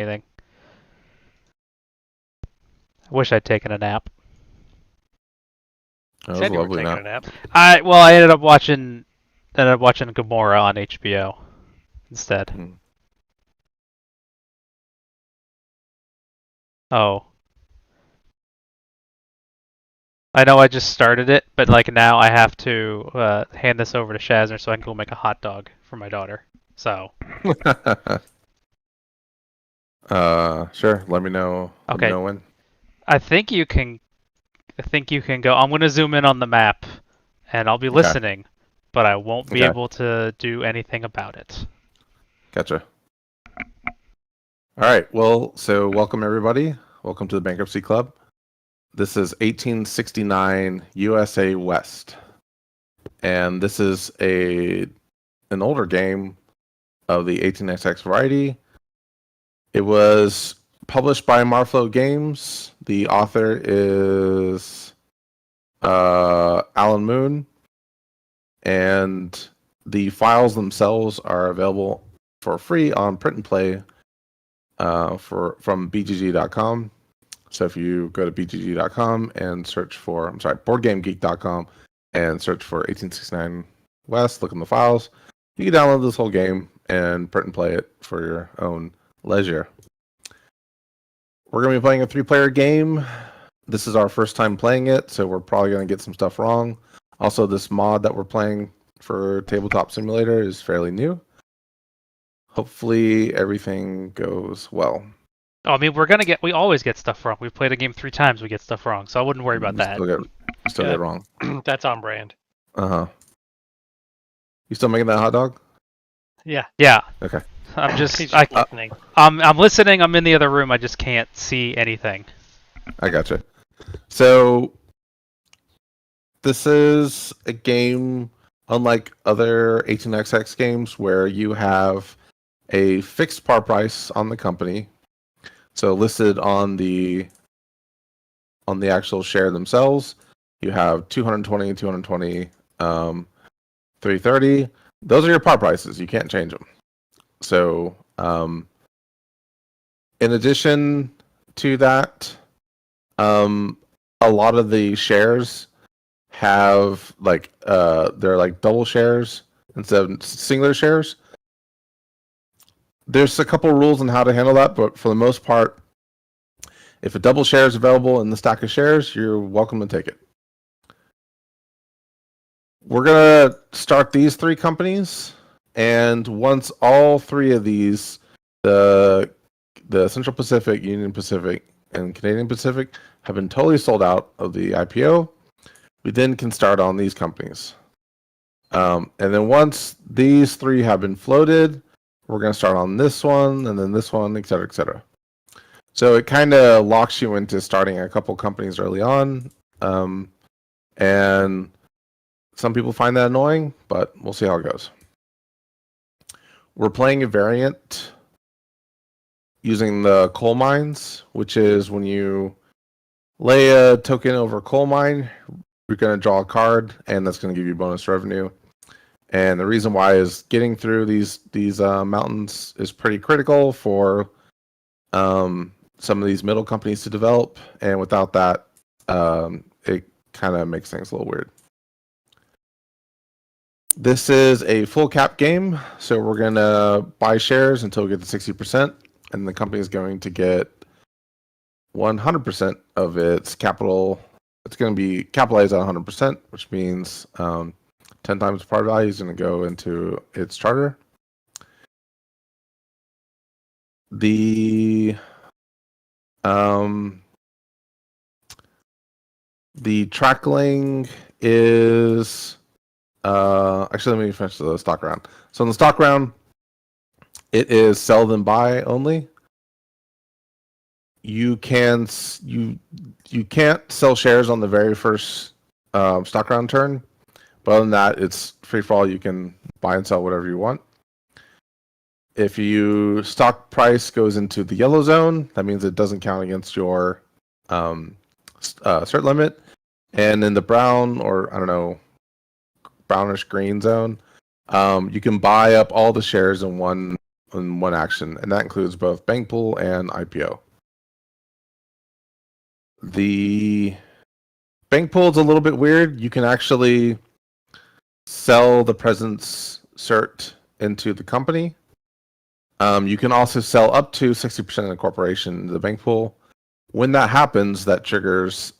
anything. I wish I'd taken a nap. That was Said you were lovely taking now. a nap. I ended up watching Gomorrah on HBO instead. Mhm. Oh. I know I just started it, but like now I have to hand this over to Shazzner so I can go make a hot dog for my daughter. So Sure. Let me know. Let me okay, know when. I think you can. I think you can go. I'm gonna zoom in on the map, and I'll be Okay. listening, but I won't be Okay. able to do anything about it. Gotcha. All right. Well, so welcome everybody. Welcome to the Bankruptcy Club. This is 1869 USA West, and this is an older game of the 18XX variety. It was published by Marflow Games. The author is Alan Moon, and the files themselves are available for free on print and play from bgg.com. So if you go to bgg.com and search for, boardgamegeek.com and search for 1869 West, look in the files, you can download this whole game and print and play it for your own leisure. We're going to be playing a 3-player game. This is our first time playing it, so we're probably going to get some stuff wrong. Also, this mod that we're playing for Tabletop Simulator is fairly new. Hopefully everything goes well. Oh, I mean, we always get stuff wrong. We've played a game 3 times, we get stuff wrong, so I wouldn't worry about that. We still get it wrong. That's on brand. Uh-huh. You still making that hot dog? Yeah. Yeah. Okay. I'm He's just, just listening. I'm listening. I'm in the other room. I just can't see anything. I gotcha. So this is a game unlike other 18xx games where you have a fixed par price on the company. So listed on the actual share themselves, you have 220, 220, 330. Those are your par prices. You can't change them. So in addition to that, a lot of the shares have they're like double shares instead of singular shares. There's a couple rules on how to handle that, but for the most part, if a double share is available in the stack of shares, you're welcome to take it. We're gonna start these 3 companies, and once all 3 of these, the Central Pacific, Union Pacific, and Canadian Pacific, have been totally sold out of the IPO, we then can start on these companies. And then once these 3 have been floated, we're going to start on this one, and then this one, et cetera, et cetera. So it kind of locks you into starting a couple companies early on. And some people find that annoying, but we'll see how it goes. We're playing a variant using the coal mines, which is when you lay a token over a coal mine, you're going to draw a card, and that's going to give you bonus revenue. And the reason why is getting through these mountains is pretty critical for some of these middle companies to develop. And without that, it kind of makes things a little weird. This is a full cap game, so we're going to buy shares until we get to 60%, and the company is going to get 100% of its capital. It's going to be capitalized at 100%, which means 10 times par value is going to go into its charter. The trackling is actually, let me finish the stock round. So in the stock round, it is sell then buy only. You can't sell shares on the very first stock round turn. But other than that, it's free for all. You can buy and sell whatever you want. If your stock price goes into the yellow zone, that means it doesn't count against your cert limit. And in the brown, or I don't know, brownish green zone, you can buy up all the shares in one in one action, and that includes both bank pool and IPO. The bank pool is a little bit weird. You can actually sell the presence cert into the company. You can also sell up to 60% of the corporation into the bank pool. When that happens, that triggers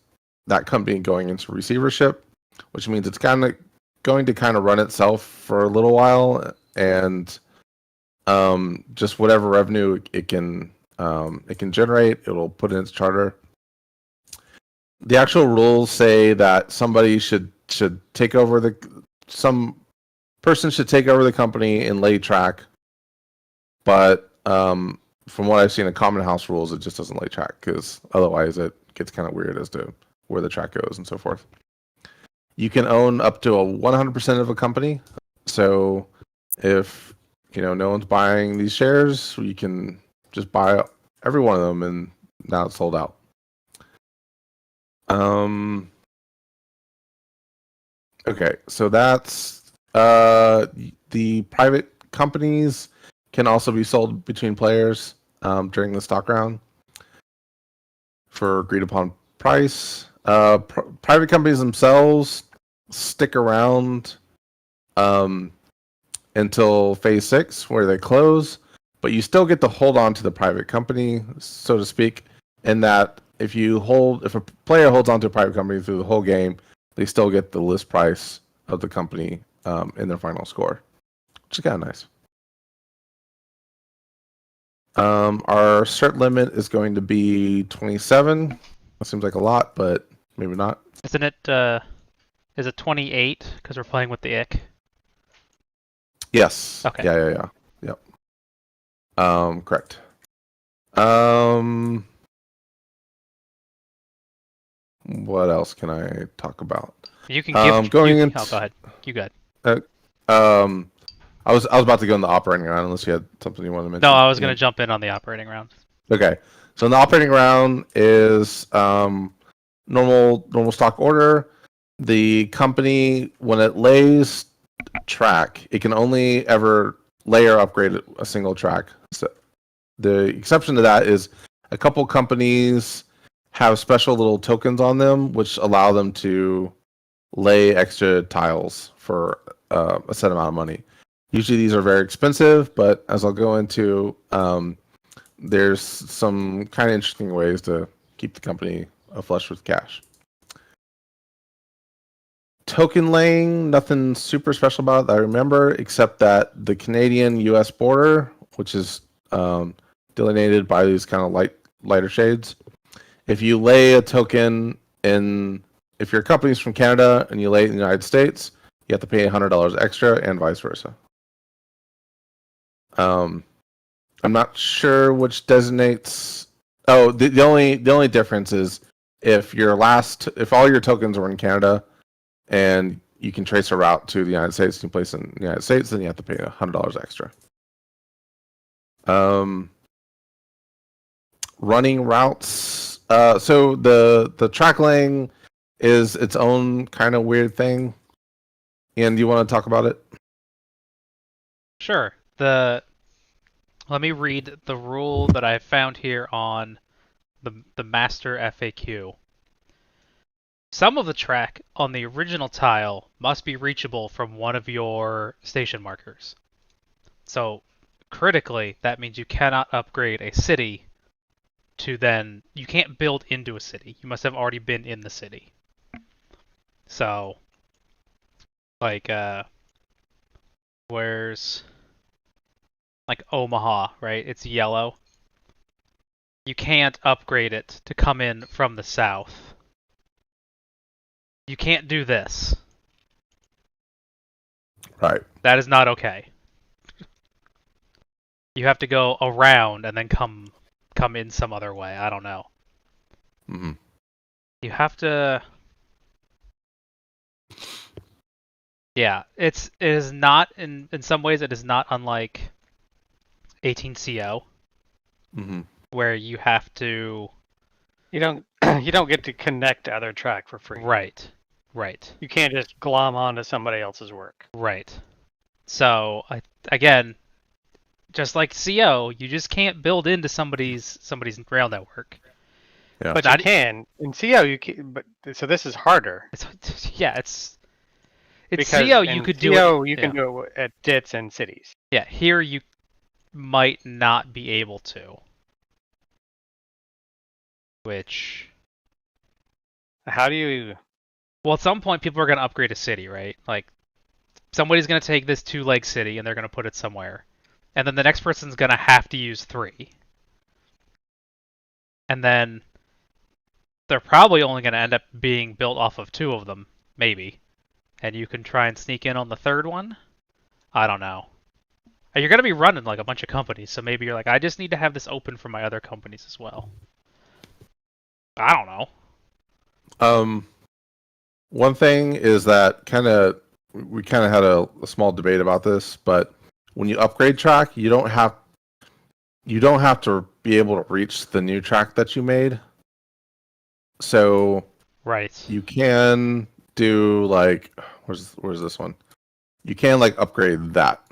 that company going into receivership, which means it's going to run itself for a little while, and just whatever revenue it can generate, it'll put in its charter. The actual rules say that somebody should take over some person should take over the company and lay track, but from what I've seen in Common House rules, it just doesn't lay track, because otherwise it gets kind of weird as to where the track goes and so forth. You can own up to 100% of a company. So if no one's buying these shares, you can just buy every one of them, and now it's sold out. Okay, so that's the private companies can also be sold between players during the stock round for agreed upon price. Private companies themselves stick around until phase 6, where they close, but you still get to hold on to the private company, so to speak, in that if a player holds on to a private company through the whole game, they still get the list price of the company in their final score, which is kind of nice. Our cert limit is going to be 27. That seems like a lot, but maybe not. Isn't it? Is it 28? Because we're playing with the ick. Yes. Okay. Yeah. Yep. Correct. What else can I talk about? You can give. Going Oh, into. go ahead. You go ahead. I was about to go in the operating round, unless you had something you wanted to mention. No, I was going to jump in on the operating round. Okay, so in the operating round is normal stock order. The company, when it lays track, it can only ever lay or upgrade a single track. So the exception to that is a couple companies have special little tokens on them, which allow them to lay extra tiles for a set amount of money. Usually these are very expensive, but as I'll go into, there's some kind of interesting ways to keep the company flush with cash. Token laying, nothing super special about it that I remember, except that the Canadian-U.S. border, which is delineated by these kind of lighter shades, if you lay a token if your company's from Canada and you lay it in the United States, you have to pay $100 extra, and vice versa. I'm not sure which designates. Oh, the only difference is if all your tokens were in Canada, and you can trace a route to the United States, and you place it in the United States, then you have to pay $100 extra. Running routes. So the track laying is its own kind of weird thing. Ian, do you want to talk about it? Sure. Let me read the rule that I found here on the master FAQ. Some of the track on the original tile must be reachable from one of your station markers. So, critically, that means you cannot upgrade a city you can't build into a city. You must have already been in the city. So, like, where's, like, Omaha, right? It's yellow. You can't upgrade it to come in from the south. You can't do this. Right. That is not okay. You have to go around and then come in some other way. I don't know. Mm-hmm. You have to. Yeah, it is not in some ways it is not unlike 18CO, Mm-hmm. where you have to. You don't you don't get to connect to other track for free. Right. You can't just glom onto somebody else's work. Right. So again, just like CO, you just can't build into somebody's rail network. Yeah. But Not- you can in CO. You can, but so this is harder Yeah, it's because CO. You in could do CO it. you can do it at DITs and cities. Yeah, here you might not be able to. Which, How do you? well, at some point people are going to upgrade a city, right? Like, somebody's going to take this 2-leg city and they're going to put it somewhere. And then the next person's going to have to use 3. And then they're probably only going to end up being built off of 2 of them, maybe. And you can try and sneak in on the 3rd one? I don't know. And you're going to be running like a bunch of companies, so maybe you're like, I just need to have this open for my other companies as well. I don't know. One thing is that we kind of had a small debate about this, but when you upgrade track, you don't have to be able to reach the new track that you made. So Right. you can do like where's this one? You can like upgrade that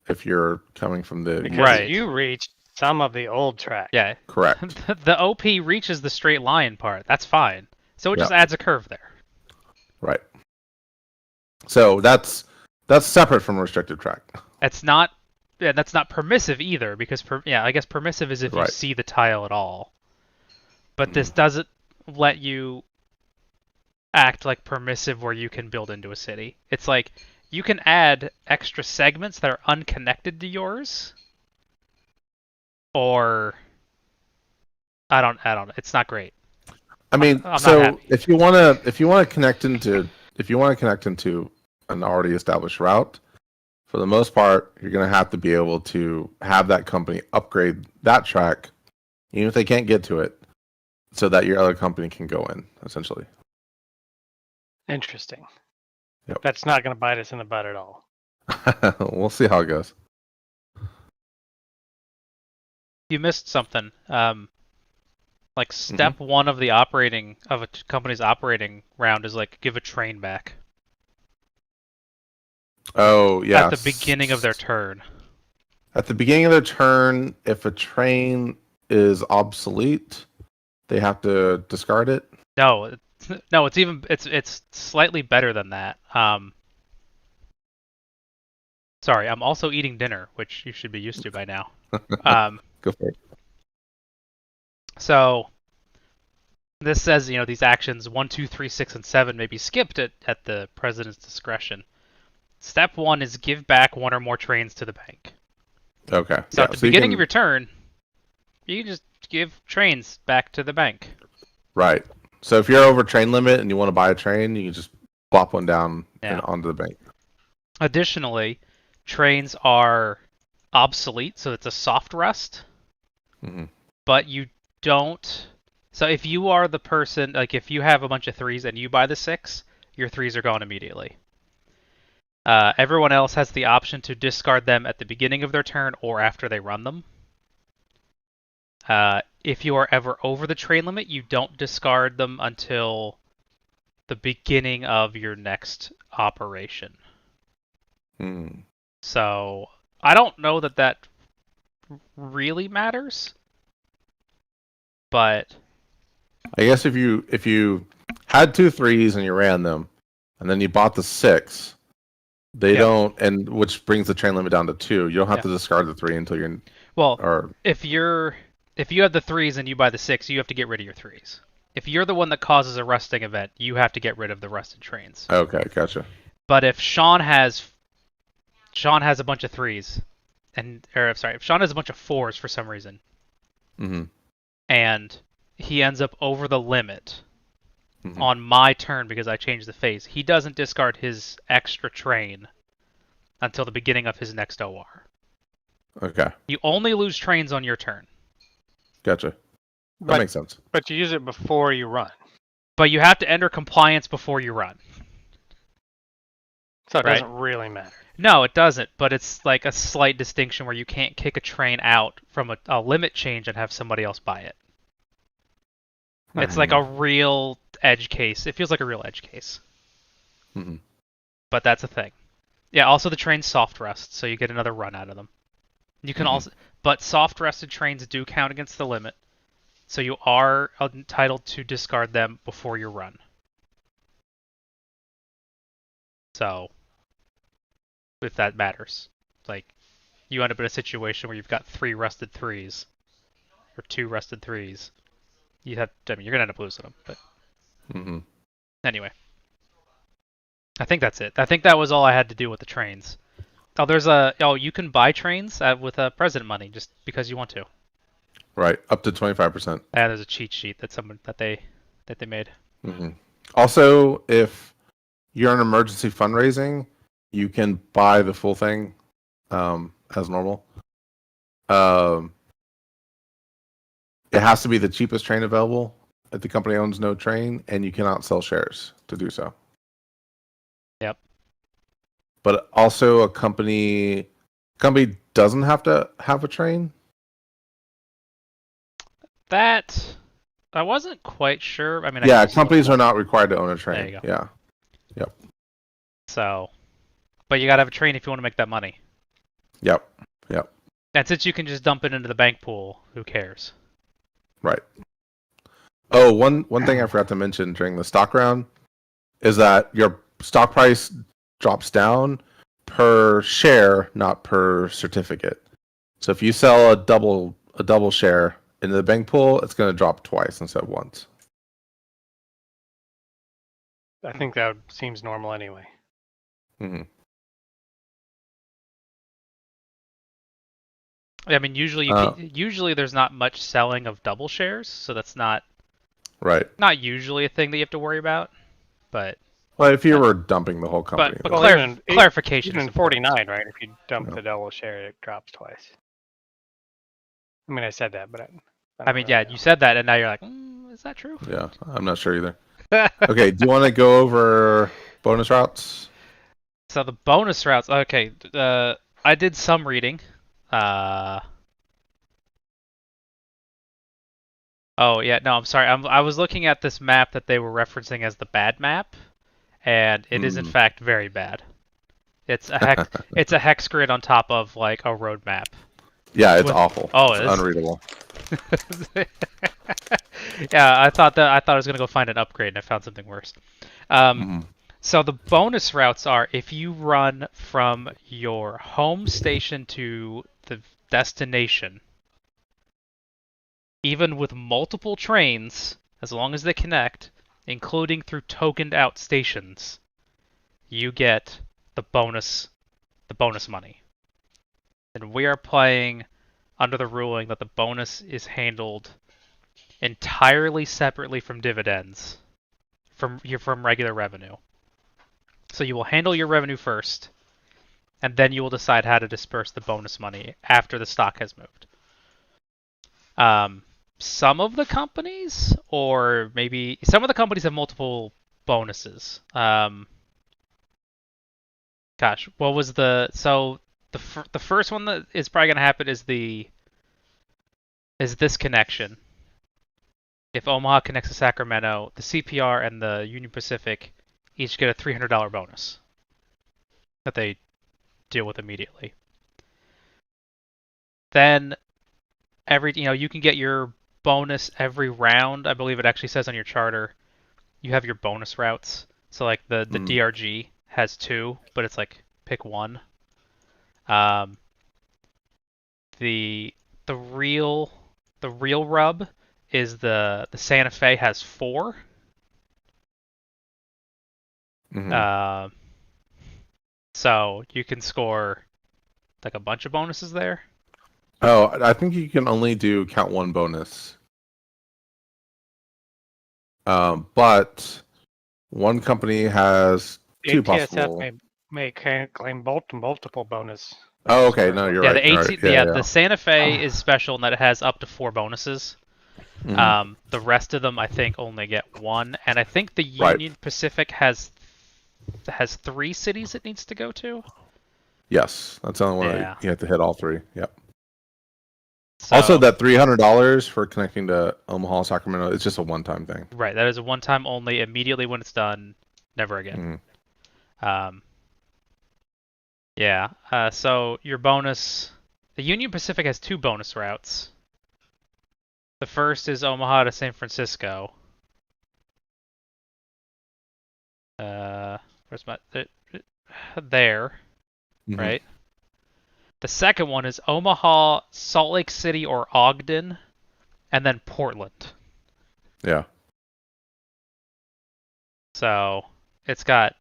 if you're coming from the Because Right. you reached some of the old track. Yeah. correct. The OP reaches the straight line part. That's fine. So it just Yeah. adds a curve there. Right. So that's separate from restricted track. It's not, yeah, that's not permissive either, because I guess permissive is if you Right. see the tile at all. But this doesn't let you act like permissive where you can build into a city. It's like you can add extra segments that are unconnected to yours, or I don't. It's not great. I mean, I'm not so happy. if you want to connect into an already established route, for the most part, you're going to have to be able to have that company upgrade that track, even if they can't get to it, so that your other company can go in, essentially. Interesting. Yep. That's not going to bite us in the butt at all. We'll see how it goes. You missed something. Like step 1 of a company's operating round is like give a train back. Oh, yeah. At the beginning of their turn. At the beginning of their turn, if a train is obsolete, they have to discard it. No, it's slightly better than that. Sorry, I'm also eating dinner, which you should be used to by now. Go for it. So this says, these actions 1, 2, 3, 6, and 7 may be skipped at the president's discretion. Step 1 is give back 1 or more trains to the bank. Okay. So at the beginning of your turn, you can just give trains back to the bank. Right. So if you're over train limit and you want to buy a train, you can just plop one down and onto the bank. Additionally, trains are obsolete, so it's a soft rust. Mm-hmm. But you don't. So if you are the person, like if you have a bunch of 3s and you buy the 6, your 3s are gone immediately. Everyone else has the option to discard them at the beginning of their turn or after they run them. If you are ever over the train limit, you don't discard them until the beginning of your next operation. Mm. So I don't know that really matters, but I guess if you had 2 3s and you ran them, and then you bought the 6, they don't, and which brings the train limit down to 2. You don't have to discard the 3 until you're. If you have the 3s and you buy the 6, you have to get rid of your 3s. If you're the one that causes a rusting event, you have to get rid of the rusted trains. Okay, gotcha. But if Sean has a bunch of 3s, if Sean has a bunch of 4s for some reason, and he ends up over the limit on my turn because I changed the phase, he doesn't discard his extra train until the beginning of his next OR. Okay. You only lose trains on your turn. Gotcha. That makes sense. But you use it before you run. But you have to enter compliance before you run. So it doesn't really matter. No, it doesn't, but it's like a slight distinction where you can't kick a train out from a limit change and have somebody else buy it. It's like a real edge case. It feels like a real edge case. Mm-hmm. But that's a thing. Yeah, also the train's soft rust, so you get another run out of them. You can also, but soft rested trains do count against the limit, so you are entitled to discard them before your run. So, if that matters, like you end up in a situation where you've got 3 rusted 3s or 2 rusted 3s. You have, I mean, you're gonna end up losing them. But anyway, I think that's it. I think that was all I had to do with the trains. Oh, you can buy trains with president money just because you want to. Right, up to 25%. And there's a cheat sheet that they made. Also, if you're in emergency fundraising, you can buy the full thing as normal. It has to be the cheapest train available. If the company owns no train, and you cannot sell shares to do so. Yep. But also, a company doesn't have to have a train. That I wasn't quite sure. I mean, companies are not required to own a train. There you go. Yeah. Yep. So, but you gotta have a train if you want to make that money. Yep. And since you can just dump it into the bank pool, who cares? Right. Oh, one thing I forgot to mention during the stock round is that your stock price drops down per share, not per certificate. So if you sell a double share into the bank pool, it's going to drop twice instead of once. I think that seems normal anyway. I mean, usually usually there's not much selling of double shares, so that's not usually a thing that you have to worry about. But if you were dumping the whole company, but clarification. Even in 49, right? If you dump the double share, it drops twice. I mean, I said that, but I mean, yeah, you said that, and now you're like, is that true? Yeah, I'm not sure either. Okay, do you want to go over bonus routes? So the bonus routes. Okay, I did some reading. Oh yeah, no, I'm sorry. I was looking at this map that they were referencing as the bad map, and it is in fact very bad. It's a hex grid on top of like a road map. Yeah, it's awful. Oh, it's unreadable. Yeah, I thought I was gonna go find an upgrade, and I found something worse. So the bonus routes are if you run from your home station to the destination, even with multiple trains, as long as they connect, including through tokened out stations, you get the bonus money. And we are playing under the ruling that the bonus is handled entirely separately from dividends, from regular revenue. So you will handle your revenue first, and then you will decide how to disperse the bonus money after the stock has moved. Some of the companies, or maybe some of the companies, have multiple bonuses. Gosh, what was the first one that is probably going to happen is this connection. If Omaha connects to Sacramento, the CPR and the Union Pacific each get a $300 bonus that they deal with immediately. Then you can get your bonus every round. I believe it actually says on your charter you have your bonus routes. So like the DRG has 2, but it's like pick 1. The real rub is the Santa Fe has 4. So you can score like a bunch of bonuses there. Oh, I think you can only do count 1 bonus. But one company has 2 possible. may claim multiple bonus. Oh, okay. No, you're right. The Santa Fe is special in that it has up to 4 bonuses. The rest of them, I think, only get 1, and I think the Union Pacific has 3 cities it needs to go to. Yes, that's the only one that you have to hit all 3. Yep. So, also, that $300 for connecting to Omaha, Sacramento, it's just a one-time thing. Right, that is a one-time only. Immediately when it's done, never again. So your bonus The Union Pacific has 2 bonus routes. The first is Omaha to San Francisco. Where's my there, Mhm. right? The second one is Omaha, Salt Lake City, or Ogden, and then Portland. Yeah. So it's got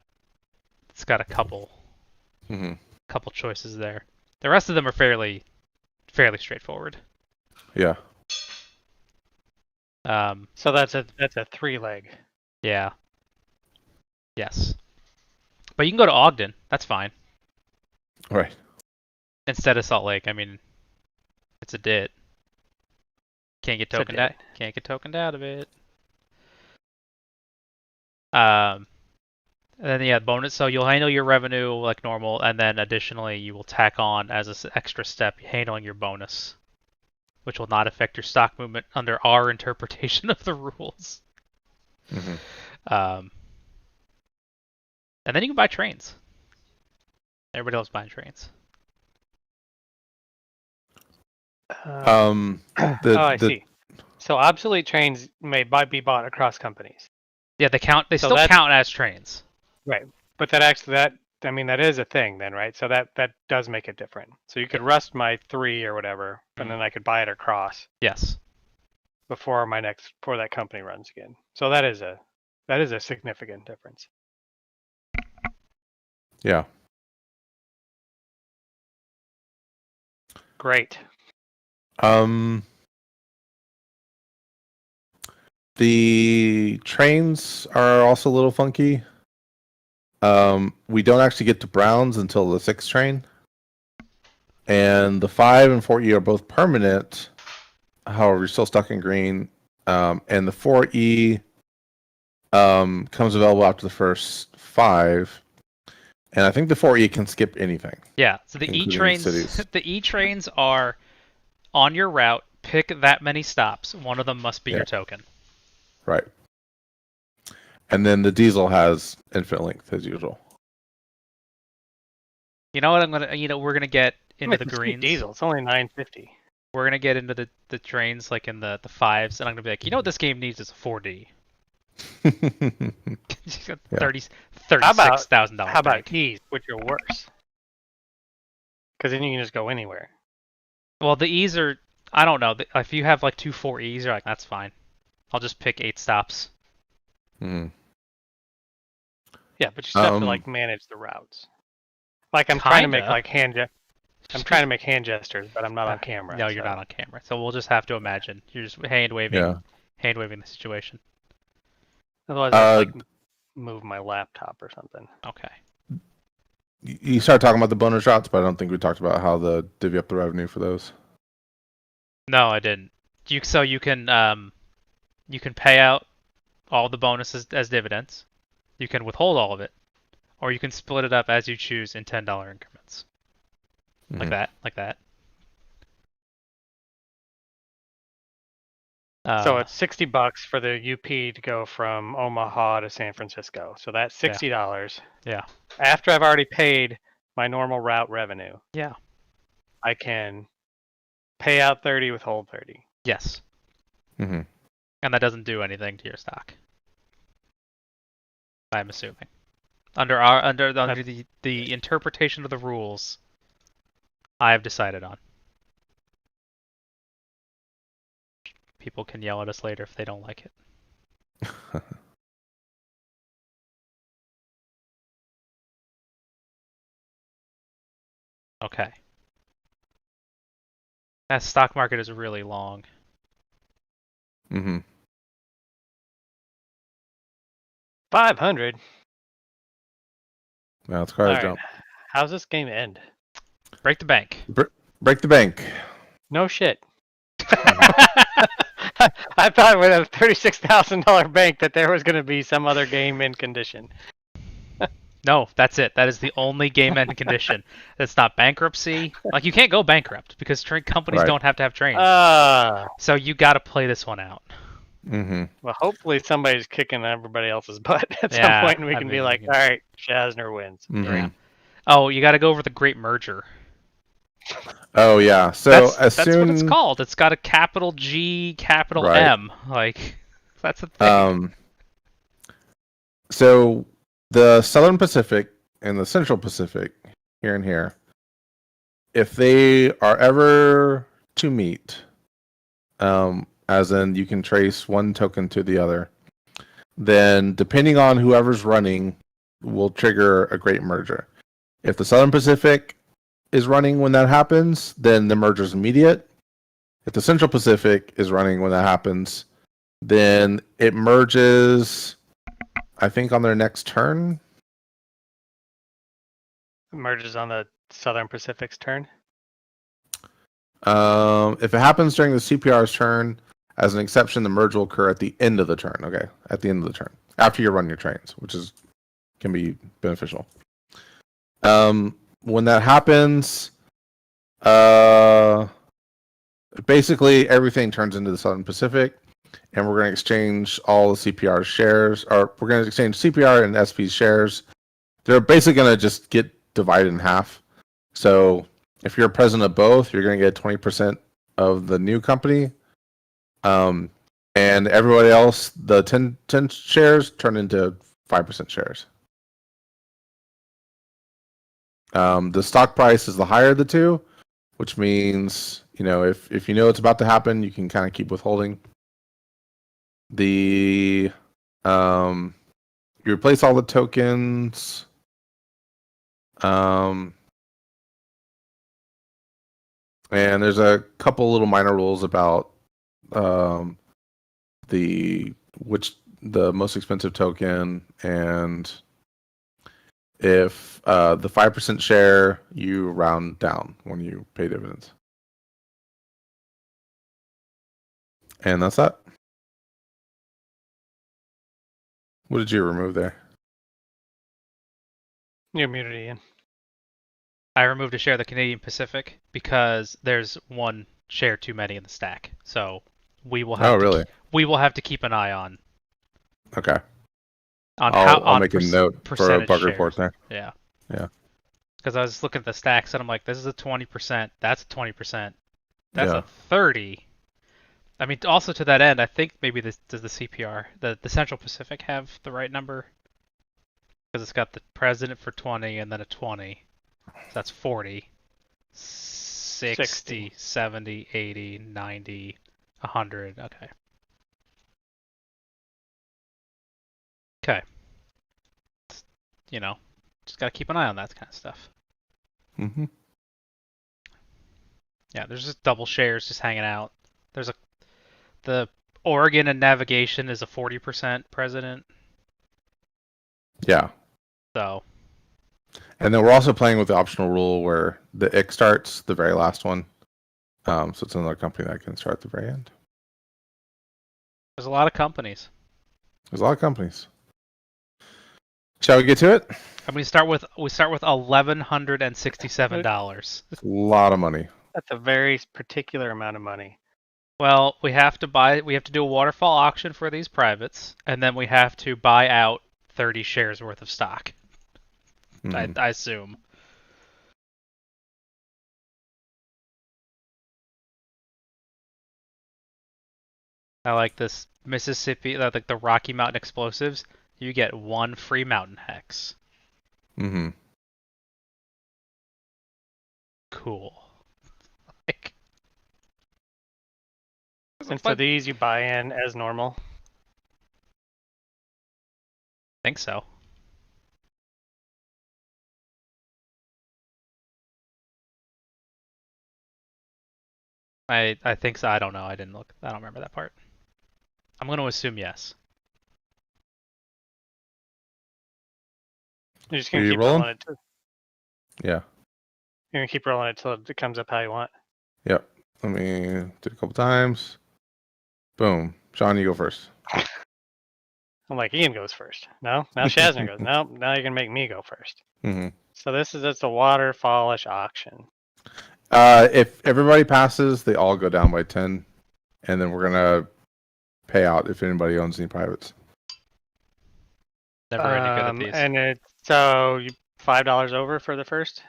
a Mhm. couple choices there. The rest of them are fairly straightforward. Yeah. So that's a 3-leg. Yeah. Yes. But you can go to Ogden. That's fine. Right. Instead of Salt Lake. I mean, it's a dit. Can't get It's a tokened dit. out. Can't get tokened out of it. And then yeah, bonus. So you'll handle your revenue like normal, and then additionally you will tack on as an extra step handling your bonus, which will not affect your stock movement under our interpretation of the rules. Mhm. And then you can buy trains. Everybody else buying trains. Oh, I The see. So obsolete trains might be bought across companies. Yeah, they count. They So still that count as trains. right, but that is a thing then, right? So that does make it different. So you could rust my 3 or whatever, and then I could buy it across Yes. before that company runs again. So that is a significant difference. yeah. Great. The trains are also a little funky. We don't actually get to Browns until the 6th train. And the 5 and 4E are both permanent. However, you're still stuck in green. And the 4E comes available after the first 5. And I think the 4E can skip anything. Yeah. So the E Including trains, cities. the E trains are on your route. Pick that many stops. One of them must be Yeah. your token. Right. And then the diesel has infinite length as usual. You know what I'm gonna? We're gonna get into the It's a cheap greens. diesel. It's only $9.50. We're gonna get into the trains like in the 5s, and I'm gonna be like, you know what this game needs is a 4D. Yeah. $36,000. How about E's, which are worse? Because then you can just go anywhere. Well, the E's are. I don't know. If you have like 2 4Es, you're like, that's fine. I'll just pick 8 stops. Mhm. Yeah, but you still have to like manage the routes. Like I'm trying to make like I'm trying to make hand gestures, but I'm not on camera. No, you're not on camera. So we'll just have to imagine. You're just hand waving the situation. Otherwise, I have to like move my laptop or something. Okay. You started talking about the bonus routes, but I don't think we talked about how to divvy up the revenue for those. No, I didn't. You can pay out all the bonuses as dividends. You can withhold all of it, or you can split it up as you choose in $10 increments. Like that. So it's $60 for the UP to go from Omaha to San Francisco. So that's $60. Yeah. After I've already paid my normal route revenue. Yeah. I can pay out 30, withhold 30. Yes. Mm-hmm. And that doesn't do anything to your stock. I'm assuming. Under the interpretation of the rules I have decided on. People can yell at us later if they don't like it. Okay. That stock market is really long. Mm-hmm. 500. Now it's quite a All right. jump. How's this game end? Break the bank. Break the bank. No shit. I thought with a $36,000 bank that there was going to be some other game in condition. No, that's it. That is the only game end condition. It's not bankruptcy. Like you can't go bankrupt because train companies don't have to have trains. So you got to play this one out. Mm-hmm. Well, hopefully somebody's kicking everybody else's butt at some point, and we can be like, all right, Shazzner wins. Mm-hmm. Yeah. Oh, you got to go over the great merger. Oh yeah. So that's what it's called. It's got a capital G, capital right. M. Like that's a thing. So the Southern Pacific and the Central Pacific, here and here, if they are ever to meet, as in you can trace one token to the other, then depending on whoever's running, will trigger a great merger. If the Southern Pacific is running when that happens, then the merger is immediate. If the Central Pacific is running when that happens, then it merges, I think, on their next turn. Merges on the Southern Pacific's turn. If it happens during the CPR's turn, as an exception, the merge will occur at the end of the turn. Okay, at the end of the turn, after you run your trains, which can be beneficial. When that happens, basically everything turns into the Southern Pacific, and we're going to exchange all the CPR shares, or we're going to exchange CPR and SP shares. They're basically going to just get divided in half. So if you're president of both, you're going to get 20% of the new company. And everybody else, the 10 shares turn into 5% shares. The stock price is the higher of the two, which means, if you know it's about to happen, you can kind of keep withholding. You replace all the tokens. And there's a couple little minor rules about the most expensive token, and if the 5% share, you round down when you pay dividends. And that's that. What did you remove there? You're muted, Ian. I removed a share of the Canadian Pacific because there's one share too many in the stack. So we will have we will have to keep an eye on. Okay. I'll make a note for a bug report there. Yeah. Yeah. Because I was looking at the stacks and I'm like, this is a 20%. That's a 20%. That's a 30. I mean, also to that end, I think maybe does the CPR, the Central Pacific have the right number? Because it's got the president for 20 and then a 20. So that's 40. 60, 70, 80, 90, 100. Okay. Okay. Just got to keep an eye on that kind of stuff. Mm-hmm. Yeah, there's just double shares just hanging out. The Oregon and navigation is a 40% president. Yeah. So. And then we're also playing with the optional rule where the IC starts, the very last one. So it's another company that can start at the very end. There's a lot of companies. Shall we get to it? And we start with $1,167. A lot of money. That's a very particular amount of money. Well, we have to do a waterfall auction for these privates, and then we have to buy out 30 shares worth of stock. I assume. I like this Mississippi, like the Rocky Mountain explosives. You get 1 free mountain hex. Mm-hmm. Cool. And for these, you buy in as normal. I think so. I think so. I don't know. I don't remember that part. I'm going to assume yes. You're just going to keep rolling it too. Yeah. You're going to keep rolling it until it comes up how you want. Yep. Let me do it a couple times. Boom. Sean, you go first. I'm like, Ian goes first. No? Now Shazzner goes. No, now you're going to make me go first. Mm-hmm. So this is just a waterfallish auction. If everybody passes, they all go down by 10. And then we're going to pay out if anybody owns any privates. Never any good at these. And so you $5 over for the first?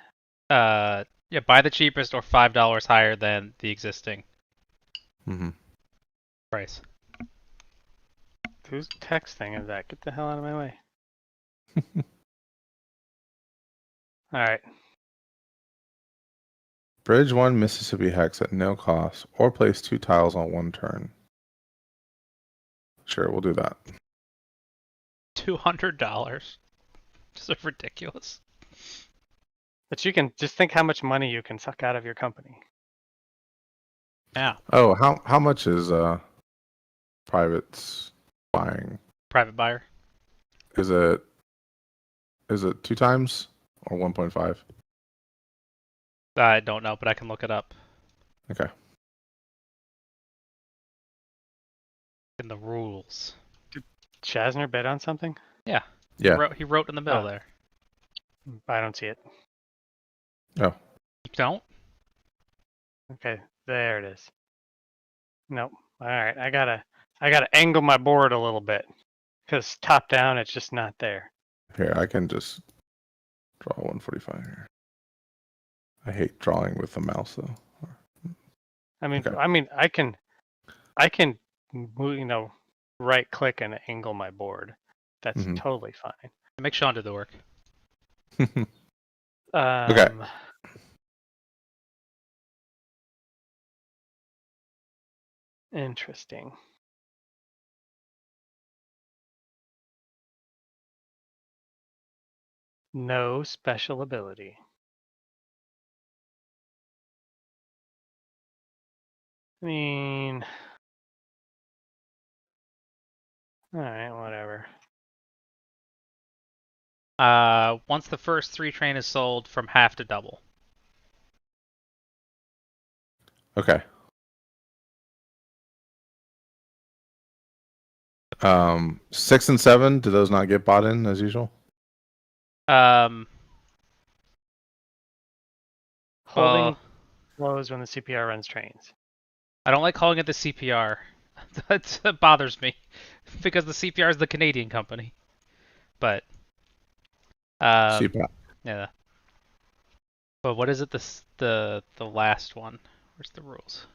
Yeah, buy the cheapest or $5 higher than the existing price. Whose text thing is that? Get the hell out of my way. All right. Bridge 1 Mississippi Hex at no cost, or place 2 tiles on 1 turn. Sure, we'll do that. $200. Just ridiculous. But you can just think how much money you can suck out of your company. Yeah. Oh, how much is privates buying? Private buyer. Is it 2 times or 1.5? I don't know, but I can look it up. Okay. In the rules. Did Shazzner bid on something? Yeah. Yeah. He wrote in the middle there. I don't see it. Oh. You don't? Okay, there it is. Nope. All right, I gotta angle my board a little bit because top down it's just not there. Here, I can just draw 145 here. I hate drawing with the mouse though. I mean, Okay. I can, right click and angle my board. That's totally fine. Make Sean do the work. Okay. Interesting. No special ability. I mean, all right, whatever. Once the first 3 train is sold, from half to double. Okay. 6 and 7, do those not get bought in as usual? Holding close when the CPR runs trains. I don't like calling it the CPR. That bothers me because the CPR is the Canadian company. But CPAP. yeah. But what is it? The last one. Where's the rules?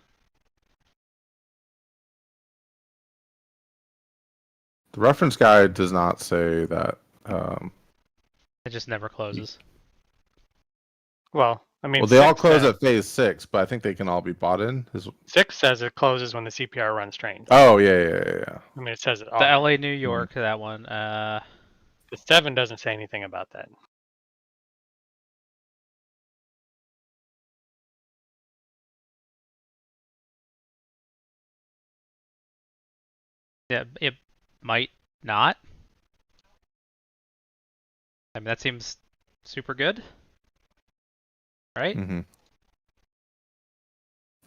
The reference guide does not say that. It just never closes. Well, I mean, Well, they all close at phase 6, but I think they can all be bought in. 6 says it closes when the CPR runs trains. Oh, yeah. I mean, it says it all. The LA New York, that one. The 7 doesn't say anything about that. Yeah, it might not. I mean, that seems super good, right?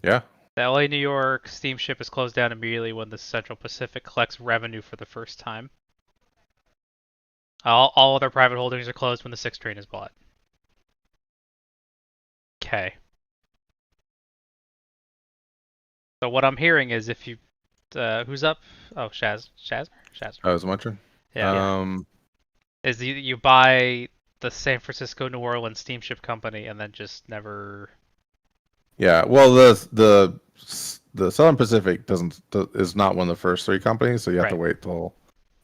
Yeah. The LA New York steamship is closed down immediately when the Central Pacific collects revenue for the first time. All other private holdings are closed when the 6th train is bought. Okay. So what I'm hearing is if you, who's up? Oh, Shazzner. Oh, is it my turn? Yeah. Is you buy the San Francisco New Orleans steamship company and then just never. Yeah. Well, the Southern Pacific is not one of the first 3 companies, so you have to wait till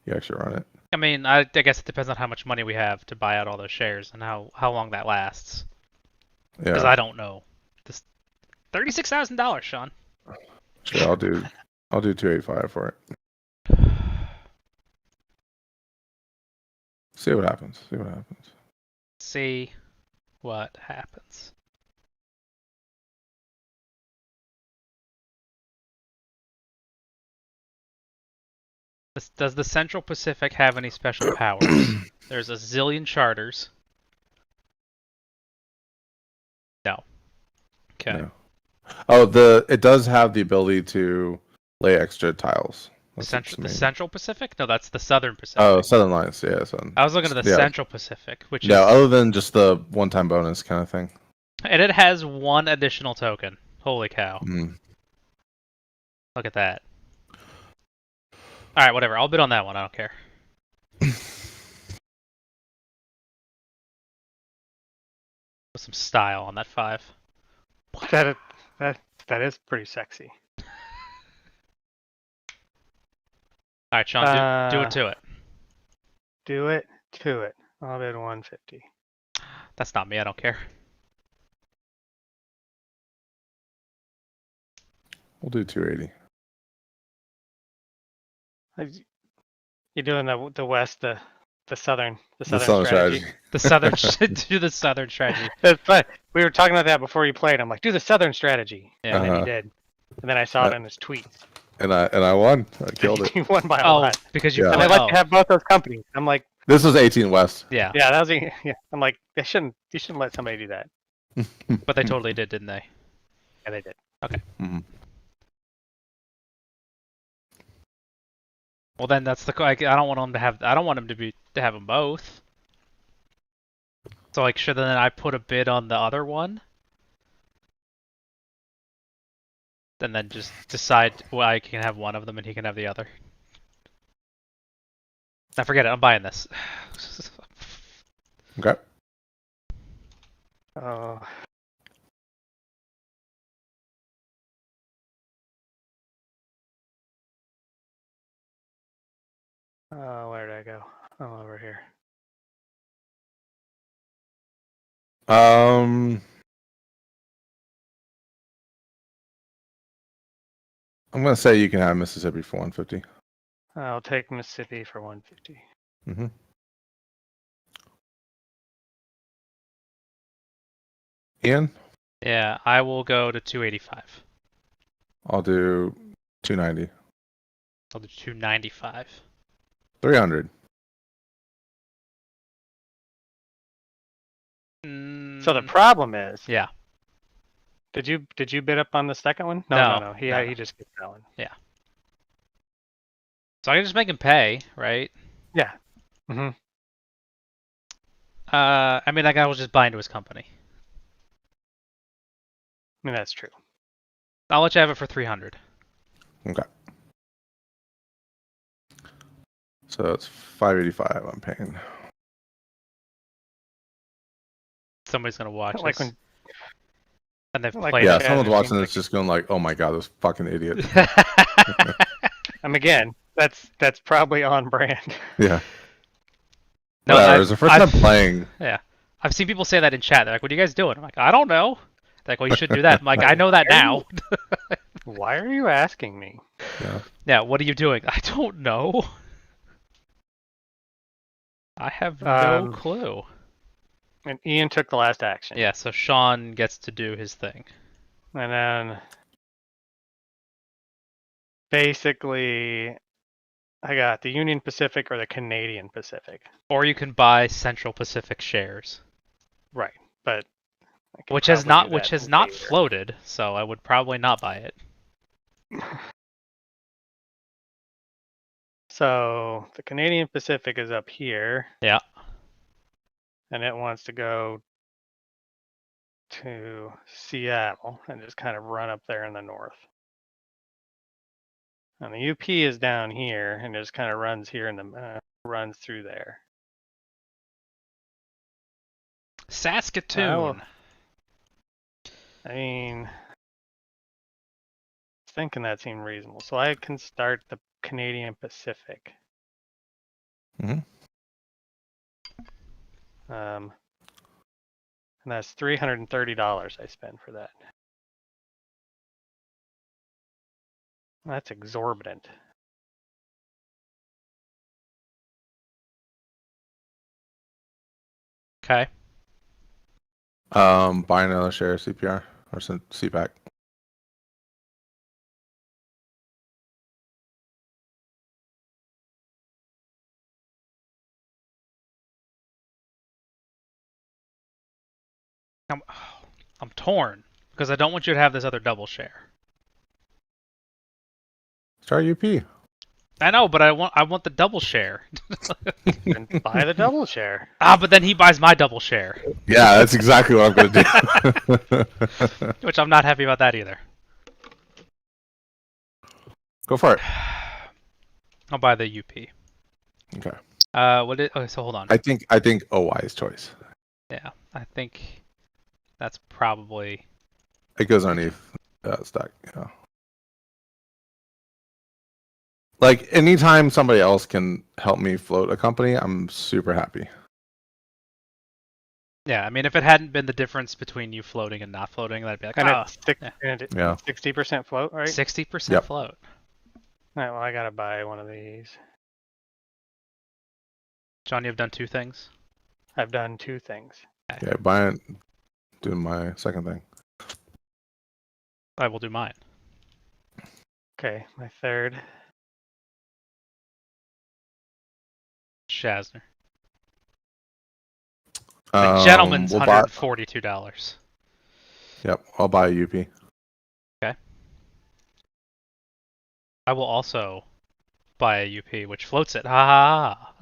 you actually run it. I mean, I guess it depends on how much money we have to buy out all those shares and how long that lasts. Because I don't know. This $36,000, Sean. Sure, I'll do 285 for it. See what happens. See what happens. Does the Central Pacific have any special powers? There's a zillion charters. No. Okay. No. Oh, it does have the ability to lay extra tiles. The Central Pacific? No, that's the Southern Pacific. Oh, Southern Lines, yeah. I was looking at the Central Pacific, which is... other than just the one-time bonus kind of thing. And it has 1 additional token. Holy cow. Mm. Look at that. Alright, whatever. I'll bid on that one. I don't care. some style on that 5. That is pretty sexy. All right, Sean, do it to it. Do it to it. I'll bid 150. That's not me. I don't care. We'll do 280. You're doing the west, the southern Southern strategy. The southern do the southern strategy. That's fun. We were talking about that before you played. I'm like, do the southern strategy, Yeah. and then he did. And then I saw it in his tweets. And I won. I killed it. He won by a Oh, lot. because you. Yeah. And I like to have both those companies. I'm like, This was 18 West. Yeah, yeah, that was yeah. I'm like, you shouldn't let somebody do that. but they totally did, didn't they? Yeah, they did. Mhm. Well, then that's the. Like, I don't want them to have. I don't want them to have them both. So like, should then I put a bid on the other one, and then just decide well I can have one of them and he can have the other. Now forget it. I'm buying this. Okay. Oh. Where did I go? Oh, over here. I'm gonna say you can have Mississippi for 150. I'll take Mississippi for 150. Mm-hmm. Ian, Yeah, I will go to 285. I'll do 290. I'll do 295. 300. So the problem is, Yeah. did you bid up on the second one? No, No. He just gets that one. Yeah. So I can just make him pay, right? Yeah. Mm-hmm. I mean, that guy will just buy into his company. I mean, that's true. I'll let you have it for 300. Okay. So it's 585 I'm paying. Somebody's gonna watch Like this. when, And they've like played Yeah, Chad, it. someone's it watching seems this just going like, oh my god, this fucking idiot. again, that's probably on brand. Yeah. No, Whatever, it's the 1st time playing. Yeah. I've seen people say that in chat. They're like, what are you guys doing? I'm like, I don't know. They're like, well, you should do that. I'm like, I know that now. Why are you asking me? Yeah. Yeah, what are you doing? I don't know. I have no clue. And Ian took the last action. Yeah, so Sean gets to do his thing. And then basically, I got the Union Pacific or the Canadian Pacific. Or you can buy Central Pacific shares. Right, but I could Which has probably not do that not later. floated, so I would probably not buy it. So the Canadian Pacific is up here. Yeah. And it wants to go to Seattle and just kind of run up there in the north. And the UP is down here and just kind of runs here and runs through there. Saskatoon. I mean, thinking that seemed reasonable. So I can start the Canadian Pacific. Mhm. And that's $330 I spend for that. That's exorbitant. Okay. Buy another share of CPR or CPAC. I'm torn because I don't want you to have this other double share. Start UP. I know, but I want the double share. And buy the double share. But then he buys my double share, Yeah, that's exactly what I'm gonna do. which I'm not happy about that either. Go for it. I'll buy the UP. Okay. Okay, so hold on. I think a wise choice. Yeah, I think That's probably... It goes underneath stack. Yeah. Like anytime somebody else can help me float a company, I'm super happy. Yeah, I mean, if it hadn't been the difference between you floating and not floating, that'd be like, And oh, it's Yeah. 60% float, right? 60% Yep. float. All right, well, I gotta buy one of these. John, you've done 2 things? I've done 2 things. Yeah, buying, doing my second thing. I will do mine. Okay, my third. Shazzner. The gentleman's We'll buy. $142. Yep, I'll buy a UP. Okay. I will also buy a UP, which floats it. Ha ha ha.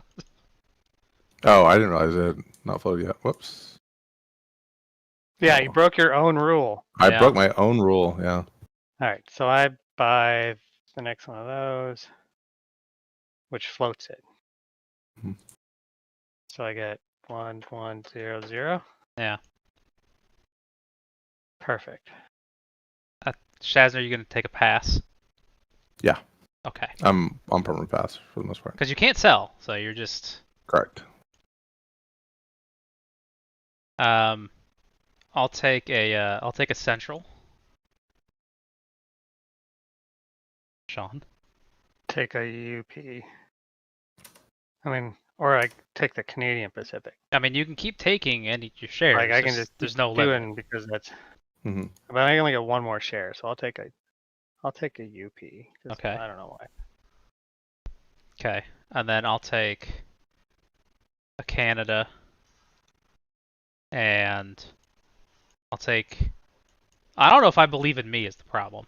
Oh, I didn't realize it had not floated yet. Whoops. Yeah, Oh. you broke your own rule. I Yeah. broke my own rule. Yeah. All right, so I buy the next one of those, which floats it. Mhm. So I get 1100. Yeah. Perfect. Shazzner, you gonna take a pass? Yeah. Okay. I'm on permanent pass for the most part. Because you can't sell, so you're just... Correct. I'll take a central. Sean. Take a UP. I mean, or I take the Canadian Pacific. I mean, you can keep taking any your shares. Like I can just there's keep no limit. doing because that's. hmm But I only get one more share, so I'll take a UP. 'Cause Okay. I don't know why. Okay, and then I'll take a Canada, and I'll take... I don't know if I believe in me is the problem.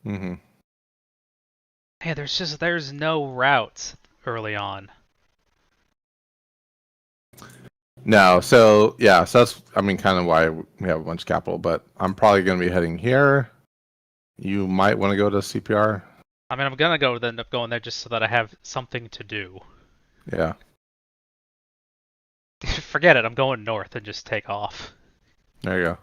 hmm Hey, there's no routes early on. No, so yeah, so that's kind of why we have a bunch of capital. But I'm probably going to be heading here. You might want to go to CPR. I mean, I'm gonna end up going there just so that I have something to do. Yeah. Forget it, I'm going north and just take off. There you go.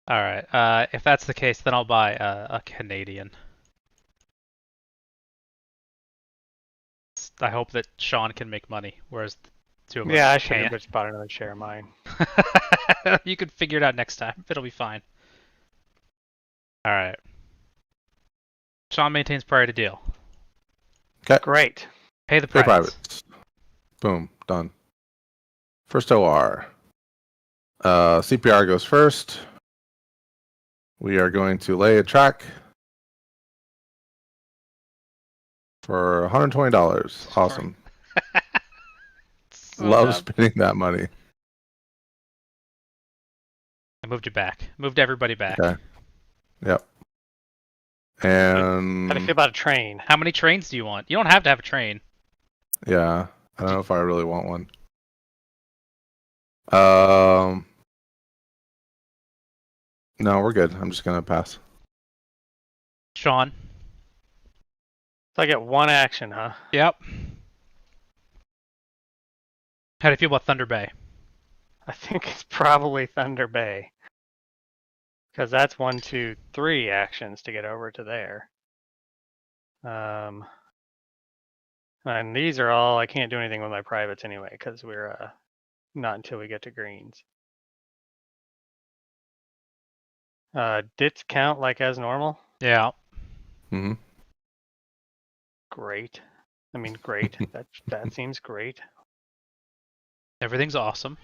Alright, if that's the case, then I'll buy a Canadian. I hope that Sean can make money, whereas the 2 of us Yeah, I should have can't. just bought another share of mine. You can figure it out next time. It'll be fine. Alright. Sean maintains priority deal. Okay. Great. Pay the Pay privates. privates. Boom. Done. First OR. CPR goes first. We are going to lay a track for $120. Awesome. So Love dumb. spending that money. I moved you back. Moved everybody back. Okay. Yep. How do you feel And about a train? How many trains do you want? You don't have to have a train. yeah, I don't know if I really want one. Um, no, we're good. I'm just gonna pass. Sean. So I get one action, huh? Yep. How do you feel about Thunder Bay? I think it's probably Thunder Bay. Because that's 1, 2, 3 actions to get over to there. And these are all, I can't do anything with my privates anyway, because we're not until we get to greens. Dits count like as normal? Yeah. Mm-hmm. Great. I mean, great. That seems great. Everything's awesome.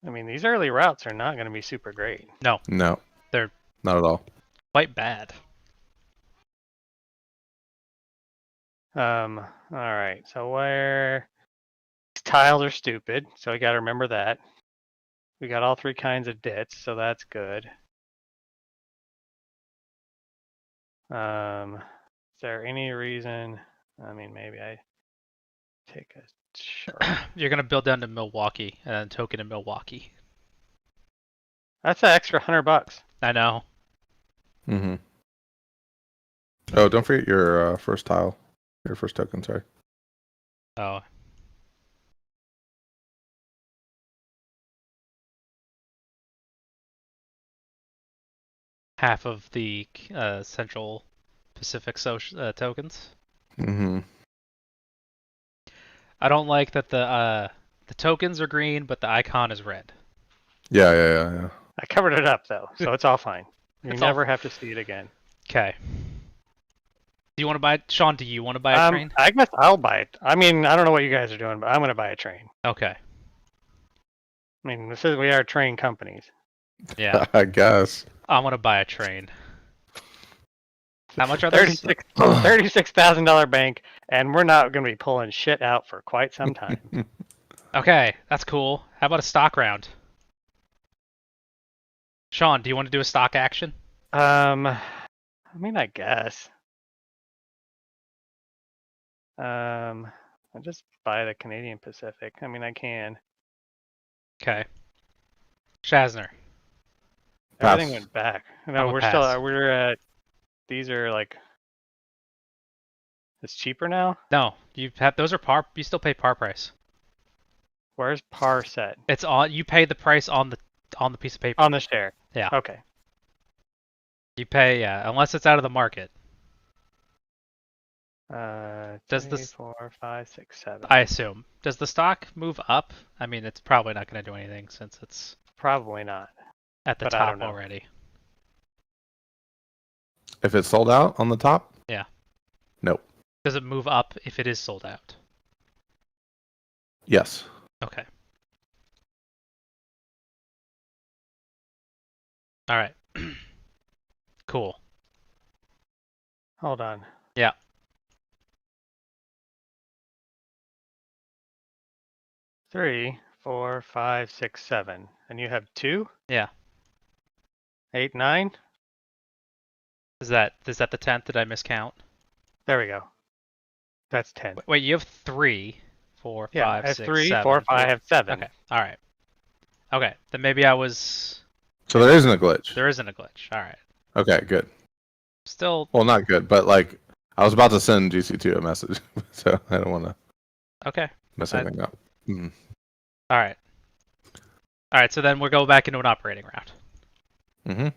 I mean, these early routes are not going to be super great. No, No, they're not at all. quite bad. All right. So where these tiles are stupid, so we got to remember that. We got all 3 kinds of dits, so that's good. Is there any reason? I mean, maybe I take a short. You're gonna build down to Milwaukee and then token in Milwaukee. That's an extra $100. I know. Mm-hmm. Oh, don't forget your first tile. Your first token, sorry. Oh. Half of the Central Pacific tokens. Mm-hmm. I don't like that the tokens are green, but the icon is red. Yeah. I covered it up though, so it's all fine. You It's all never have to see it again. Okay. Do you want to buy Sean, do you want to buy a train? I guess I'll buy it. I mean, I don't know what you guys are doing, but I'm gonna buy a train. Okay. I mean, we are train companies. Yeah. I guess. I want to buy a train. How much are those? $36,000 bank, and we're not gonna be pulling shit out for quite some time. Okay, that's cool. How about a stock round? Sean, do you want to do a stock action? I mean, I guess. I just buy the Canadian Pacific. I mean, I can. Okay. Shazzner. Everything Pass. went back. I'm No, a we're pass. still. We're at. These are like. It's cheaper now. No, you have those are par. You still pay par price. Where's par set It's on. You pay the price on the piece of paper. on the share? Yeah. Okay. You pay unless it's out of the market. Does 3, this? 4, 5, 6, 7. I assume. Does the stock move up? I mean, it's probably not going to do anything since it's Probably not. at the But I top don't know. already. If it's sold out on the top? Yeah. Nope. Does it move up if it is sold out? Yes. Okay. All right. Cool. Hold on. Yeah. Three, 4, 5, 6, 7, and you have 2, Yeah. 8, 9. Is that the 10th? Did I miscount? There we go. That's 10. Wait, you have 3, 4, Yeah, 5, I have 6, 3, 7. 4, 5, I have 7. Okay. All right. Okay. Then maybe I was. So there isn't a glitch. There isn't a glitch. All right. Okay, good. Still. Well, not good, but like I was about to send GC2 a message, so I don't want to Okay. mess anything up. Mhm. All right. All right. So then we'll go back into an operating round. Mhm.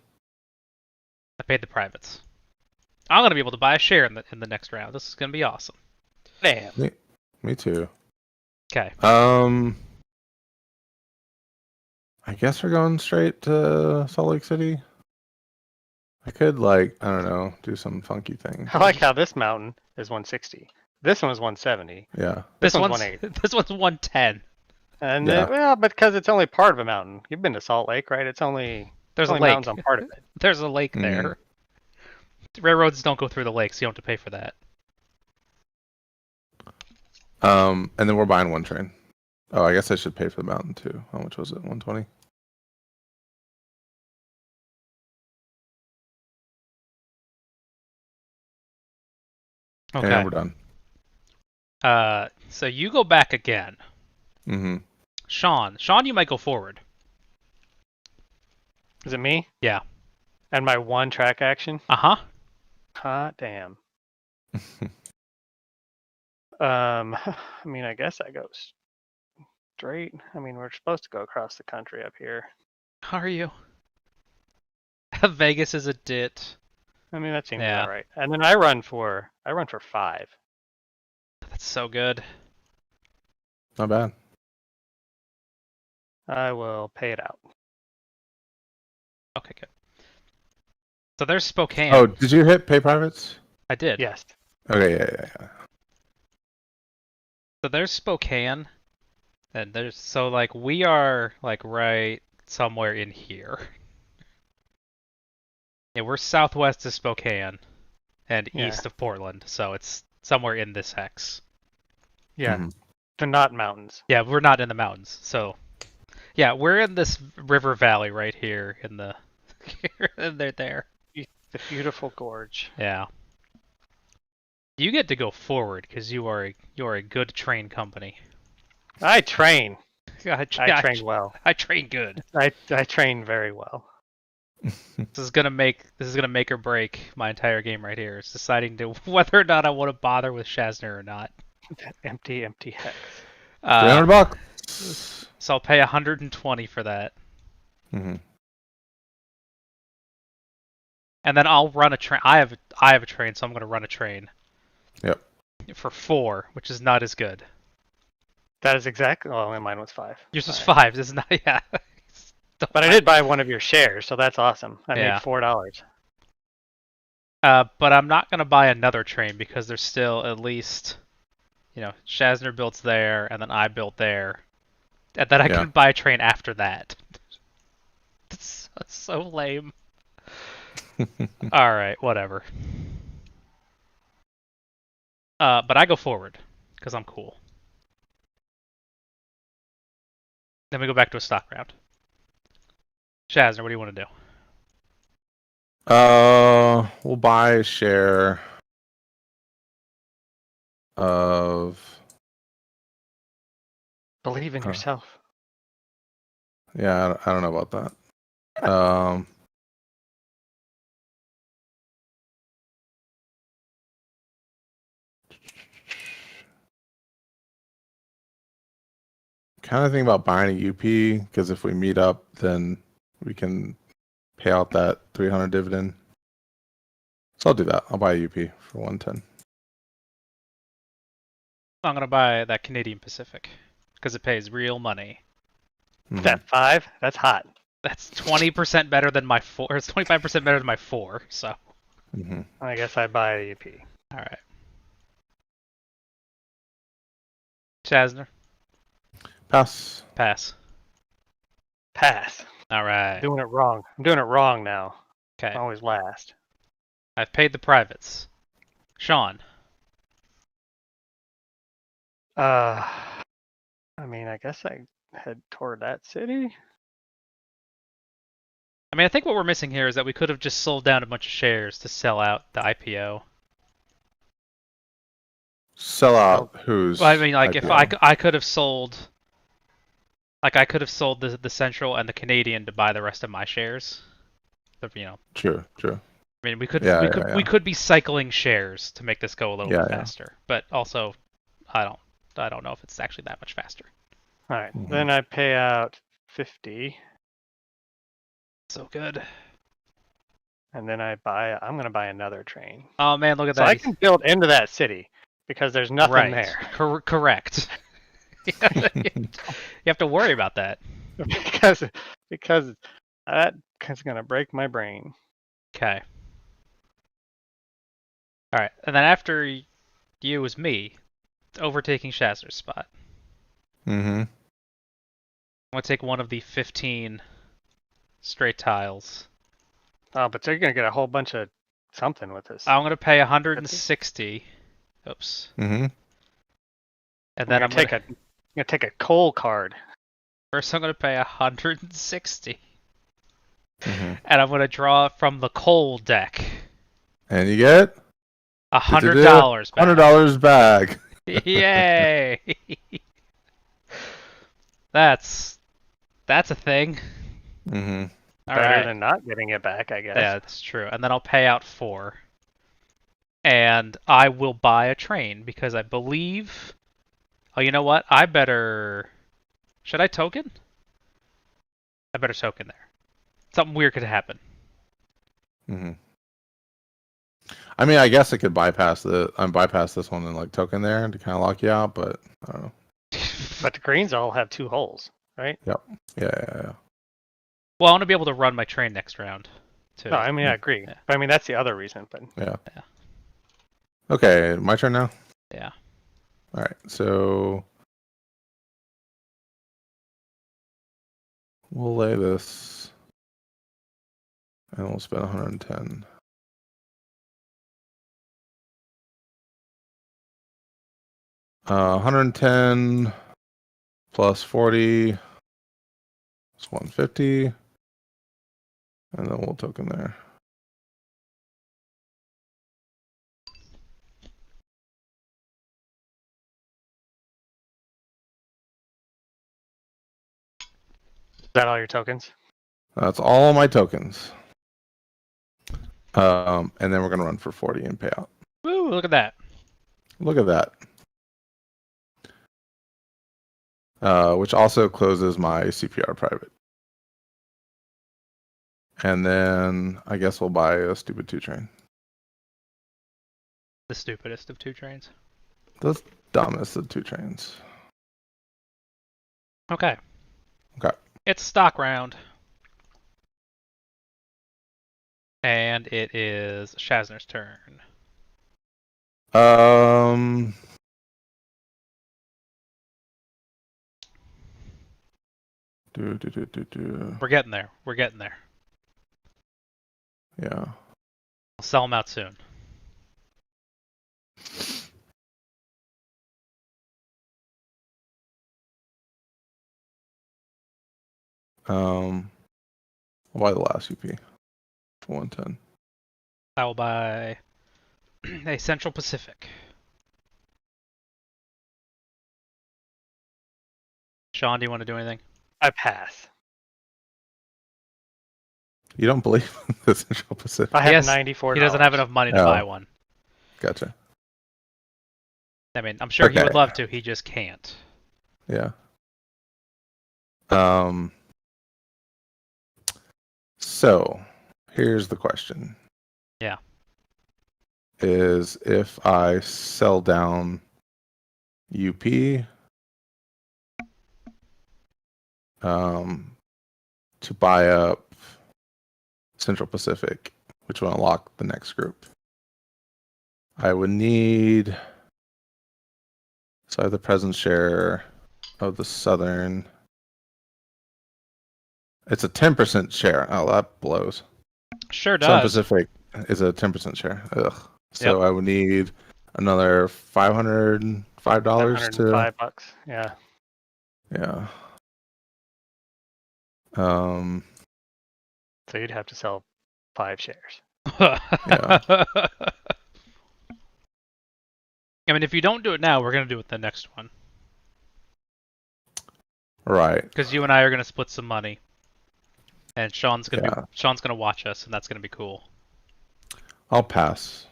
I paid the privates. I'm gonna be able to buy a share in the next round. This is gonna be awesome. Damn. Me too. Okay. I guess we're going straight to Salt Lake City. I could I don't know, do some funky thing. I like how this mountain is 160. This one is 170. Yeah. This one's one's 180. this one's 110. And Yeah. well, because it's only part of a mountain. You've been to Salt Lake, right? It's only There's a only lake. mountains on part of it. There's a lake there. Railroads don't go through the lakes. You don't have to pay for that. And then we're buying one train. Oh, I guess I should pay for the mountain too. How much was it? 120? Okay. And we're done. So you go back again. Mm-hmm. Sean, you might go forward. Is it me? Yeah. And my one track action? Uh-huh. Hot damn. I mean, I guess I go straight. I mean, we're supposed to go across the country up here. How are you? Vegas is a dit. I mean, that seems Yeah. about right. And then I run for 5. That's so good. Not bad. I will pay it out. Okay, good. So there's Spokane. Oh, did you hit pay privates? I did. Yes. Okay, yeah. So there's Spokane. And we are right somewhere in here. Yeah, we're southwest of Spokane and Yeah. east of Portland, so it's somewhere in this hex. Yeah. Mhm. The not mountains. Yeah, we're not in the mountains, so yeah, we're in this river valley right here in the they're there. The beautiful gorge. Yeah. You get to go forward because you are a good train company. I train. I I train well. I train good. I train very well. This is gonna make or break my entire game right here. It's deciding to whether or not I want to bother with Shazzner or not. Empty hex. 300 bucks. So I'll pay 120 for that, Mm-hmm. and then I'll run a train. I have a train, so I'm gonna run a train. Yep. For 4, which is not as good. That is exactly. Well, mine was 5. Yours was All right. 5. This is not. Yeah. But I did buy one of your shares, so that's awesome. I Yeah. made $4. But I'm not gonna buy another train because there's still at least, Shazzner built there, and then I built there, and then I Yeah. can buy a train after that. That's so lame. All right, whatever. But I go forward because I'm cool. Then we go back to a stock round. Shazzner, what do you want to do? We'll buy a share of. Believe in yourself. Yeah, I don't know about that. Kind of think about buying a UP because if we meet up, then we can pay out that 300 dividend. So I'll do that. I'll buy a UP for 110. I'm gonna buy that Canadian Pacific because it pays real money. Mhm. That 5? That's hot. That's 20% better than my 4. It's 25% better than my 4. So, Mhm. I guess I buy a UP. all right. Shazzner, Pass. pass. Pass. All right. Doing it wrong. I'm doing it wrong now. Okay. Always last. I've paid the privates. Sean. I mean, I guess I head toward that city. I mean, I think what we're missing here is that we could have just sold down a bunch of shares to sell out the IPO. Sell out who's? Well, I mean, like if IPO? I could have sold, like I could have sold the Central and the Canadian to buy the rest of my shares. True. I mean, we could Yeah, we yeah, could yeah. we could be cycling shares to make this go a little Yeah, bit yeah. faster, but also I don't know if it's actually that much faster. All right. Mhm. Then I pay out 50, So good. and then I'm going to buy another train. Oh man, look at So that. I can build into that city because there's nothing Right. there. Correct. You have to worry about that. because that is going to break my brain. Okay. All right, and then after you is me, overtaking Shazzer's spot. Mm-hmm. I'm gonna take one of the 15 straight tiles. Oh, but they're going to get a whole bunch of something with this. I'm gonna pay 160. Oops. Mm-hmm. And then I'm gonna take a coal card. first I'm gonna pay 160, Mm-hmm. and I'm gonna draw from the coal deck And you get $100 back. $100 back. Yay! That's a thing. Mm-hmm. All Better right. than not getting it back, I guess. Yeah, that's true. And then I'll pay out 4. And I will buy a train because I believe. Oh, you know what? Should I token? I better token there. Something weird could happen. Mm-hmm. I mean, I guess I could bypass this one and like token there to kind of lock you out, but I don't know. But the greens all have 2 holes, right? Yep. Yeah. Well, I want to be able to run my train next round, too. No, I mean I agree. Yeah. But I mean that's the other reason. But Yeah. Okay, my turn now. Yeah. All right, so we'll lay this, and we'll spend 110. Uh, 110 plus 40 is 150, and then we'll token there. is that all your tokens? That's all my tokens. And then we're gonna run for 40 and pay out. Woo! Look at that. Look at that. Which also closes my CPR private. And then I guess we'll buy a stupid 2-train. The stupidest of 2 trains. The dumbest of 2 trains. Okay. Okay. It's stock round. And it is Shazzner's turn. We're getting there. We're getting there. Yeah. I'll sell them out soon. I'll buy the last UP for 110. I will buy a Central Pacific. Sean, do you want to do anything? I pass. You don't believe in the Central Pacific? I have Yes, $94. He doesn't have enough money to Oh. buy one. Gotcha. I mean, I'm sure he would Okay. love to. He just can't. Yeah. So here's the question. Yeah. Is if I sell down UP, to buy up Central Pacific, which will unlock the next group, I would need. So I have the present share of the Southern. It's a 10% share. Oh, that blows. Sure Southern does. Pacific is a 10% share. Ugh. So I would need another $505 to. $505. Yeah. Yeah. So you'd have to sell 5 shares. Yeah. I mean, if you don't do it now, we're going to do it the next one. Right. Because you and I are going to split some money. And Sean's going to Yeah. Sean's going to watch us, and that's going to be cool. I'll pass.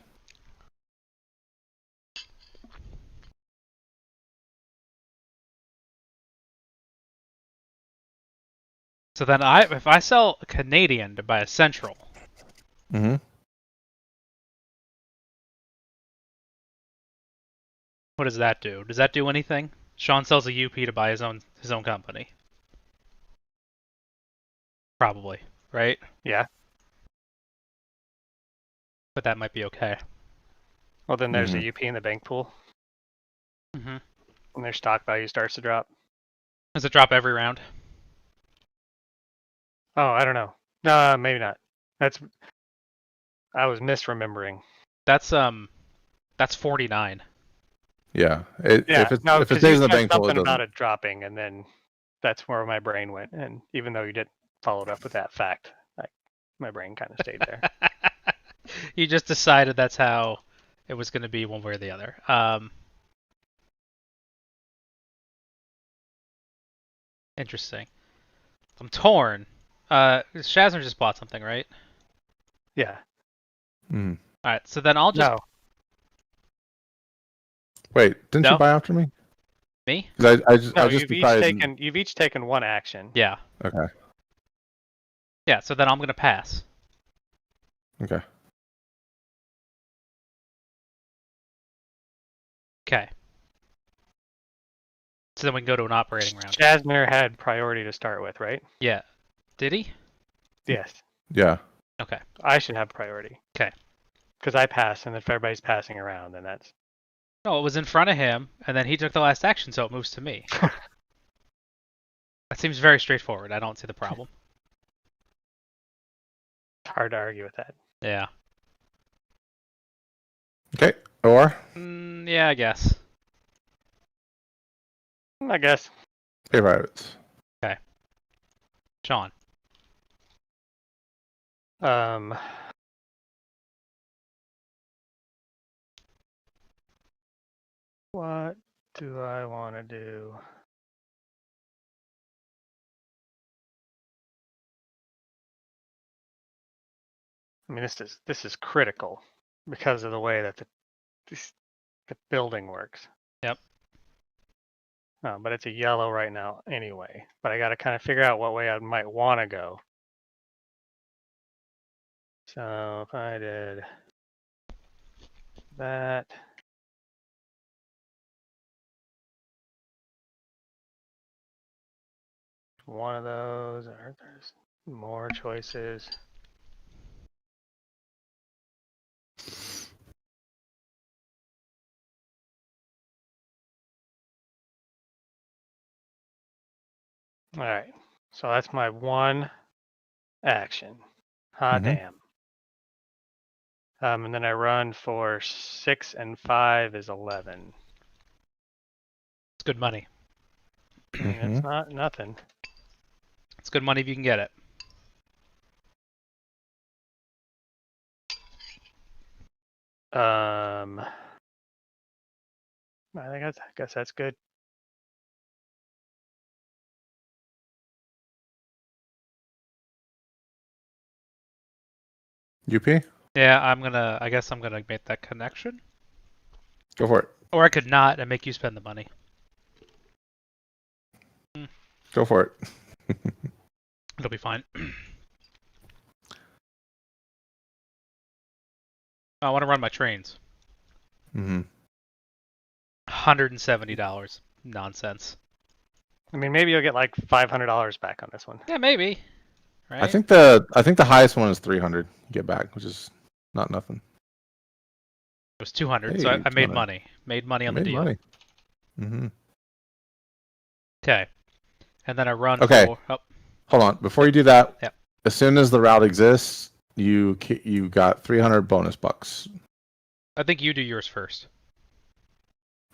So then if I sell a Canadian to buy a Central, Mm-hmm. what does that do? Does that do anything? Sean sells a UP to buy his own company. Probably, right? Yeah. But that might be okay. Well, then there's Mhm. a UP in the bank pool, Mm-hmm. and their stock value starts to drop. Does it drop every round? Oh, I don't know. No, maybe not. I was misremembering. That's 49. Yeah. Yeah, no, If it because stays you in the said bank pool, it something doesn't. about it dropping, and then that's where my brain went. And even though you didn't follow it up with that fact, my brain kind of stayed there. You just decided that's how it was going to be one way or the other. Interesting. I'm torn. Shazzner just bought something, right? Yeah. Mm. All right, so then I'll just No. Wait, didn't No. you buy after me? me. 'Cause I No, just you've each taken one action. Yeah. Okay. Yeah. So then I'm going to pass. Okay. Okay. So then we can go to an operating round. Shazzner had priority to start with, right? Yeah. Did he? Yes. Yeah. Okay. I should have priority. 'Kay. Because I pass, and if everybody's passing around, then that's. No, it was in front of him, and then he took the last action, so it moves to me. That seems very straightforward. I don't see the problem. It's hard to argue with that. Yeah. Okay. Or Yeah, I guess. I guess. pay privates. Sean. What do I want to do? I mean, this is critical because of the way that the building works. Yep. But it's a yellow right now anyway. But I got to kind of figure out what way I might want to go. So if I did that. One of those, or there's more choices. All right, so that's my one action. Hot damn. And then I run for 6 and 5 is 11. It's good money. I mean, it's not nothing. It's good money if you can get it. I guess that's good. UP? Yeah, I guess I'm gonna make that connection. Go for it. Or I could not and make you spend the money. Go for it. It'll be fine. I want to run my trains. $170. Nonsense. I mean, maybe you'll get like $500 back on this one. Yeah, maybe. Right? I think the highest one is 300 you get back, which is not nothing. It was 200, Hey, so I made 200. money. Made money on the Made deal. money. Mm-hmm. Okay. And then I run Okay. for... Oh, Hold on. Before you do that, Yep. as soon as the route exists, you got 300 bonus bucks. I think you do yours first.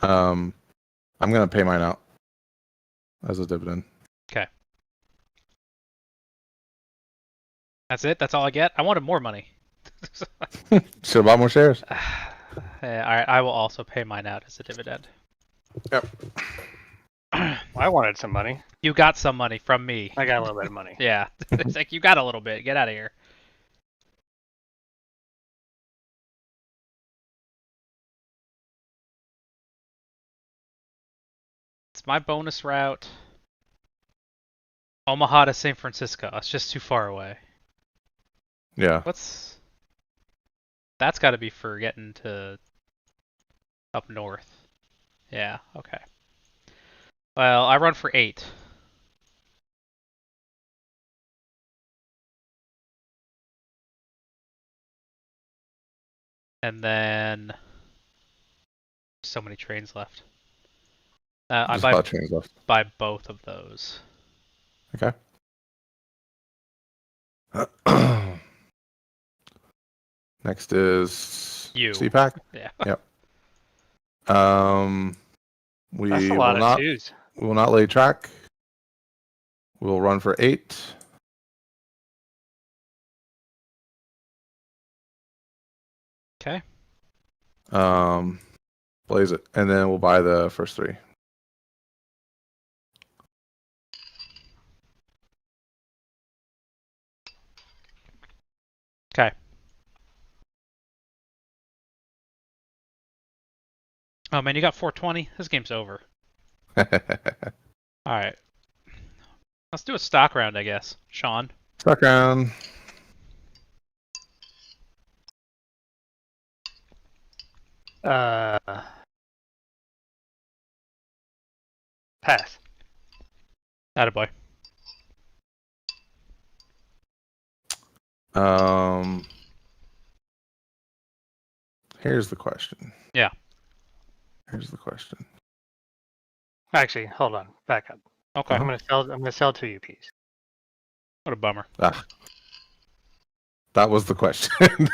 I'm gonna pay mine out as a dividend. Okay. That's it? That's all I get? I wanted more money. Should have bought more shares. Yeah, all right, I will also pay mine out as a dividend. Yep. I wanted some money. You got some money from me. I got a little bit of money. Yeah. It's like, you got a little bit. Get out of here. It's my bonus route. Omaha to San Francisco. It's just too far away. Yeah. That's got to be for getting to up north. Yeah, okay. Well, I run for 8. And then so many trains left. I Just about trains left. buy both of those. Okay. Next is You. CPAC. Yeah. Yep. We That's a lot will of not. twos. We will not lay track. We'll run for 8. Okay. Blaze it, and then we'll buy the first 3. Okay. Oh man, you got 420? This game's over. Alright. Let's do a stock round, I guess. Sean. Stuck around. Pass. Attaboy. Here's the question. Yeah. Here's the question. Actually, hold on. Back up. Okay. I'm gonna sell 2 UPs. What a bummer. That was the question.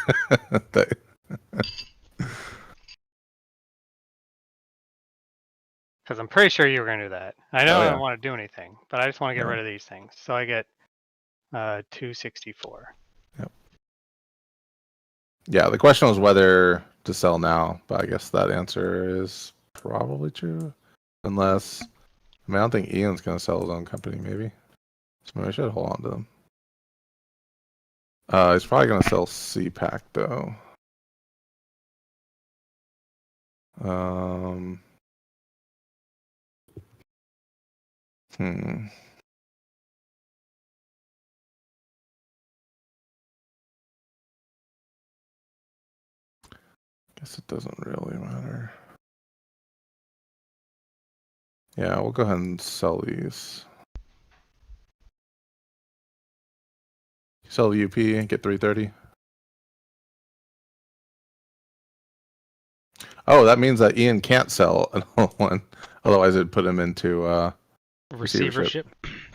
Because I'm pretty sure you were gonna do that. I know Oh, I yeah. don't want to do anything, but I just want to get Yeah. rid of these things. So I get 264. Yeah, the question was whether to sell now, but I guess that answer is probably true. Unless, I don't think Ian's going to sell his own company, maybe. So maybe I should hold on to them. He's probably gonna sell CPAC though. Um. Hmm. Guess it doesn't really matter. Yeah, we'll go ahead and sell these. Sell UP and get 330. Oh, that means that Ian can't sell another one. Otherwise, it'd put him into receivership.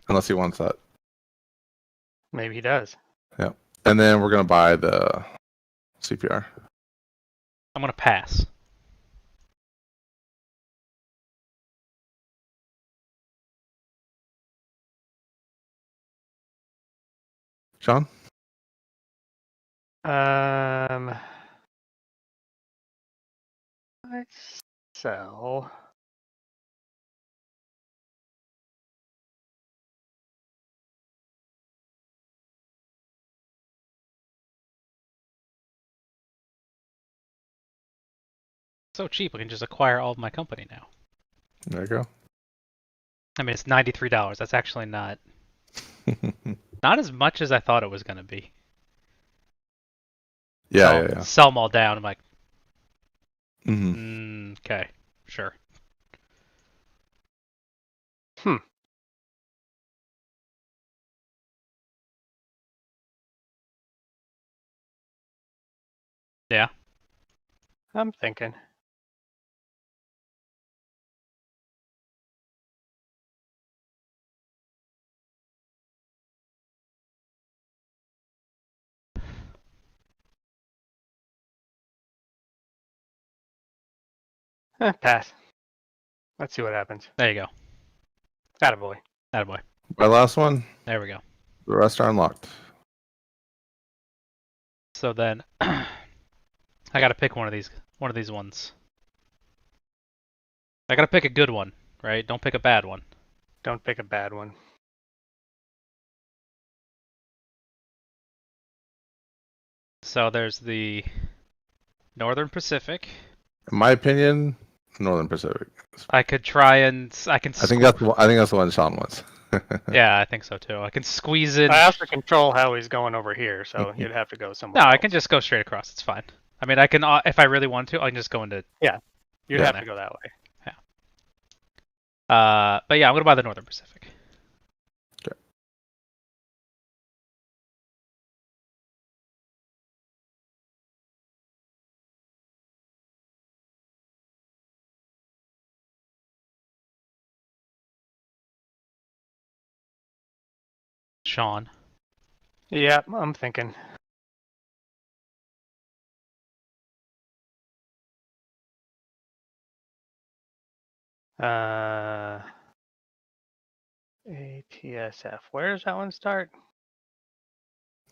Unless he wants that. Maybe he does. Yeah. And then we're going to buy the CPR. I'm gonna pass. Sean? Let's sell. So cheap, I can just acquire all of my company now. There you go. I mean, it's $93. That's actually not as much as I thought it was gonna be. Yeah. Sell them all down. I'm like, Mm-hmm. okay, sure. Hmm. Yeah. I'm thinking. Pass. Let's see what happens. There you go. Attaboy. Attaboy. My last one. There we go. The rest are unlocked. So then, I gotta pick one of these ones. I gotta pick a good one, right? Don't pick a bad one. Don't pick a bad one. So there's the Northern Pacific. In my opinion, Northern Pacific. I could try and I can. I think that's the one Sean wants. Yeah, I think so too. I can squeeze in. I have to control how he's going over here, so you'd have to go somewhere No, else. I can just go straight across. It's fine. I mean, I can if I really want to, I can just go into. You'd Yeah. have to go that way. But yeah, I'm gonna buy the Northern Pacific. Okay. Sean. Yeah, I'm thinking. ATSF. Where does that one start?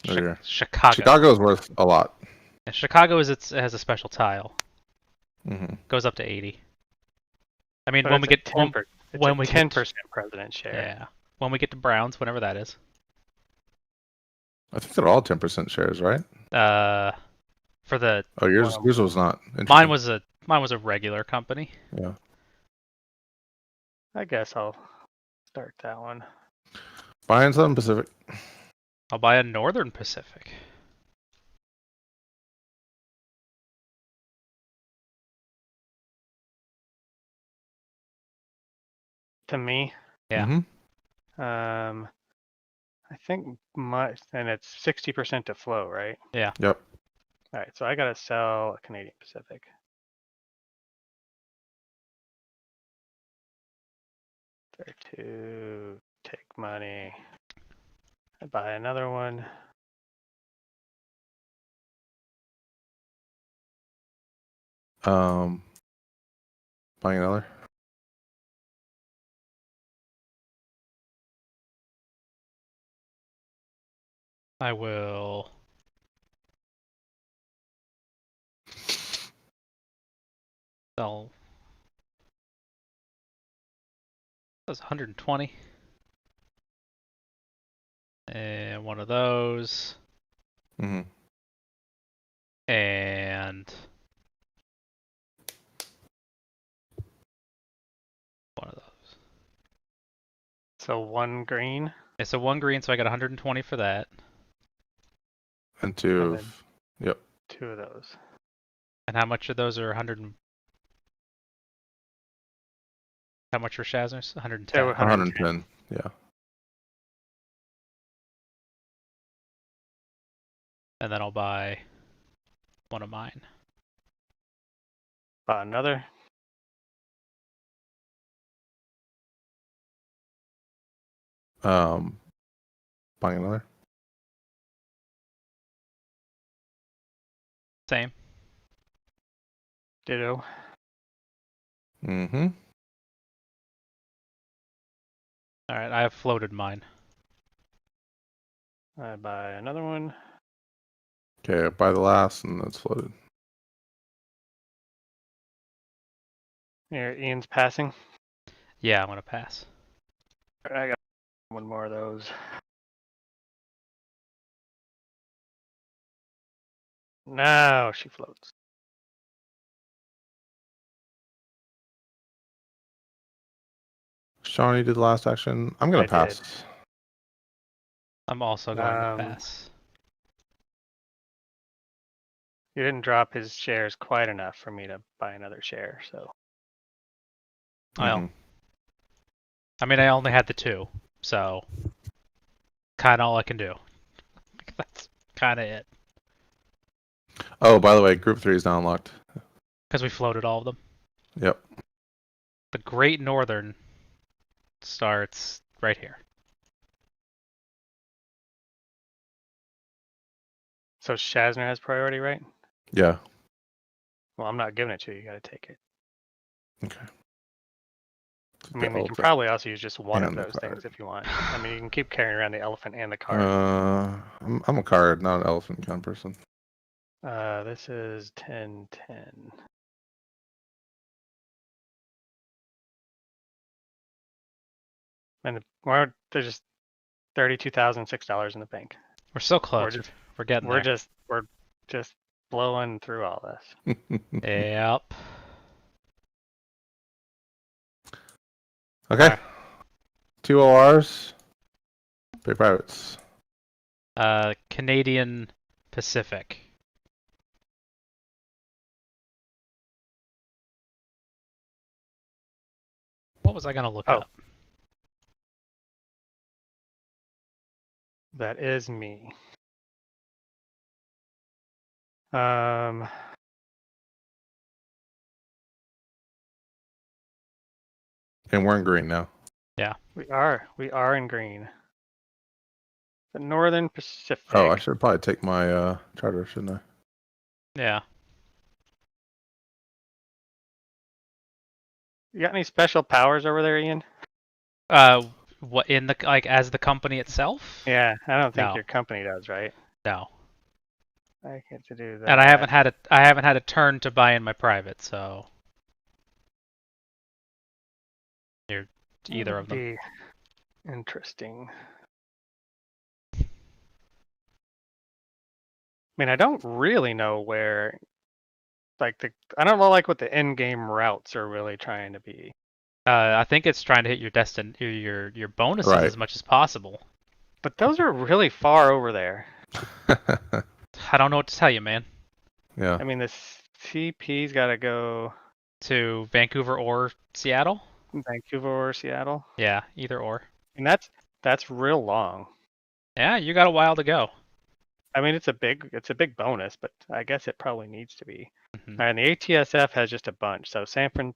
Over here. Chicago. Chicago's worth a lot. And Chicago it has a special tile. Mm-hmm. Goes up to 80. I mean, But when we get 10%, when we 10% president share. Yeah, when we get to Browns, whenever that is. I think they're all 10% shares, right? For the Oh, yours was not. mine was a regular company. Yeah. I guess I'll start that one. Buying Southern Pacific. I'll buy a Northern Pacific. To me. Yeah. Mm-hmm. I think and it's 60% to flow, right? Yeah. Yep. All right, so I gotta sell a Canadian Pacific. There to take money. I buy another one. Buying another. I will sell. That's 120. And one of those. Mm-hmm. And one of those. So 1 green, Okay, so 1 green, so I got 120 for that. And 2 and of. then Yep. 2 of those. And how much of those are 100? How much for Shazzner's? They 110. were 110. 110. Yeah. And then I'll buy one of mine. Bought another. Buying another. Same. Ditto. Mm-hmm. All right, I have floated mine. I buy another one. Okay, buy the last, and that's floated. Here, Ian's passing. Yeah, I'm gonna pass. I got one more of those. Now she floats. Sean, you did the last action. I'm gonna I did. pass. I'm also going to pass. He didn't drop his shares quite enough for me to buy another share, so Well, Mm-hmm. I mean, I only had the 2, so kind of all I can do. That's kind of it. Oh, by the way, Group 3 is now unlocked. Because we floated all of them. Yep. The Great Northern starts right here. so Shazzner has priority, right? Yeah. Well, I'm not giving it to you. You got to take it. Okay. I mean, you can elephant probably also use just one of and the those card. things if you want. I mean, you can keep carrying around the elephant and the card. I'm a card, not an elephant kind of person. This is 10-10. And there's just $32,006 in the bank. We're so close. We're getting there. We're just blowing through all this. Yep. Okay. 2 ORs. Pay privates. Canadian Pacific. What was I gonna look up? That is me. Um, And we're in green now. we are in green. The Northern Pacific. Oh, I should probably take my charter, shouldn't I? Yeah. You got any special powers over there, Ian? What in the like as the company itself? Yeah, I don't think No. your company does, right? No. I get to do that. And I haven't had a turn to buy in my private, so you're either of them. Be interesting. I mean, I don't really know where, I don't know what the end game routes are really trying to be. I think it's trying to hit your bonuses Right. as much as possible. But those are really far over there. I don't know what to tell you, man. Yeah. I mean, the CP's got to go To Vancouver or Seattle? Vancouver or Seattle. Yeah, either or. And that's real long. Yeah, you got a while to go. I mean, it's a big bonus, but I guess it probably needs to be. Mm-hmm. And the ATSF has just a bunch. So San Fran.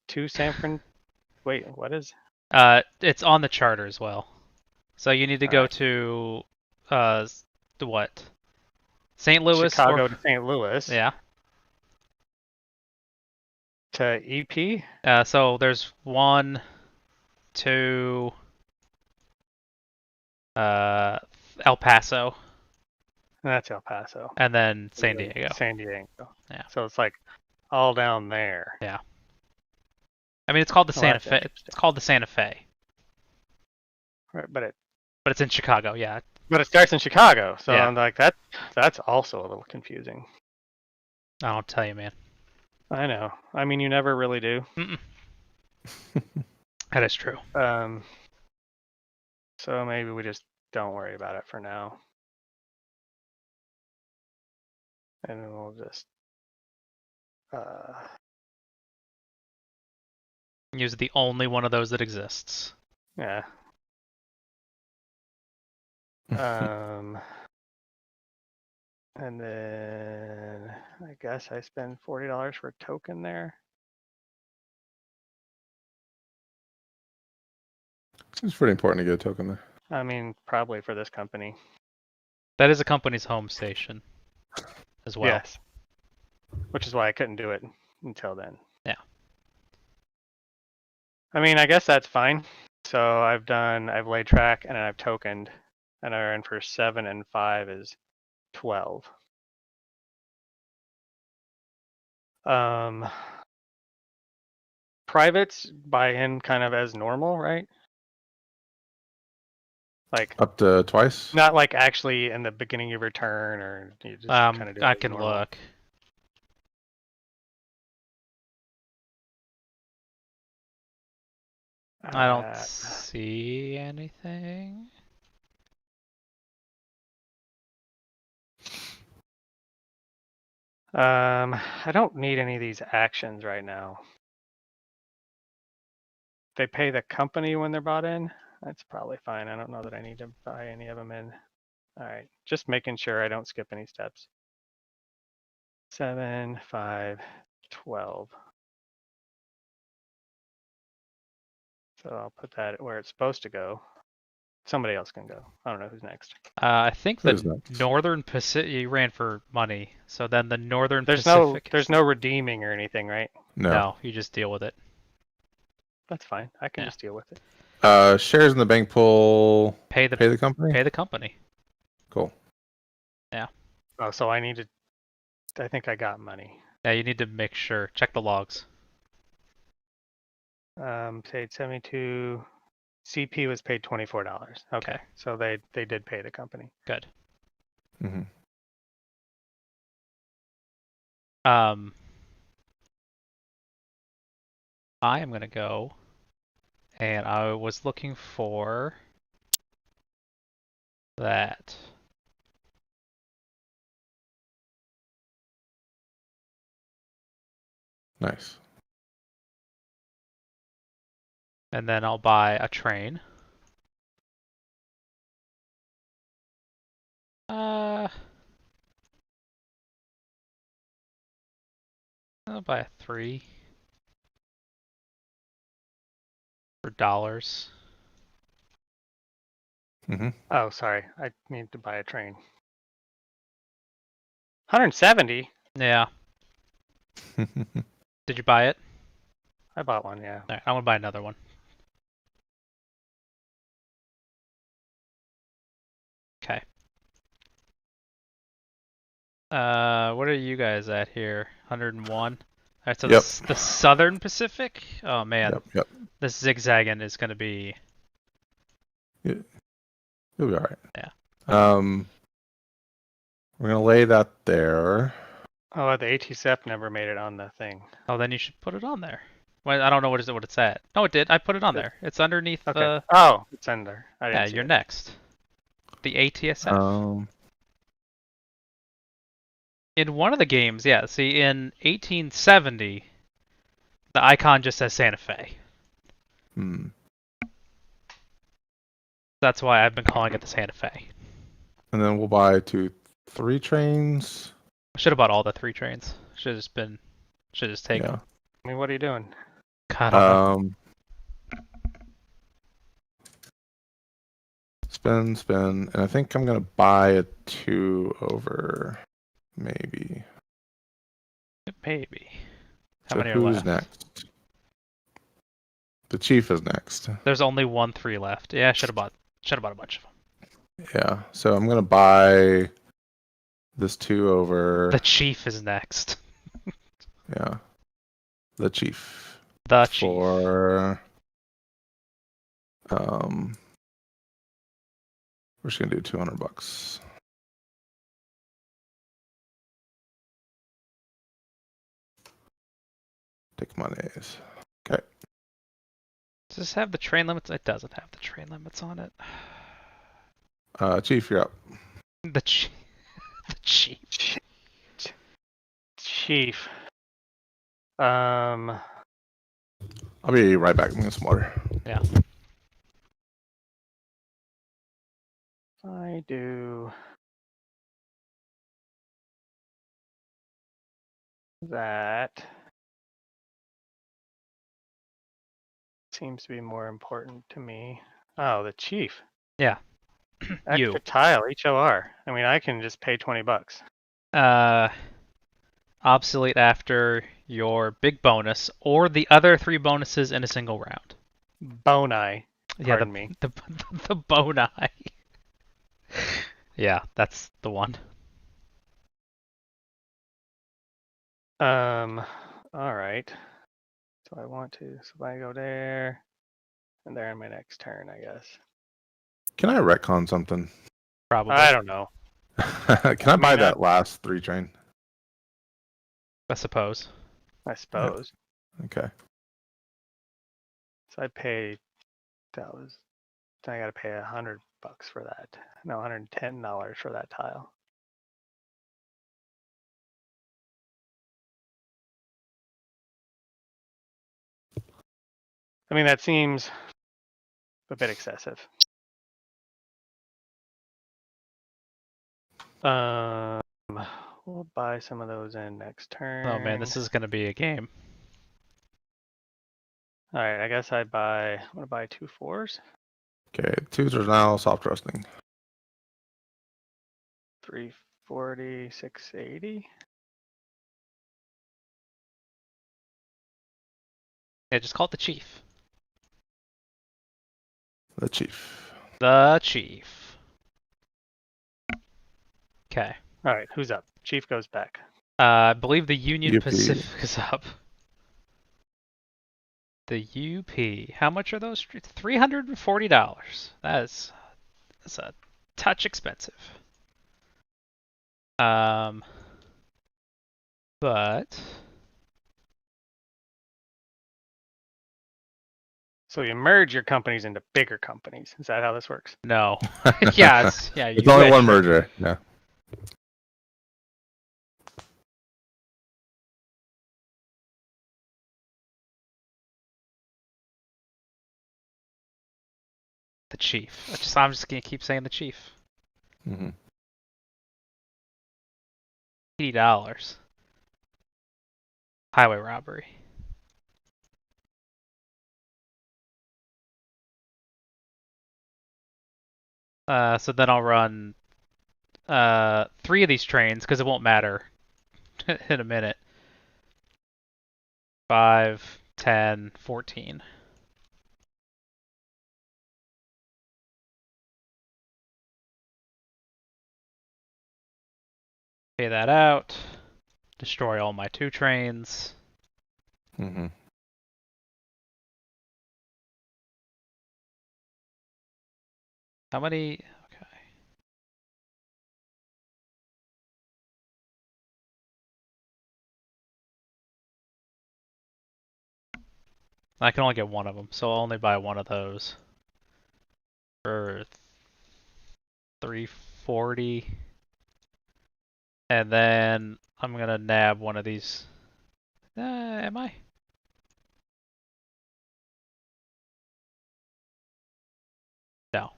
Wait, what is? It's on the charter as well. So you need to go Alright. to what? St. Louis Chicago or to St. Louis. yeah. To EP. So there's 1, 2, El Paso, That's El Paso. and then San Diego. San Diego. Yeah. So it's like all down there. Yeah. I mean, it's called the Santa that's Fe. interesting. It's called the Santa Fe, Right, but but it's in Chicago. Yeah. it starts in Chicago. So Yeah. I'm like That's also a little confusing. I don't tell you, man. I know. I mean, you never really do. Mm-mm. That is true. So maybe we just don't worry about it for now. And then we'll just Use the only one of those that exists. yeah. And then I guess I spend $40 for a token there. Seems pretty important to get a token there. I mean, probably for this company. That is a company's home station as well. Yes. Which is why I couldn't do it until then. Yeah. I mean, I guess that's fine. So I've laid track and I've tokened, and I earned for 7 and 5 is 12. Privates buy in kind of as normal, right? Like Up to twice? not like actually in the beginning of your turn, or you just kind of do it I as can normal. look. I don't see anything. I don't need any of these actions right now. They pay the company when they're bought in. That's probably fine. I don't know that I need to buy any of them in. All right, just making sure I don't skip any steps. 7, 5, 12. So I'll put that where it's supposed to go. Somebody else can go. I don't know who's next. I think Who's the next? Northern Pacific. You ran for money, so then the Northern There's Pacific. there's no redeeming or anything, right? No. You just deal with it. That's fine. I can Yeah. just deal with it. Shares in the bank pool Pay the company? Pay the company. Cool. Yeah. Oh, so I need to. I think I got money. Yeah, you need to make sure. Check the logs. Paid 72. CP was paid $24. Okay, so they did pay the company. Good. Mm-hmm. I am gonna go, and I was looking for that. Nice. And then I'll buy a train. I'll buy a 3 for dollars. Mm-hmm. Oh, sorry. I need to buy a train. 170? Yeah. Did you buy it? I bought one, yeah. All right, I'm gonna buy another one. Okay. What are you guys at here? 101. All right, so Yep. the Southern Pacific. Oh man, Yep. this zigzagging is gonna be. You'll be all right. Yeah. We're gonna lay that there. Oh, the ATSF never made it on the thing. Oh, then you should put it on there. Well, I don't know what it's at. No, it did. I put it on there. It's underneath Okay. Oh, it's in there. I didn't Yeah, see you're it. next. The ATSF. In one of the games, yeah. See, in 1870, the icon just says Santa Fe. That's why I've been calling it the Santa Fe. And then we'll buy 3 trains. I should have bought all the 3 trains. Should have just taken them. I mean, what are you doing? I don't know. Spin, and I think I'm gonna buy a 2 over, maybe. Maybe. How So many are who's left? next? The chief is next. There's only 1 3 left. Yeah, I should have bought a bunch of them. Yeah, so I'm gonna buy this 2 over. The chief is next. Yeah, the chief. The chief. For we're just gonna do $200. Pick monies. Okay. Does this have the train limits? It doesn't have the train limits on it. Chief, you're up. The chief. The chief. Chief. I'll be right back. I'm getting some water. Yeah. I do that. Seems to be more important to me. Oh, the chief. Yeah. Extra tile, HOR. I mean, I can just pay $20. Obsolete after your big bonus or the other 3 bonuses in a single round. Boni. Yeah, Pardon me. the boni. Yeah, that's the one. All right. So I want to. So if I go there, and there on my next turn, I guess. Can I retcon something? Probably. I don't know. Can I buy that last 3 train? I suppose. I suppose. Okay. So I paid. That was. I got to pay $100 for that. No, $110 for that tile. I mean, that seems a bit excessive. We'll buy some of those in next turn. Oh man, this is gonna be a game. All right, I guess I'm gonna buy 2 4s. Okay, 2s are now soft roasting. 340, 680. Yeah, just call it the chief. The chief. The chief. Okay. All right, who's up? Chief goes back. I believe the Union UP. Pacific is up. The UP. How much are those streets? $340. That's a touch expensive. But So you merge your companies into bigger companies. Is that how this works? no. Yeah, yeah. It's You only wish. one merger. Yeah. The chief. I'm just gonna keep saying the chief. Mm-hmm. $80. Highway robbery. So then I'll run 3 of these trains because it won't matter in a minute. 5, 10, 14. Pay that out. Destroy all my 2 trains. Mm-hmm. How many? Okay. I can only get one of them, so I'll only buy one of those for 340. And then I'm gonna nab one of these. Am I? No,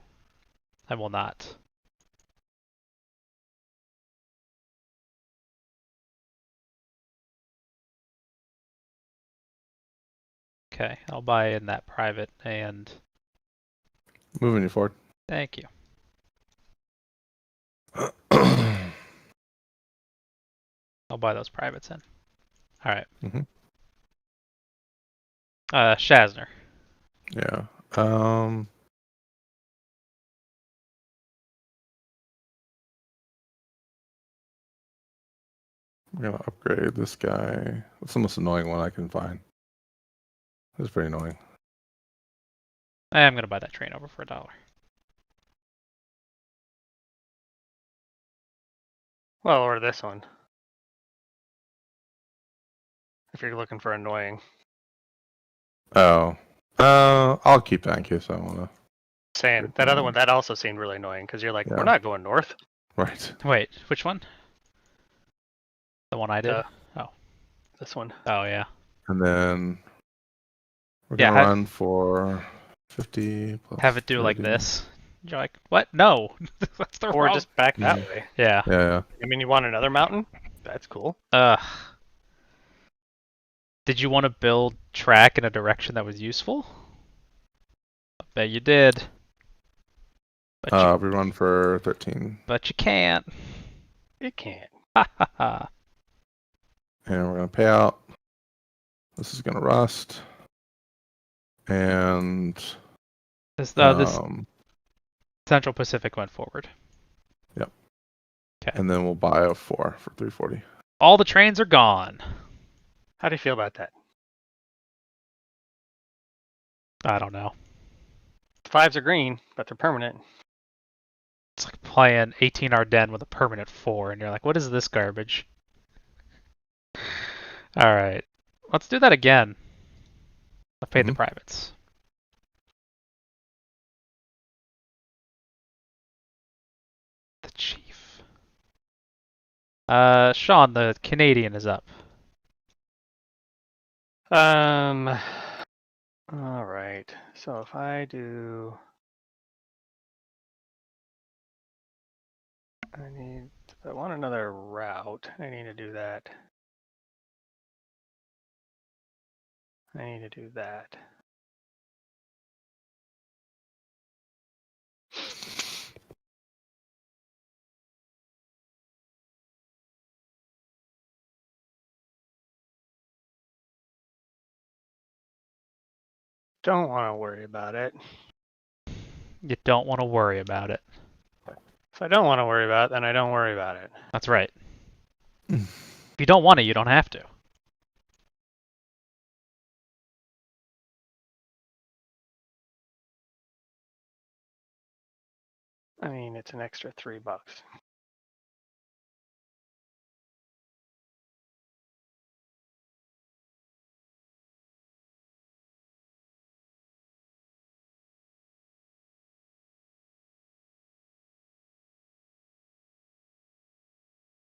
I will not. Okay, I'll buy in that private and Moving you forward. thank you. I'll buy those privates in. All right. Mm-hmm. Shazzner. Yeah. I'm gonna upgrade this guy. That's the most annoying one I can find. It's pretty annoying. I'm gonna buy that train over for $1. Well, or this one. If you're looking for annoying. Oh. I'll keep that in case I want to. Saying that other one, that also seemed really annoying because you're like, Yeah. we're not going north. Right. Wait, which one? The one I did? This one. Oh, yeah. And then we're Yeah, gonna run for 50 plus have it do 30. like this. You're like, what? No. That's the Or wrong. just back that way. Yeah. Yeah. I mean, you want another mountain? That's cool. Did you want to build track in a direction that was useful? I bet you did. We run for 13. But you can't. You can't. Ha ha ha. And we're gonna pay out. This is gonna rust. And This um, Central Pacific went forward. Yep. Okay. And then we'll buy a 4 for 340. All the trains are gone. How do you feel about that? I don't know. The 5s are green, but they're permanent. It's like playing 18 Ardennes with a permanent 4, and you're like, what is this garbage? Alright. Let's do that again. I've paid the privates. The chief. Sean, the Canadian is up. All right. So if I do, if I want another route, I need to do that. I need to do that. Don't want to worry about it. You don't want to worry about it. If I don't want to worry about it, then I don't worry about it. That's right. If you don't want it, you don't have to. I mean, it's an extra $3.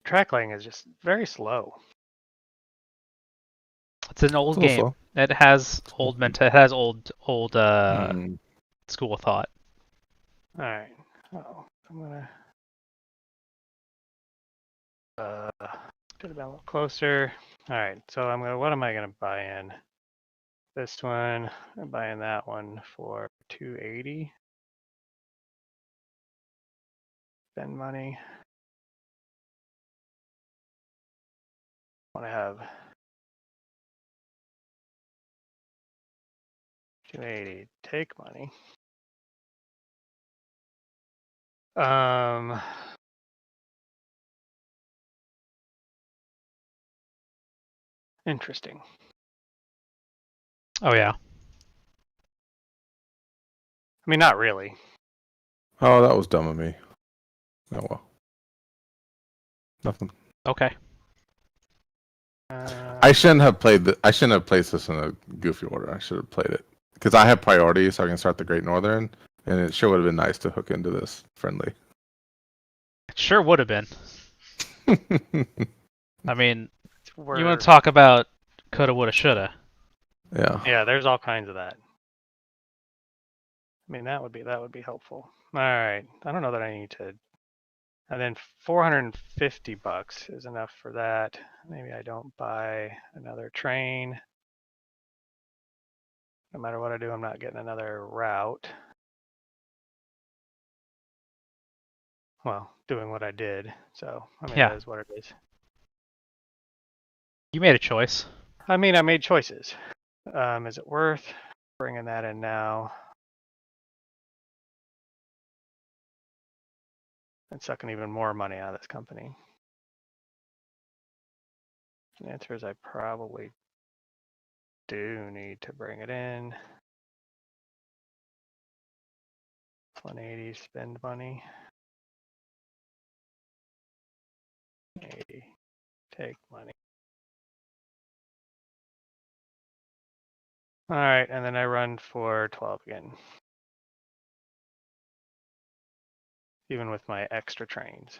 Track laying is just very slow. It's an old It's a little game. slow. It has old it has old school of thought. All right. Oh, I'm gonna get it a little closer. All right. So I'm gonna. What am I gonna buy in? This one. I'm buying that one for 280. Spend money. Want to have 280. Take money. Interesting. Oh yeah. I mean, not really. Oh, that was dumb of me. Oh well. Nothing. Okay. I shouldn't have placed this in a goofy order. I should have played it because I have priority, so I can start the Great Northern, and it sure would have been nice to hook into this friendly. It sure would have been. I mean, you want We're, to talk about coulda, woulda, shoulda. Yeah. yeah, there's all kinds of that. I mean, that would be helpful. All right. I don't know that I need to. And then $450 is enough for that. Maybe I don't buy another train. No matter what I do, I'm not getting another route. Well, doing what I did. So, I mean, Yeah. that is what it is. You made a choice. I mean, I made choices. Is it worth bringing that in now and sucking even more money out of this company? The answer is I probably do need to bring it in. 180, spend money. 80, take money. All right, and then I run for 12 again. Even with my extra trains.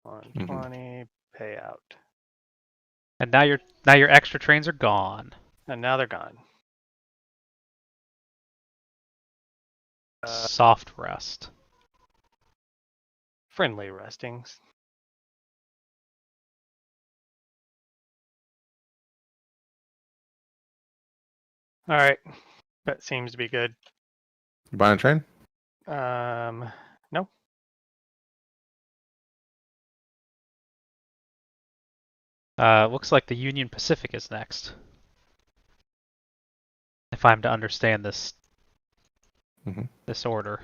120 payout. And now your extra trains are gone. And now they're gone. Soft rest. Friendly restings. All right, that seems to be good. You buying a train? No. Looks like the Union Pacific is next. If I'm to understand this this order.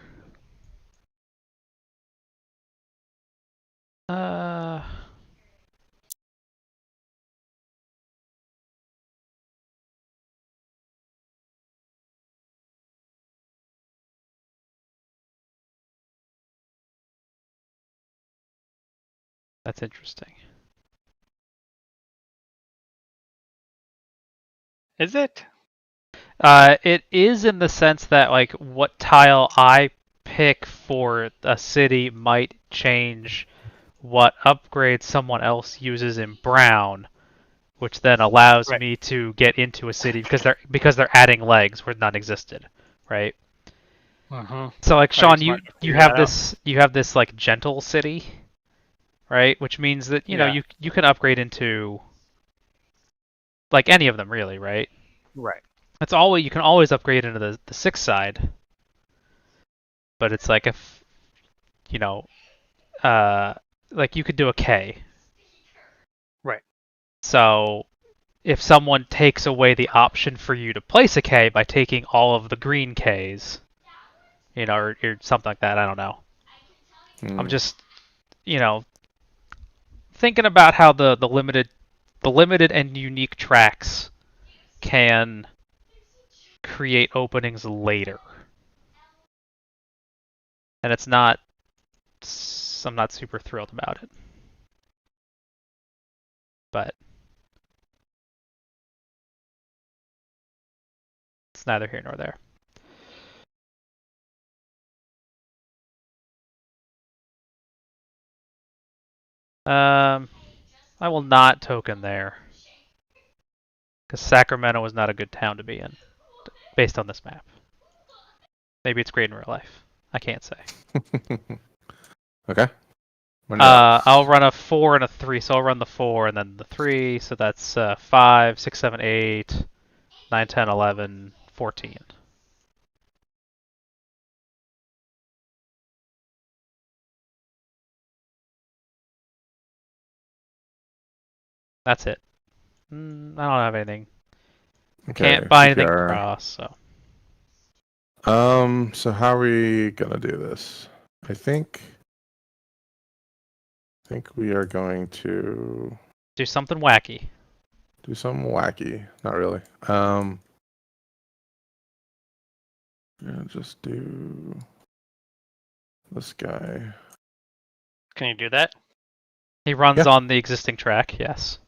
That's interesting. Is it? It is in the sense that like what tile I pick for a city might change what upgrade someone else uses in brown, which then allows Right. me to get into a city because they're adding legs where none existed, right? Mm-hmm. So like Are you Sean, smart to you figure have that out? this like gentle city, right? Which means that you know Yeah. you can upgrade into like any of them really, right? Right. That's always you can always upgrade into the 6 side, but it's like if you know like you could do a K. Right. So if someone takes away the option for you to place a K by taking all of the green Ks, you know, or something like that, I don't know. I'm just, you know, thinking about how the limited and unique tracks can create openings later. And it's not I'm not super thrilled about it. But it's neither here nor there. I will not token there. Because Sacramento is not a good town to be in, based on this map. Maybe it's great in real life. I can't say. Okay. When you're up. I'll run a 4 and a 3, so I'll run the 4 and then the 3, so that's 5, 6, 7, 8, 9, 10, 11, 14. That's it. I don't have anything. Okay, Can't buy anything CPR. cross, so. So how are we gonna do this? I think we are going to Do something wacky. do something wacky. Not really. Gonna just do this guy. Can you do that? He runs Yeah. on the existing track, yes.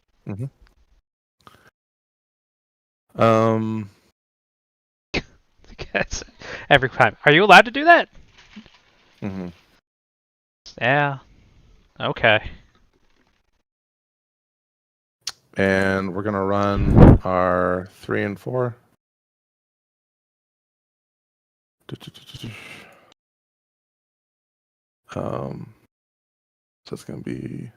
Um, Every time. Are you allowed to do that? mhm. Yeah. Okay. And we're gonna run our 3 and 4. So it's gonna be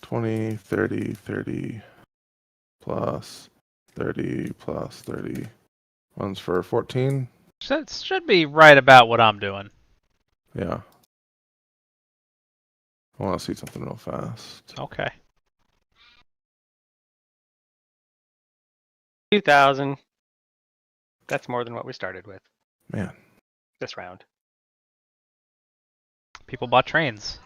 20, 30, 30 plus 30 plus 30. One's for 14. Should be right about what I'm doing. Yeah. I want to see something real fast. Okay. 2,000. That's more than what we started with Man. this round. People bought trains.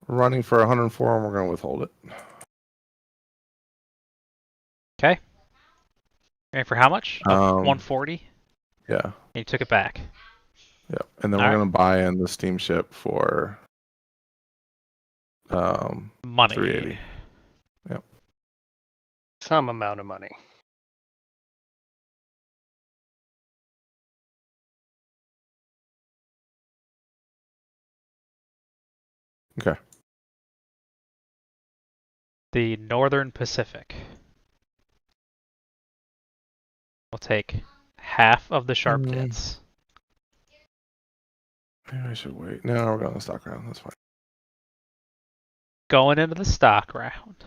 Running for 104 and we're going to withhold it. Okay. And for how much? 140? Yeah. And you took it back. Yeah. And then All we're right. going to buy in the steamship for Money. 380. Yep. Some amount of money. Okay. The Northern Pacific. We'll take half of the sharp bits. Maybe I should wait. No, we're going to stock round. That's fine. Going into the stock round.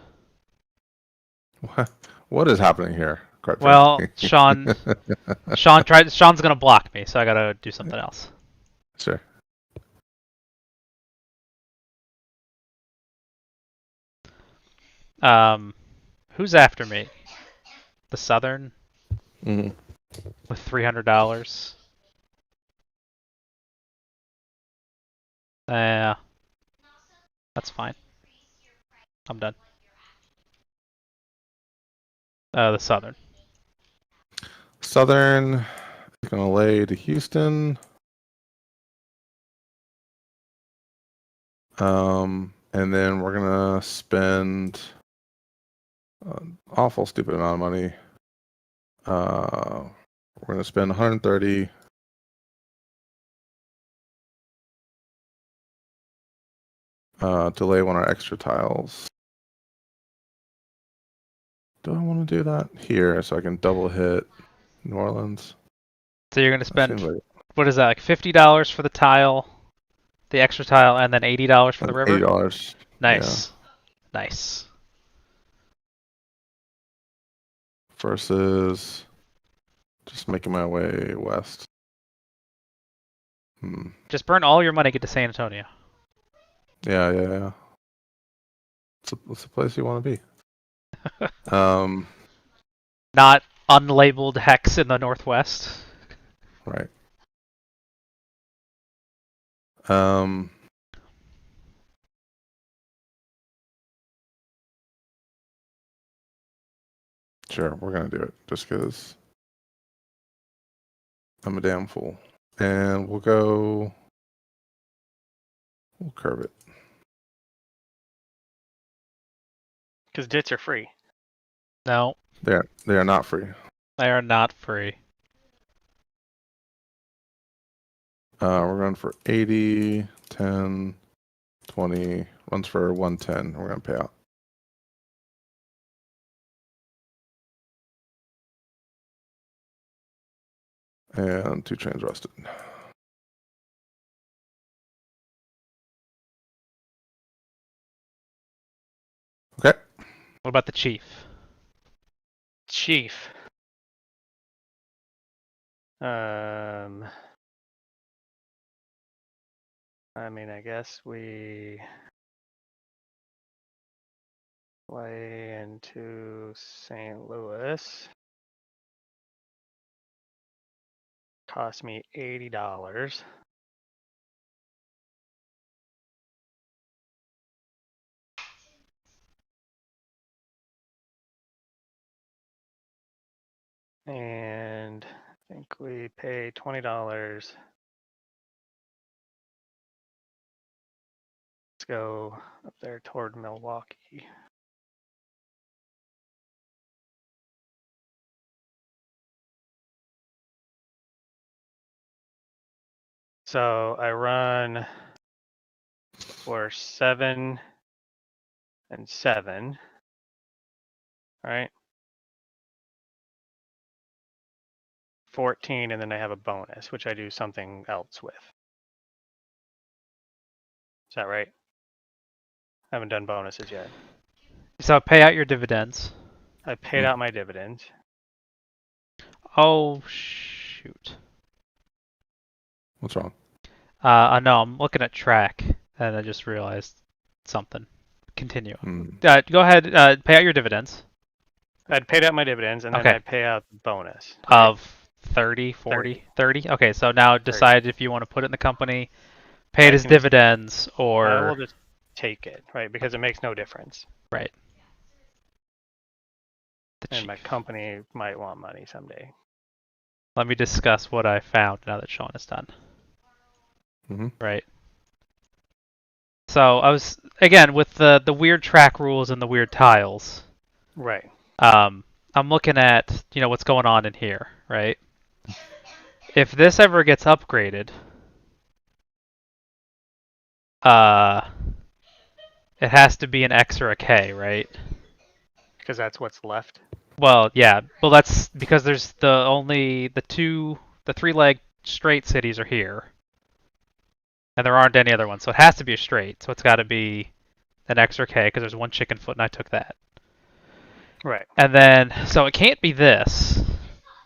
What is happening here? Quite Well, frankly? Sean's gonna block me, so I gotta do something else. Sure. Who's after me? The Southern Mm-hmm. with $300. Yeah, that's fine. I'm done. The Southern. Southern is going to lay to Houston. And then we're going to spend an awful stupid amount of money. We're going to spend 130. To lay one of our extra tiles. Do I want to do that here so I can double hit New Orleans? So you're gonna That spend seems like what is that, like $50 for the tile, the extra tile, and then $80 for the river? $80. Nice. Yeah. Nice. Versus just making my way west. Just burn all your money, get to San Antonio. Yeah. It's a place you want to be. Not unlabeled hex in the northwest. Right. Sure, we're gonna do it just because I'm a damn fool. And we'll curve it. Because dits are free. No, They are not free. they are not free. We're going for 80, 10, 20, runs for 110. We're gonna pay out. And 2 trains rusted. Okay. What about the chief? Chief. I mean, I guess we play into St. Louis. Cost me $80. And I think we pay $20. Let's go up there toward Milwaukee. So I run for 7 and 7. All right. 14, and then I have a bonus, which I do something else with. Is that right? I haven't done bonuses yet. So pay out your dividends. I paid out my dividends. Oh, shoot. What's wrong? No, I'm looking at track, and I just realized something. Continue. Go ahead, pay out your dividends. I'd paid out my dividends, and then Okay. I pay out the bonus. Right? Of 30, 40, 30? Okay, so now decide if you want to put it in the company, pay it as dividends, or... I will just take it, right? Because it makes no difference. Right. And my company might want money someday. Let me discuss what I found now that Sean is done. Mm-hmm. Right. So I was again with the weird track rules and the weird tiles. Right. I'm looking at what's going on in here, right? If this ever gets upgraded, uh, it has to be an X or a K, right? Because that's what's left. Well, yeah. Well, that's because there's the three-leg straight cities are here, and there aren't any other ones, so it has to be a straight. So it's got to be an X or K because there's one chicken foot, and I took that. Right. And then, so it can't be this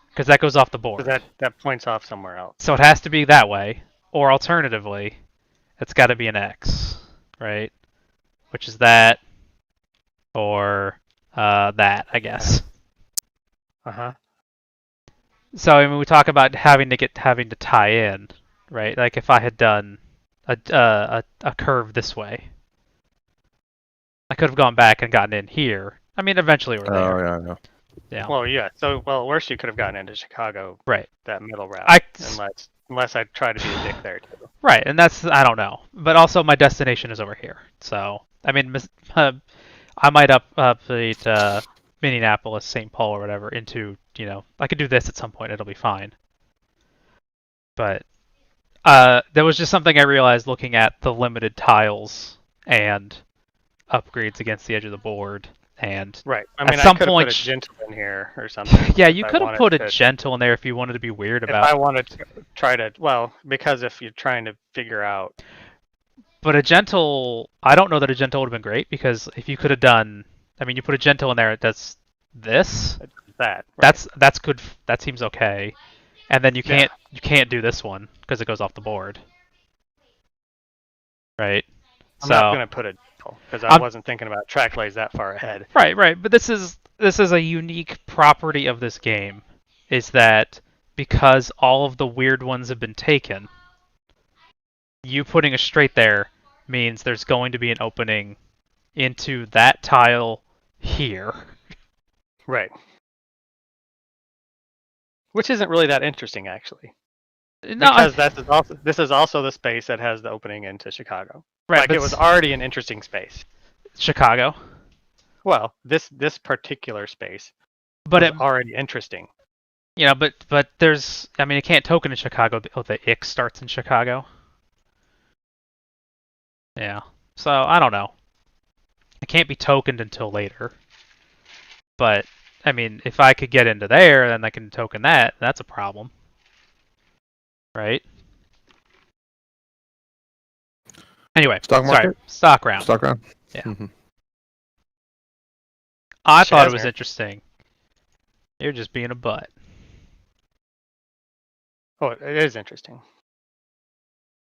because that goes off the So board. that points off somewhere else. So it has to be that way, or alternatively, it's got to be an X, right? Which is that, or that, I guess. Uh-huh. So I mean, we talk about having to tie in, right? Like if I had done a curve this way, I could have gone back and gotten in here. I mean, eventually we're Oh there. yeah, I know. Yeah. Well, yeah. So, worse, you could have gotten into Chicago Right. that middle route, I unless I try to be a dick there too. right, and that's I don't know, but also my destination is over here. So I mean, I might update Minneapolis, St. Paul, or whatever into I could do this at some point. It'll be fine. But there was just something I realized looking at the limited tiles and upgrades against the edge of the board. And Right. I at mean, I some could have point, put a gentle in here or something. yeah, if you I could have wanted put a to- gentle in there if you wanted to be weird If about. I wanted to try to, well, because if you're trying to figure out, But a gentle, I don't know that a gentle would have been great because if you could have done, I mean, you put a gentle in there, that's this. that, right. That's good. That seems okay. And then you Yeah. can't do this one because it goes off the board, right? I'm So not going to put a gentle because I I'm- wasn't thinking about track lays that far ahead. right. But this is a unique property of this game, is that because all of the weird ones have been taken, you putting a straight there means there's going to be an opening into that tile here. Right. Which isn't really that interesting, actually. No, Because this is also the space that has the opening into Chicago. right, Like but it was already an interesting space. Chicago, Well, this particular space but was it, already interesting. but there's, I mean, it can't token in Chicago. Oh, the ick starts in Chicago. Yeah, so I don't know. It can't be tokened until later. But I mean, if I could get into there, then I can token that. That's a problem, right? Anyway, Stock sorry, market? stock round. Stock round. Yeah. Mhm. I thought it was Shazzner. interesting. You're just being a butt. Oh, it is interesting.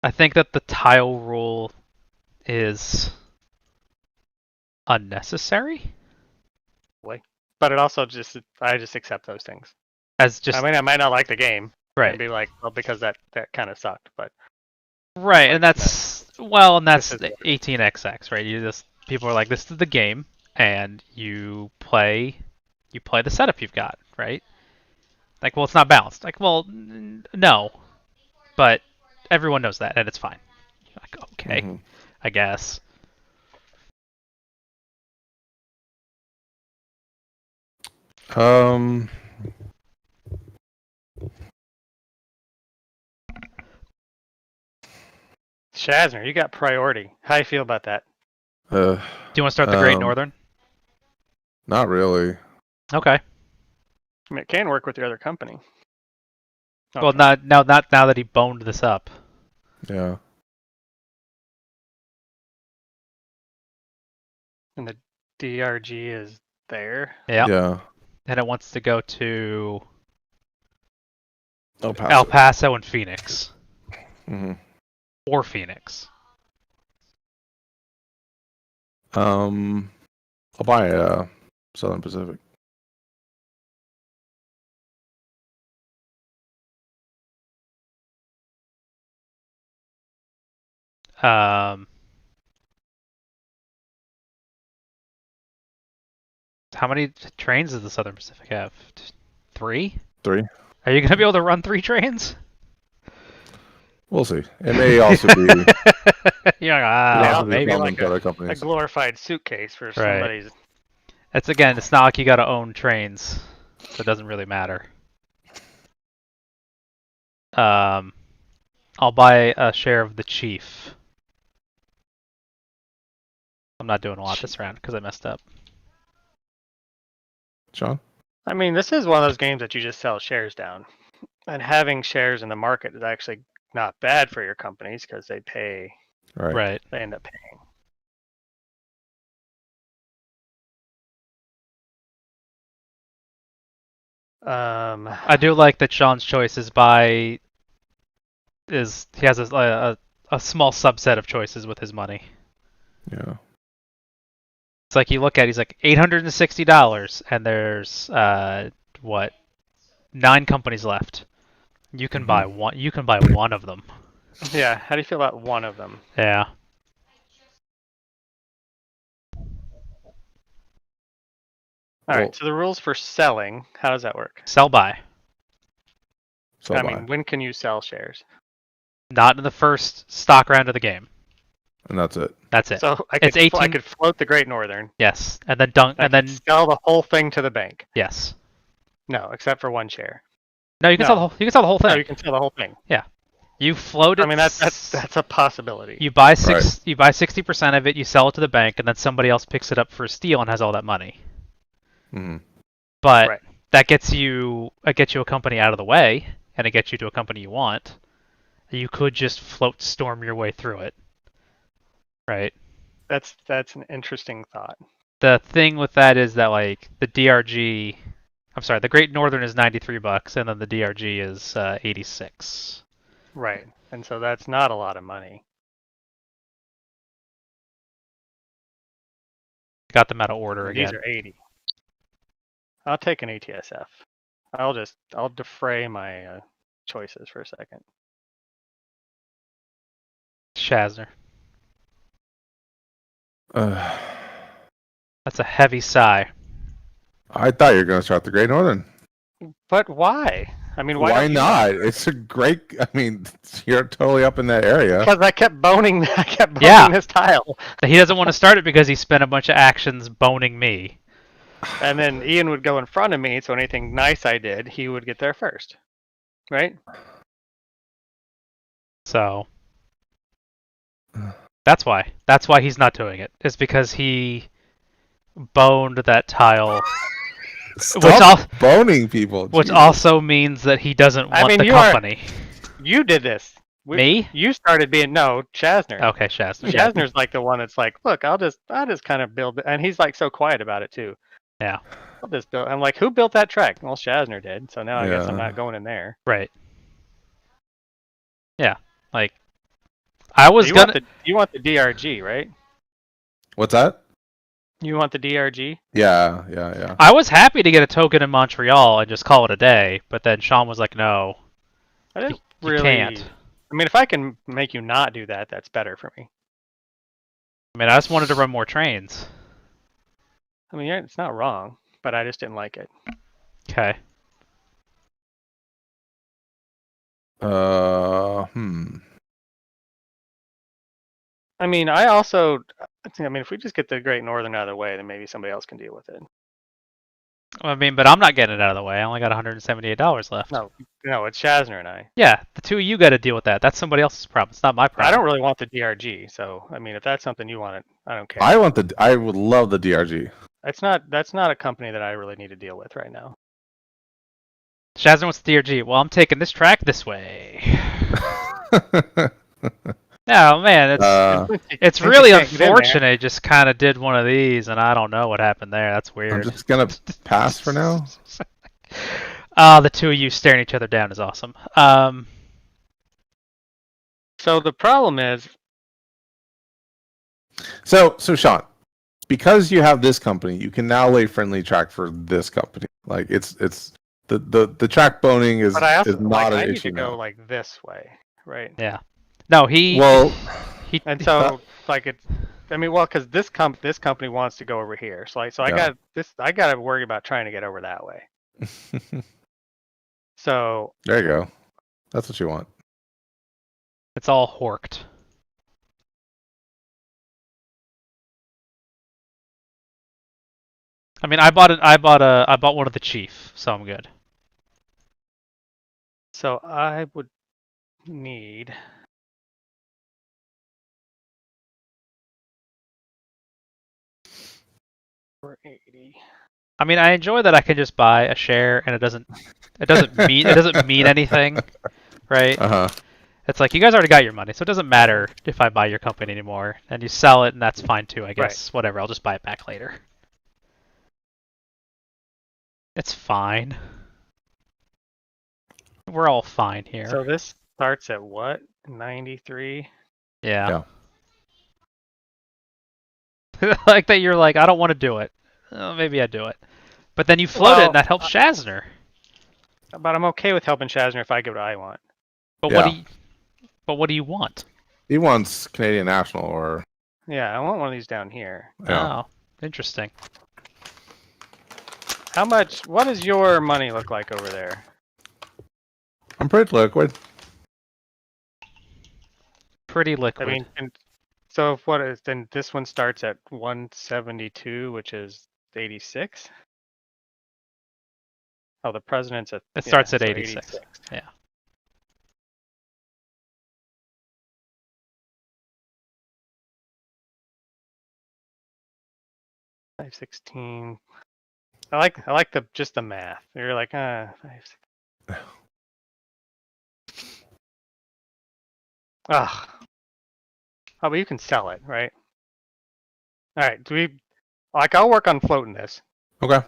I think that the tile rule is unnecessary. But it also I just accept those things. As just I mean, I might not like the game and right, be like, well, because that kind of sucked. But right, and that's well, and that's This is- 18xx, right? You just people are like, this is the game, and you play the setup you've got, right? Like, well, it's not balanced. Like, well, no, but everyone knows that, and it's fine. Like, okay, Mhm. I guess. Um. Shazzner, you got priority. How you feel about that? Do you want to start the Great Um, Northern? Not really. Okay. I mean, it can work with your other company. Well, Okay. not now that he boned this up. Yeah. And the DRG is there. Yeah. Yeah. And it wants to go to El Paso. El Paso and Phoenix, hmm or Phoenix. I'll buy Southern Pacific. How many trains does the Southern Pacific have? 3? 3. Are you gonna be able to run 3 trains? We'll see. It may also be. You're like, It'll ah, also be Maybe maybe. common like to other a companies. glorified suitcase for Right. somebody's. It's not like you gotta own trains, so it doesn't really matter. I'll buy a share of the chief. I'm not doing a lot this round because I messed up. Sean? I mean, this is one of those games that you just sell shares down, and having shares in the market is actually not bad for your companies because they pay. Right. Right. They end up paying. I do like that Sean's choice is he has a small subset of choices with his money. Yeah. It's like you look at he's like $860 and there's what 9 companies left. You can buy one. You can buy one of them. Yeah. How do you feel about one of them? Yeah. All Well, right. So the rules for selling, how does that work? Sell buy. so I buy. mean, when can you sell shares? Not in the first stock round of the game. And that's it. That's it. So I It's could, I 18. could float the Great Northern. Yes, and then dunk, I and could then sell the whole thing to the bank. yes. No, except for one share. No, you can No. sell the whole. You can sell the whole No, thing. you can sell the whole thing. You float it. I mean, that's a possibility. You buy You buy 60% of it. You sell it to the bank, and then somebody else picks it up for a steal and has all that money. Mm-hmm. But Right. that gets you a company out of the way, and it gets you to a company you want. You could just float storm your way through it, right? That's an interesting thought. The thing with that is that like the DRG, I'm sorry, the Great Northern is $93, and then the DRG is 86. Right. And so that's not a lot of money. Got them out of order And again. these are 80. I'll take an ATSF. I'll defray my choices for a second. Shazzner. Uh, That's a heavy sigh. I thought you were going to start the Great Northern. But why? I mean, why don't you not? It's a great. I mean, you're totally up in that area. Because I kept boning Yeah. this tile. He doesn't want to start it because he spent a bunch of actions boning me. And then Ian would go in front of me, so anything nice I did, he would get there first. Right? So that's why. That's why he's not doing it. It's because he boned that tile. Stop boning people. Which Jesus. also means that he doesn't want the company. You did this. Me? You started being Shazzner. Okay, Shazzner. Shazzner's like the one that's like, look, I'll just kind of build it, and he's like so quiet about it too. Yeah. I'll just build. I'm like, who built that track? Well, Shazzner did. So now I guess I'm not going in there. Right. Yeah. Like, I was gonna. You want the DRG, right? What's that? You want the DRG? Yeah. I was happy to get a token in Montreal and just call it a day, but then Sean was like, "No, I didn't you really. can't." I mean, if I can make you not do that, that's better for me. I mean, I just wanted to run more trains. I mean, yeah, it's not wrong, but I just didn't like it. Okay. I mean, if we just get the Great Northern out of the way, then maybe somebody else can deal with it. I mean, but I'm not getting it out of the way. I only got $178 left. No, it's Shazzner and I. Yeah, the two of you got to deal with that. That's somebody else's problem. It's not my problem. I don't really want the DRG, so I mean, if that's something you want, I don't care. I would love the DRG. That's not a company that I really need to deal with right now. Shazzner wants the DRG. Well, I'm taking this track this way. Oh man, it's really unfortunate. It just kind of did one of these, and I don't know what happened there. That's weird. I'm just gonna pass for now. The two of you staring each other down is awesome. So the problem is. So Sean, because you have this company, you can now lay friendly track for this company. Like it's the track boning is But I also not an I need issue to go now. like this way, right? Yeah. No, And so like it's. I mean, well, because this company wants to go over here, so I got to worry about trying to get over that way. So there you go. That's what you want. It's all horked. I mean, I bought one of the chief, so I'm good. So I would need. For 80. I mean, I enjoy that I can just buy a share and it doesn't mean anything, right? Uh-huh. It's like you guys already got your money, so it doesn't matter if I buy your company anymore. And you sell it, and that's fine too, I guess. Whatever, I'll just buy it back later. It's fine. We're all fine here. So this starts at what? 93? Yeah. Like that you're like, I don't want to do it. Maybe I do it. But then you float it, and that helps Shazzner. But I'm okay with helping Shazzner if I get what I want. But Yeah. what do you want? He wants Canadian National or Yeah, I want one of these down here. yeah. Oh, interesting. How much? What does your money look like over there? I'm pretty liquid. Pretty liquid. I mean, so if what is then this one starts at 172, which is 86. Oh, the president's at. It starts at so 86. Yeah. $516. I like the just the math. You're like, 5. Ugh. Oh, but you can sell it, right? All right. Do we? Like, I'll work on floating this, Okay.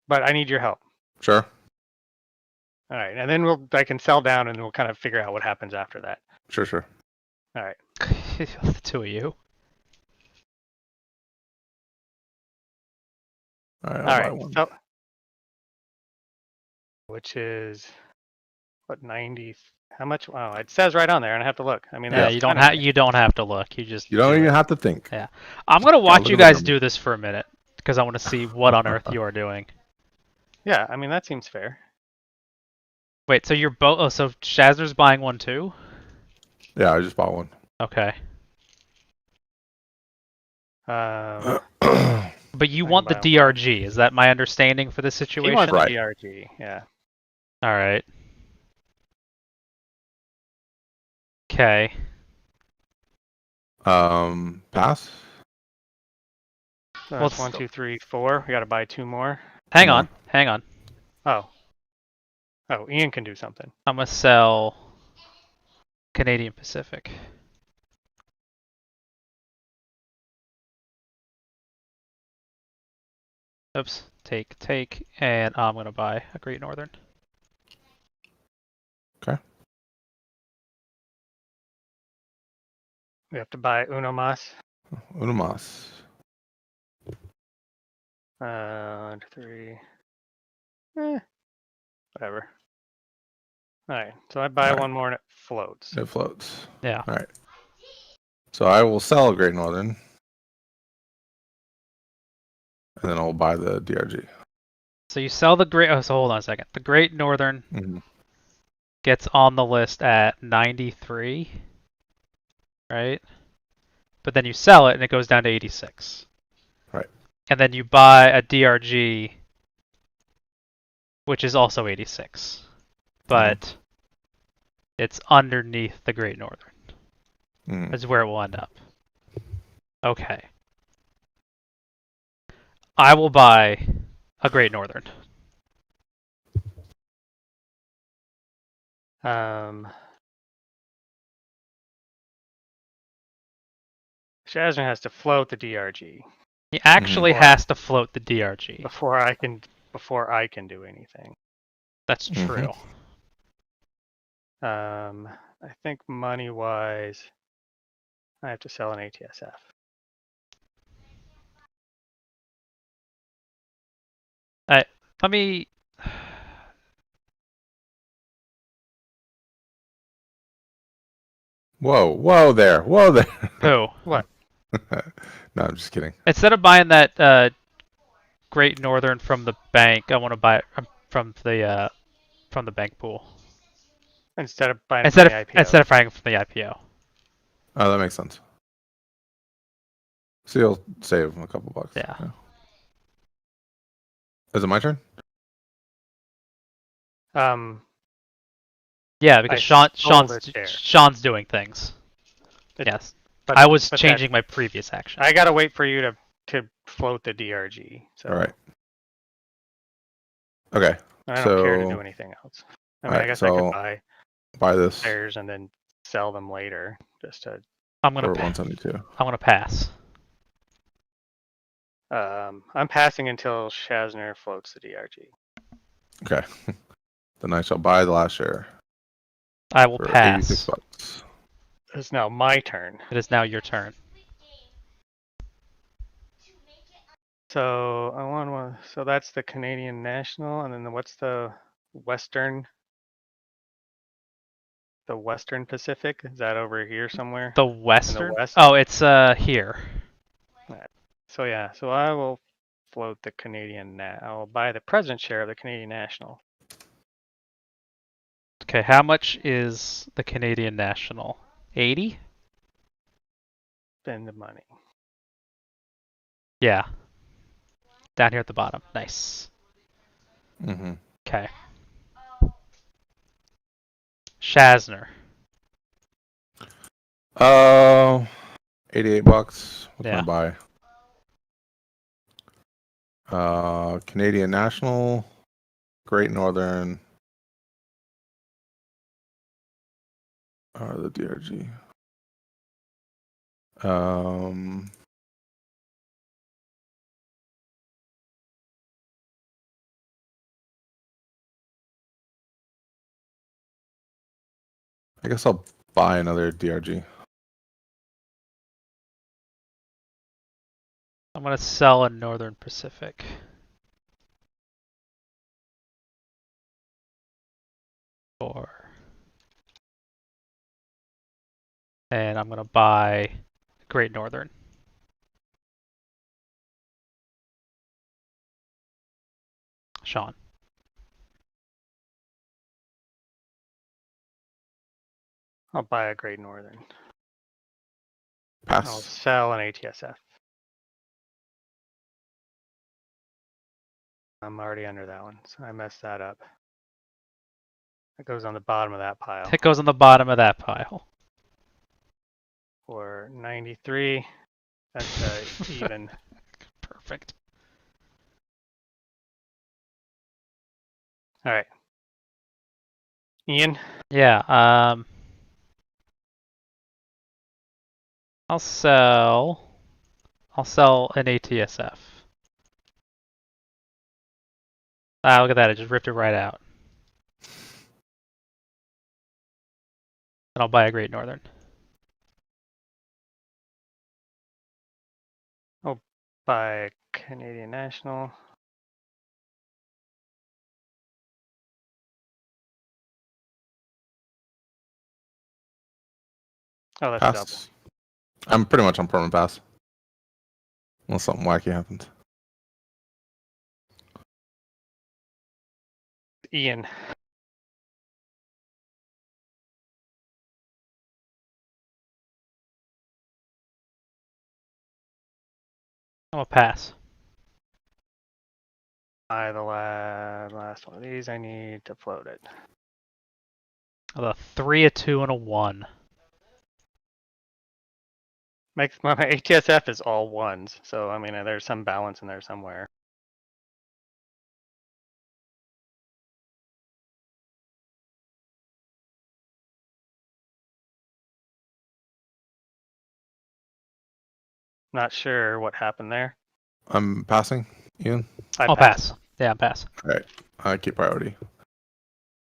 but I need your help. Sure. All right, and then I can sell down, and we'll kind of figure out what happens after that. Sure. All right. The two of you. All right. All I'll buy right. one. So, which is what 90? How much? Wow, it says right on there, and I have to look. I mean, Yeah, that's you don't have to look. You just You don't do even it. have to think. Yeah. I'm gonna watch look you at the guys numbers. do this for a minute because I want to see what on earth you are doing. Yeah, I mean that seems fair. Wait, so you're both? Oh, so Shazzner's buying one too? Yeah, I just bought one. Okay. Um, But you I want the can buy DRG? Is that my understanding for the he situation? wants Right. the DRG. Yeah. All right. Okay. Pass. So Well, that's 1, 2, 3, 4. We got to buy 2 more. Hang Come on. on. Hang on. Oh. Oh, Ian can do something. I'm gonna sell Canadian Pacific. Oops. Take, and I'm gonna buy a Great Northern. Okay. We have to buy Uno Mas. Unamas. 3. Whatever. All right. So I buy All right. one more and it floats. It floats. Yeah. All right. So I will sell Great Northern, and then I'll buy the DRG. So you sell the Great. Oh, so hold on a second. The Great Northern Mm-hmm. gets on the list at 93, right? But then you sell it and it goes down to 86. Right. And then you buy a DRG, which is also 86, but it's underneath the Great Northern. Mm-hmm. Is where it will end up. Okay. I will buy a Great Northern. Shazzner has to float the DRG He actually has to float the DRG. before I can do anything. That's true. I think money wise, I have to sell an ATSF. Let me. Whoa there. Who? What? No, I'm just kidding. Instead of buying that Great Northern from the bank, I want to buy it from the bank pool. Instead of buying from the IPO. Instead of buying from the IPO. Oh, that makes sense. So you'll save a couple bucks. Yeah. Is it my turn? Yeah, because I sold a share. Sean's doing things. Yes. But, I was but changing my previous action. I gotta wait for you to float the DRG. So All right. Okay. I don't care to do anything else. I mean, I guess I could buy this shares and then sell them later, just to. I'm gonna for 172. I'm gonna pass. I'm passing until Shazzner floats the DRG. Okay. Then I shall buy the last share I will for pass. 86 bucks. It's now my turn. It is now your turn. So I want one. So that's the Canadian National, and then what's the Western? The Western Pacific? Is that over here somewhere? The Western? West? Oh, it's here. So yeah, so I will float the Canadian. I will buy the president's share of the Canadian National. Okay, how much is the Canadian National? 80? Spend the money. Yeah. Down here at the bottom. Nice. Mm-hmm. Okay. Shazzner. 88 bucks. What's Yeah. my buy? Canadian National, Great Northern, the DRG. I guess I'll buy another DRG. I'm gonna sell a Northern Pacific. And I'm gonna buy Great Northern. Sean. I'll buy a Great Northern. Pass. I'll sell an ATSF. I'm already under that one, so I messed that up. It goes on the bottom of that pile. It goes on the bottom of that pile. For 93, that's even. Perfect. All right. Ian? Yeah, I'll sell an ATSF. Ah, look at that, I just ripped it right out. And I'll buy a Great Northern. I'll buy Canadian National. Oh, that's double. Pass. I'm pretty much on permanent pass. Unless something wacky happens. Ian. I'm gonna pass. Buy the last one of these. I need to float it. A 3, a 2, and a 1. My ATSF is all ones, so I mean there's some balance in there somewhere. Not sure what happened there. I'm passing, Ian. I'll pass. Yeah, I'm pass. All right. I keep priority.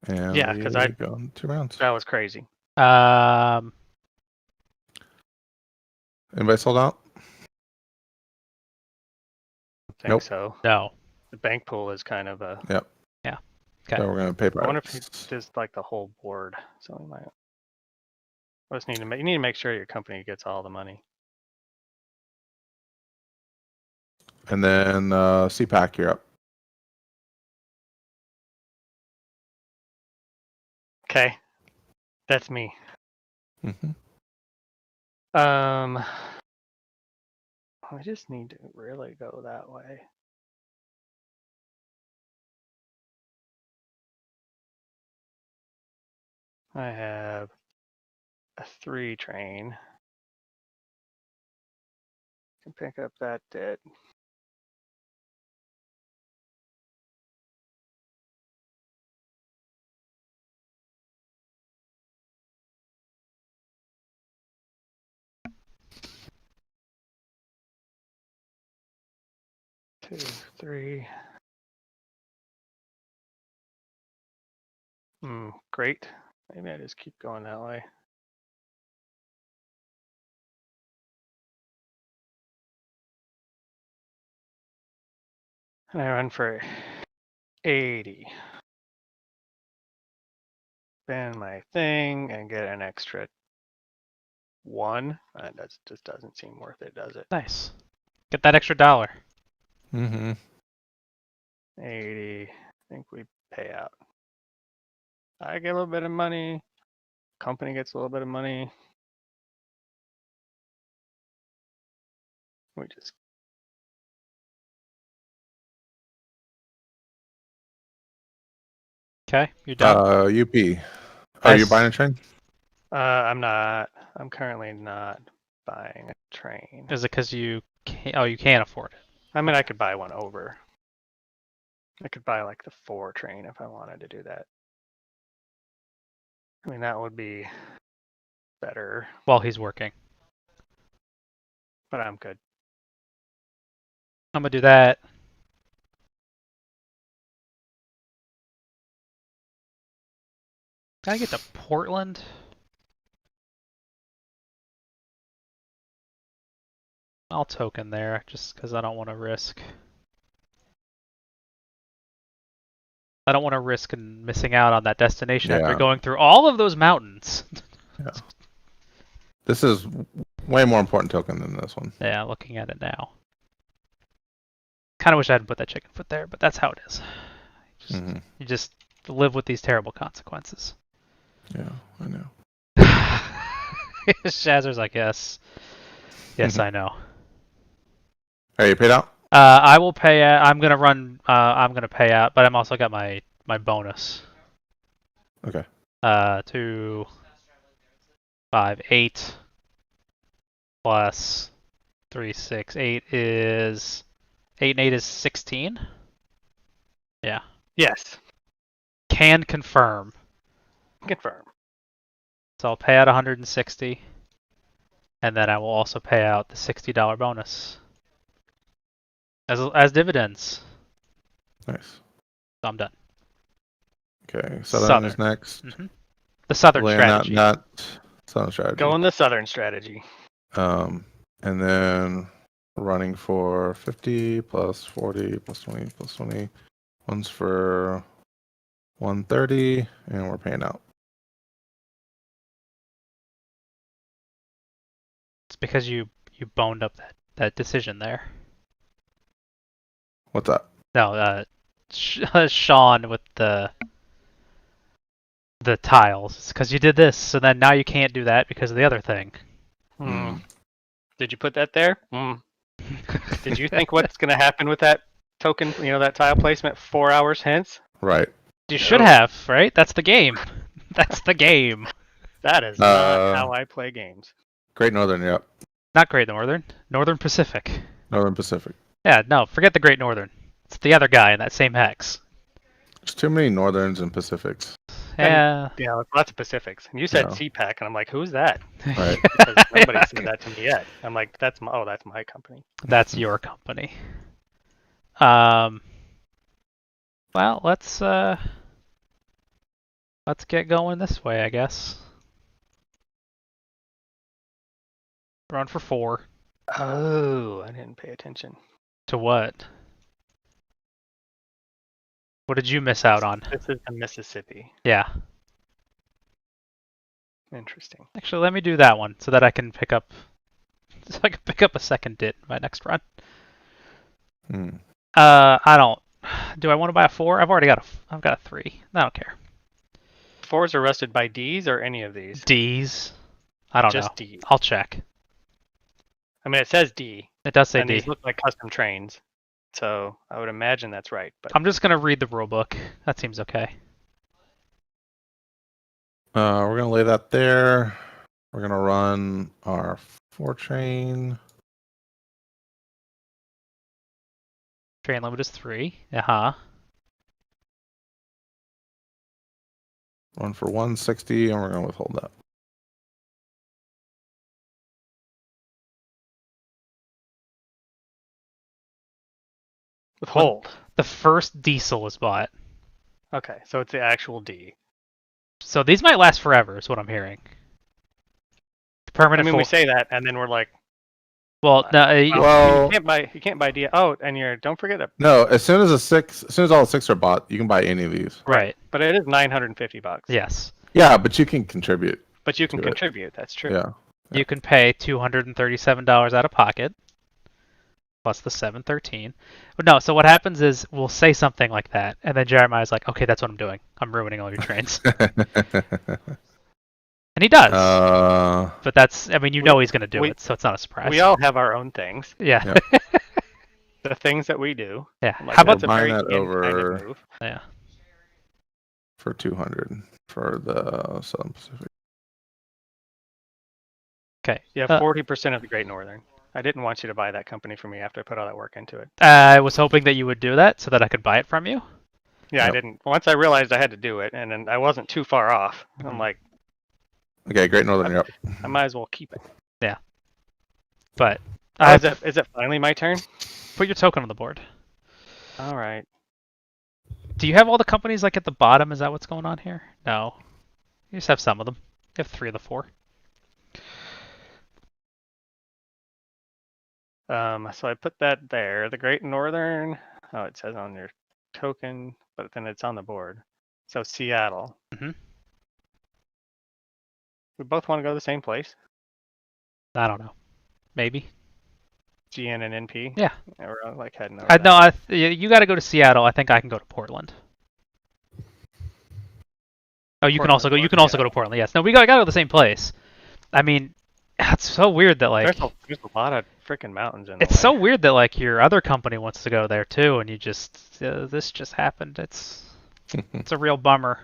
And Yeah, because I go on 2 rounds. that was crazy. Anybody sold out? I think Nope. so. No. The bank pool is kind of a. Yep. Yeah. Okay. So we're gonna pay price. I wonder if it's just like the whole board. So we might. I just need to you need to make sure your company gets all the money. And then CPAC, you're up. Okay. That's me. Mm-hmm. I just need to really go that way. I have a 3 train. Can pick up that debt. Two, 3. Great. Maybe I just keep going that way. And I run for 80. Spend my thing and get an extra 1. That just doesn't seem worth it, does it? Nice. Get that extra $1. Mm-hmm. 80. I think we pay out. I get a little bit of money. Company gets a little bit of money. We just Okay, you're done. UP. Oh, Nice. you're buying a train? I'm not. I'm currently not buying a train. Is it because you can't? Oh, you can't afford it. I mean, I could buy one over. I could buy like the 4 train if I wanted to do that. I mean, that would be better, While he's working. but I'm good. I'm gonna do that. Gotta get to Portland. I'll token there just because I don't want to risk. I don't want to risk missing out on that destination after Yeah. going through all of those mountains. Yeah. This is way more important token than this one. Yeah, looking at it now. Kind of wish I hadn't put that chicken foot there, but that's how it is. You just live with these terrible consequences. Yeah, I know. Shazzer's like, yes. Yes, I know. Hey, you paid out? I will pay out. I'm gonna run. I'm gonna pay out, but I'm also got my bonus. Okay. 2, 5, 8 plus 3, 6, 8 is 8 and 8 is 16. Yeah. Yes. Can confirm. Confirm. So I'll pay out 160, and then I will also pay out the $60 bonus as dividends. Nice. So I'm done. Okay, Southern is next. The Southern Laying strategy. Not Southern strategy. Go on the Southern strategy. And then running for 50 plus 40 plus 20 plus 20. One's for 130, and we're paying out. It's because you boned up that decision there. What's that? No, Sean with the tiles. It's because you did this, so then now you can't do that because of the other thing. Did you put that there? Did you think what's going to happen with that token, that tile placement 4 hours hence? Right. You should have, right? That's the game. That's the game. That is not how I play games. Great Northern, yep. Not Great Northern. Northern Pacific. Northern Pacific. Yeah, no, forget the Great Northern. It's the other guy in that same hex. There's too many Northerns and Pacifics. Yeah. Yeah, lots of Pacifics. And you said CPAC, and I'm like, who's that? Right. Because nobody said that to me yet. I'm like, that's my company. That's your company. Well, let's get going this way, I guess. Run for 4. Oh, I didn't pay attention. To what? What did you miss out on? This is the Mississippi. Yeah. Interesting. Actually, let me do that one so that I can pick up a second dit in my next run. I don't. Do I want to buy a 4? I've got a 3. I don't care. 4s are rusted by Ds or any of these? D's. I don't Just know. D. I'll check. I mean, it says D, It does say and D. these look like custom trains, so I would imagine that's right. But I'm just gonna read the rule book. That seems okay. We're gonna lay that there. We're gonna run our 4-train. Train limit is 3. Uh-huh. Run for 160, and we're gonna withhold that. withhold. The first diesel is bought. Okay, so it's the actual D. So these might last forever, is what I'm hearing. I Permanent mean, we full. say that, and then we're like, Well, no, Well, you can't buy D. Oh, and don't forget that. No, as soon as all the 6 are bought, you can buy any of these. right. But it is $950. Yes. Yeah, but you can contribute. But you can to it. contribute. That's true. Yeah. You can pay $237 out of pocket, plus the 713. But no, so what happens is we'll say something like that, and then Jeremiah's like, okay, that's what I'm doing. I'm ruining all your trains. And he does. But that's, I mean, you know he's going to do it, so it's not a surprise. We all have our own things. Yeah. Yeah. The things that we do. Yeah. Like, How about that's a buying very that yin over kind of move. Yeah. for 200 for the Southern Pacific? Okay. You have 40% of the Great Northern. I didn't want you to buy that company from me after I put all that work into it. I was hoping that you would do that so that I could buy it from you. Yeah, Yep. I didn't. Once I realized I had to do it, and then I wasn't too far off, I'm like, Okay, Great Northern, you're up. I might as well keep it. But Is it finally my turn? put your token on the board. All right. Do you have all the companies like at the bottom? Is that what's going on here? No. You just have some of them. You have 3 of the 4. So I put that there. The Great Northern. Oh, it says on your token, but then it's on the board. So Seattle. Mm-hmm. We both want to go to the same place. I don't know. Maybe. GN and NP. Yeah. We're like heading over. No, you got to go to Seattle. I think I can go to Portland. Oh, you can also go. You can also go to Portland. Yes. No, we got to go to the same place. I mean, it's so weird that like there's a lot of freaking mountains in the it's way. so weird that like your other company wants to go there too, and you just this just happened. It's a real bummer.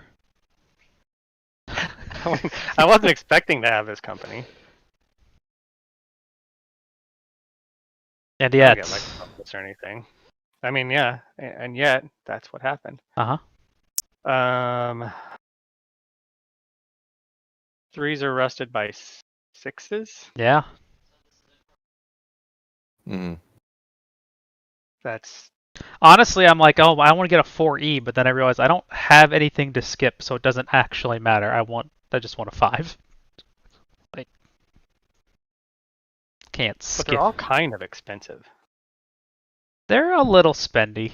I wasn't expecting to have this company. And I yet, don't get like or anything. I mean, yeah, and yet that's what happened. uh-huh. 3s are rusted by 6s. Yeah. Mm. That's Honestly, I'm like, oh, I want to get a 4E, but then I realize I don't have anything to skip, so it doesn't actually matter. I just want a 5. Like, can't but skip. they're all kind of expensive. They're a little spendy.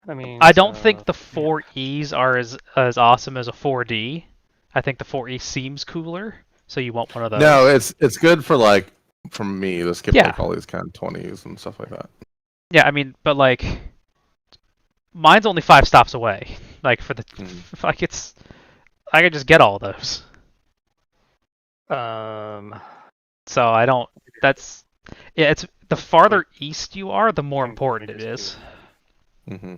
I mean, I don't think the 4Es are as awesome as a 4D. I think the 4E seems cooler, so you want one of those. No, it's good for like from me to skip Yeah. like all these kind of 20s and stuff like that. Yeah, I mean, but like, mine's only 5 stops away. Like for the, like it's, I could just get all those. So I don't. That's, yeah. It's the farther east you are, the more important it is. Mm-hmm.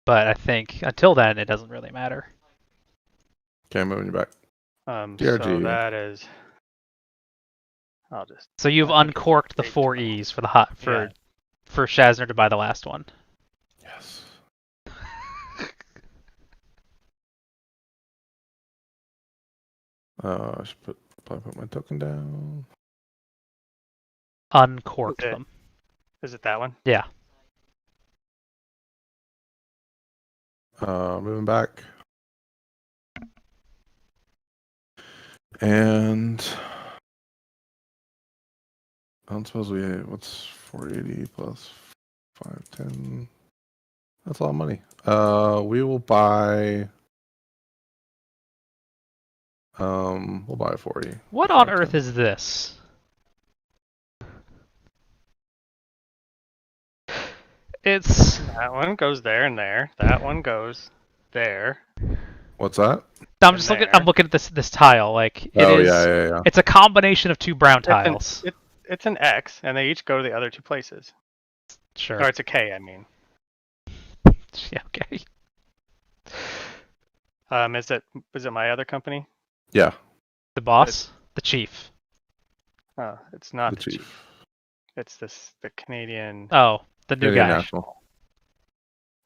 But I think until then, it doesn't really matter. Okay, moving you back. So DRG. that is. I'll just. So you've I think it's uncorked the 8. 4Es for the for Shazzner to buy the last one. Yes. I should probably put my token down. Uncorked Okay. them. Is it that one? Yeah. Moving back. And I don't suppose what's 480 plus 510? That's a lot of money. We will buy. We'll buy 40. What on earth is this? It's That one goes there and there. That one goes. there. What's that? I'm And just looking. there. I'm looking at this tile. Like it Oh is. yeah. It's a combination of two brown It's an tiles. it's an X, and they each go to the other two places. Sure. Or it's a K, I mean. Yeah. Okay. Is it my other company? Yeah, The boss. The chief. Oh, it's not the the chief. chief. It's the Canadian Oh, the new Canadian guy. National.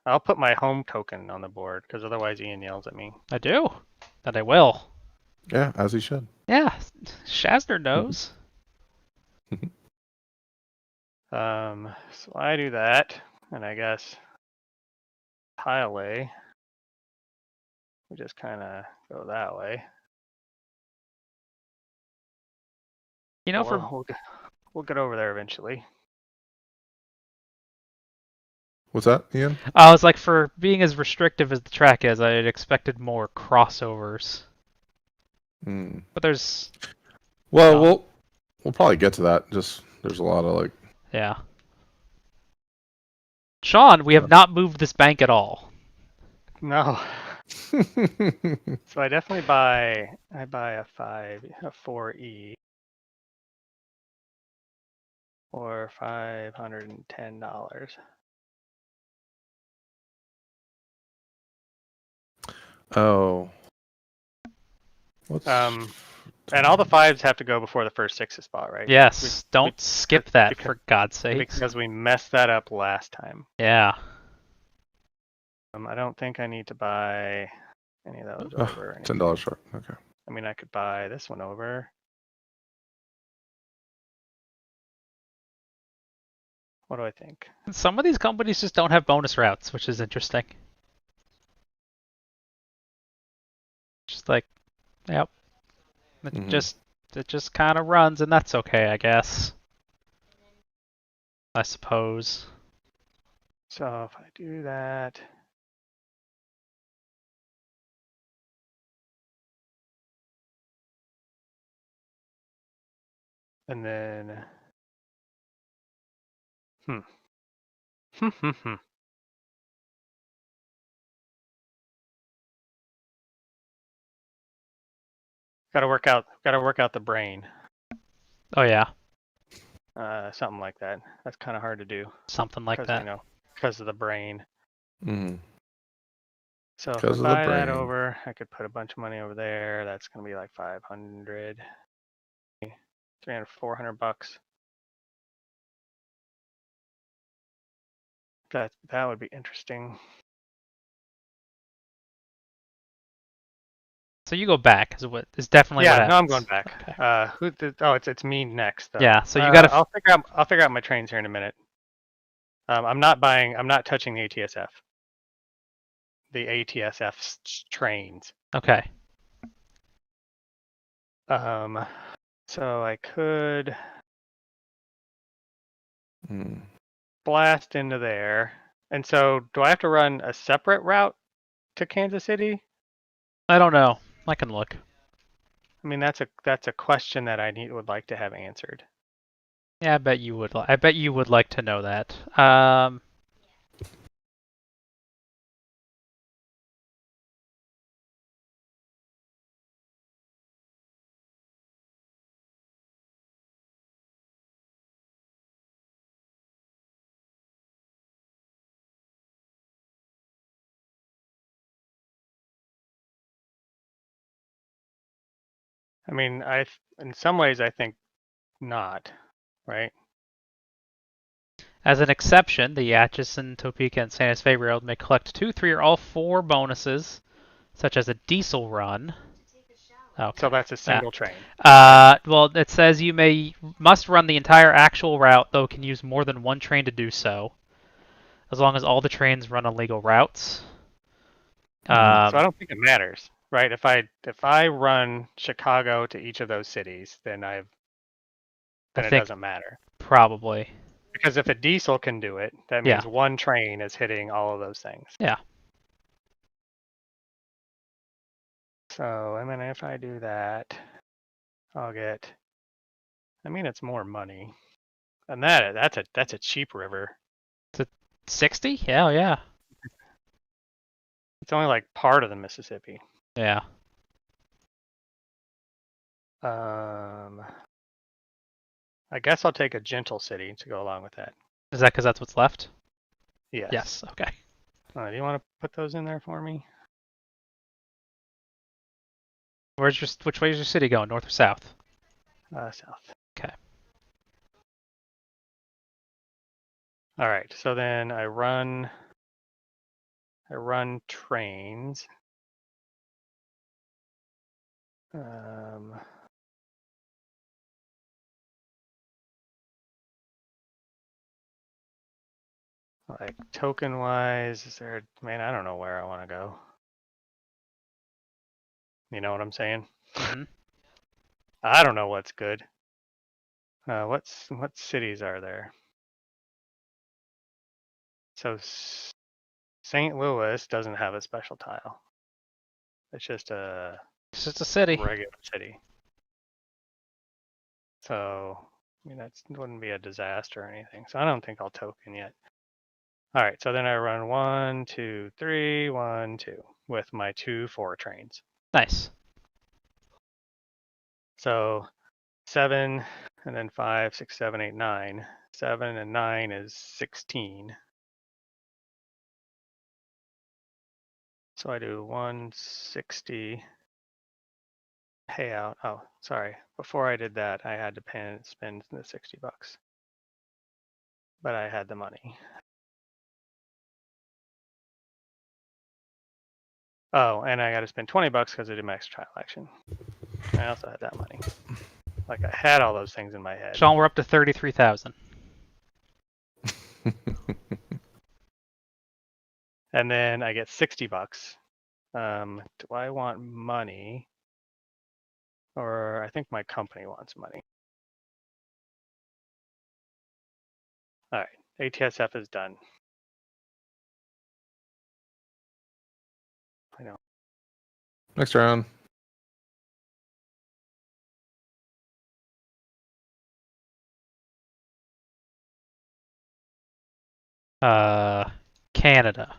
I'll put my home token on the board because otherwise Ian yells at me. I do. That I will. Yeah, as he should. Yeah. Shazzner knows. So I do that, and I guess tile A. We just kind of go that way. You know, Or for we'll get over there eventually. What's that, Ian? I was like, for being as restrictive as the track is, I had expected more crossovers. Mm. But there's Well, none. we'll probably get to that. Just there's a lot of like. Yeah. Sean, we have not moved this bank at all. No. So I definitely buy a 4E for $510. Oh. What's And all the fives have to go before the first six spot, right? Yes, don't skip that because, for God's sake. because we messed that up last time. Yeah. I don't think I need to buy any of those over. $10 short? Okay. I mean, I could buy this one over. What do I think? Some of these companies just don't have bonus routes, which is interesting. Just like, yep. It Mhm. just kind of runs, and that's okay, I guess. I suppose. So if I do that, and then, gotta work out the brain. Oh yeah, Something like that. That's kind of hard to do something like that. because of the brain. Mhm. So if I 'Cause of the buy that brain. over, I could put a bunch of money over there. That's gonna be like 500, 300, 400 bucks. That would be interesting. So you go back is definitely what Yeah, no, I'm happens. going back. Okay. It's me next though. Yeah, so you gotta. I'll figure out my trains here in a minute. I'm not touching the ATSF. The ATSF trains. Okay. So I could Mm. blast into there. And so do I have to run a separate route to Kansas City? I don't know. I can look. I mean, that's a question that would like to have answered. Yeah, I bet you would. I bet you would like to know that. I mean, in some ways I think not, right? As an exception, the Atchison, Topeka, and Santa Fe Railroad may collect 2, 3, or all 4 bonuses, such as a diesel run. Okay. So that's a single train. Well, it says you must run the entire actual route, though can use more than one train to do so, as long as all the trains run on legal routes. So I don't think it matters, right? If I run Chicago to each of those cities, then it doesn't matter. Probably. Because if a diesel can do it, that means one train is hitting all of those things. Yeah. So, I mean, if I do that, I'll get. I mean, it's more money, and that's a cheap river. 60? Yeah, yeah. It's only like part of the Mississippi. Yeah. I guess I'll take a gentle city to go along with that. Is that because that's what's left? Yes. Yes. Okay. Do you want to put those in there for me? Which way is your city going? North or south? South. Okay. All right. So then I run trains. Like token wise, is there? Man, I don't know where I want to go. You know what I'm saying? Mm-hmm. I don't know what's good. What cities are there? So St. Louis doesn't have a special tile. It's just a It's just a city. regular city. So I mean that wouldn't be a disaster or anything. So I don't think I'll token yet. All right. So then I run 1, 2, 3, 1, 2 with my 2 4 trains. Nice. So 7 and then 5, 6, 7, 8, 9. 7 and 9 is 16. So I do 160 payout. Oh, sorry. Before I did that, I had to spend the $60, but I had the money. Oh, and I got to spend $20 because I did my extra trial action. I also had that money. Like I had all those things in my head. Sean, we're up to 33,000. And then I get $60. Do I want money? Or I think my company wants money. All right, ATSF is done. I know. Next round. Canada.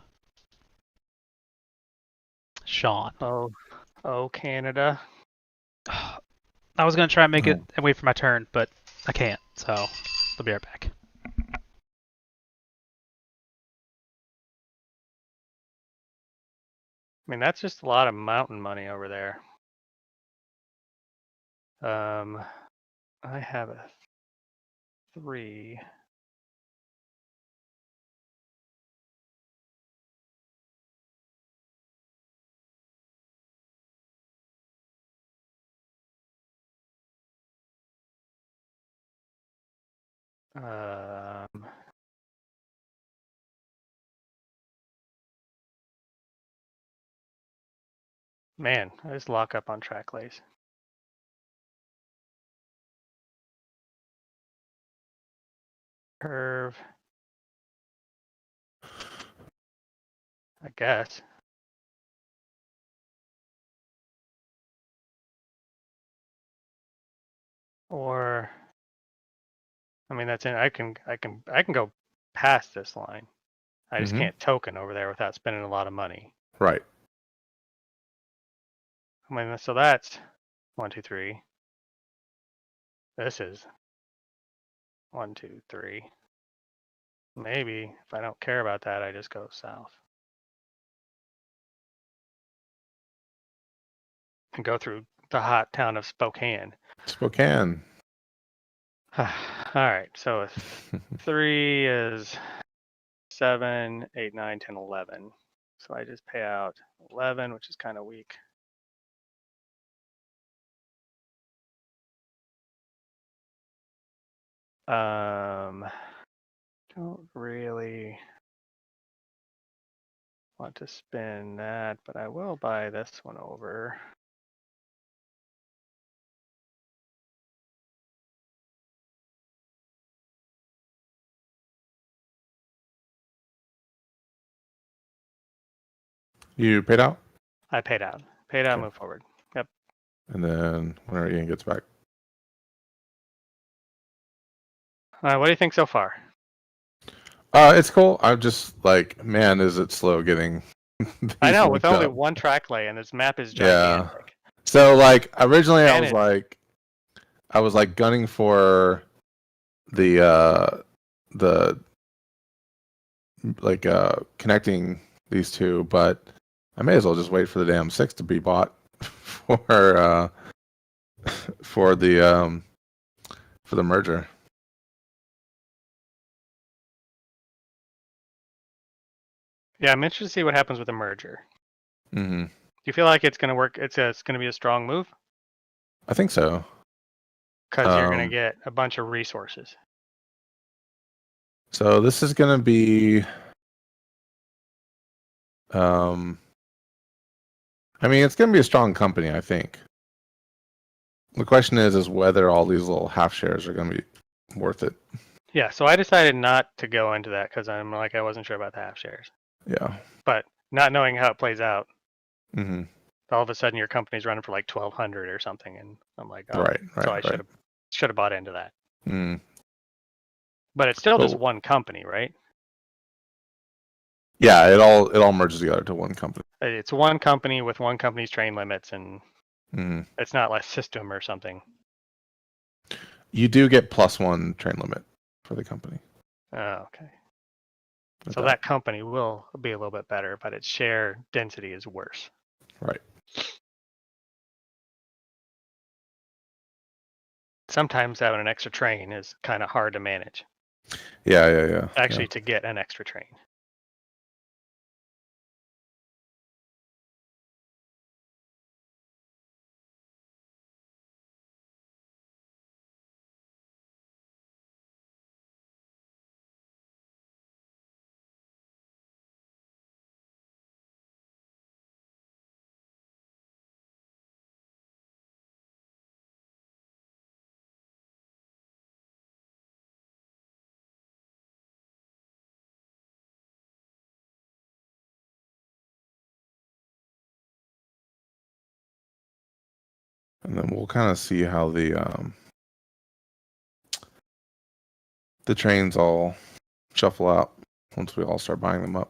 Sean. Oh, Canada. I was gonna try and make it Oh. and wait for my turn, but I can't. So I'll be right back. I mean, that's just a lot of mountain money over there. I have a 3. Man, I just lock up on track lays. Curve. I guess. Or I mean that's in I can go past this line. I just can't token over there without spending a lot of money. Right. I mean, so that's 1, 2, 3. This is 1, 2, 3. Maybe if I don't care about that, I just go south and go through the hot town of Spokane. Spokane. All right, so 3 is 7, 8, 9, 10, 11. So I just pay out 11, which is kind of weak. Don't really want to spend that, but I will buy this one over. You paid out? I paid out. Paid out, Okay. move forward. Yep. And then whenever Ian gets back. What do you think so far? It's cool. I'm just like, man, is it slow getting I these know, with link only up. one track lay, and this map is Yeah. gigantic. So like originally And I was like gunning for the like connecting these two, but I may as well just wait for the damn 6 to be bought for for the for the merger. yeah, I'm interested to see what happens with the merger. Mm-hmm. Do you feel like it's going to work? It's going to be a strong move I think so. because you're going to get a bunch of resources. So this is going to be I mean, it's going to be a strong company, I think. The question is whether all these little half shares are going to be worth it. Yeah, so I decided not to go into that because I wasn't sure about the half shares. Yeah. But not knowing how it plays out, Mm-hmm. all of a sudden your company's running for like 1,200 or something, and I'm like, oh, Right. so I Right. should have bought into that. Mm. But it's still just But, one company, right? yeah, it all merges together to one company. It's one company with one company's train limits, and Mm. it's not like system or something. You do get +1 train limit for the company. Oh, okay. with So that company will be a little bit better, but its share density is worse. Right. Sometimes having an extra train is kind of hard to manage. Yeah. Actually, to get an extra train. And then we'll kind of see how the trains all shuffle out once we all start buying them up.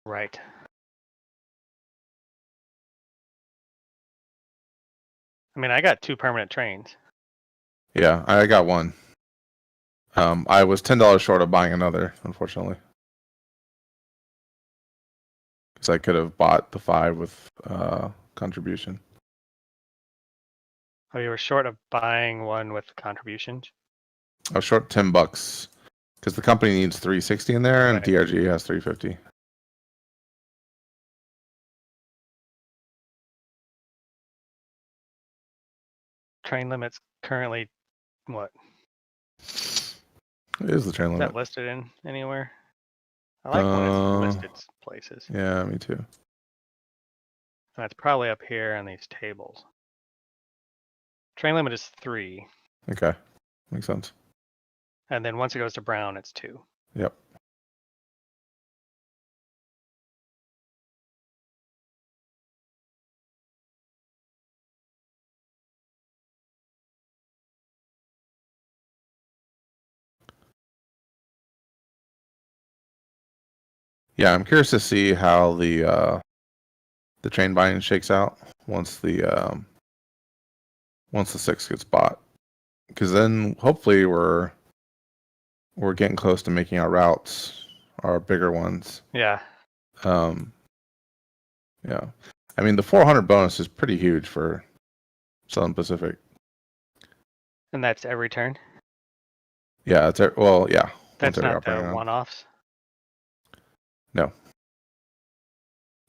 Right. I mean, I got 2 permanent trains. Yeah, I got one. I was $10 short of buying another, unfortunately, because I could have bought the 5 with contribution. Oh, you were short of buying one with contributions? I was short $10 because the company needs 360 in there, and Right. DRG has 350. Train limits currently, what? It is the train Is limit. that listed in anywhere? I like when it's listed places. Yeah, me too. That's probably up here on these tables. Train limit is 3, Okay, makes sense. and then once it goes to brown, it's 2. Yep. Yeah, I'm curious to see how the train buying shakes out once the 6 gets bought, because then hopefully we're getting close to making our routes, our bigger ones. Yeah. Yeah, I mean the 400 bonus is pretty huge for Southern Pacific. And that's every turn? Yeah, it's well, yeah. That's every not the operating round. one-offs? No,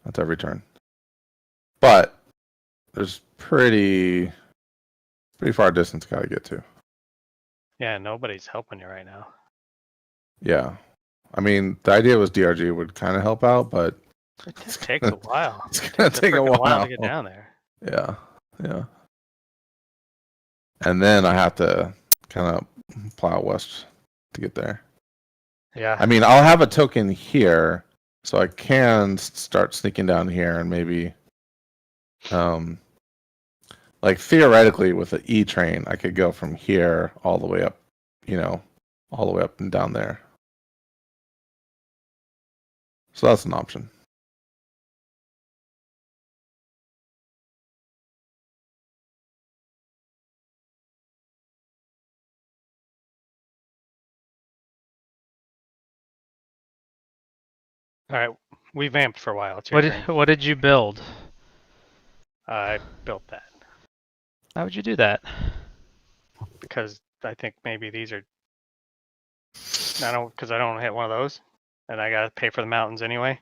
that's every turn. But there's pretty far distance gotta get to. Yeah, nobody's helping you right now. Yeah, I mean the idea was DRG would kind of help out, but It just takes a while. it's gonna take a freaking while to get down there. Yeah. And then I have to kind of plow west to get there. Yeah. I mean, I'll have a token here, so I can start sneaking down here and maybe, like theoretically with the E train, I could go from here all the way up, all the way up and down there. So that's an option. All right, we vamped for a while. It's your turn. What did you build? I built that How would you do that? because I think maybe these are. I don't because I don't hit one of those, and I gotta pay for the mountains anyway.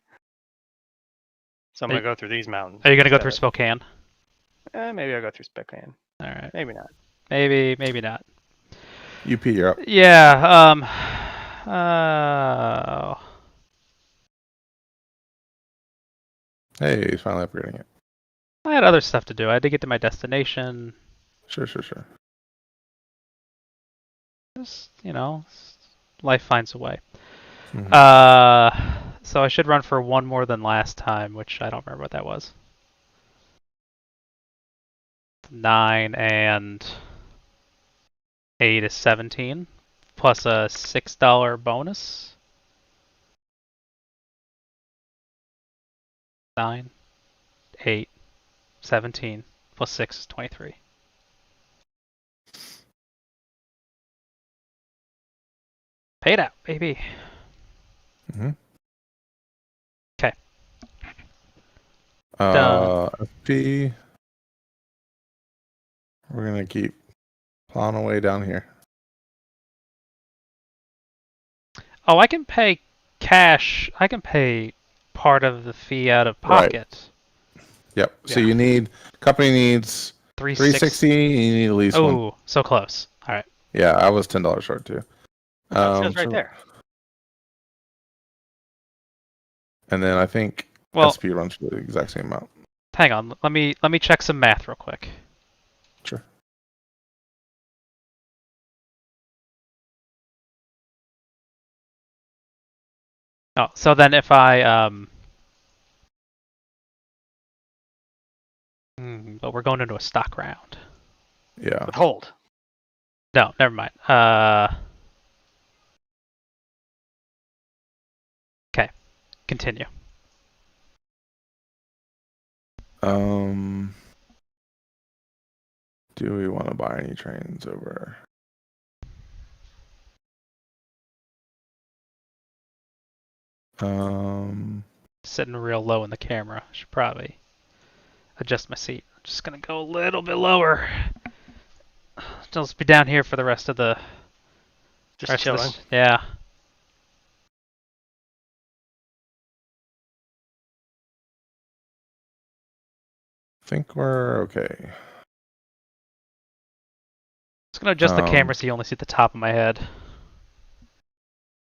So I'm Are gonna you, go through these mountains. are you gonna go instead through of- Spokane? Maybe I'll go through Spokane. All right. Maybe not. Maybe not. UP, you're up. Yeah. Oh. Hey, he's finally upgrading it. I had other stuff to do. I had to get to my destination. Sure. Just, life finds a way. Mhm. So I should run for one more than last time, which I don't remember what that was. 9 and 8 is 17, plus a $6 bonus. 9, 8, 17, plus 6 is 23. Paid out, baby. Mhm. Okay. Done. FP. We're gonna keep plowing away down here. Oh, I can pay cash. I can pay part of the fee out of Right. pocket. Yep. So Yeah. you need company needs 360. You need at least one. Oh, so close. All right. Yeah, I was $10 short too. Oh, it says right So there. and then I think Well, SP runs for the exact same amount. hang on. Let me check some math real quick. Sure. Oh, so then if I but we're going into a stock round. Yeah. Withhold. No, never mind. Okay, continue. Um. Do we want to buy any trains over? Sitting real low in the camera. Should probably adjust my seat. I'm just gonna go a little bit lower. Just be down here for the rest of the Just chilling. Yeah. I think we're okay. Just gonna adjust the camera so you only see the top of my head.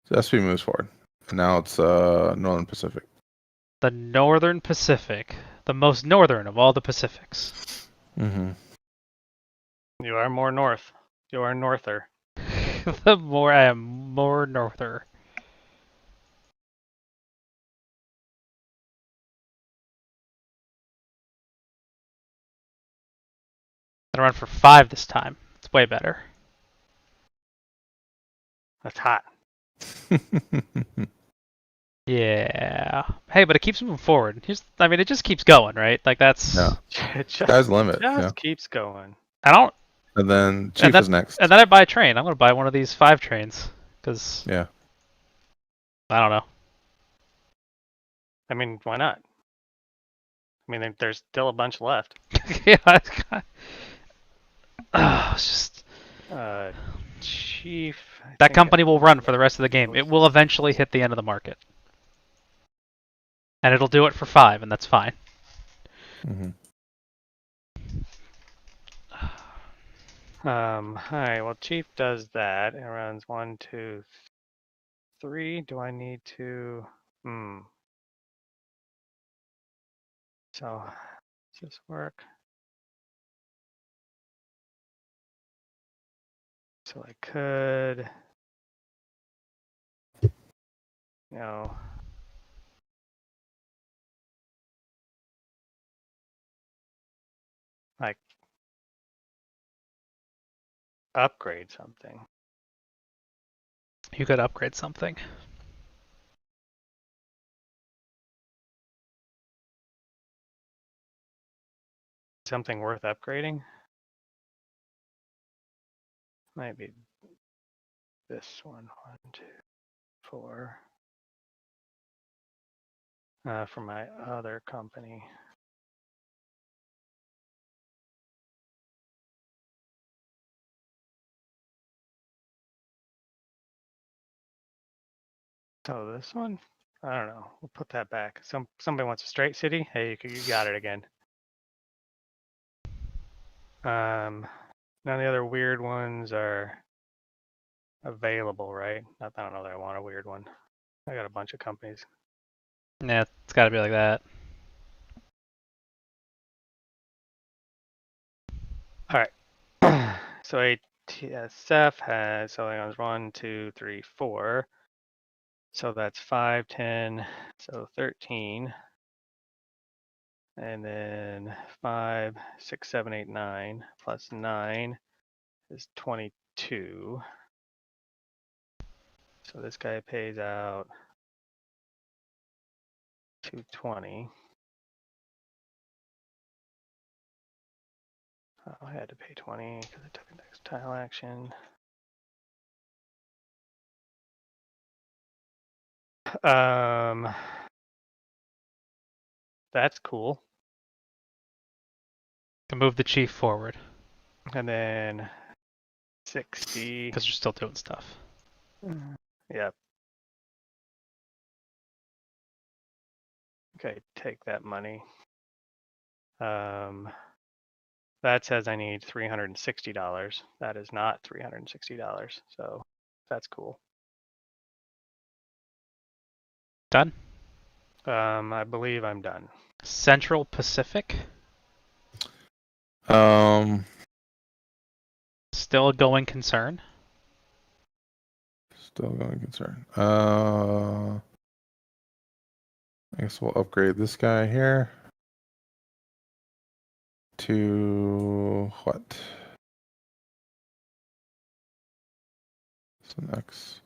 So SP moves forward. And now it's Northern Pacific. The Northern Pacific, the most northern of all the Pacifics. Mm-hmm. You are more north. You are norther. The more I am more norther. I'm gonna run for 5 this time. It's way better. That's hot. Yeah. Hey, but it keeps moving forward. It just keeps going, right? Like that's. Yeah. It Sky's the limit. Yeah. keeps going. I don't. And then Chief is next. And then I buy a train. I'm gonna buy one of these 5 trains because Yeah. I don't know. I mean, why not? I mean, there's still a bunch left. Yeah. It's just Chief. that company will run for the rest of the game. It will eventually hit the end of the market, and it'll do it for 5, and that's fine. Mm-hmm. All right. Well, Chief does that. It runs 1, 2, 3. Do I need to? So, does this work? So I could, you know, like upgrade something. You could upgrade something. something worth upgrading? Might be this one. 1, 2, 4. For my other company. So this one, I don't know. We'll put that back. Somebody wants a straight city. Hey, you got it again. None of the other weird ones are available, right? I don't know that I want a weird one. I got a bunch of companies. Yeah, it's got to be like that. All right. So ATSF has so it goes 1, 2, 3, 4. So that's 5, 10, so 13. And then 5, 6, 7, 8, 9 plus 9 is 22. So this guy pays out 220. Oh, I had to pay 20 because I took a next tile action. That's cool. To move the chief forward. And then 60. Because you're still doing stuff. Yep. Okay, take that money. That says I need $360. That is not $360. So that's cool. Done? I believe I'm done. Central Pacific? Still a going concern? Still going concern. I guess we'll upgrade this guy here to what? It's an X.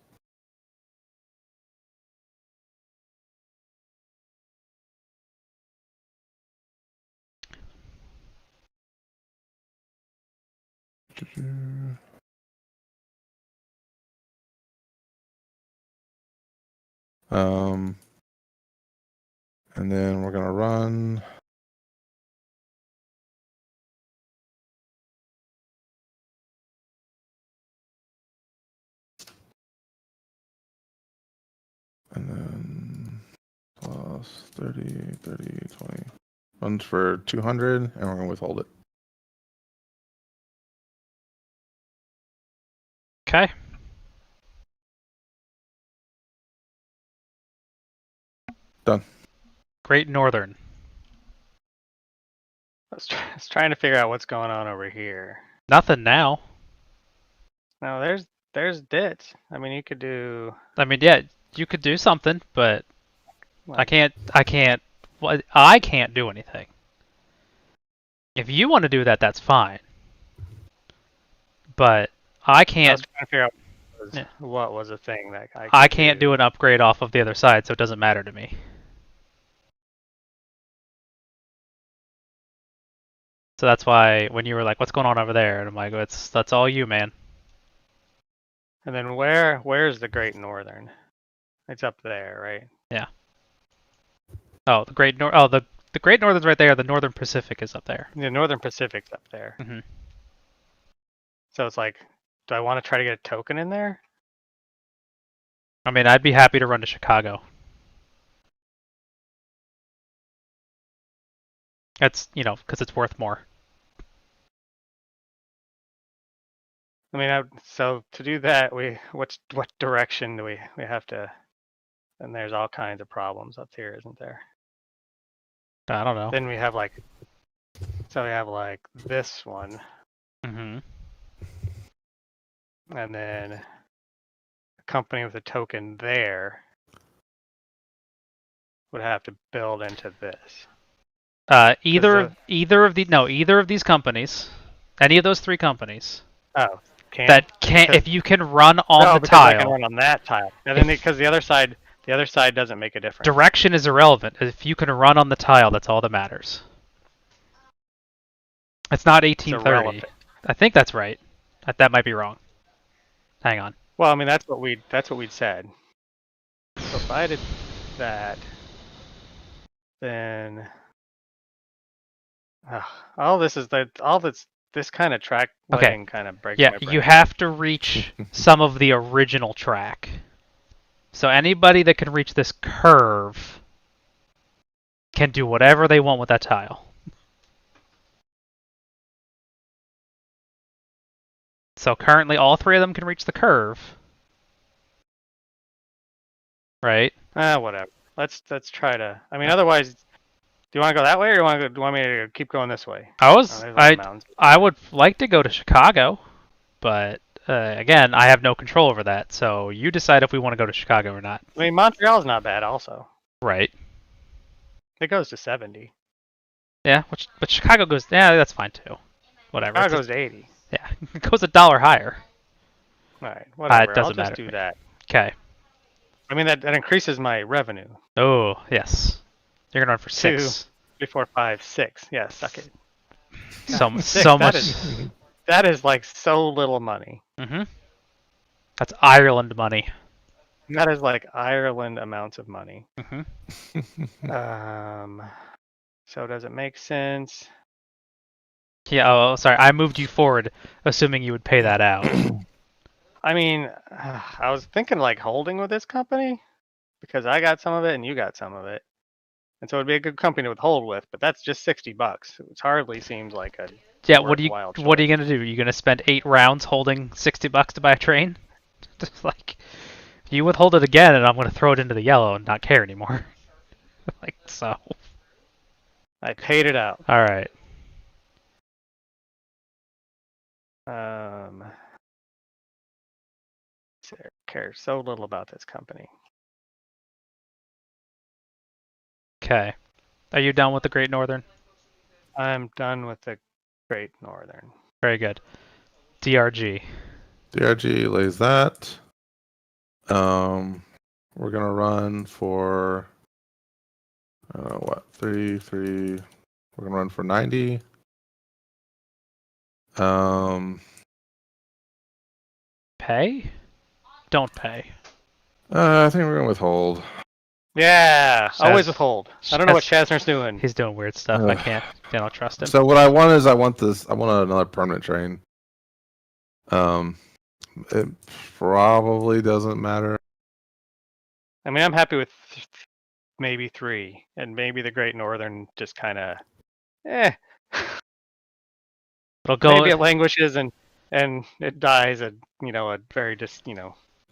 And then we're gonna run. And then plus 30, 30, 20. Runs for 200, and we're gonna withhold it. Okay. Done. Great Northern. I was trying to figure out what's going on over here. Nothing now. No, there's dit. I mean, you could do. I mean, yeah, you could do something, but I Like, can't do anything. If you want to do that, that's fine. But I I can't. was trying to figure out Yeah. what was a thing that I can't do an upgrade off of the other side, so it doesn't matter to me. So that's why when you were like, "What's going on over there?" and I'm like, "That's all you, man." And then where's the Great Northern? It's up there, right? Yeah. Oh, the Great Nor. Oh, the Great Northern's right there. The Northern Pacific is up there. The Northern Pacific's up there. hmm So it's like, do I want to try to get a token in there? I mean, I'd be happy to run to Chicago. That's because it's worth more. I mean, so to do that, what direction do we have to? And there's all kinds of problems up here, isn't there? I don't know. Then we have like this one, hmm and then a company with a token there would have to build into this. Either of these companies, any of those three companies that can't, if you can run on the because I can tile. run on that tile, and then because the other side doesn't make a difference. Direction is irrelevant. If you can run on the tile, that's all that matters. It's not It's 1830. irrelevant. I think that's right. That might be wrong. Hang on. Well, I mean that's what we'd said. So if I did that, then all this this kind of track Okay. lighting kind of breaks Yeah, my brain. you have to reach some of the original track. So anybody that can reach this curve can do whatever they want with that tile. So currently all three of them can reach the curve. Right? Whatever. Let's try to. I mean, otherwise, do you want to go that way, or do you want me to keep going this way? There's a lot of mountains. I would like to go to Chicago, but again, I have no control over that. So you decide if we want to go to Chicago or not. I mean, Montreal's not bad, also. Right. It goes to 70. Yeah, but Chicago goes. Yeah, that's fine too. Whatever. Chicago goes to 80. Yeah, it goes $1 higher. All right, whatever. It doesn't I'll just matter. do that. Okay. I mean, that increases my revenue. Oh yes, you're gonna run for 6. 2, 3, 4, 5, 6. Yeah, suck it. So Six, so much. That is like so little money. Mhm. That's Ireland money. That is like Ireland amounts of money. Mhm. So does it make sense? Yeah. Oh, sorry. I moved you forward, assuming you would pay that out. I mean, I was thinking like holding with this company because I got some of it and you got some of it, and so it'd be a good company to withhold with. But that's just $60. It hardly seems like a Yeah. worthwhile What are you choice. gonna do? You gonna spend 8 rounds holding $60 to buy a train? Just like you withhold it again, and I'm gonna throw it into the yellow and not care anymore. Like so. I paid it out. All right. Sarah cares so little about this company. Okay. Are you done with the Great Northern? I'm done with the Great Northern. Very good. DRG. DRG lays that. We're gonna run for what 3. We're gonna run for 90. Pay? Don't pay. I think we're gonna withhold. Yeah, always Shaz- withhold. I don't know what Shazzner's doing. He's doing weird stuff. I can't. I don't trust him. So what I want is I want another permanent train. It probably doesn't matter. I mean, I'm happy with maybe 3, and maybe the Great Northern just kind of, It'll go. maybe it languishes and it dies a very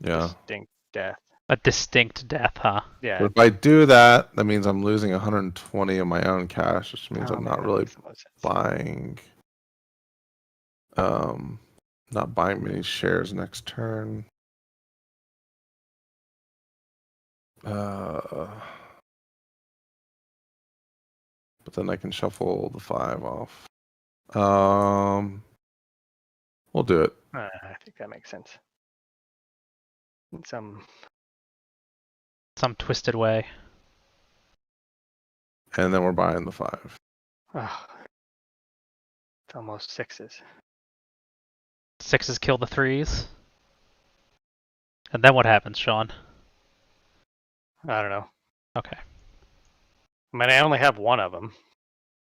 Yeah. distinct death. A distinct death, huh? Yeah. But if I do that, that means I'm losing 120 of my own cash, which means I'm not really buying. Not buying many shares next turn. But then I can shuffle the 5 off. We'll do it. I think that makes sense. In some twisted way. And then we're buying the 5. It's almost 6s. 6s kill the 3s. And then what happens, Sean? I don't know. Okay. I mean, I only have one of them.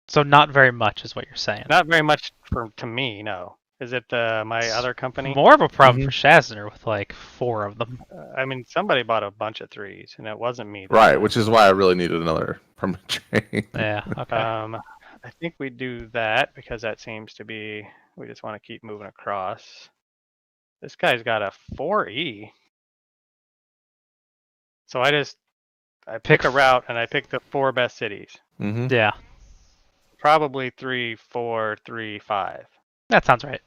So not very much is what you're saying. Not very much to me, no. Is it my other company? More of a problem for Shazzner with like 4 of them. I mean, somebody bought a bunch of 3s, and it wasn't me. Right, which is why I really needed another permanent train. Yeah, okay. I think we do that because that seems to be, we just want to keep moving across. This guy's got a 4E. So I pick a route and I pick the 4 best cities. Yeah. Probably 3, 4, 3, 5. That sounds right.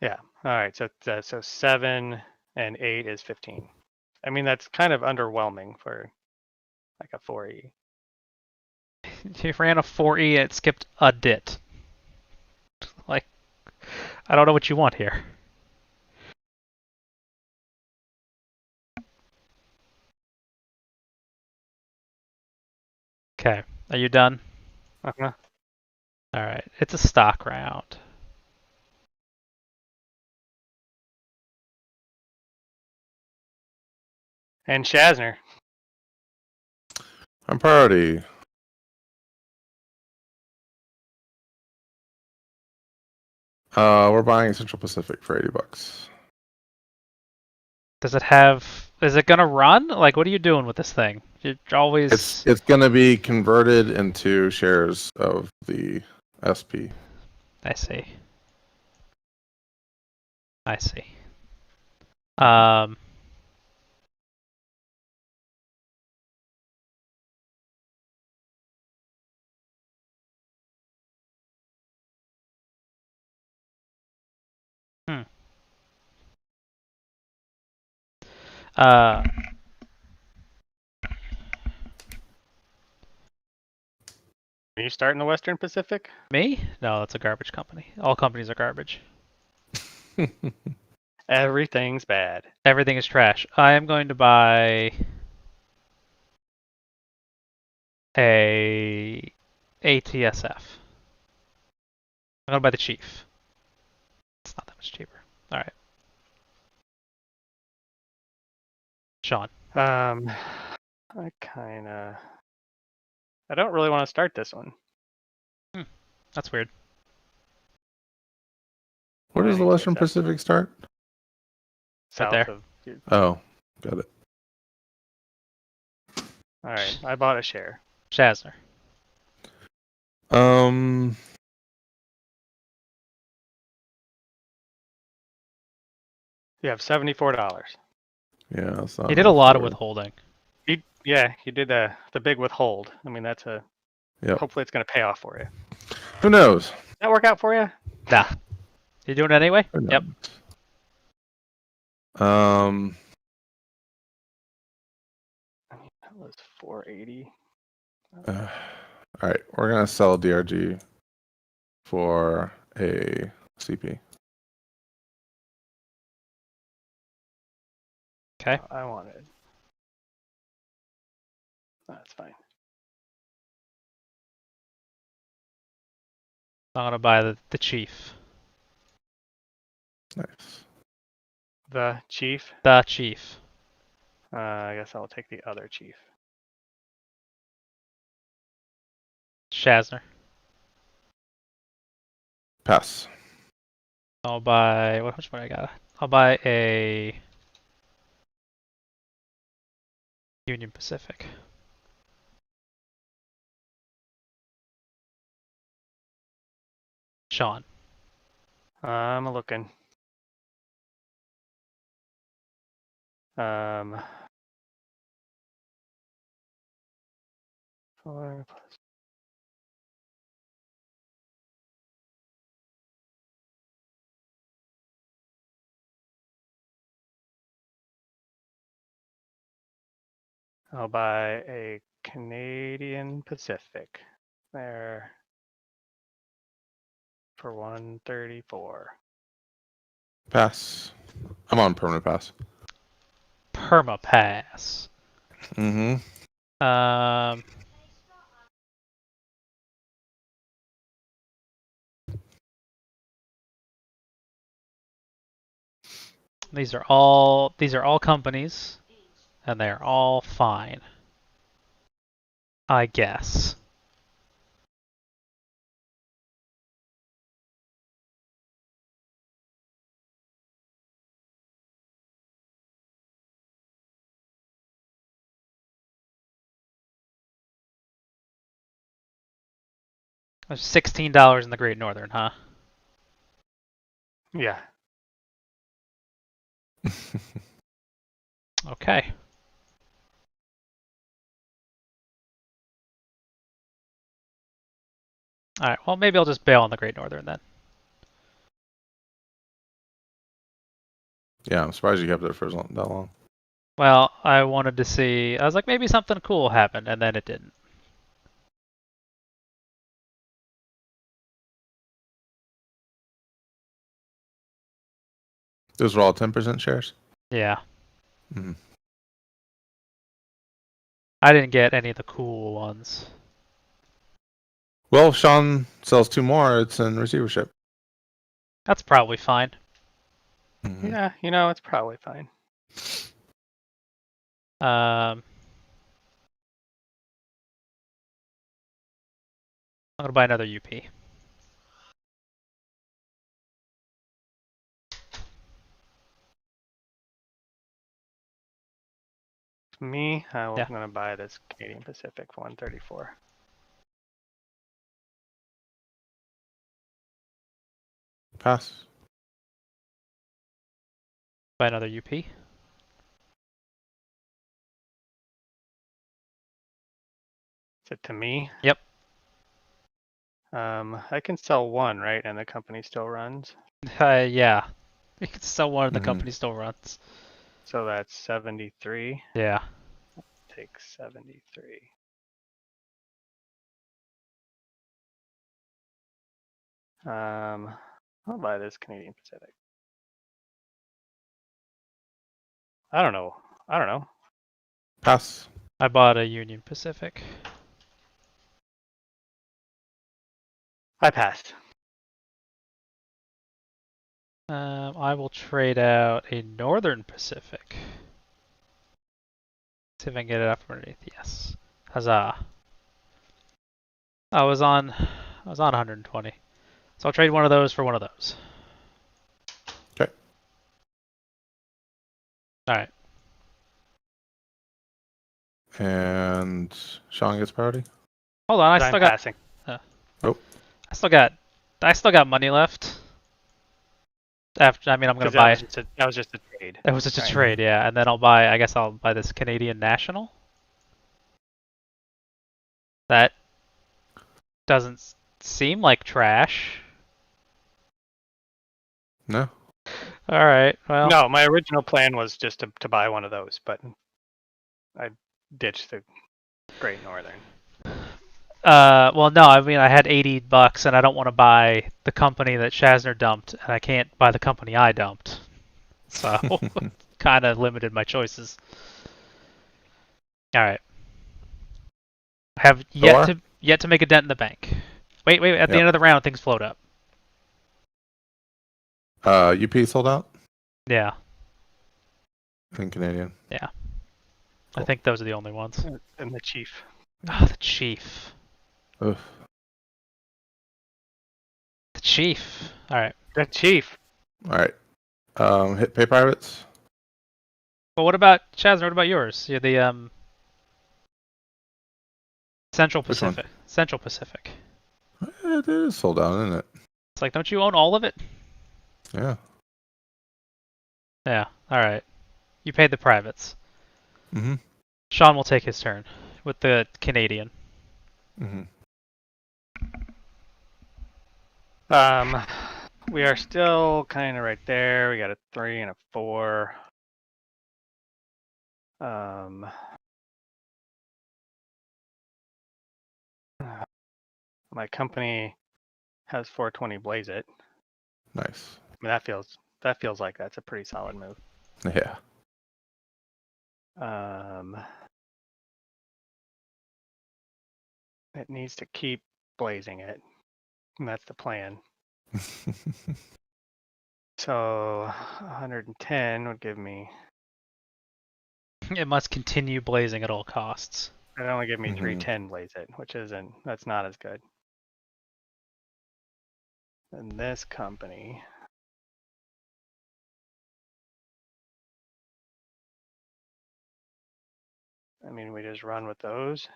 Yeah. All right. So 7 and 8 is 15. I mean, that's kind of underwhelming for like a 4E. You ran a 4E and it skipped a dit. Like, I don't know what you want here. Okay. Are you done? Uh-huh. All right. It's a stock round. And Shazzner. I'm priority. We're buying Central Pacific for $80. Does it have? Is it gonna run? Like, what are you doing with this thing? You're always. It's gonna be converted into shares of the SP. I see. I see. Um. Hmm. Uh. Are you starting the Western Pacific? Me? No, that's a garbage company. All companies are garbage. Everything's bad. Everything is trash. I am going to buy a ATSF. I'm gonna buy the Chief. It's not that much cheaper. All right, Sean. I don't really want to start this one. That's weird. Where I does the need to Western accept Pacific start? Right south there. of. Oh, got it. All right, I bought a share. Shazzner. Um, You have $74. yeah, that's not He did a enough lot of for. withholding. You did the big withhold. I mean, that's a. Yep. Hopefully, it's going to pay off for you. Who knows? Did that work out for you? Nah. You doing it anyway? Who Yep. knows? I mean, that was 480. All right, we're gonna sell DRG for a CP. Okay. I wanted. That's fine. I'm gonna buy the Chief. Nice. The chief. The Chief. I guess I'll take the other chief. Shazzner. Pass. I'll buy. What much money I got? I'll buy a Union Pacific. Sean. I'm looking. Um, 4 plus. I'll buy a Canadian Pacific there for 134. Pass. I'm on permanent pass. Perma pass. Mm-hmm. Um. These are all companies, and they are all fine. I guess. There's $16 in the Great Northern, huh? Yeah. Okay. All right. Well, maybe I'll just bail on the Great Northern then. Yeah, I'm surprised you kept it for that long. Well, I wanted to see. I was like, maybe something cool happened, and then it didn't. Those were all 10% shares. Yeah. Mm-hmm. I didn't get any of the cool ones. Well, if Sean sells 2 more, it's in receivership. That's probably fine. Mhm. Yeah, it's probably fine. I'm gonna buy another UP. Me, I'm Yeah. gonna buy this Canadian Pacific for 134. Pass. Buy another UP. Is it to me? Yep. I can sell one, right? And the company still runs. Yeah. You can sell one and the Mhm. company still runs. So that's 73. Yeah. Take 73. I'll buy this Canadian Pacific. I don't know. Pass. I bought a Union Pacific. I passed. I will trade out a Northern Pacific. See if I can get it up from underneath. Yes. Huzzah. I was on 120. So I'll trade one of those for one of those. Okay. Alright. And Sean gets priority. Hold on, I I'm still got passing. Oh. I still got money left. After I'm gonna Because buy that was just a trade. it was just a Right. trade, yeah, and then I guess I'll buy this Canadian National. That doesn't seem like trash. No. Alright, well. No, my original plan was just to buy one of those, but I ditched the Great Northern. Well, no, I had $80 and I don't want to buy the company that Shazzner dumped, and I can't buy the company I dumped. So, kind of limited my choices. Alright. I have Thor? yet to make a dent in the bank. Wait, at the Yep. end of the round, things float up. UP sold out Yeah, in Canadian. yeah. I Cool. think those are the only ones. And the Chief. Oh, the Chief. Ugh. The Chief. Alright. The Chief. All right. Hit pay pirates. Well, what about Shazzner? What about yours? You're the Central Which one? Pacific. Central Pacific. It is sold out, isn't it? It's like, don't you own all of it? Yeah. Yeah. Alright. You paid the privates. Mm-hmm. Sean will take his turn with the Canadian. Mm-hmm. We are still kind of right there. We got a 3 and a 4. My company has 420 Blaze It. Nice. I mean, that feels like that's a pretty solid move. Yeah. It needs to keep blazing it. And that's the plan. So 110 would give me. It must continue blazing at all costs. It'd only give me Mhm. 310 Blaze It, that's not as good. And this company. I mean, we just run with those.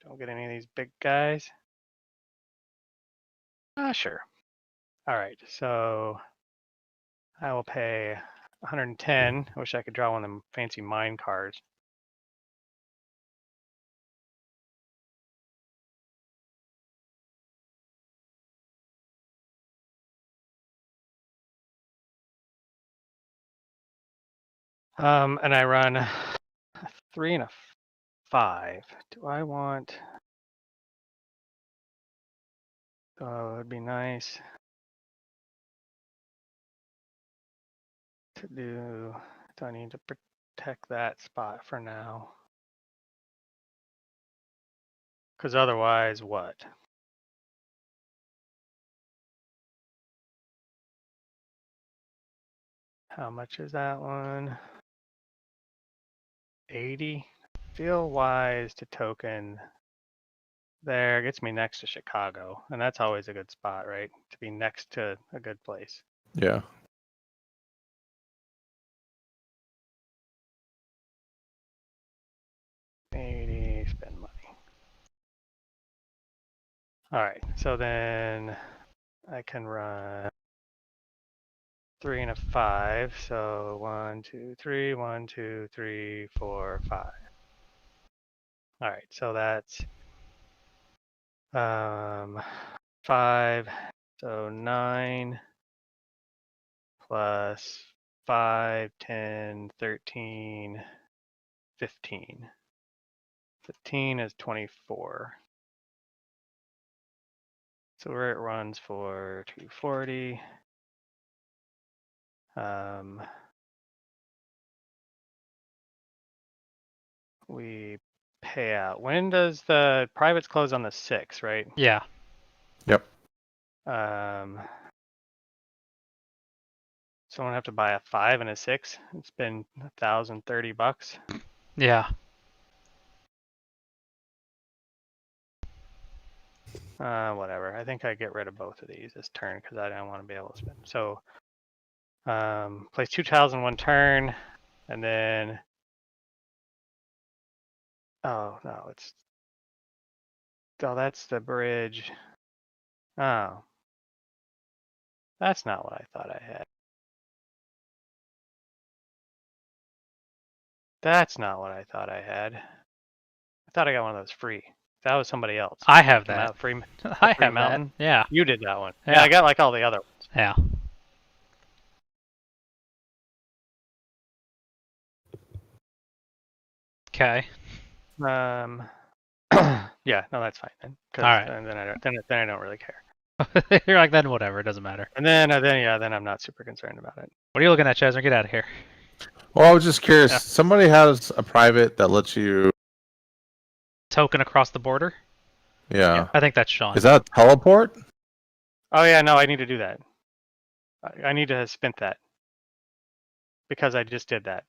Don't get any of these big guys. Sure. All right, so I will pay 110. I wish I could draw one of them fancy mine cards. And I run a 3 and a 5. Do I want? Oh, it'd be nice to do. Do I need to protect that spot for now? Because otherwise, what? How much is that one? 80. Feel wise to token there. Gets me next to Chicago, and that's always a good spot, right? To be next to a good place. Yeah. Spend money. All right, so then I can run 3 and a 5. So 1, 2, 3, 1, 2, 3, 4, 5. All right, so that's 5. So 9 plus 5, 10, 13, 15. 15 is 24. So where it runs for 240. We pay out. When does the privates close on the 6th, right? Yeah. Yep. Someone have to buy a 5 and a 6. It's been $1,030. Yeah. Whatever. I think I get rid of both of these this turn because I don't want to be able to spend. So place 2 tiles in one turn, and then oh no, that's the bridge. Oh, that's not what I thought I had. That's not what I thought I had. I thought I got one of those free. That was somebody else. I have that. Free I have mountain. that. Yeah. You did that one. Yeah. Yeah, I got like all the other ones. Yeah. Okay. Yeah, no, that's fine then. All right. Then I don't really care. You're like, then whatever, it doesn't matter. And then I'm not super concerned about it. What are you looking at, Shazzner? Get out of here. Well, I was just curious. Yeah. Somebody has a private that lets you. Token across the border? Yeah. I think that's Sean. Is that a teleport? Oh yeah, no, I need to do that. I need to have spent that because I just did that.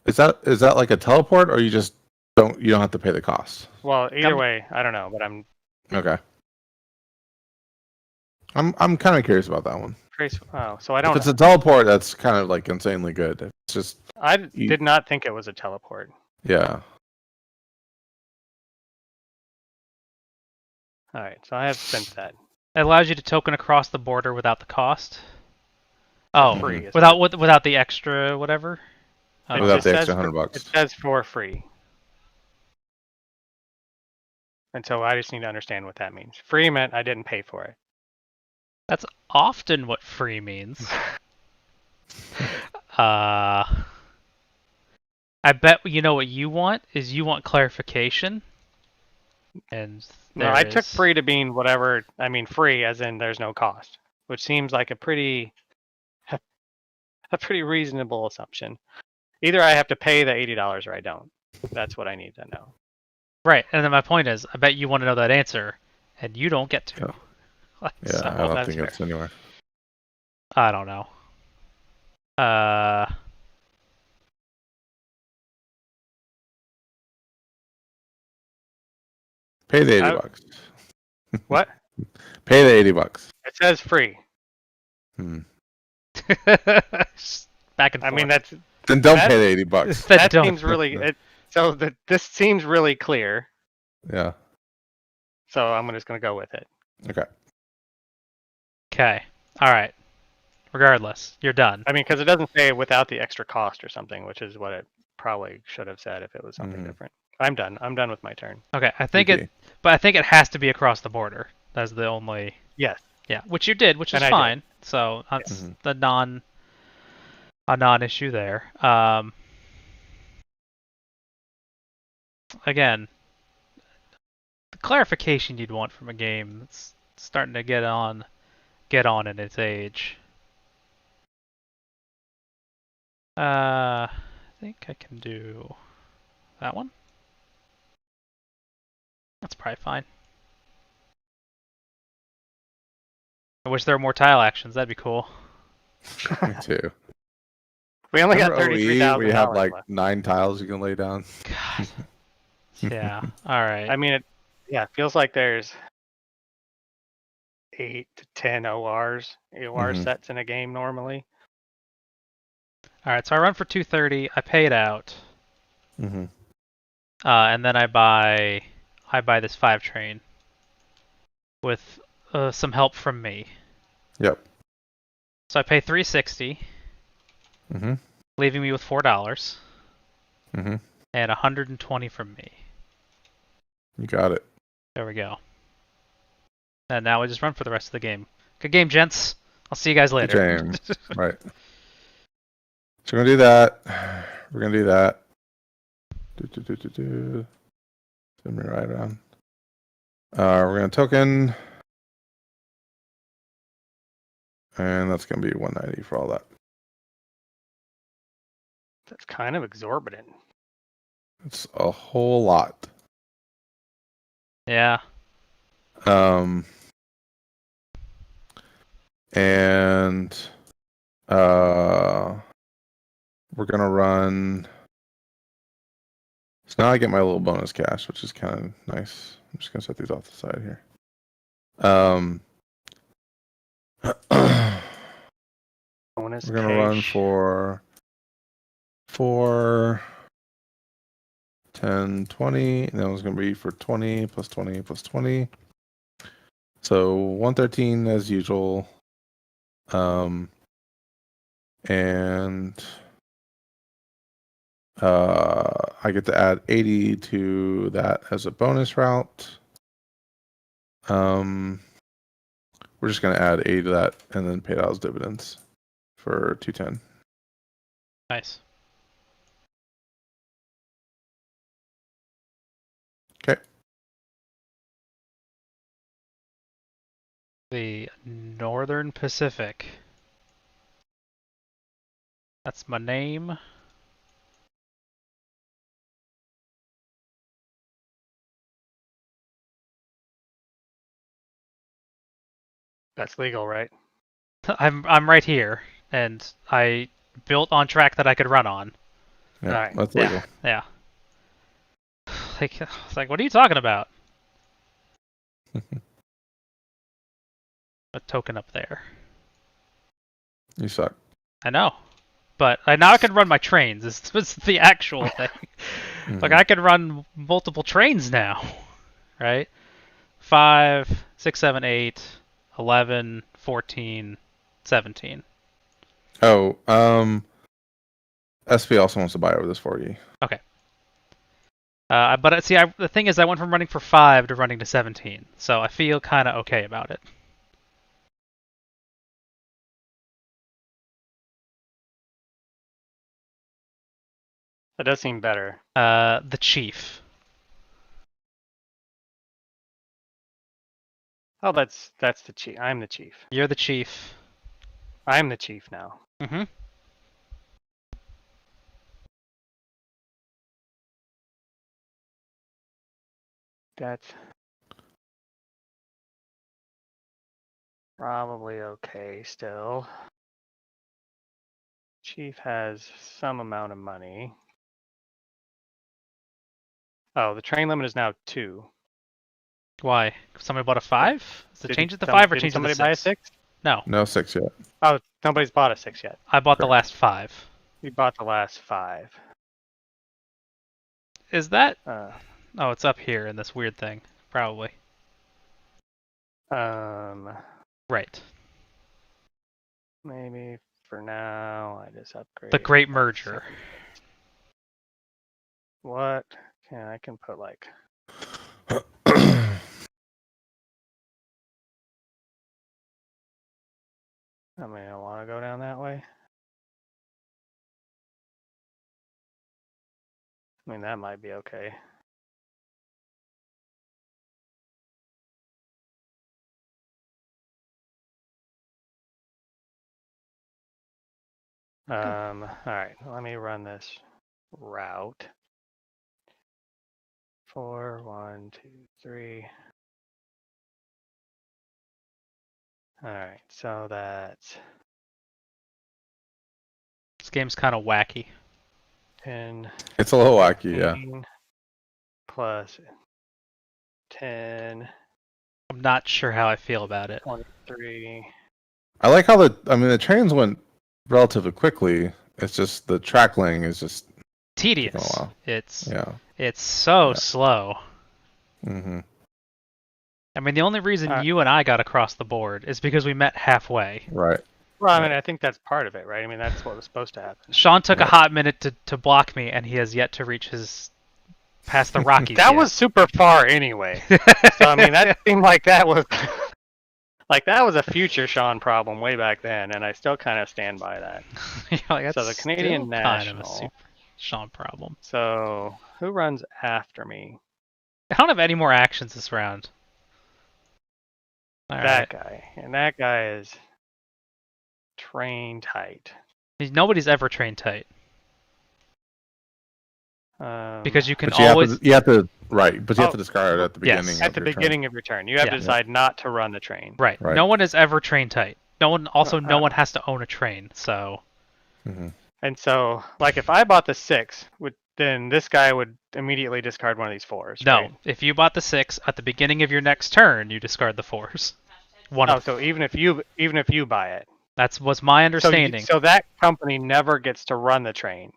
Is that like a teleport, or you don't have to pay the cost? Well, either way, I don't know, but I'm Okay. I'm kind of curious about that one. crazy. Oh, so I don't. If it's a teleport, that's kind of like insanely good. If it's just I did not think it was a teleport. yeah. All right, so I have spent that. It allows you to token across the border without the cost. Oh, Free. without the extra whatever. Without the extra $100. It says for free. And so I just need to understand what that means. Free meant I didn't pay for it. That's often what free means. I bet you know what you want is you want clarification. And no, I took free to mean whatever. I mean free as in there's no cost, which seems like a pretty reasonable assumption. Either I have to pay the $80 or I don't. That's what I need to know. Right, and then my point is, I bet you want to know that answer, and you don't get to. Yeah, So, I don't think fair. it's anywhere. I don't know. Pay the $80. What? Pay the $80. It says free. Back and forth. I mean that's. Then don't pay the $80. That seems really. This seems really clear. Yeah. So I'm just gonna go with it. Okay. Okay. All right. Regardless, you're done. I mean, because it doesn't say without the extra cost or something, which is what it probably should have said if it was something different. I'm done. I'm done with my turn. Okay, I think it has to be across the border. That's the only. Yes. Yeah, which you did, which is fine. So that's a non-issue there. Again, the clarification you'd want from a game that's starting to get on in its age. I think I can do that one. That's probably fine. I wish there were more tile actions. That'd be cool. Me too. We only got Remember OE where you had $33,000 like left. 9 tiles you can lay down? God. Yeah. All right. I mean, it feels like there's 8 to 10 AOR Mhm. sets in a game normally. All right. So I run for 230. I paid out, Mhm. and then I buy this 5 train with some help from me. Yep. So I pay 360, Mhm. leaving me with $4 Mhm. and 120 from me. You got it. There we go. And now I just run for the rest of the game. Good game, gents. I'll see you guys Good later. game. Right. So we're gonna do that. We're gonna do that. Send me right around. We're gonna token, and that's gonna be 190 for all that. That's kind of exorbitant. It's a whole lot. Yeah. Um, and we're gonna run. So now I get my little bonus cash, which is kind of nice. I'm just gonna set these off the side here. Bonus We're gonna run cash. for 4, 10, 20, and then it's gonna be for 20 plus 20 plus 20. So 113 as usual. And I get to add 80 to that as a bonus route. We're just gonna add 80 to that and then pay it out as dividends for 210. Nice. Okay. The Northern Pacific. That's my name. That's legal, right? I'm right here, and I built on track that I could run on. Yeah, All right. that's Yeah. legal. Yeah. It's like, what are you talking about? A token up there. You suck. I know. But now I can run my trains. This was the actual thing. Like, Mhm. I can run multiple trains now, right? 5, 6, 7, 8, 11, 14, 17. Oh, SP also wants to buy over this for you. Okay. But see, the thing is, I went from running for 5 to running to 17, so I feel kind of okay about it. That does seem better. The chief. Oh, that's the chief. I'm the chief. You're the chief. I'm the chief now. Mm-hmm. That's probably okay still. Chief has some amount of money. Oh, the train limit is now 2. Why? Somebody bought a 5? Does it change it to 5 or Didn't change it to somebody buy a 6? 6? No, No 6 yet. Oh, nobody's bought a 6 yet. I bought the Correct. last 5. We bought the last 5. Is that? Uh, Oh, it's up here in this weird thing. Probably. um, Right. maybe for now I just upgrade. The Great my Merger. second. What? I can put like. I mean, I want to go down that way. I mean, that might be okay. All right, let me run this route. 4, 1, 2, 3. All right, so that's game's kind of wacky. 10, It's a little wacky, yeah. 15 plus 10, I'm not sure how I feel about it. 23. I like how the trains went relatively quickly. It's just the trackling is just taking a Tedious. while. It's Yeah. so Yeah. slow. Mm-hmm. I mean, the only reason Alright. you and I got across the board is because we met halfway. Right. Well, I mean, I think that's part of it, right? I mean, that's what was supposed to happen. Sean took a Right. hot minute to block me, and he has yet to reach past the Rockies That yet. was super far anyway. So I mean, that seemed like that was a future Sean problem way back then, and I still kind of stand by that. You're like, So the that's Canadian still kind of a National. super Sean problem. So who runs after me? I don't have any more actions this round. All That right. guy, and that guy is train tight. Nobody's ever trained tight because you can But always. you have to right. But you have Oh, to discard it at the yes. beginning. at of the your beginning of your turn, you have Yeah. to decide not to run the train. Right. Right. No one is ever trained tight. No one. Also, no Uh, one has to own a train. So. Turn. Mm-hmm. And so, like, if I bought the 6, then this guy would immediately discard one of these 4s. No. Right? If you bought the 6 at the beginning of your next turn, you discard the 4s. One. Oh, so even if you buy it, Was my understanding. So that company never gets to run the train.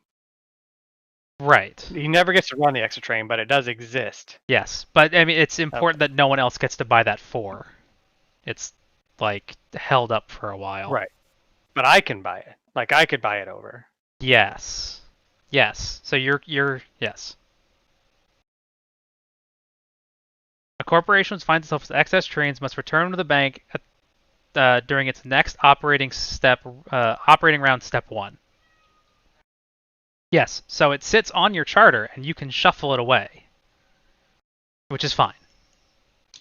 Right. He never gets to run the extra train, but it does exist. Yes, but I mean, it's important that no one else gets to buy that 4. It's like held up for a while. Right. But I can buy it. Like I could buy it over. Yes. Yes. So you're yes. A corporation which finds itself with excess trains must return to the bank during its next operating round, step 1. Yes. So it sits on your charter, and you can shuffle it away, which is fine.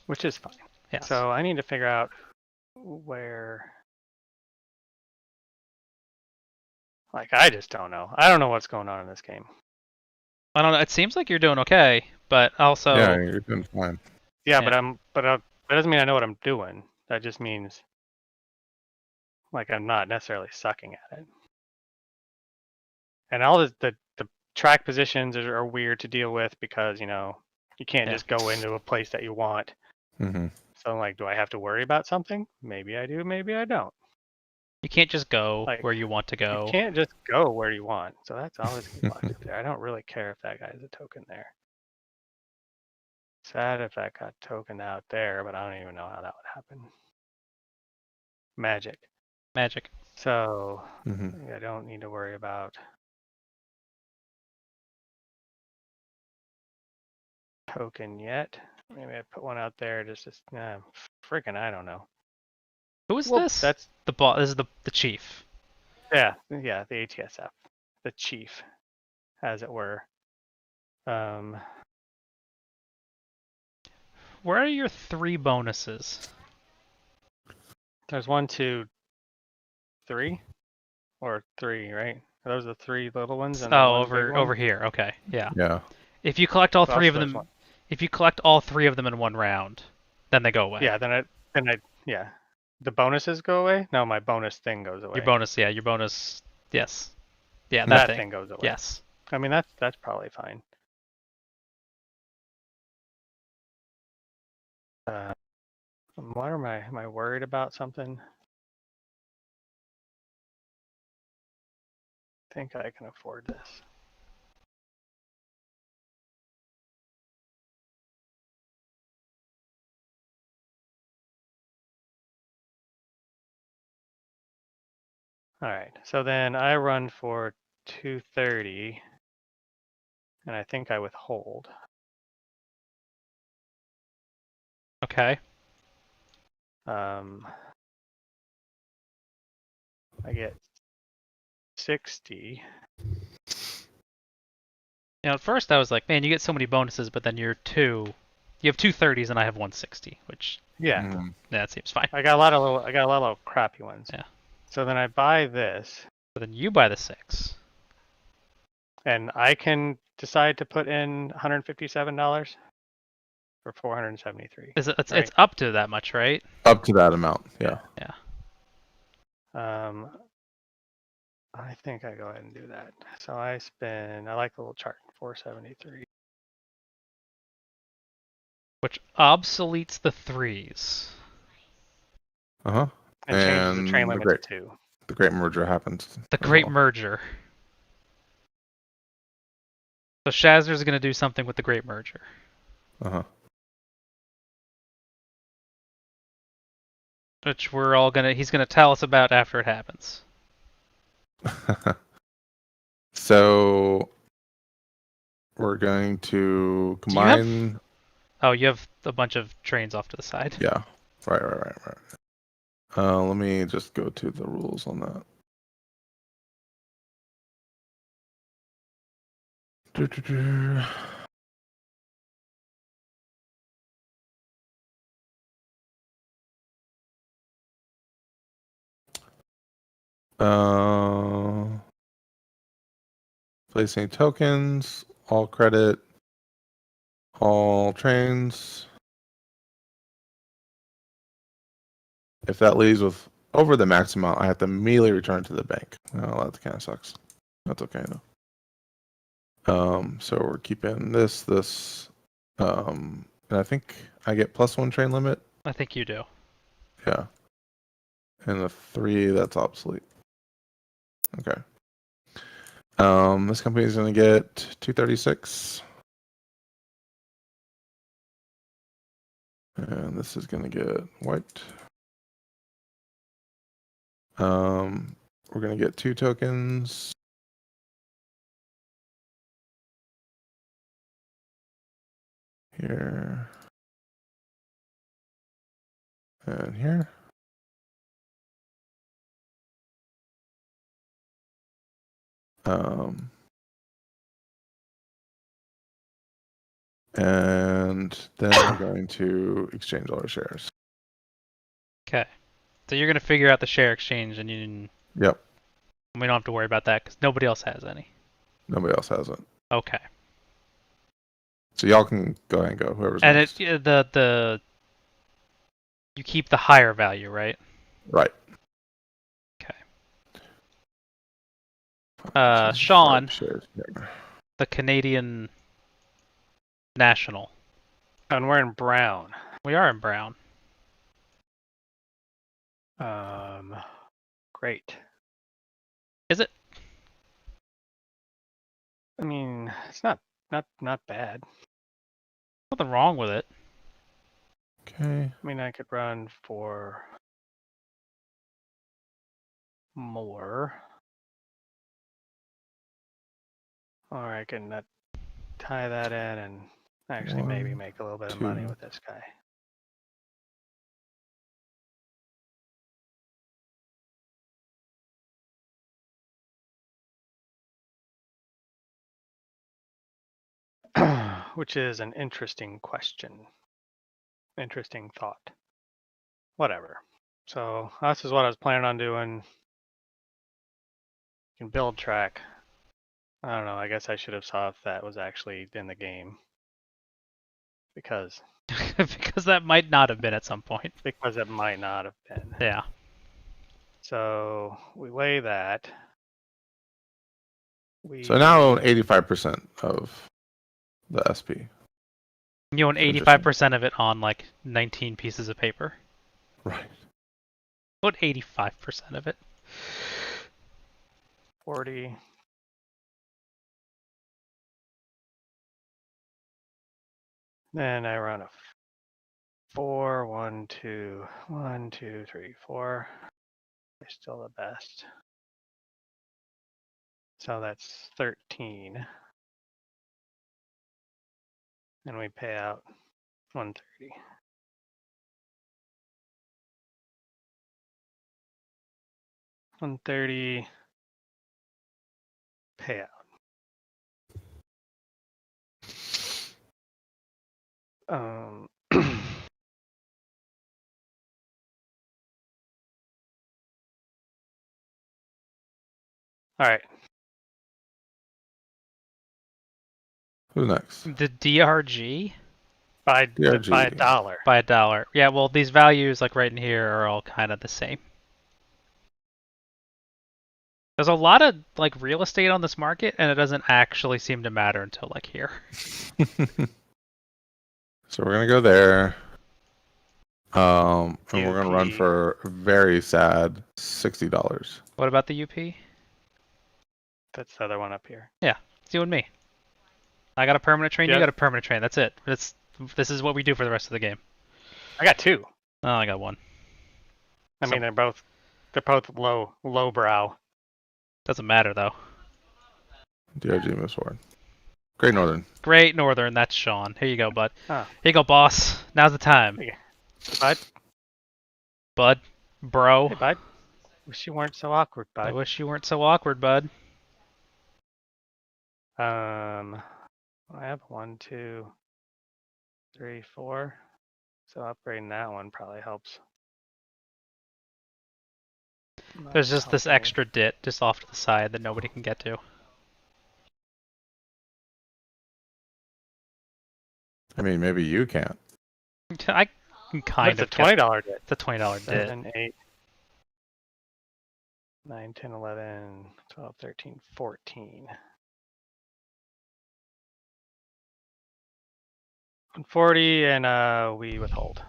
Which is fine. Yes. So I need to figure out where. Like I just don't know. I don't know what's going on in this game. I don't know. It seems like you're doing okay, but also. Yeah, you're doing fine. Yeah, Yeah. but that doesn't mean I know what I'm doing. That just means like I'm not necessarily sucking at it. And all the track positions are weird to deal with because, you can't just go into a place that you want. Mm-hmm. So I'm like, do I have to worry about something? Maybe I do, maybe I don't. You can't just go Like, where you want to go. You can't just go where you want. So that's always locked up there. I don't really care if that guy has a token there. Sad if that got token out there, but I don't even know how that would happen. Magic. So Mm-hmm. I don't need to worry about token yet. Maybe I put one out there just freaking I don't know. Who is this? That's the boss. This is the chief. yeah, the ATSF, the chief, as it were. Where are your 3 bonuses? There's 1, 2, 3, or 3, right? Are those the 3 little ones? And over here. Okay, yeah. Yeah. If you collect all Well, 3 of there's them, one. if you collect all 3 of them in one round, then they go away. Yeah, then yeah. The bonuses go away? No, my bonus thing goes away. Your bonus, yes. Yeah, that thing. thing goes away. Yes. I mean that's probably fine. What am I worried about something? I think I can afford this. All right, so then I run for 230, and I think I withhold. Okay. I get 60. At first I was like, man, you get so many bonuses, but then you have 2 30s and I have 160, which Yeah, Mm-hmm. that seems fine. I got a lot of crappy ones. Yeah. So then I buy this, But then you buy the 6. and I can decide to put in $157 for 473. It's right? up to that much, right? Up to that amount. Yeah. Yeah. I think I go ahead and do that. So I like the little chart, 473. Which obsoletes the 3s. Uh-huh. And changes the train And limit to 2. the great merger happens The as Great well. Merger. So Shazzner's going to do something with the Great Merger. Uh-huh. Which he's going to tell us about after it happens. So we're going to combine. Oh, you have a bunch of trains off to the side. Yeah. Right. Let me just go to the rules on that. Doo-doo-doo. Placing tokens, all credit, all trains. If that leaves with over the max amount, I have to immediately return to the bank. Oh, that kind of sucks. That's okay though. So we're keeping this, and I think I get +1 train limit. I think you do. Yeah. And the 3, that's obsolete. Okay. This company is going to get 236. And this is going to get wiped. We're going to get 2 tokens. Here. And here. And then we're going to exchange all our shares. Okay. So you're going to figure out the share exchange, and Yep. we don't have to worry about that because nobody else has any. Nobody else has it. Okay. So y'all can go ahead and go. Whoever's And next. you keep the higher value, right? Right. Okay. So Sean, 5 shares here. the Canadian National. And we're in brown. We are in brown. Great. Is it? I mean, it's not bad. Nothing wrong with it. Okay. I mean, I could run for more. Or I can tie that in and actually maybe 1, make a little bit of money 2. with this guy. Which is an interesting question. Interesting thought. Whatever. So this is what I was planning on doing. You can build track. I don't know. I guess I should have saw if that was actually in the game. Because Because that might not have been at some point. it might not have been. Yeah. So we weigh that. So now I own 85% of the SP. You own 85% of it on like 19 pieces of paper. Right. What 85% of it? 40. Then I run a 4, 1, 2, 1, 2, 3, 4. They're still the best. So that's 13. And we pay out 130. $130 payout. All right. Who's next? The DRG? By DRG. $1. By $1. Yeah, well, these values like right in here are all kind of the same. There's a lot of like real estate on this market, and it doesn't actually seem to matter until like here. So we're gonna go there. And we're gonna run UP. for a very sad $60. What about the UP? That's the other one up here. Yeah, it's you and me. I got a permanent train. You Yeah. got a permanent train. That's it. This is what we do for the rest of the game. I got 2. Oh, I got 1. I So- mean, they're both low brow. Doesn't matter though. DRG moves forward. Great Northern. Great Northern. That's Sean. Here you go, bud. Oh. Here you go, boss. Now's the time. Hey, bud. Bud. Bro. Hey, bud. Wish you weren't so awkward, I bud. wish you weren't so awkward, bud. I have 1, 2, 3, 4. So upgrading that one probably helps. There's Not just this helping. extra dit just off to the side that nobody can get to. I mean, maybe you can't. I can kind That's of a $20 dit. It's a $20 dit. 7, 8, 9, 10, 11, 12, 13, 14. 140 and we withhold.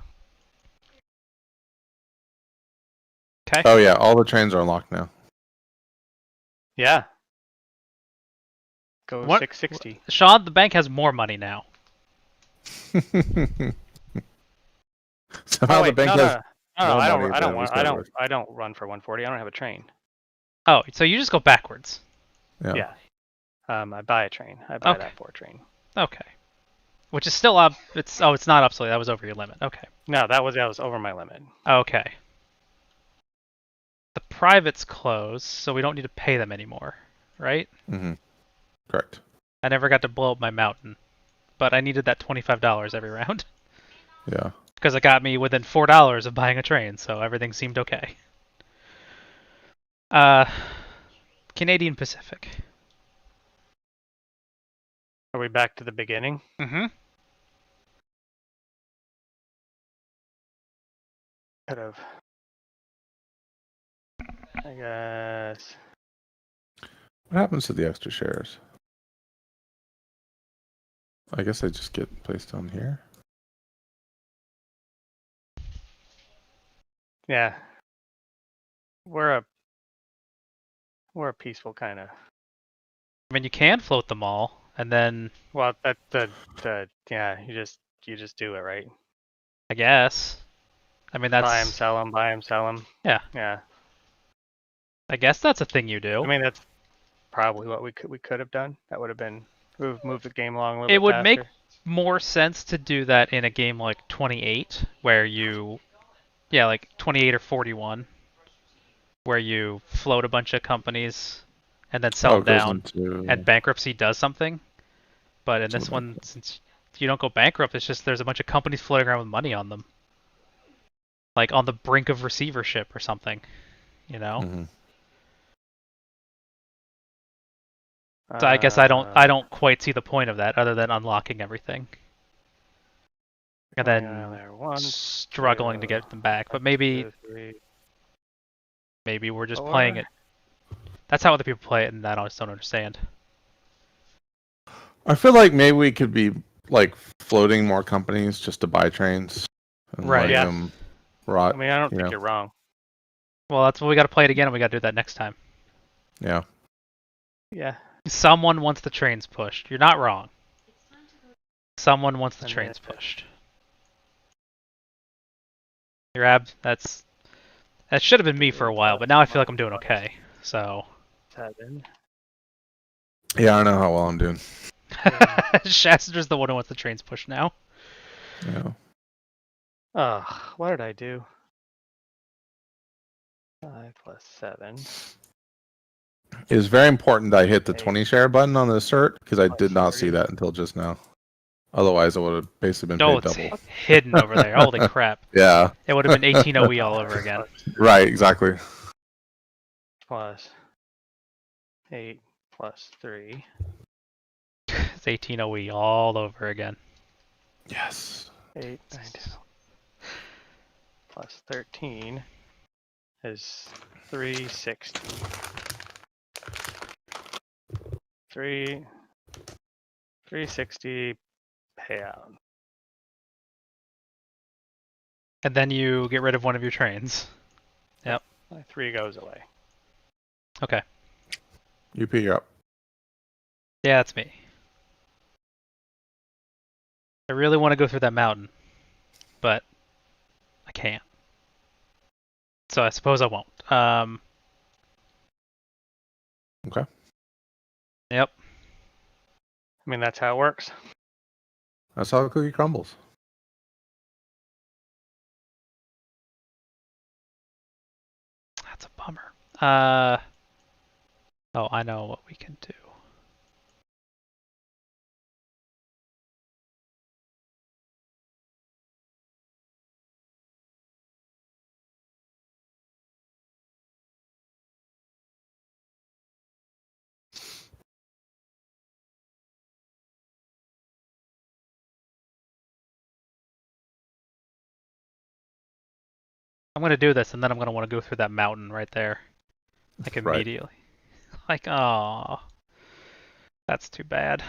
Okay. Oh yeah, all the trains are unlocked now. Yeah. Go What? 660. Sean, the bank has more money now. Somehow Oh, the wait, bank no, has. no, more I money don't. I than don't we want. started with. I don't run for 140. I don't have a train. Oh, so you just go backwards. Yeah. Yeah. I buy a train. I buy Okay. that 4 train. Okay. Which is still up. It's not up. So that was over your limit. Okay. No, that was over my limit. Okay. The privates close, so we don't need to pay them anymore, right? Mm-hmm. Correct. I never got to blow up my mountain, but I needed that $25 every round Yeah. because it got me within $4 of buying a train, so everything seemed okay. Canadian Pacific. Are we back to the beginning? Mm-hmm. Could have. I guess. What happens to the extra shares? I guess they just get placed on here. Yeah. We're a peaceful kind of. I mean, you can float them all, and then Well, that the yeah. You just do it, right? I guess. I mean, that's. Buy 'em, sell 'em. Buy 'em, sell 'em. Yeah. Yeah. I guess that's a thing you do. I mean, that's probably what we could have done. That would have been moved the game along a little It bit would faster. make more sense to do that in a game like 28, where you, yeah, like 28 or 41, where you float a bunch of companies and then sell it them goes down, into. and bankruptcy does something. But in this Something like one, since you don't go bankrupt, it's just there's a bunch of companies floating around with money on them, like on the brink of receivership or something, you know. Mhm. So I guess I don't quite see the point of that other than unlocking everything. And going then on there. 1, struggling to 2, get them back. But maybe 2, 3, we're just 4. playing it. That's how other people play it, and I just don't understand. I feel like maybe we could be like floating more companies just to buy trains and Right. letting Yeah. them rot. I mean, I don't you think know. you're wrong. Well, that's what we got to play it again, and we got to do that next time. Yeah. Yeah. Someone wants the trains pushed. You're not wrong. Someone wants the And trains then- pushed. That should have been me for a while, but now I feel like I'm doing okay. So 7. Yeah, I know how well I'm doing. Shazzner's the one who wants the trains pushed now. Yeah. Oh, what did I do? 5 plus 7. It is very important that I hit the 8. 20 share button on the cert because I Plus did not see 3. that until just now. Otherwise, I would have basically been Oh, paid it's double. hidden over there. Holy crap. Yeah. It would have been 18 OE all over again. Right. Exactly. Plus 8 plus 3. It's 18 OE all over again. Yes. 8, 9, 10. Plus 13 is 360. 360 payout. And then you get rid of one of your trains. Yep. My 3 goes away. Okay. UP, you're up. Yeah, that's me. I really want to go through that mountain, but I can't. So I suppose I won't. Okay. Yep. I mean, that's how it works. That's how the cookie crumbles. That's a bummer. Oh, I know what we can do. I'm gonna do this, and then I'm gonna want to go through that mountain right there, like Right. immediately. Like, oh, that's too bad.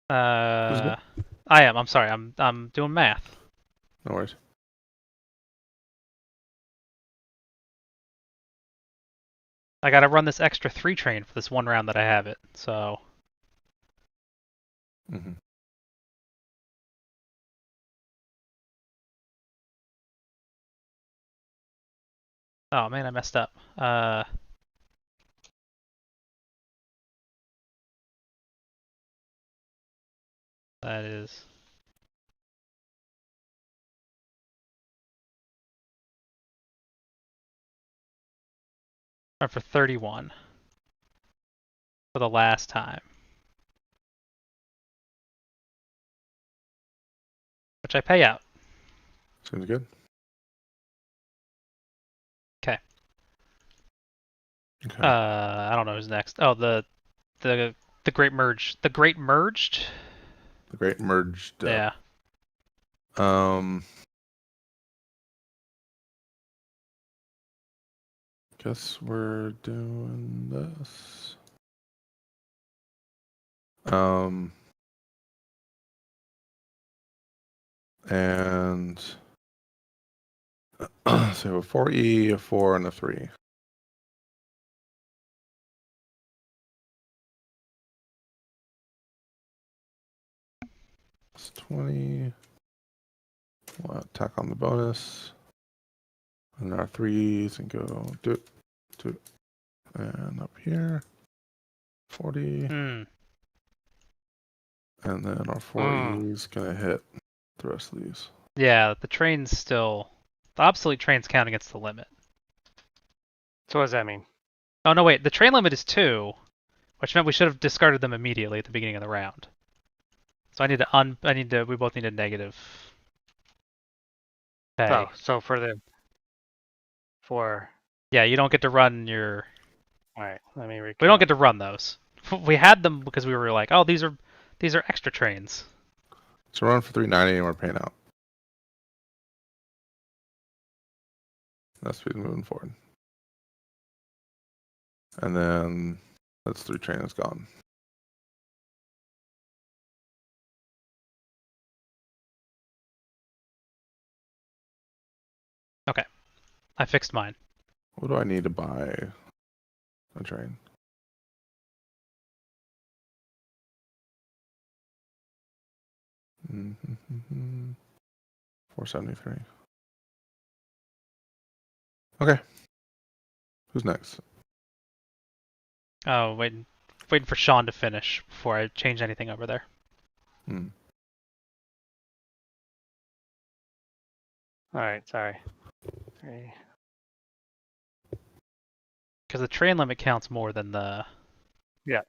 Who's good? I am. I'm sorry. I'm doing math. No worries. I gotta run this extra 3 train for this one round that I have it. So, Mm-hmm. oh man, I messed up. That is. Run for 31 for the last time, which I pay out. Seems good. Okay. Okay. I don't know who's next. Oh, the Great Merge. The Great Merged? The Great Merged. Yeah. Guess we're doing this. And so a 4E, a 4, and a 3. It's 20. We'll attack on the bonus. And our 3s and go do, and up here. 40. Hmm. And then our 4E is going to hit the rest of these. Yeah, the train's still. The obsolete trains count against the limit. So what does that mean? Oh, no, wait. The train limit is 2, which meant we should have discarded them immediately at the beginning of the round. So I need to. We both need a negative pay. Oh, so for Yeah, you don't get to run your. all right, let me recount. We don't get to run those. We had them because we were like, oh, these are extra trains. So we're on for 390 and we're paying out. That's speed moving forward. And then that's 3 train is gone. Okay, I fixed mine. What do I need to buy a train? Mm-hmm. 473. Okay. Who's next? Oh, waiting for Sean to finish before I change anything over there. Hmm. All right, sorry. 3. Because the train limit counts more than the. Yeah.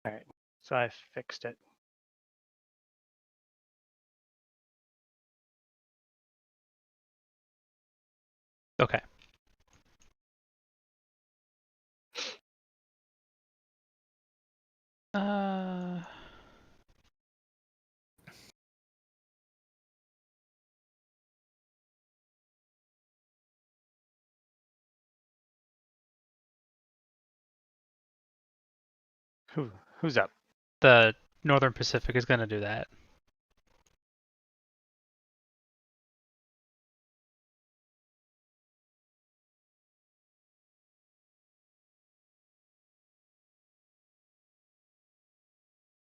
All right, so I fixed it. Okay. Uh, Who's up? the Northern Pacific is going to do that.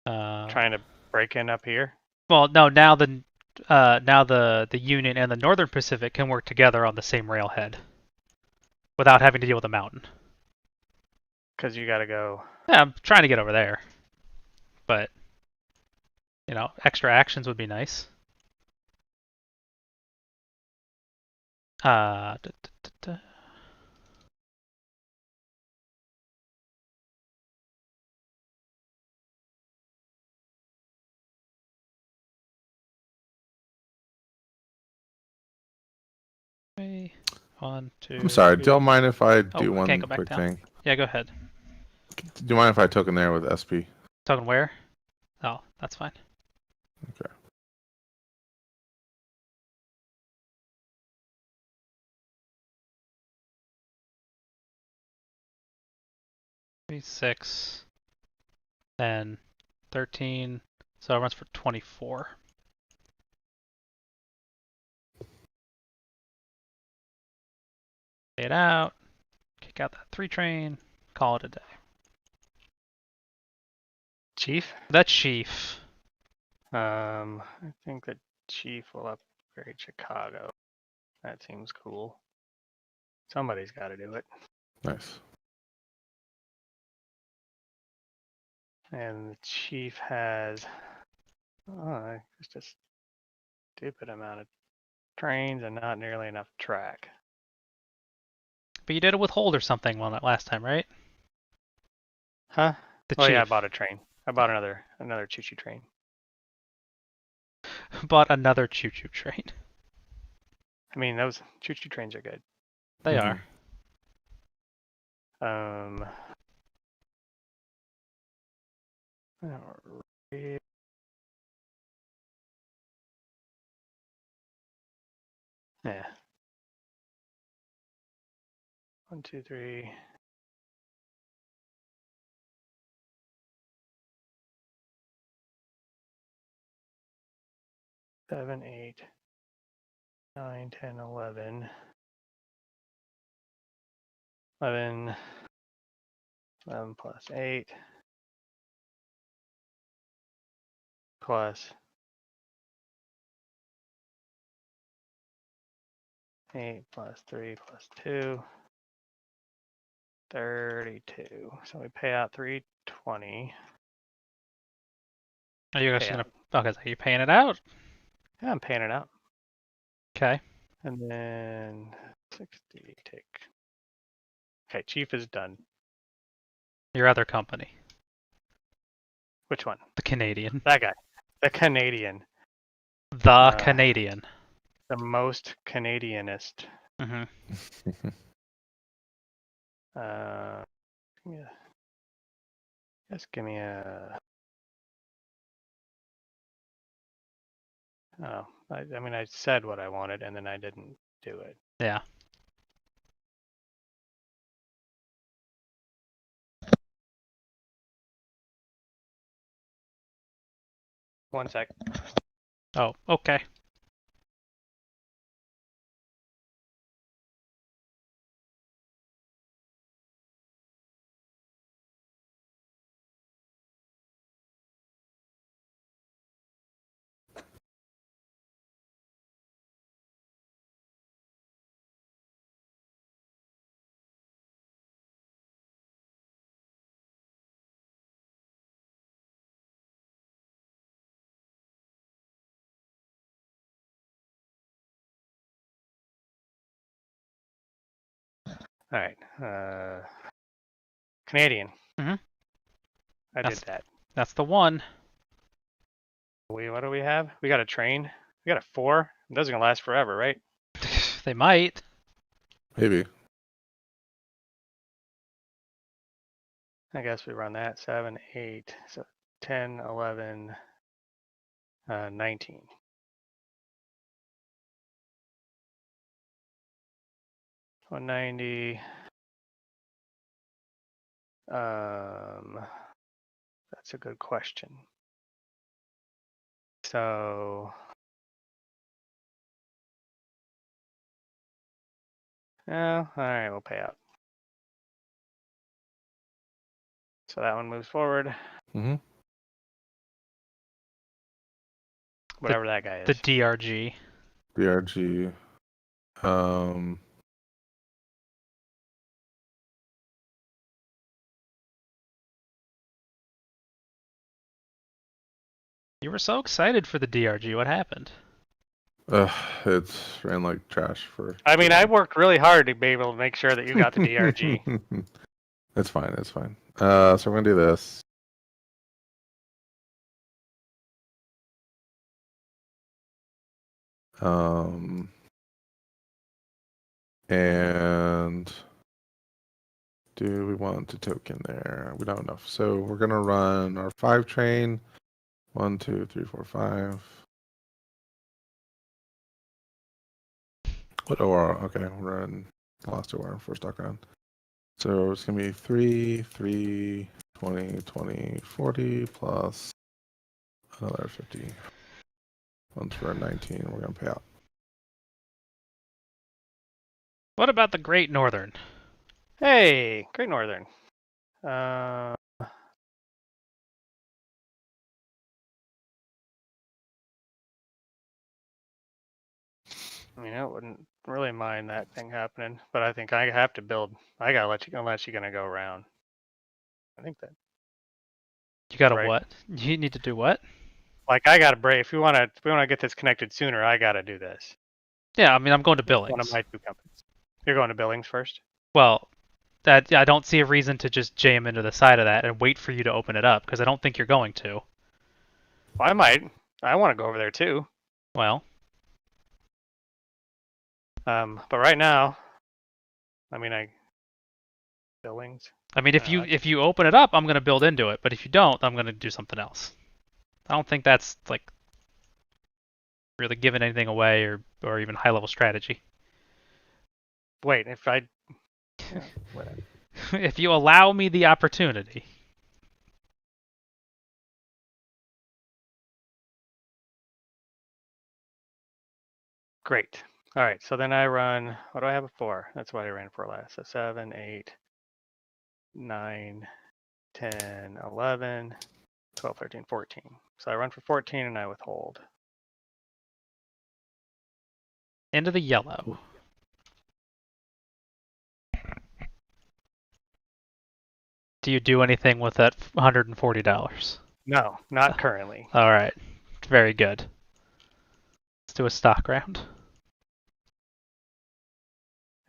Trying to break in up here? Well, no. Now the Union and the Northern Pacific can work together on the same railhead without having to deal with the mountain. Because you got to go. Yeah, I'm trying to get over there, but extra actions would be nice. Uh, da, da, da, da. Okay. 1, 2, I'm sorry. 3. Do y'all mind if I Oh, do I can't one go back quick down. thing? Yeah, go ahead. Do you mind if I token there with SP? Talking where? Oh, that's fine. Okay. Three, 6, 10, 13. So it runs for 24. Pay it out. Kick out that 3 train. Call it a day. Chief? The chief. I think the chief will upgrade Chicago. That seems cool. Somebody's got to do it. Nice. And the chief has just a stupid amount of trains and not nearly enough track. But you did a withhold or something last time, right? Huh? The Oh chief. yeah, I bought a train. I bought another choo-choo train. Bought another choo-choo train. I mean, those choo-choo trains are good. They are. Yeah. 1, 2, 3. Seven, 8, 9, 10, 11. 11 plus 8 plus 8 plus 3 plus 2. 32. So we pay out 320. Are you Pay actually out. gonna? Okay, so you paying it out? Yeah, I'm paying it out. Okay. And then 60 take. Okay, chief is done. Your other company, Which one? the Canadian. That guy. The Canadian. The Canadian. The most Canadianist. Mm-hmm. Yeah. Just give me a. Oh, I mean, I said what I wanted and then I didn't do it. Yeah. One sec. Oh, okay. All right. Canadian. Mhm. I did that. That's the one. What do we have? We got a train. We got a 4. Those are gonna last forever, right? They might. Maybe. I guess we run that 7, 8, so 10, 11, 19. $190. That's a good question. So, all right, we'll pay out. So that one moves forward. Mm-hmm. Whatever that guy The is. DRG. BRG. You were so excited for the DRG. What happened? It ran like trash for. I mean, I worked really hard to be able to make sure that you got the DRG. It's fine. It's fine. So we're gonna do this. And do we want to token there? We don't have enough. So we're gonna run our 5 train. 1, 2, 3, 4, 5. What OR? Okay, we're in last OR for stock round. So it's gonna be 3, 3, 20, 20, 40 plus another 50. Once we're at 19, we're gonna pay out. What about the Great Northern? Hey, Great Northern. I mean, I wouldn't really mind that thing happening, but I think I have to build. I gotta let you, unless you're gonna go around. I think that. You gotta Right. what? You need to do what? Like I gotta break. If we wanna get this connected sooner, I gotta do this. Yeah, I mean, I'm going to One of Billings. my 2 companies. You're going to Billings first. Well, that I don't see a reason to just jam into the side of that and wait for you to open it up because I don't think you're going to. Well, I might. I want to go over there too. Well, But right now, I mean, Billings. I mean, if I if you open it up, I'm gonna build into it. But if you don't, I'm gonna do something else. I don't think that's like really giving anything away or even high level strategy. Wait, if I. Yeah, whatever. If you allow me the opportunity. Great. All right, so then I run. What do I have it for? That's what I ran for last. So 7, 8, 9, 10, 11, 12, 13, 14. So I run for 14 and I withhold. Into the yellow. Do you do anything with that $140? No, not currently. All right. Very good. Let's do a stock round.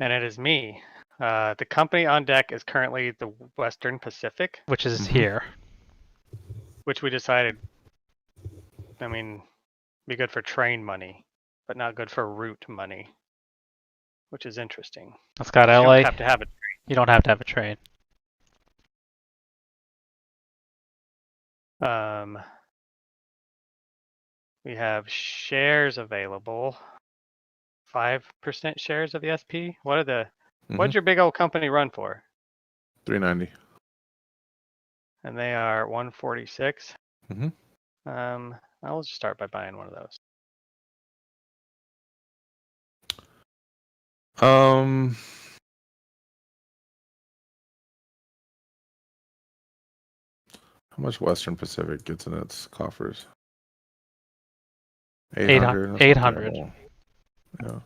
And it is me. The company on deck is currently the Western Pacific, Which is Mhm. here. which we decided, I mean, be good for train money, but not good for route money, which is interesting. It's got You LA. don't have to have it. You don't have to have a train. We have shares available. 5% shares of the SP. What'd Mhm. your big old company run for? 390. And they are 146. Mhm. I'll just start by buying one of those. Um. How much Western Pacific gets in its coffers? 800. That's not 800. terrible. Yeah.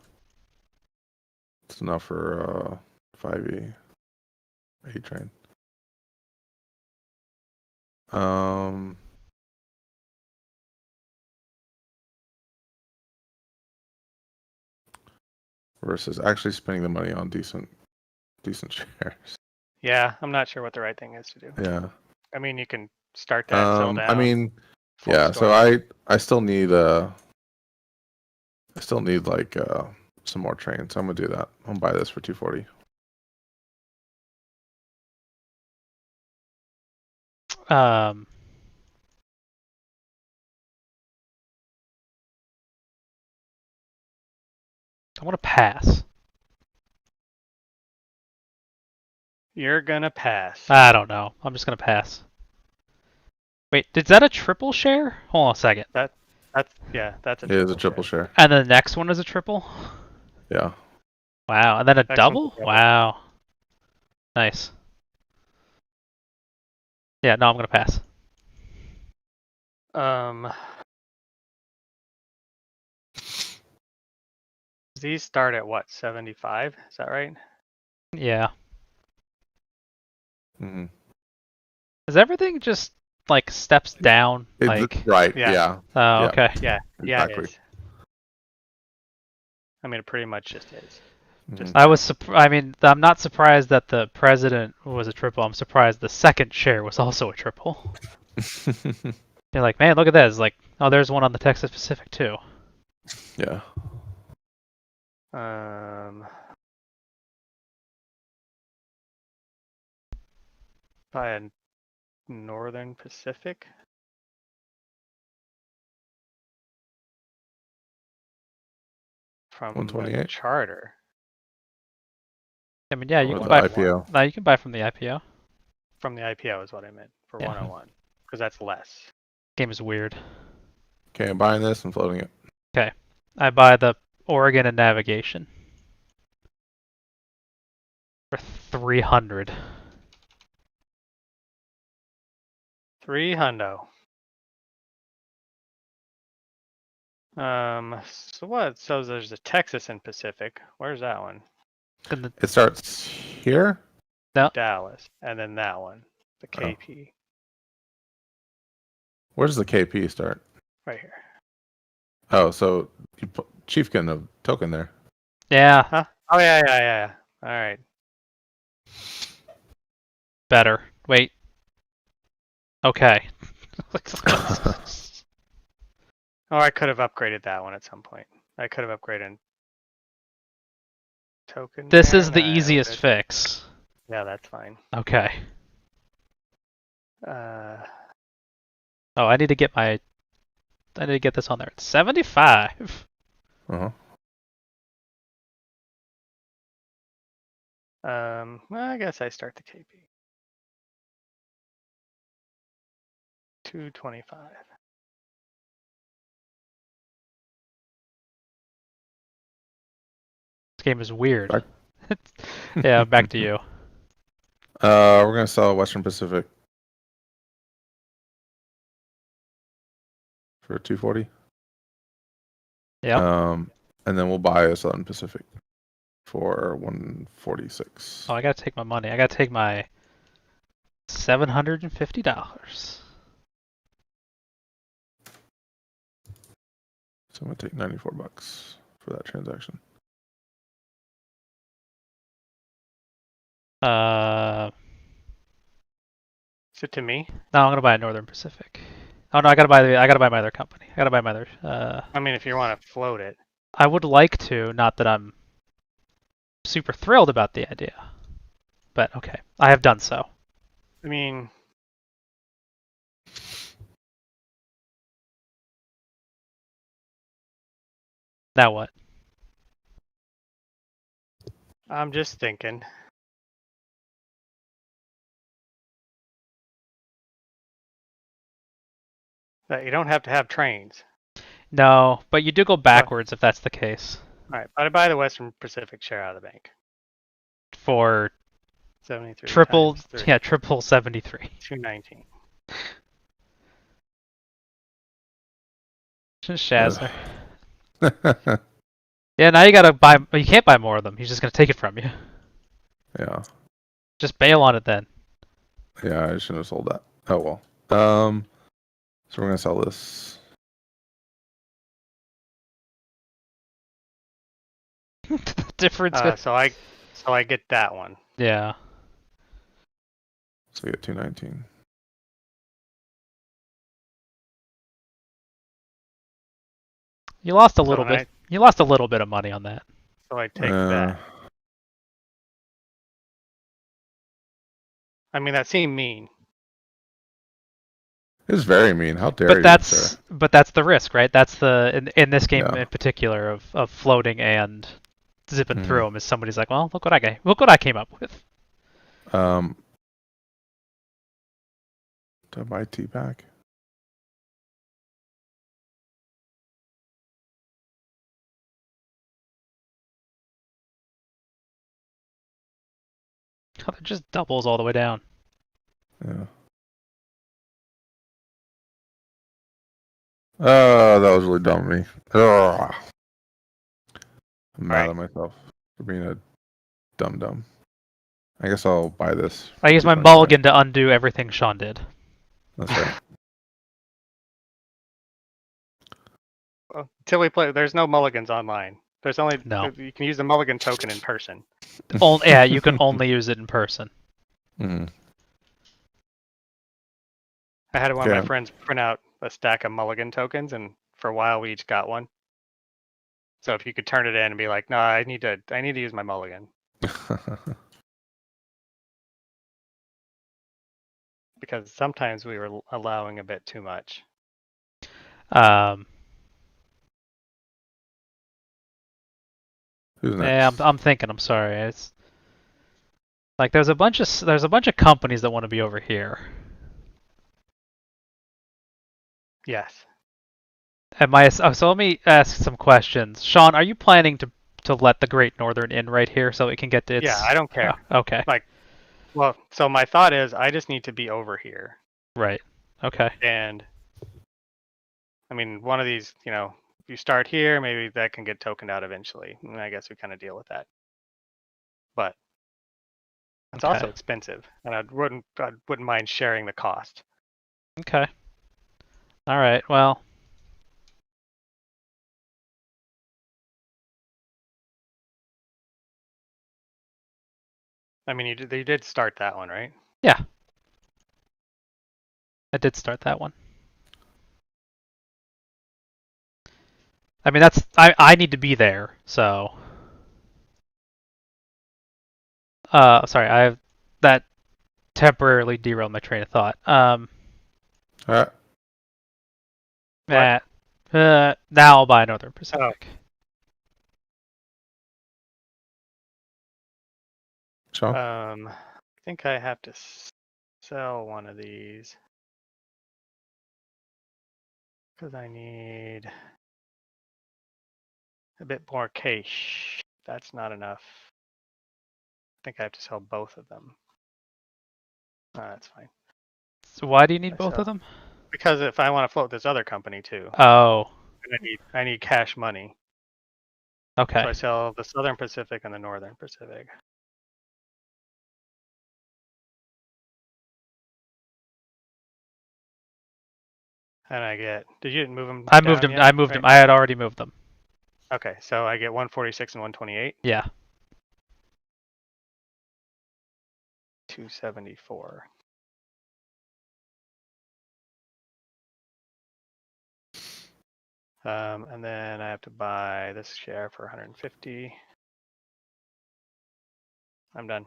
It's enough for 5E 8 train. Versus actually spending the money on decent shares. Yeah, I'm not sure what the right thing is to do. Yeah. I mean, you can start that, sell down. I mean, full yeah. So story. I still need like some more trains. I'm gonna do that. I'll buy this for 240. Um, I want to pass. You're gonna pass. I don't know. I'm just gonna pass. Wait, is that a triple share? Hold on a second. That's that's a It is a triple share. And the next one is a triple? Yeah. Wow. And then a Next one's a double? double. Wow. Nice. Yeah, no, I'm gonna pass. These start at what, 75? Is that right? Yeah. hmm Is everything just like steps down? Like, right. Yeah. Yeah. oh, Yeah. okay. Yeah, yeah, Exactly. it is. I mean, it pretty much just is. Just Mhm. I was I mean, I'm not surprised that the president was a triple. I'm surprised the second share was also a triple. You're like, man, look at this. Like, oh, there's one on the Texas Pacific too. Yeah. By a Northern Pacific. From a 128. charter. I mean, yeah, you Or can the buy. IPO. No, you can buy from the IPO. From the IPO is what I meant for Yeah. 101, because that's less. Game is weird. Okay, I'm buying this and floating it. Okay, I buy the Oregon and Navigation for 300. 3 hundo. So what? So there's the Texas and Pacific. Where's that one? And the, It starts here. no, Dallas, and then that one, the Oh. KP, Where does the KP start? right here. Oh, so you put Chiefkin of token there. yeah, Huh? Oh yeah. All right. better. Wait. Okay. Oh, I could have upgraded that one at some point. I could have upgraded token. This there, is the and I easiest would- fix. Yeah, that's fine. Okay. Uh, Oh, I need to get my. I need to get this on there. It's 75. Uh-huh. well, I guess I start the KP. 225. This game is weird. Back- Yeah, back to you. We're gonna sell Western Pacific for 240. Yep. And then we'll buy a Southern Pacific for 146. Oh, I gotta take my money. I gotta take my $750. So I'm gonna take $94 for that transaction. So to me, No, I'm gonna buy a Northern Pacific. Oh no, I gotta buy my other company. I gotta buy my other. I mean, if you want to float it, I would like to. Not that I'm super thrilled about the idea, but okay, I have done so. I mean, Now what? I'm just thinking. That you don't have to have trains. No, but you do go backwards if that's the case. All right, but I buy the Western Pacific share out of the bank. For 73 triple, times 3, yeah, triple 73. 219. Just Shazzner. Yeah, now you gotta buy. You can't buy more of them. He's just gonna take it from you. Yeah. Just bail on it then. Yeah, I shouldn't have sold that. Oh well. So we're gonna sell this. The difference. So I get that one. Yeah. So we get 219. You lost a So little when bit. You lost a little bit of money on that. So I take that. I mean, that seemed mean. It's very mean. How dare you, sir? But that's the risk, right? That's the in this game Yeah. in particular of floating and zipping through Mhm. them is somebody's like, well, look what I came up with. Um, to buy tea back. Oh, it just doubles all the way down. Yeah. Oh, that was really dumb of me. Ugh. I'm mad Right. at myself for being a dum. I guess I'll buy this. I used my 225. mulligan to undo everything Sean did. That's right. Well, until we play, there's no mulligans online. There's only No. you can use the mulligan token in person. Yeah, you can only use it in person. Mm. I had one of my Okay. friends print out a stack of mulligan tokens, and for a while we each got one. So if you could turn it in and be like, no, I need to use my mulligan, because sometimes we were allowing a bit too much. Um, Who's yeah, next? I'm thinking. I'm sorry. It's like there's a bunch of companies that want to be over here. Yes. So let me ask some questions. Sean, are you planning to let the Great Northern in right here so it can get to Yeah, its? I don't care. Oh, okay. Like, well, so my thought is I just need to be over here. Right. Okay. And I mean, one of these, if you start here, maybe that can get tokened out eventually. And I guess we kind of deal with that. But it's Okay. also expensive, and I wouldn't mind sharing the cost. Okay. All right. Well, I mean, you did start that one, right? yeah. I did start that one. I mean, I need to be there, so. Sorry, I have that temporarily derailed my train of thought. Uh, What? eh, now I'll buy Northern Oh, Pacific. Sean? I think I have to sell one of these because I need a bit more cash. That's not enough. I think I have to sell both of them. That's fine. So why do you need I both of sell them? because if I want to float this other company too, Oh, and I need cash money. So okay. I sell the Southern Pacific and the Northern Pacific. And I get. Did you move them I moved down them. yet? I moved Right. them. I had already moved them. Okay, so I get 146 and 128. Yeah. 274. And then I have to buy this share for 150. I'm done.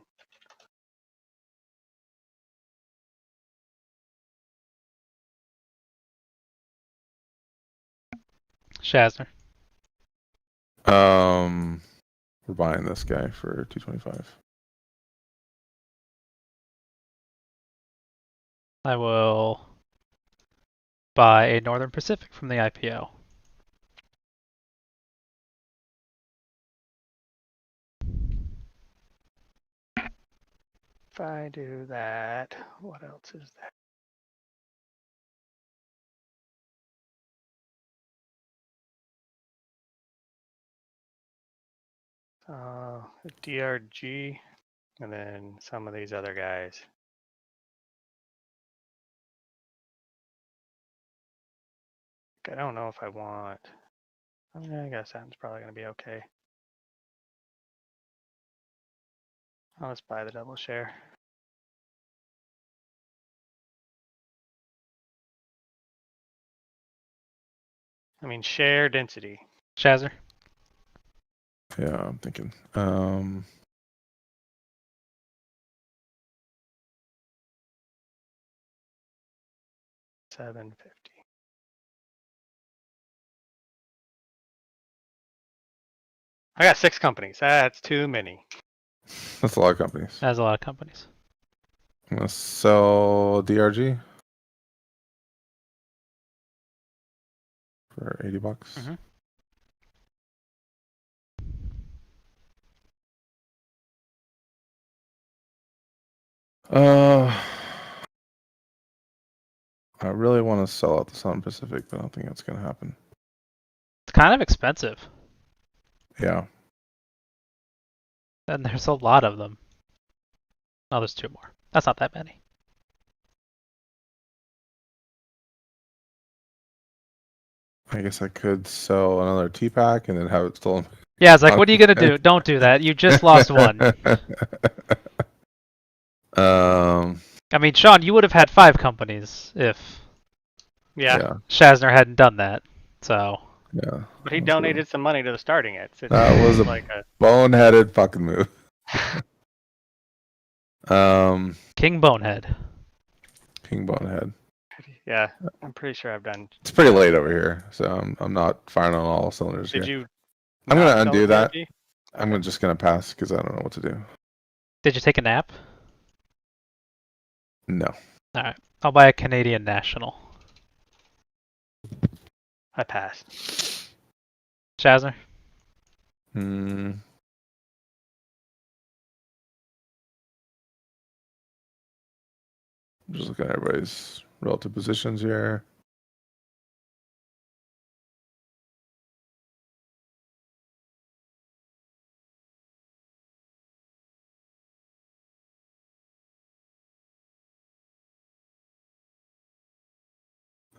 Shazzner. We're buying this guy for 225. I will buy a Northern Pacific from the IPO. If I do that, what else is there? DRG, and then some of these other guys. I don't know if I want. I mean, I guess that's probably going to be okay. I'll just buy the double share. I mean, share density. Shazzer. Yeah, I'm thinking. 750. I got 6 companies. That's too many. That's a lot of companies. That's a lot of companies. I'm gonna sell DRG for $80. Mhm. I really want to sell out the Sun Pacific, but I don't think that's gonna happen. It's kind of expensive, Yeah. and there's a lot of them. Oh, there's 2 more. That's not that many. I guess I could sell another T pack and then have it stolen. Yeah, it's like, what are you gonna do? Don't do that. You just lost one. I mean, Sean, you would have had 5 companies if Yeah. Shazzner hadn't done that. So. Yeah. But he donated some money to the starting it. So That was a like a boneheaded fucking move. King Bonehead. King Bonehead. yeah. I'm pretty sure I've done. It's pretty late over here, so I'm not firing on all cylinders Did here. you? I'm not gonna sell undo the that. DRG? I'm Okay. just gonna pass because I don't know what to do. Did you take a nap? No. All right. I'll buy a Canadian National. I passed. Shazzner. Hmm. I'm just looking at everybody's relative positions here.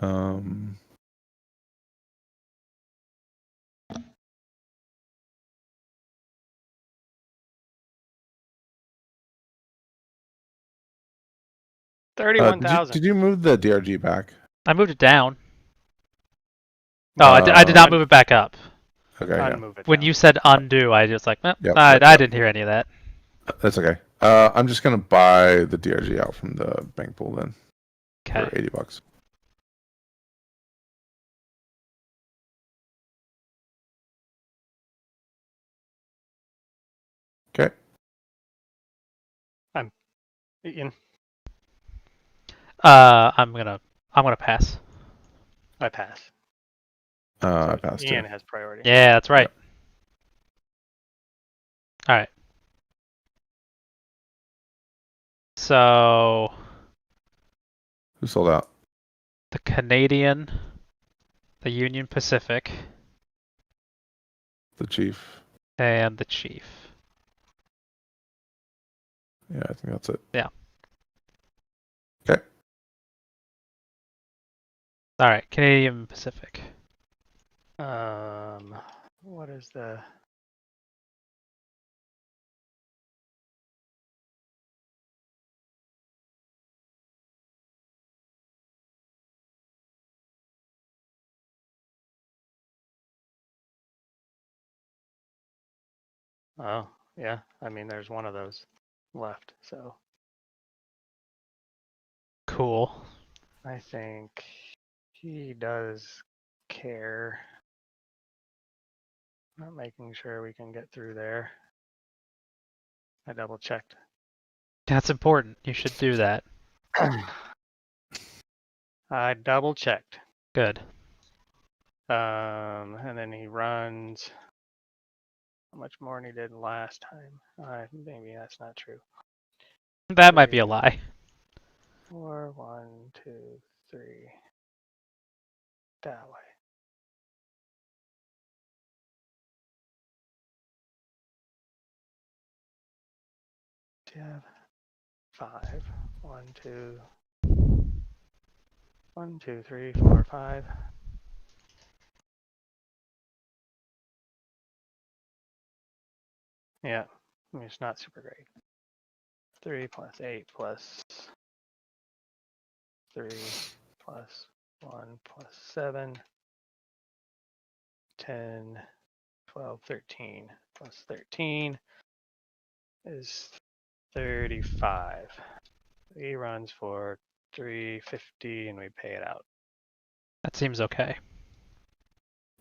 Um. Thirty-one Did you thousand. did you move the DRG back? I moved it down. Oh, I did not move it back up. Okay, yeah. Unmove it. When down. you said undo, I just like, Yep, I yep. didn't hear any of that. That's okay. I'm just gonna buy the DRG out from the bank pool then for Okay. $80. Okay. Ian, I'm gonna pass. I pass. I So passed too. Ian has priority. Yeah, that's right. All right. So Who sold out? the Canadian, the Union Pacific, The chief. and the Chief. Yeah, I think that's it. Yeah. Okay. All right, Canadian Pacific. What is the? Oh, yeah. I mean, there's one of those left. So Cool. I think he does care. Not making sure we can get through there. I double checked. That's important. You should do that. I double checked. Good. And then he runs how much more than he did last time. Maybe that's not true. That might be a lie. 4, 1, 2, 3. That way. Do you have 5? 1, 2. 1, 2, 3, 4, 5. Yeah, I mean, it's not super great. 3 plus 8 plus 3 plus 1 plus 7. 10 12, 13 plus 13 is 35. He runs for 350 and we pay it out. That seems okay.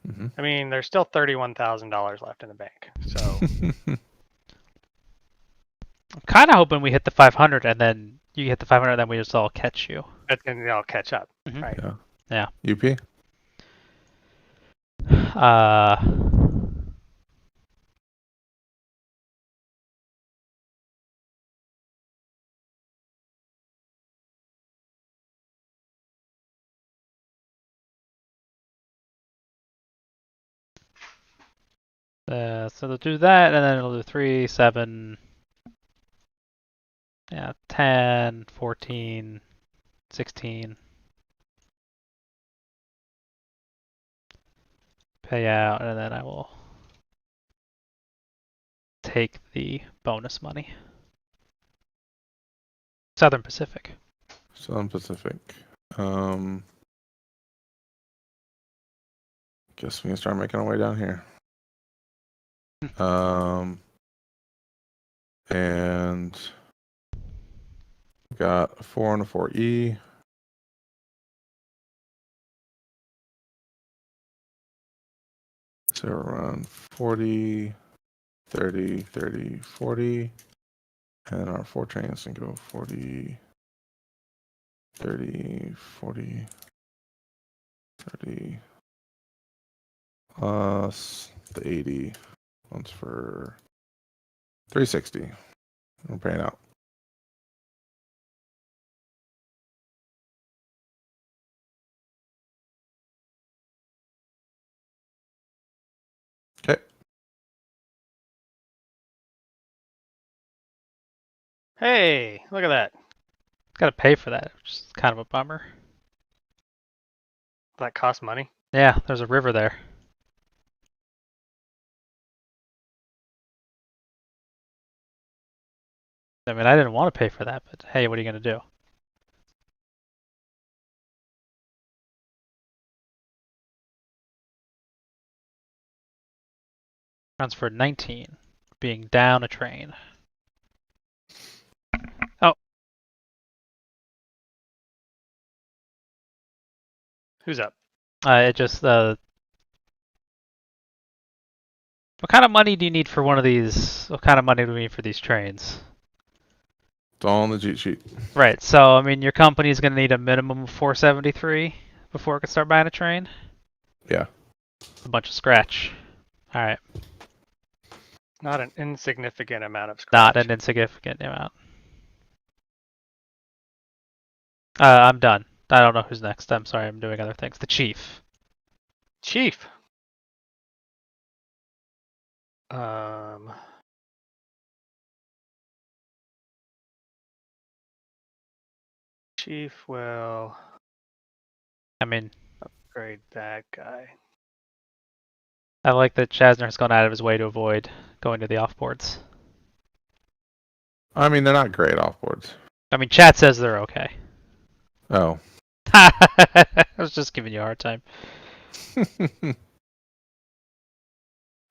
Mm-hmm. I mean, there's still $31,000 left in the bank. So I'm kind of hoping we hit the 500 and then you hit the 500 and then we just all catch you. and they'll catch up, Mhm. right? Yeah. Yeah. UP? Uh, so they'll do that, and then it'll do 3, 7, yeah, 10, 14, 16. Pay out, and then I will take the bonus money. Southern Pacific. Southern Pacific. Guess we can start making our way down here. And we got a 4 and a 4E. So around 40, 30, 30, 40. And our 4 trains can go 40, 30, 40, 30. Plus the 80. One's for 360. We're paying out. Okay. Hey, look at that. Gotta pay for that, which is kind of a bummer. That costs money. Yeah, there's a river there. I mean, I didn't want to pay for that, but hey, what are you gonna do? Runs for 19, being down a train. Oh, Who's up? it just what kind of money do you need for one of these? What kind of money do we need for these trains? It's all on the cheat sheet. Right. So I mean, your company's gonna need a minimum of 473 before it can start buying a train. Yeah. A bunch of scratch. All right. Not an insignificant amount of scratch. Not an insignificant amount. I'm done. I don't know who's next. I'm sorry. I'm doing other things. The chief. Chief. Um. Chief will I mean, upgrade that guy. I like that Shazzner has gone out of his way to avoid going to the offboards. I mean, they're not great offboards. I mean, chat says they're okay. Oh. I was just giving you a hard time.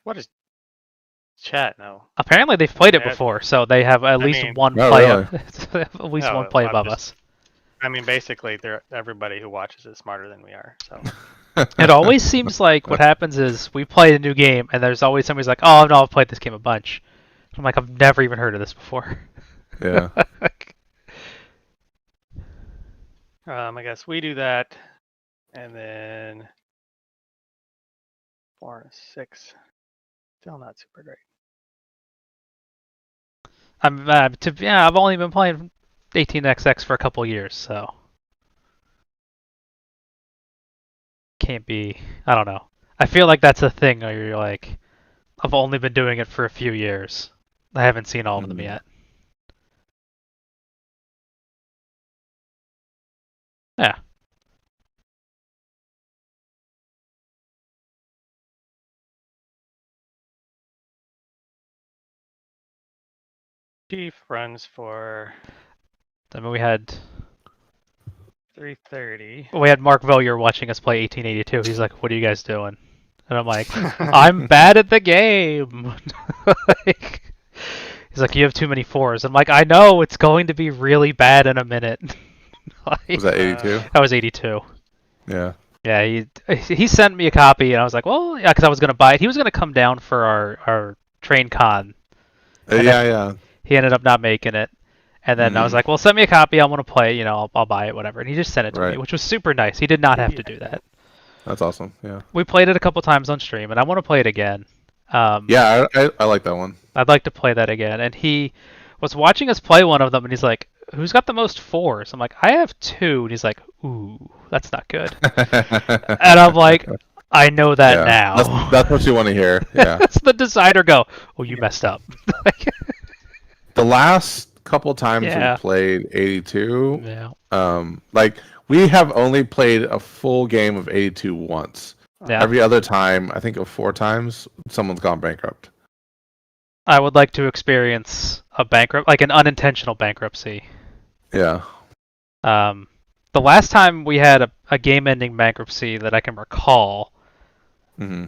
What is chat now? Apparently, they've played it Yeah. before, so they have at least mean- one Oh, play. really? They have at least No, one play I'm above just- us. I mean, basically, everybody who watches is smarter than we are. So It always seems like what happens is we play a new game, and there's always somebody's like, "Oh no, I've played this game a bunch." I'm like, I've never even heard of this before. Yeah. I guess we do that, and then 4 and 6. Still not super great. I've only been playing 18xx for a couple years, so can't be. I don't know. I feel like that's a thing where you're like, I've only been doing it for a few years. I haven't seen all of them yet. Yeah. Chief runs for I mean, we had 330. Mark Vellier watching us play 1882. He's like, "What are you guys doing?" And I'm like, I'm bad at the game. Like, he's like, you have too many fours. I'm like, I know it's going to be really bad in a minute. Like, Was that 82? that was 82. Yeah. Yeah, he sent me a copy, and I was like, well, yeah, because I was gonna buy it. He was gonna come down for our train con, and Yeah, then yeah. he ended up not making it. And then I was Mhm. like, well, send me a copy. I want to play it. I'll buy it, whatever. And he just sent it to me, Right. which was super nice. He did not have to do that. That's awesome. Yeah. We played it a couple times on stream, and I want to play it again. Yeah, I like that one. I'd like to play that again. And he was watching us play one of them, and he's like, who's got the most fours? I'm like, I have 2. And he's like, ooh, that's not good. And I'm like, I know that Yeah. now. That's what you want to hear. Yeah. That's the designer go, oh, you messed up. Like, The last couple times Yeah. we played 82, yeah. like we have only played a full game of 82 once. Yeah. Every other time, I think of 4 times, someone's gone bankrupt. I would like to experience like an unintentional bankruptcy. Yeah. The last time we had a game-ending bankruptcy that I can recall, Hmm.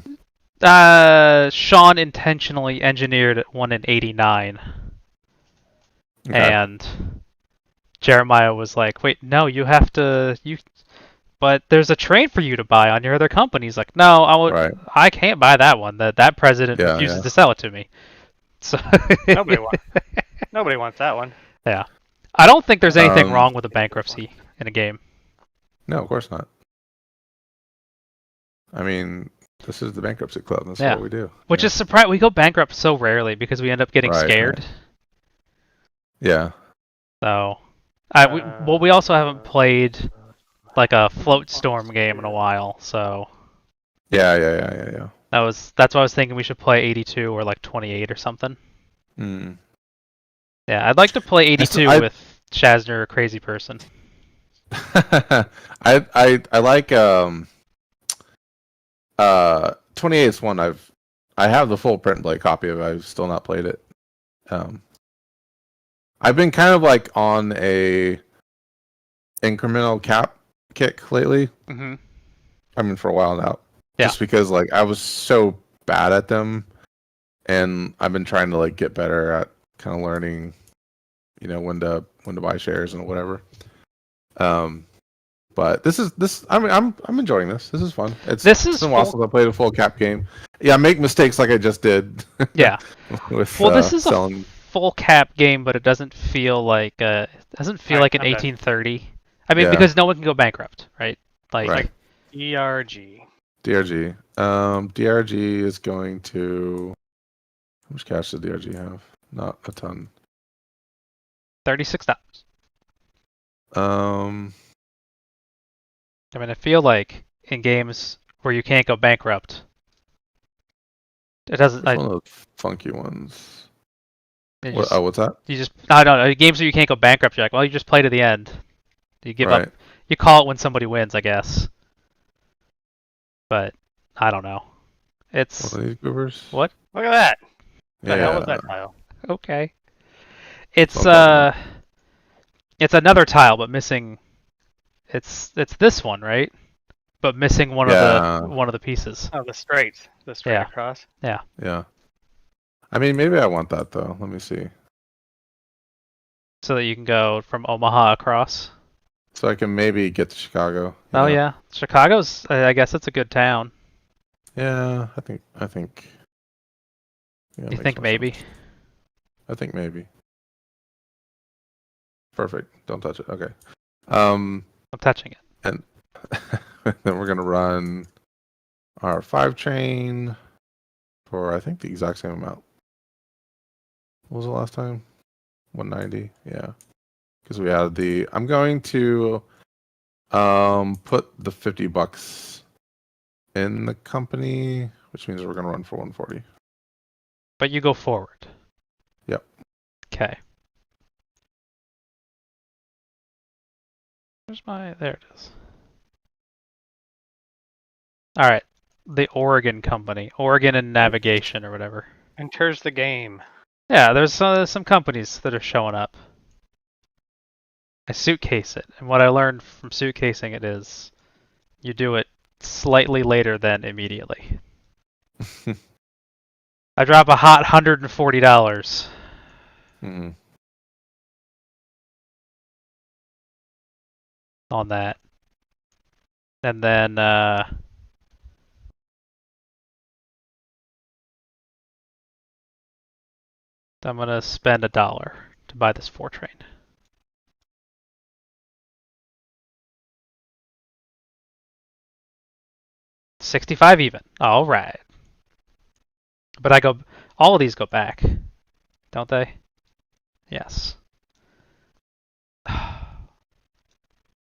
Sean intentionally engineered one in '89, Okay. and Jeremiah was like, "Wait, no, you have to But there's a train for you to buy on your other company." He's like, "No, Right. I can't buy that one. That president Yeah, refuses yeah. to sell it to me." So Nobody wants that one. Yeah. I don't think there's anything Um, wrong with a bankruptcy in a game. No, of course not. I mean, this is the Bankruptcy Club. That's Yeah. what we do. Which Yeah. is surprising. We go bankrupt so rarely because we end up getting Right, scared. Yeah. So, we also haven't played like a float storm game in a while. So Yeah. that's why I was thinking we should play 82 or like 28 or something. Mm. Yeah, I'd like to play 82 I- with Shazzner, a crazy person. I like 28 is one I have the full print and play copy of it. I've still not played it. I've been kind of like on a incremental cap kick lately. Mm-hmm. I mean, for a while now. Yeah. Just because like I was so bad at them, and I've been trying to like get better at kind of learning, when to buy shares and whatever. But this. I mean, I'm enjoying this. This is fun. It's been a while since I played a full cap game. Yeah, make mistakes like I just did. Yeah. With, This is selling... a full cap game, but it doesn't feel like an Okay. 1830. I mean, Yeah. because no one can go bankrupt, right? Right. ERG. DRG. DRG is going to. How much cash does DRG have? Not a ton. $36. I mean, I feel like in games where you can't go bankrupt, it doesn't. Which one of those funky ones? Just, what's that? You just no games where you can't go bankrupt. You're like, well, you just play to the end. You give up. You call it when somebody wins, I guess. But I don't know. It's One of these goobers? What? Look at that. Yeah. The hell was that tile? Okay. It's Okay. it's another tile, but missing. It's this one, right? But missing one of the pieces. Oh, the straight across. Yeah. Yeah. I mean, maybe I want that though. Let me see. So that you can go from Omaha across. So I can maybe get to Chicago. Oh yeah, Chicago's. I guess it's a good town. Yeah, I think. Yeah, You think maybe? I think maybe. Perfect. Don't touch it. Okay. I'm touching it. And then we're gonna run our 5 train for I think the exact same amount. What was the last time? 190. Yeah. Because we had the. I'm going to put the $50 in the company, which means we're gonna run for 140. But you go forward. Yep. Okay. There it is. All right. The Oregon company, Oregon and Navigation or whatever. Enters the game. Yeah, there's some companies that are showing up. I suitcase it, and what I learned from suitcasing it is, you do it slightly later than immediately. I drop a hot $140 Hmm. on that. And then I'm gonna spend $1 to buy this 4 train. $65 even. All right. But all of these go back, don't they? Yes.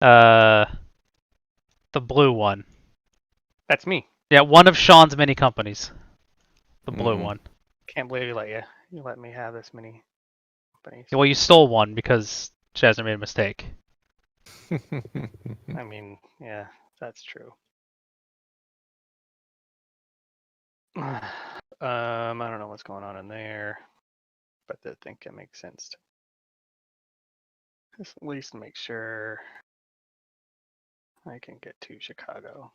Uh, the blue one. That's me. Yeah, one of Sean's many companies. The blue Mhm. one. Can't believe you let me have this many companies. Well, you stole one because Shazzner made a mistake. I mean, yeah, that's true. I don't know what's going on in there, but I think it makes sense to just at least make sure I can get to Chicago.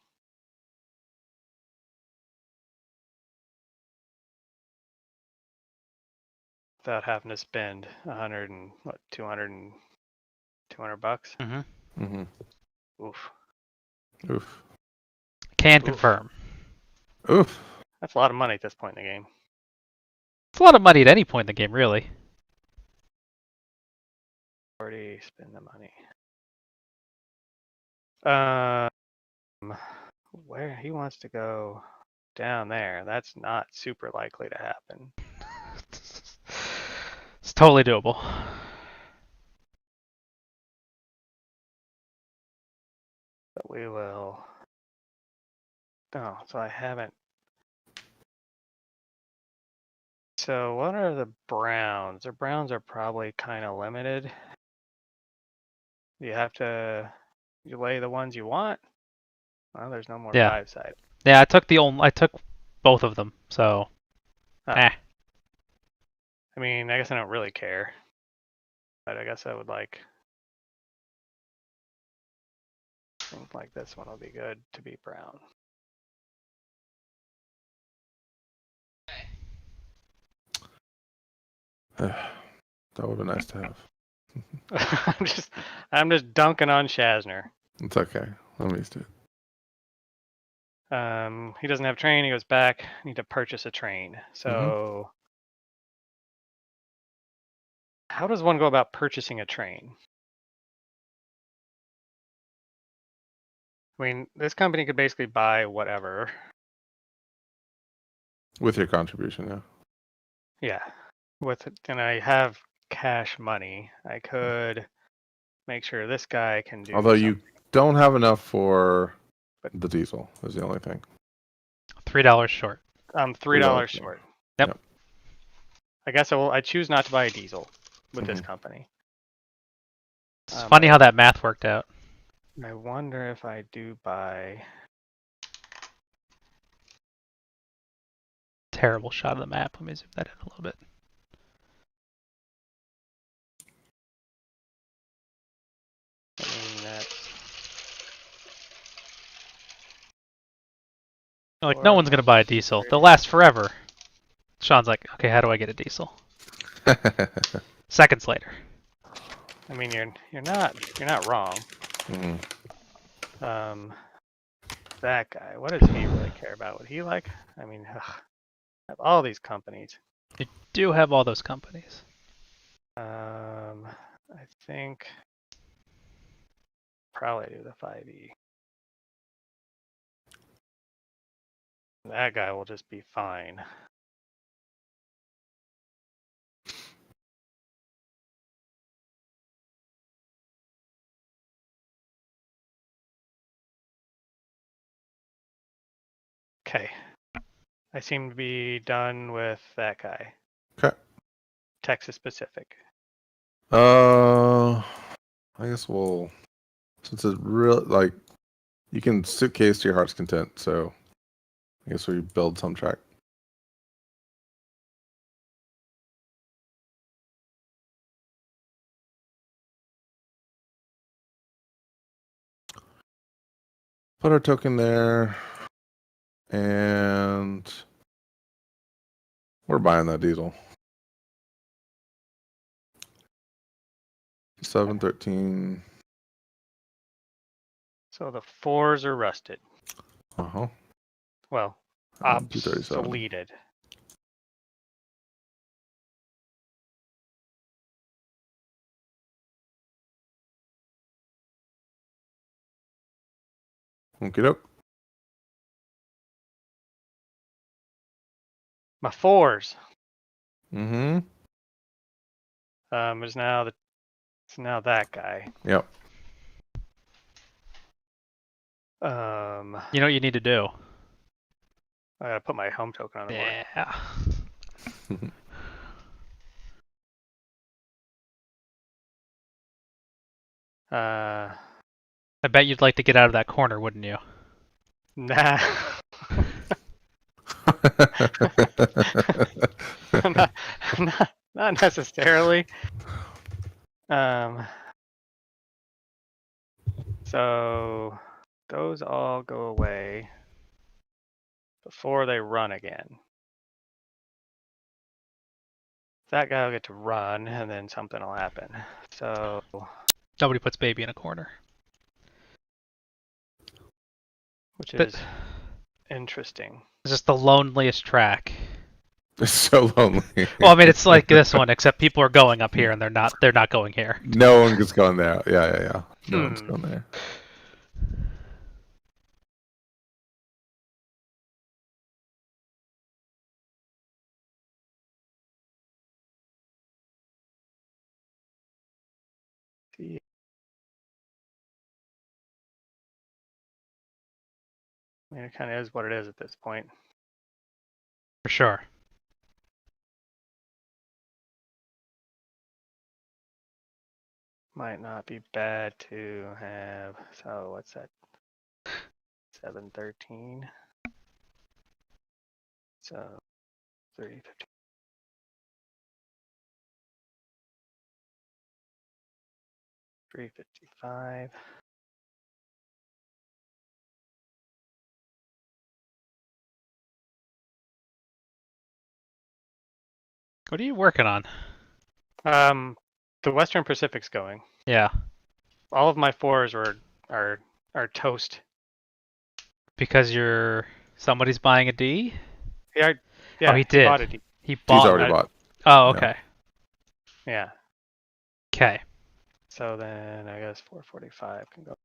Without having to spend 100 and what 200 bucks. Mm-hmm. Hmm. Oof. Oof. Can Oof. confirm. Oof. That's a lot of money at this point in the game. It's a lot of money at any point in the game, really. Already spend the money. Where he wants to go down there, that's not super likely to happen. It's totally doable. But we will. No, so I haven't. So what are the Browns? The Browns are probably kind of limited. You have to you lay the ones you want. Well, there's no more Yeah. 5-side. Yeah, I took both of them, so Huh. eh. I mean, I guess I don't really care. But I guess I would like. I think like this one will be good to be Brown. That would be nice to have. I'm just dunking on Shazzner. It's okay. I'm used to it. He doesn't have train. He goes back. Need to purchase a train. So, how does one go about purchasing a train? I mean, this company could basically buy whatever. With your contribution, yeah. Yeah, and I have cash money. I could make sure this guy can do Although something. you don't have enough for But the diesel is the only thing. $3 short. I'm $3 $3 short. Yep. I guess I choose not to buy a diesel with this Mhm. company. It's funny how that math worked out. I wonder if I do buy. Terrible shot of the map. Let me zoom that in a little bit. I mean, that's Like, no one's gonna buy a diesel. They'll last forever. Sean's like, okay, how do I get a diesel? Seconds later. I mean, you're not wrong. Mhm. That guy. What does he really care about? Would he like? I mean, have all these companies. You do have all those companies. I think probably do the 5e. That guy will just be fine. Okay. I seem to be done with that guy. Okay. Texas Pacific. I guess we'll, since it's real, like, you can suitcase to your heart's content, so I guess we build some track. Put our token there, and We're buying that diesel. 713. So the 4s are rusted. Uh-huh. Well, 237. obsoleted. Okie doke. My 4s. Mm-hmm. Is now it's now that guy. Yep. You know what you need to do? I gotta put my home token on the board. Yeah. I bet you'd like to get out of that corner, wouldn't you? Nah. not, not necessarily. So those all go away before they run again. That guy will get to run, and then something will happen. So Nobody puts baby in a corner. which That- is interesting. It's just the loneliest track. It's so lonely. Well, I mean, it's like this one, except people are going up here and they're not going here. No one gets going there. Yeah. No one's going there. See. I mean, it kind of is what it is at this point. For sure. Might not be bad to have. So what's that? 713. So 350. $355. What are you working on? The Western Pacific's going. Yeah, All of my 4s are toast. because somebody's buying a D? Yeah, Oh, he did. bought a D. He He's bought already one. bought. Oh, Yeah. okay. Yeah. Okay. So then I guess 445 can go.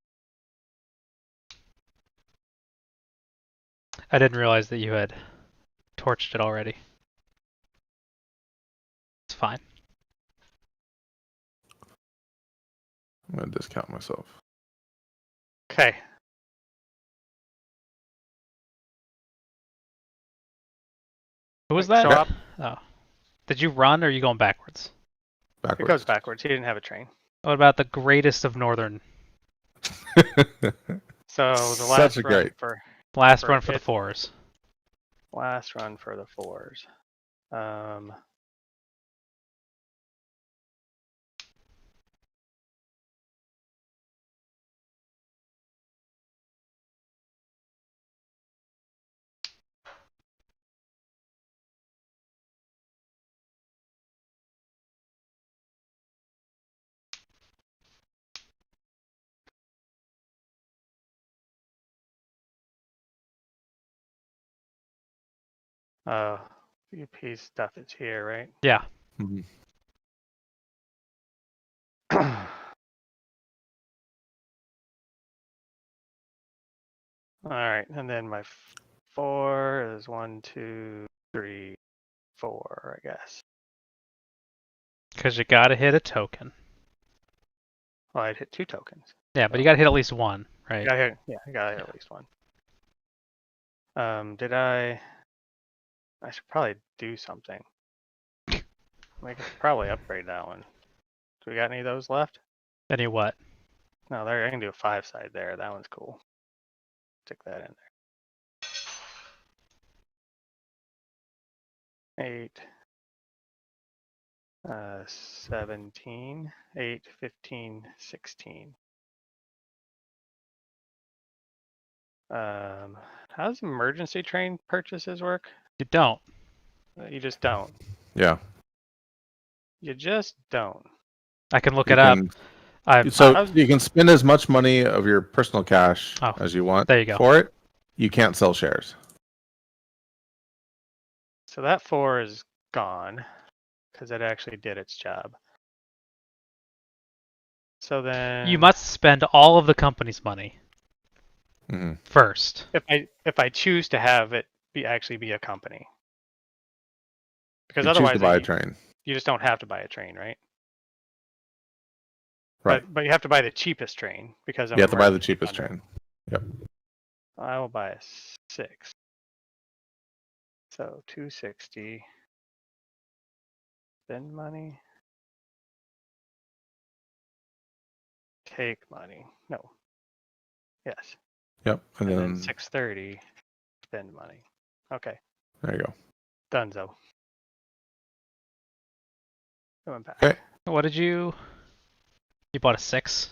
I didn't realize that you had torched it already. It's fine. I'm gonna discount myself. Okay. Who was Wait, that? so up, Oh. Did you run or are you going backwards? it Backwards. goes backwards. He didn't have a train. What about the greatest of northern? So the Such last a run great. for Last For run for the it- fours. last run for the 4s. UP stuff is here, right? Yeah. Mhm. All right, and then my 4 is 1, 2, 3, 4, I guess. Because you gotta hit a token. Well, I'd hit 2 tokens. Yeah, but you gotta hit at least one, right? I gotta hit at least one. Did I should probably do something. I could probably upgrade that one. Do we got any of those left? Any what? No, there I can do a 5 side there. That one's cool. Stick that in there. 8, 17, 8, 15, 16. How does emergency train purchases work? You don't. You just don't. Yeah. You just don't. I can look You it up. can I've so I was- you can spend as much money of your personal cash Oh, as you want there you go. for it. You can't sell shares. So that 4 is gone because it actually did its job. So then You must spend all of the company's money Hmm. first. if I choose to have it actually be a company. Because You choose to otherwise buy a train. you just don't have to buy a train, right? Right. But you have to buy the cheapest train because I'm You have to buy the merging it cheapest under. train. Yep. I will buy a 6. So 260. Spend money. Take money. No. Yes. Yep. And And then then 630. Spend money. Okay. there you go. Dunzo. Going back. Okay. What did you? You bought a 6.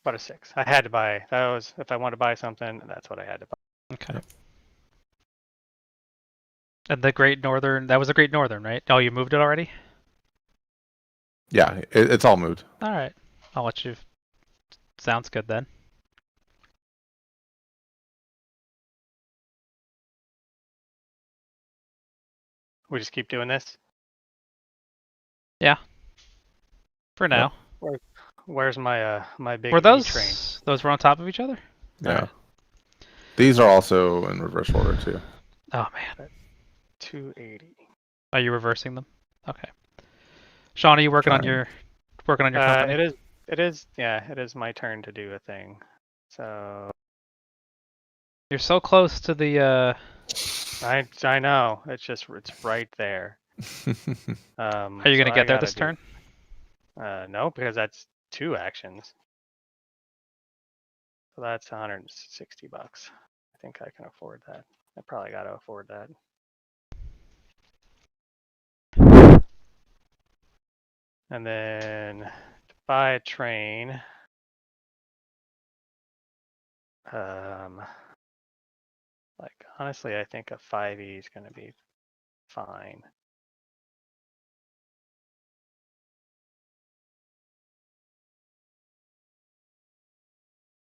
Bought a 6. I had to buy. That was if I wanted to buy something. That's what I had to buy. Okay. Yep. And the Great Northern. That was a Great Northern, right? Oh, you moved it already? Yeah, it's all moved. All right. I'll let you. Sounds good then. We just keep doing this. Yeah. For now. Where's my my big Were E train? those were on top of each other? Yeah. Alright. These are also in reverse order too. Oh man. 280. Are you reversing them? Okay. Sean, are you working on Trying. your company? It is. Yeah, it is my turn to do a thing. So You're so close to the. I know. It's right there. Are you So gonna I get there gotta this do. turn? No, because that's 2 actions. So that's 160 bucks. I think I can afford that. I probably gotta afford that. And then to buy a train. Like honestly, I think a 5e is gonna be fine.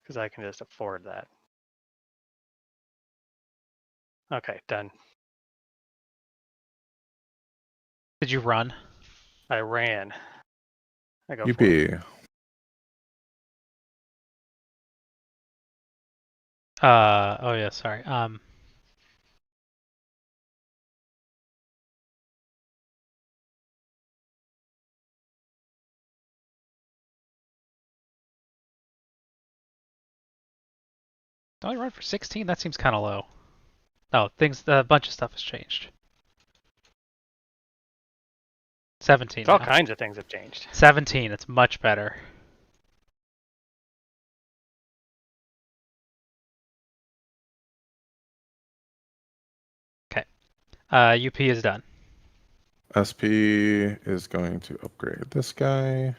Because I can just afford that. Okay, done. Did you run? I ran. I go for it. UP. Oh yeah, sorry. Oh, you run for 16? That seems kind of low. Oh, a bunch of stuff has changed. 17 All now. kinds of things have changed. 17, it's much better. Okay. UP is done. SP is going to upgrade this guy.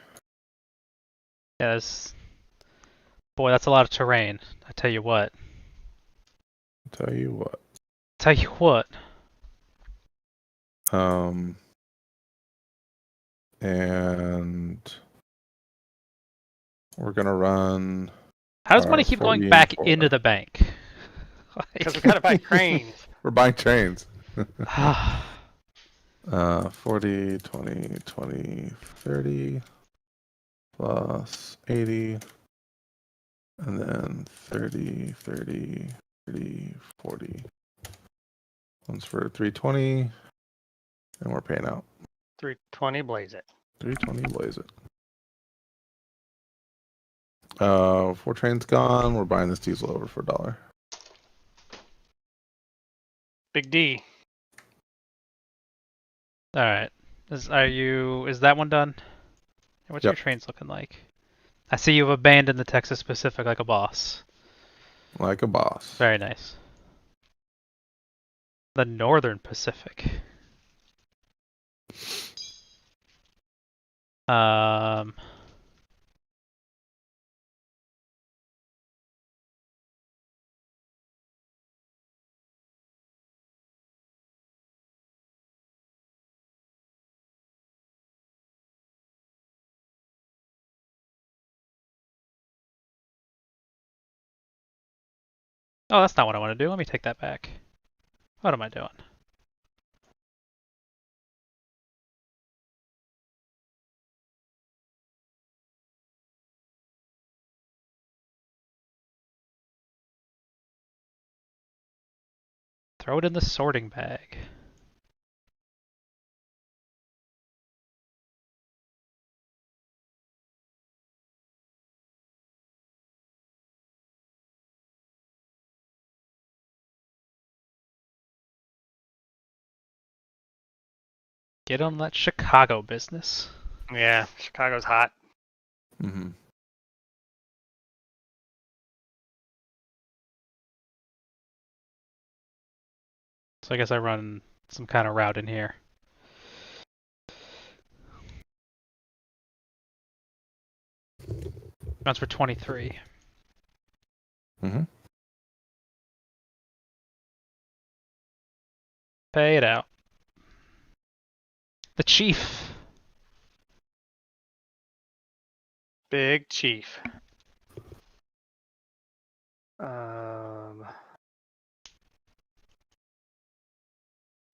Yes. Boy, that's a lot of terrain. I tell you what. Tell you what. Tell you what. And we're gonna run How does money our keep going 40 and back 4. into the bank? Because we gotta buy trains. We're buying trains. Like... 40, 20, 20, 30 plus 80. And then 30, 30, 30, 40. One's for 320. And we're paying out. 320 blaze it. 320 blaze it. 4 trains gone. We're buying this diesel over for $1. Big D. All right. Is that one done? What's your Yep. trains looking like? I see you've abandoned the Texas Pacific like a boss. Like a boss. Very nice. The Northern Pacific. Um, Oh, that's not what I want to do. Let me take that back. What am I doing? Throw it in the sorting bag. Get on that Chicago business. Yeah, Chicago's hot. Mm-hmm. So I guess I run some kind of route in here. Runs for 23. Mm-hmm. Pay it out. The Chief. Big Chief. Um,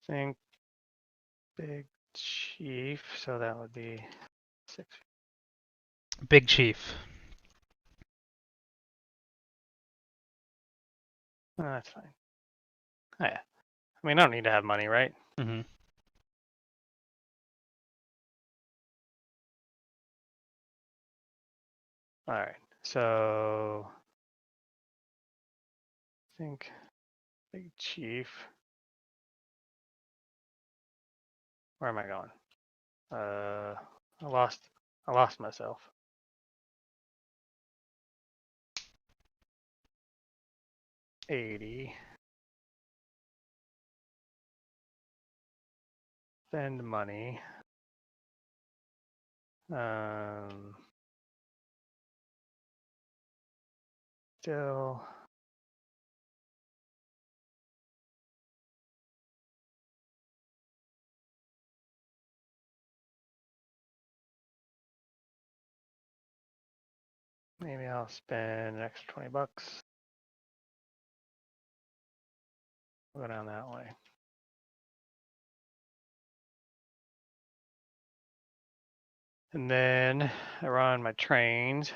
think Big Chief. So that would be 6. Big Chief. Oh, that's fine. Oh, yeah. I mean, I don't need to have money, right? Mm-hmm. All right. So I think Big Chief. Where am I going? I lost myself. $80. Spend money. Still. Maybe I'll spend an extra $20. We'll go down that way. And then I run my trains.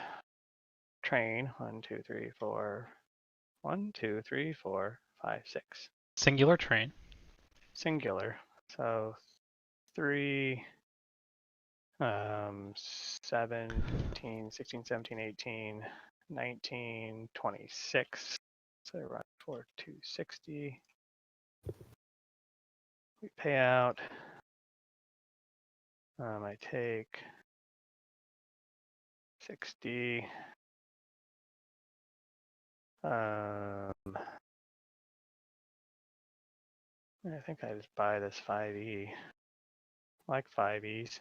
Train 1, 2, 3, 4. 1, 2, 3, 4, 5, 6. Singular train. Singular. So 3, 17, 16, 17, 18, 19, 26. So I run for 260. We pay out. I take 60. I think I just buy this 5E. I like 5Es.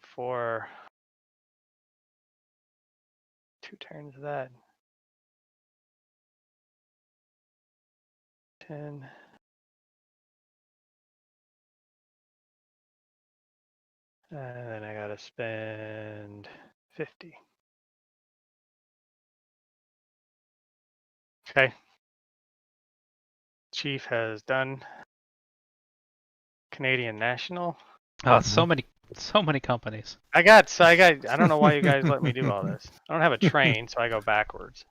For 2 turns of that. 10. And then I gotta spend 50. Okay. Chief has done. Canadian National. Oh, so many companies. I don't know why you guys let me do all this. I don't have a train, so I go backwards.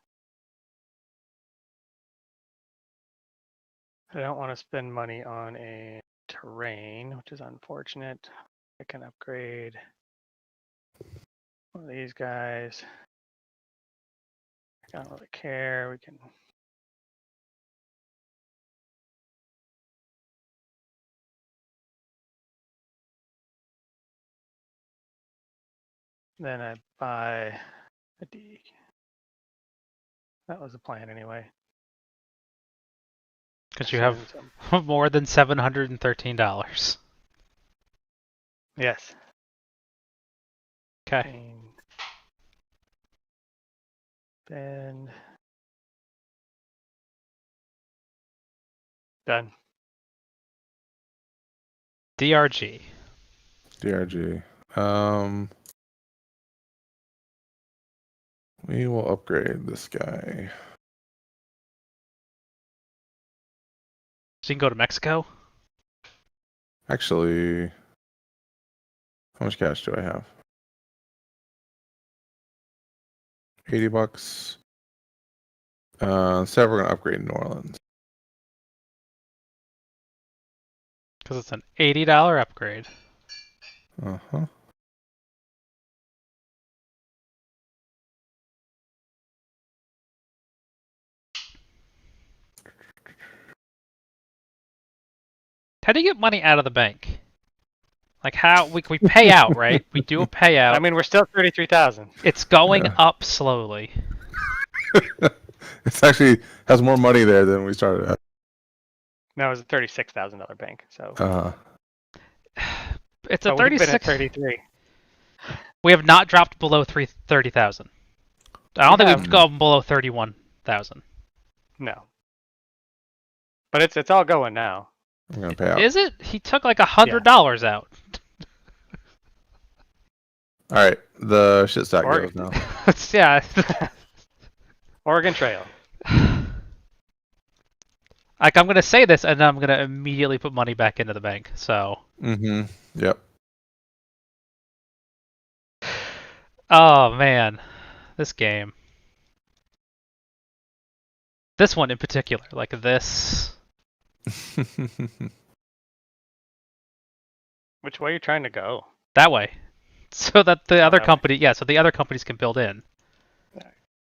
I don't want to spend money on a terrain, which is unfortunate. I can upgrade one of these guys. I don't really care. We can. Then I buy a D. That was the plan anyway. Because you have more than $713. Yes. Okay. Spend. Done. DRG. DRG. We will upgrade this guy. So you can go to Mexico. Actually, how much cash do I have? $80. So we're gonna upgrade New Orleans. Because it's an $80 upgrade. Uh-huh. How do you get money out of the bank? Like how we pay out, right? We do a payout. I mean, we're still 33,000. It's going Yeah. up slowly. It's actually has more money there than we started at. No, it was a $36,000 bank. So It's a we've been at 36. 33. We have not dropped below 30,000. I don't think have. we've gone below 31,000. No. But it's all going now. I'm gonna pay out. Is it? He took like $100 out. All right, the shit stack Oregon. goes now. Yeah. Oregon Trail. Like I'm gonna say this, and then I'm gonna immediately put money back into the bank. So. Mm-hmm. Yep. Oh man, this game. This one in particular, like this. Which way are you trying to go? That way. So that the other that way. company, yeah, so the other companies can build in.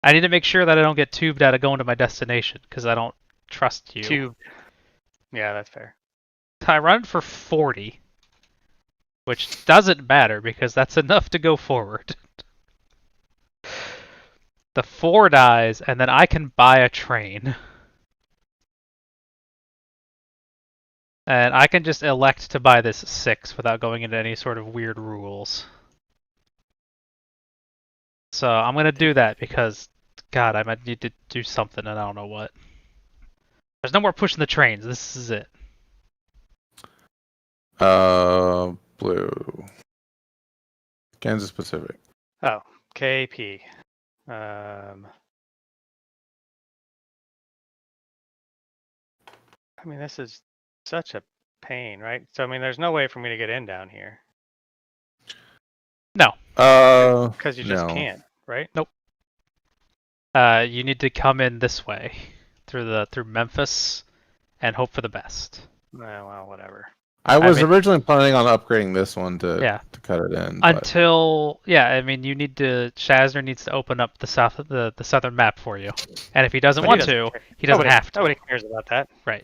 I need to make sure that I don't get tubed out of going to my destination, because I don't trust you. Tube. Yeah, that's fair. I run for 40, which doesn't matter, because that's enough to go forward. The 4 dies, and then I can buy a train. And I can just elect to buy this 6 without going into any sort of weird rules. So I'm going to do that because, God, I might need to do something and I don't know what. There's no more pushing the trains. This is it. Blue. Kansas Pacific. Oh, KP. I mean, this is such a pain, right? So, I mean, there's no way for me to get in down here. No. Because you just can't, right? Nope. You need to come in this way through Memphis and hope for the best. Well, whatever. I was originally planning on upgrading this one to cut it in. Until I mean, you need to. Shazzner needs to open up the southern map for you, and if he doesn't want to, he doesn't have to. Nobody cares about that. Right.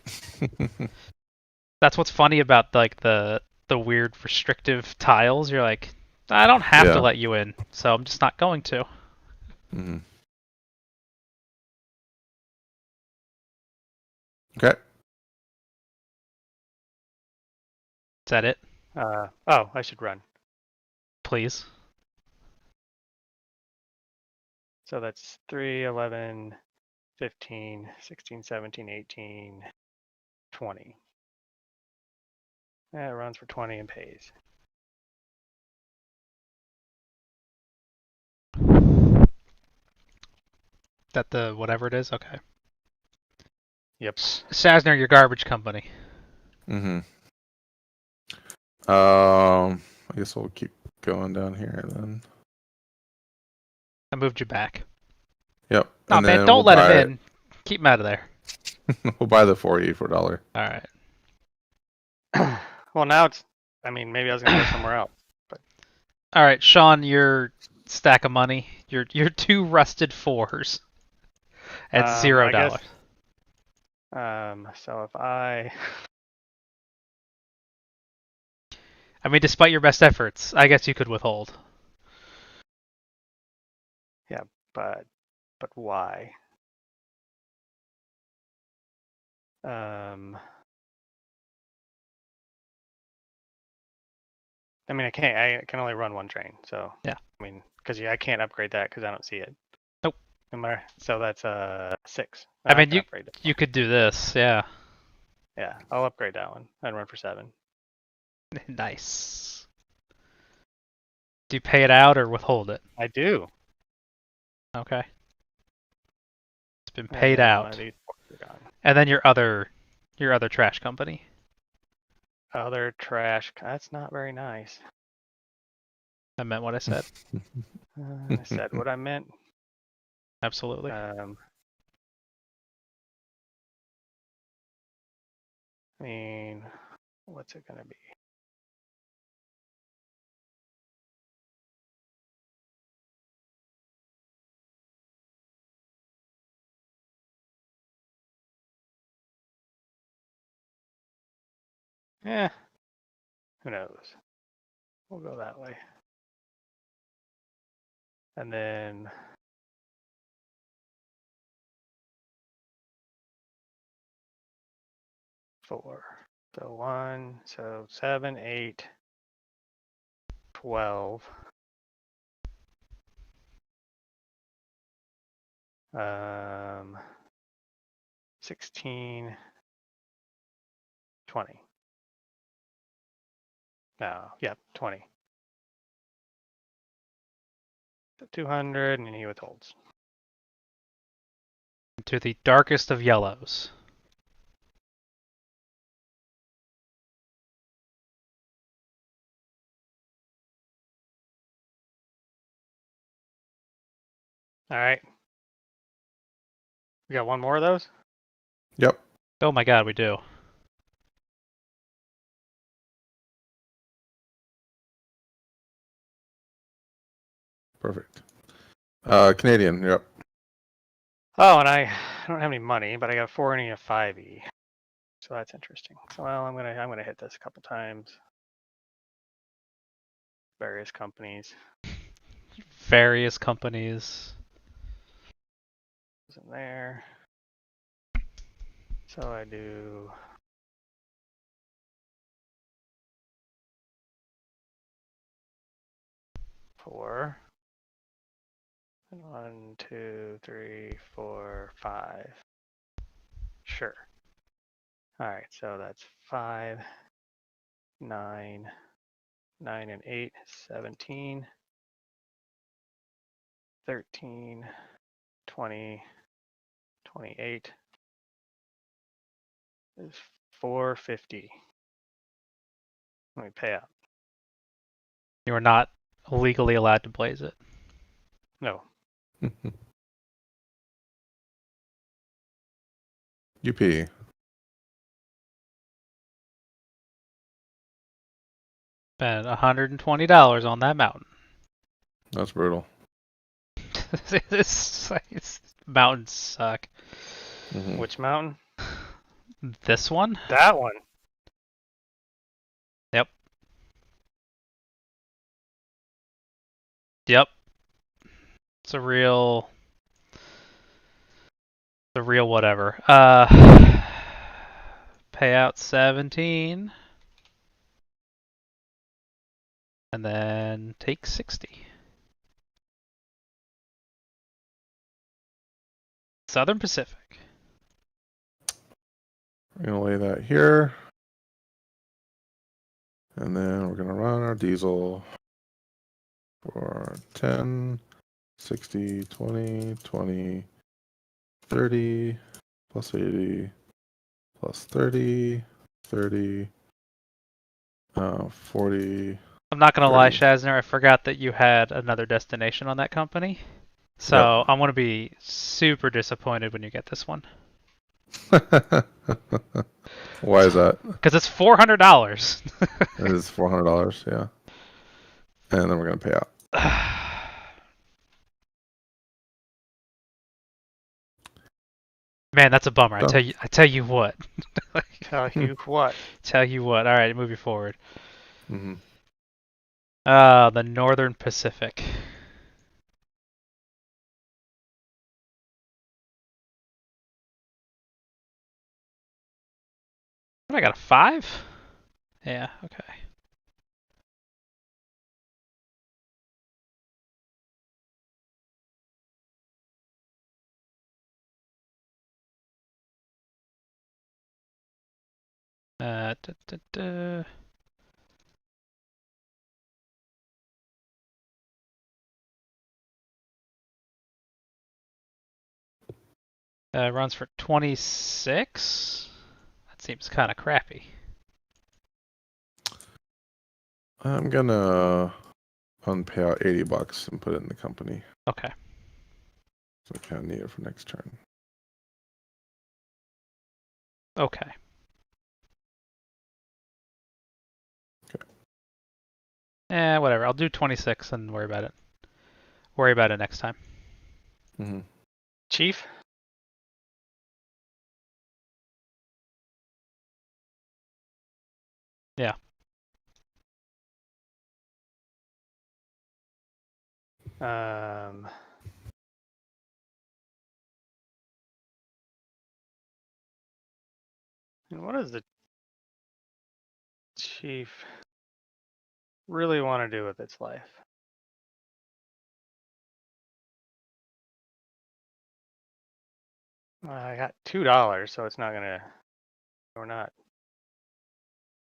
That's what's funny about like the weird restrictive tiles. You're like, I don't have to let you in, so I'm just not going to. Mm-hmm. Okay. Is that it? Oh, I should run. Please. So that's 3, 11, 15, 16, 17, 18, 20. Yeah, it runs for 20 and pays. That the whatever it is? Okay. Yep. Shazzner, your garbage company. Mm-hmm. I guess we'll keep going down here then. I moved you back. Yep. Oh man, don't let him in. Keep him out of there. We'll buy the 4E for $1. All right. Well, now it's. I mean, maybe I was gonna go somewhere else. But all right, Sean, your stack of money. Your 2 rusted 4s. At $0. So if I mean, despite your best efforts, I guess you could withhold. Yeah, but why? I mean, I can only run one train, so yeah. I mean, because I can't upgrade that because I don't see it. Nope. So that's 6. I mean, you could do this, yeah. Yeah, I'll upgrade that one and run for 7. Nice. Do you pay it out or withhold it? I do. Okay. It's been paid out. And then your other Your other trash company. Other trash. That's not very nice. I meant what I said. I said what I meant. Absolutely. I mean, what's it gonna be? Eh, who knows? We'll go that way. And then four. So 1, so 7, 8, 12. 16, 20. No, yep, 20. So 200, and he withholds. To the darkest of yellows. All right. We got one more of those? Yep. Oh my god, we do. Perfect. Canadian. Yep. Oh, and I don't have any money, but I got a 4 and a 5e. So that's interesting. So well, I'm gonna hit this a couple times. Various companies. Various companies. In there. So I do 4. And 1, 2, 3, 4, 5. Sure. All right, so that's 5, 9, 9 and 8, 17, 13, 20, 28 is 450. Let me pay out. You are not legally allowed to blaze it. No. UP. Spend $120 on that mountain. That's brutal. These mountains suck. Mhm. Which mountain? This one? That one. Yep. Yep. It's a real whatever. Payout 17. And then take 60. Southern Pacific. We're gonna lay that here. And then we're gonna run our diesel for 10, 60, 20, 20, 30, plus 80, plus 30, 30, 40. I'm not gonna lie, 30. Shazzner, I forgot that you had another destination on that company. So Yep. I'm gonna be super disappointed when you get this one. Why is that? Because it's $400. It is $400, yeah. And then we're gonna pay out. Man, that's a bummer. I Done. tell you what. Tell you what. Tell you what. All right, move you forward. Mm-hmm. The Northern Pacific. What, I got a 5? Yeah, okay. Da, da, da. Runs for 26. Seems kind of crappy. I'm gonna unpay out $80 and put it in the company. Okay. So I kind of need it for next turn. Okay. Whatever. I'll do 26 and worry about it. Worry about it next time. Mm-hmm. Chief? Yeah. And what does the chief really want to do with its life? I got $2, so it's not gonna. We're not.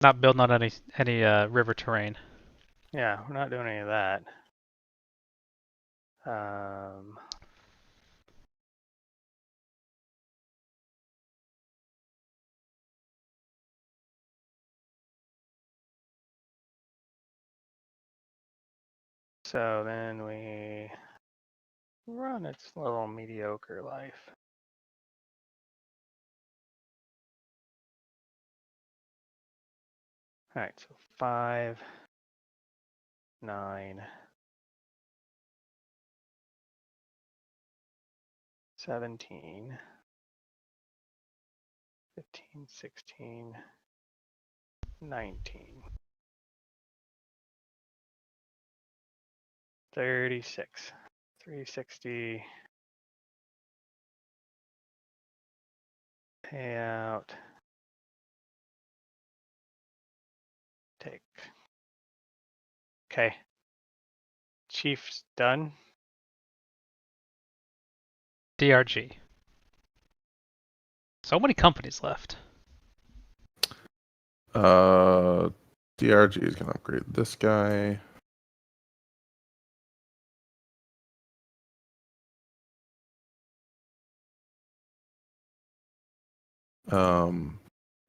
Not building on any river terrain. Yeah, we're not doing any of that. Um, so then we run its little mediocre life. All right, so 5, 9, 17, 15, 16, 19, 36, 360, payout, take. Okay. Chief's done. DRG. So many companies left. DRG is gonna upgrade this guy.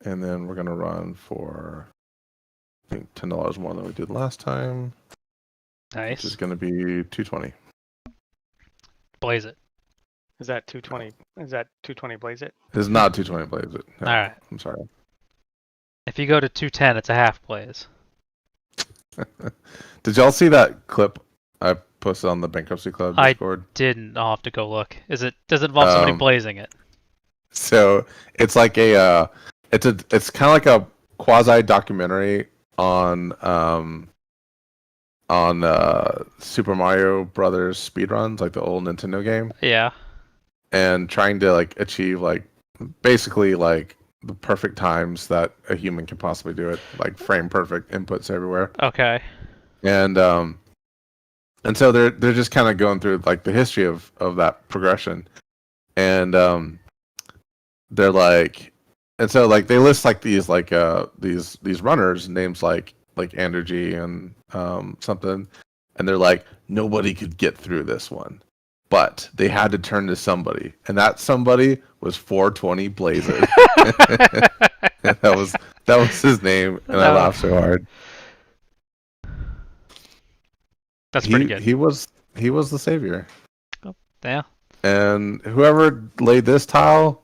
And then we're gonna run for I think $10 more than we did last time, which is Nice. gonna be 220. Blaze it. Is that 220? Is that 220 blaze it? It's not 220 blaze it. No, All right. I'm sorry. If you go to 210, it's a half blaze. Did y'all see that clip I posted on the Bankruptcy Club I Discord? didn't. I'll have to go look. Does it involve somebody blazing it? So it's like it's kind of like a quasi documentary on Super Mario Brothers speedruns, like the old Nintendo game, Yeah. and trying to like achieve like basically like the perfect times that a human can possibly do it, like frame perfect inputs everywhere. Okay. And so they're just kind of going through like the history of that progression, and they're like, and so like they list like these runners names like Andrew G and something, and they're like nobody could get through this one, but they had to turn to somebody, and that somebody was 420 Blazer. that was his name, and I laughed so hard. That's pretty good. He was the savior. Oh, yeah. And whoever laid this tile,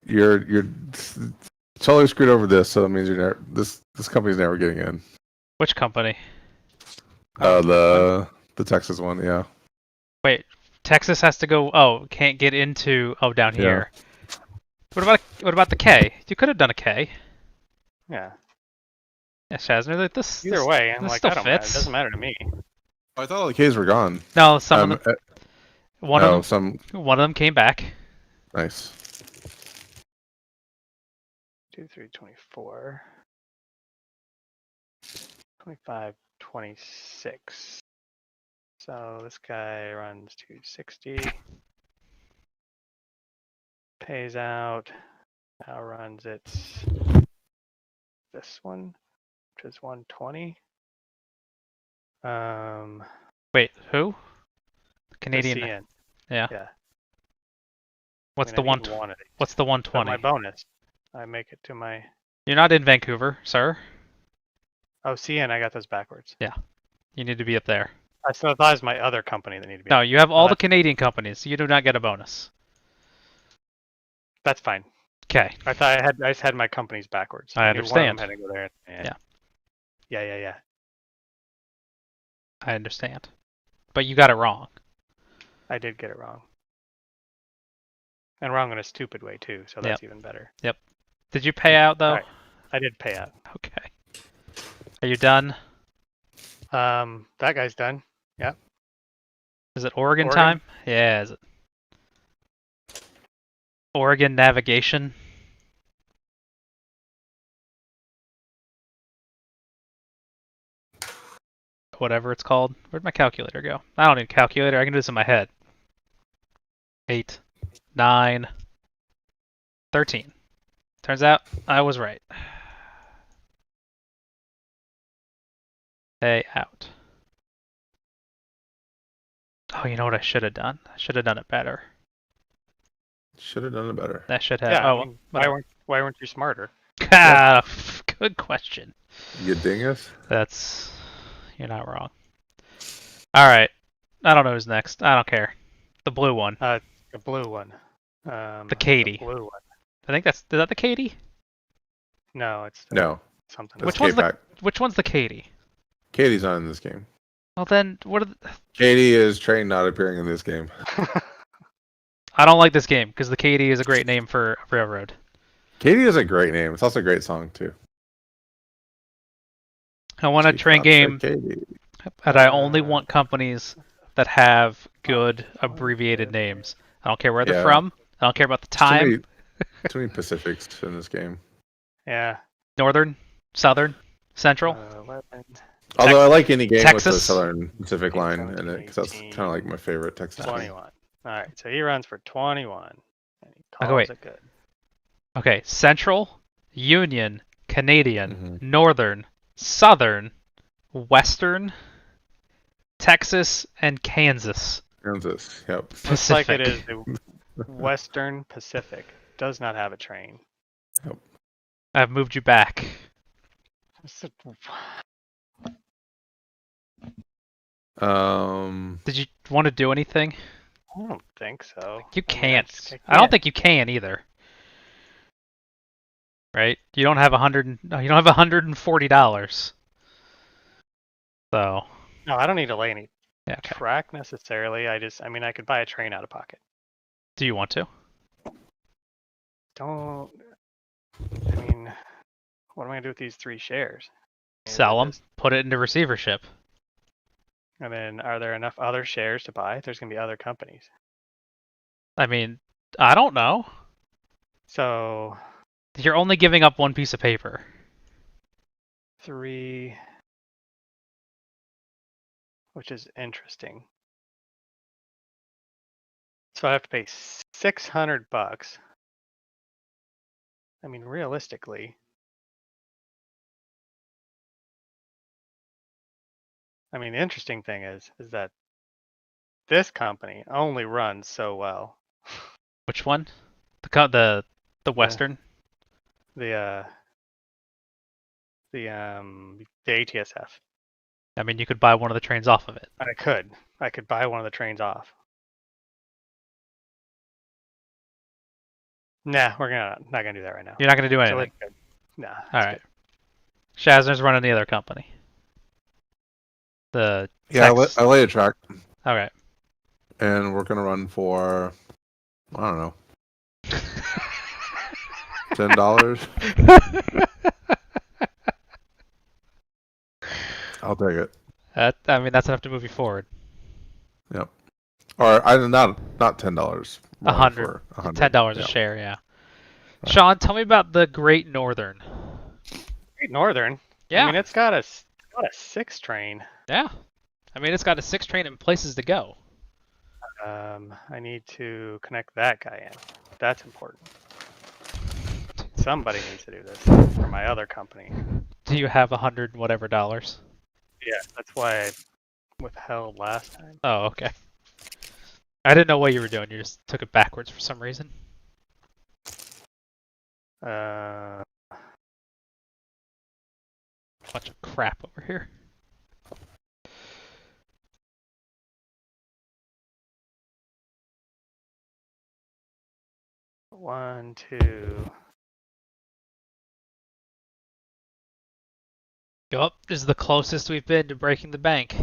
you're totally screwed over this. So that means you're never, this company's never getting in. Which company? The Texas one, yeah. Wait, Texas has to go. Oh, can't get into. Oh, down Yeah. here. What about the K? You could have done a K. Yeah. Yeah, Shazzner. Like this. Either this, way, I'm this like, still I don't matter. It fits. doesn't matter to me. I thought all the K's were gone. No, some of them. One of them. Some One of them came back. nice. 2, 3, 24. 25, 26. So this guy runs 260. Pays out. Now runs its this one, which is 120. Wait, who? The Canadian. CN. Yeah. Yeah. What's I the mean, I need one of these. What's the But 120? my bonus. I make it to my. You're not in Vancouver, sir. Oh, CN, I got those backwards. You need to be up there. I thought that was my other company that needed to be. No, on. you have Oh, all the Canadian companies, so you do not get a bonus. That's fine. Okay. I thought I just had my companies backwards. I knew one of them understand. had to go there. Yeah. Yeah. I understand. But you got it wrong. I did get it wrong. And wrong in a stupid way too, so that's even better. Did you pay out though? Alright. I did pay out. Okay. Are you done? That guy's done. Is it Oregon Oregon? time? Yeah, is it? Oregon navigation. Whatever it's called. Where'd my calculator go? I don't need a calculator. I can do this in my head. 8, 9, 13. Turns out I was right. Pay out. Oh, you know what I should have done? I should have done it better. Should have done it better. That should have. Yeah. Oh, I mean, whatever. why weren't you smarter? Ah, good question. You dingus. That's. You're not wrong. Alright. I don't know who's next. I don't care. The blue one. The blue one. The Katie. The blue one. I think that's. Is that the Katie? No, it's No. something. That's Which one's the K-Pac. Which one's the Katie? Katie's not in this game. Well then, what are the... Katie is trained not appearing in this game. I don't like this game because the Katie is a great name for a railroad. Katie is a great name. It's also a great song too. I want a She train thought that game, Katie. and I only want companies that have good abbreviated names. I don't care where they're Yeah. from. I don't care about the Too time. many, too many Pacifics in this game. Yeah. Northern, Southern, Central. 11. Although I like any game with the Texas? Southern Pacific line in it because that's 18, kind of like my favorite Texas game. 21. All right, so he runs for 21. And he calls wait. it good. Okay, Central, Union, Canadian, Mhm. Northern, Southern, Western, Texas, and Kansas. Kansas. Yep. Looks like it Pacific. is the Western Pacific. Does not have a train. I've moved you back. Did you want to do anything? I don't think so. You I mean, can't. I don't think you can either. Right? You don't have no, you don't have $140. So, No, I don't need to lay any yeah, okay. track necessarily. I mean, I could buy a train out of pocket. Do you want to? Don't. I mean, what am I gonna do with these 3 shares? Sell them, Just- put it into receivership. And then, are there enough other shares to buy? There's gonna be other companies. I mean, I don't know. So You're only giving up one piece of paper. 3, which is interesting. So I have to pay $600. I mean, realistically, I mean, the interesting thing is that this company only runs so well. Which one? The Western? The ATSF. I mean, you could buy one of the trains off of it. I could buy one of the trains off. Nah, we're not gonna do that right now. You're not going to do So anything. it's good. Nah. All right. Shazzner's running the other company. The Yeah, Tex- I lay a track, All right. and we're gonna run for I don't know, $10. I'll take it. I mean, that's enough to move you forward. Yep. Or I not $10. $100. $10 a Yeah. share, yeah. Right. Sean, tell me about the Great Northern. Great Northern. Yeah. I mean, it's got a 6 train. Yeah. I mean, it's got a 6 train and places to go. I need to connect that guy in. That's important. Somebody needs to do this for my other company. Do you have 100 whatever dollars? Yeah, that's why I withheld last time. Oh, okay. I didn't know what you were doing. You just took it backwards for some reason. Uh, Bunch of crap over here. one, two. Yup, this is the closest we've been to breaking the bank.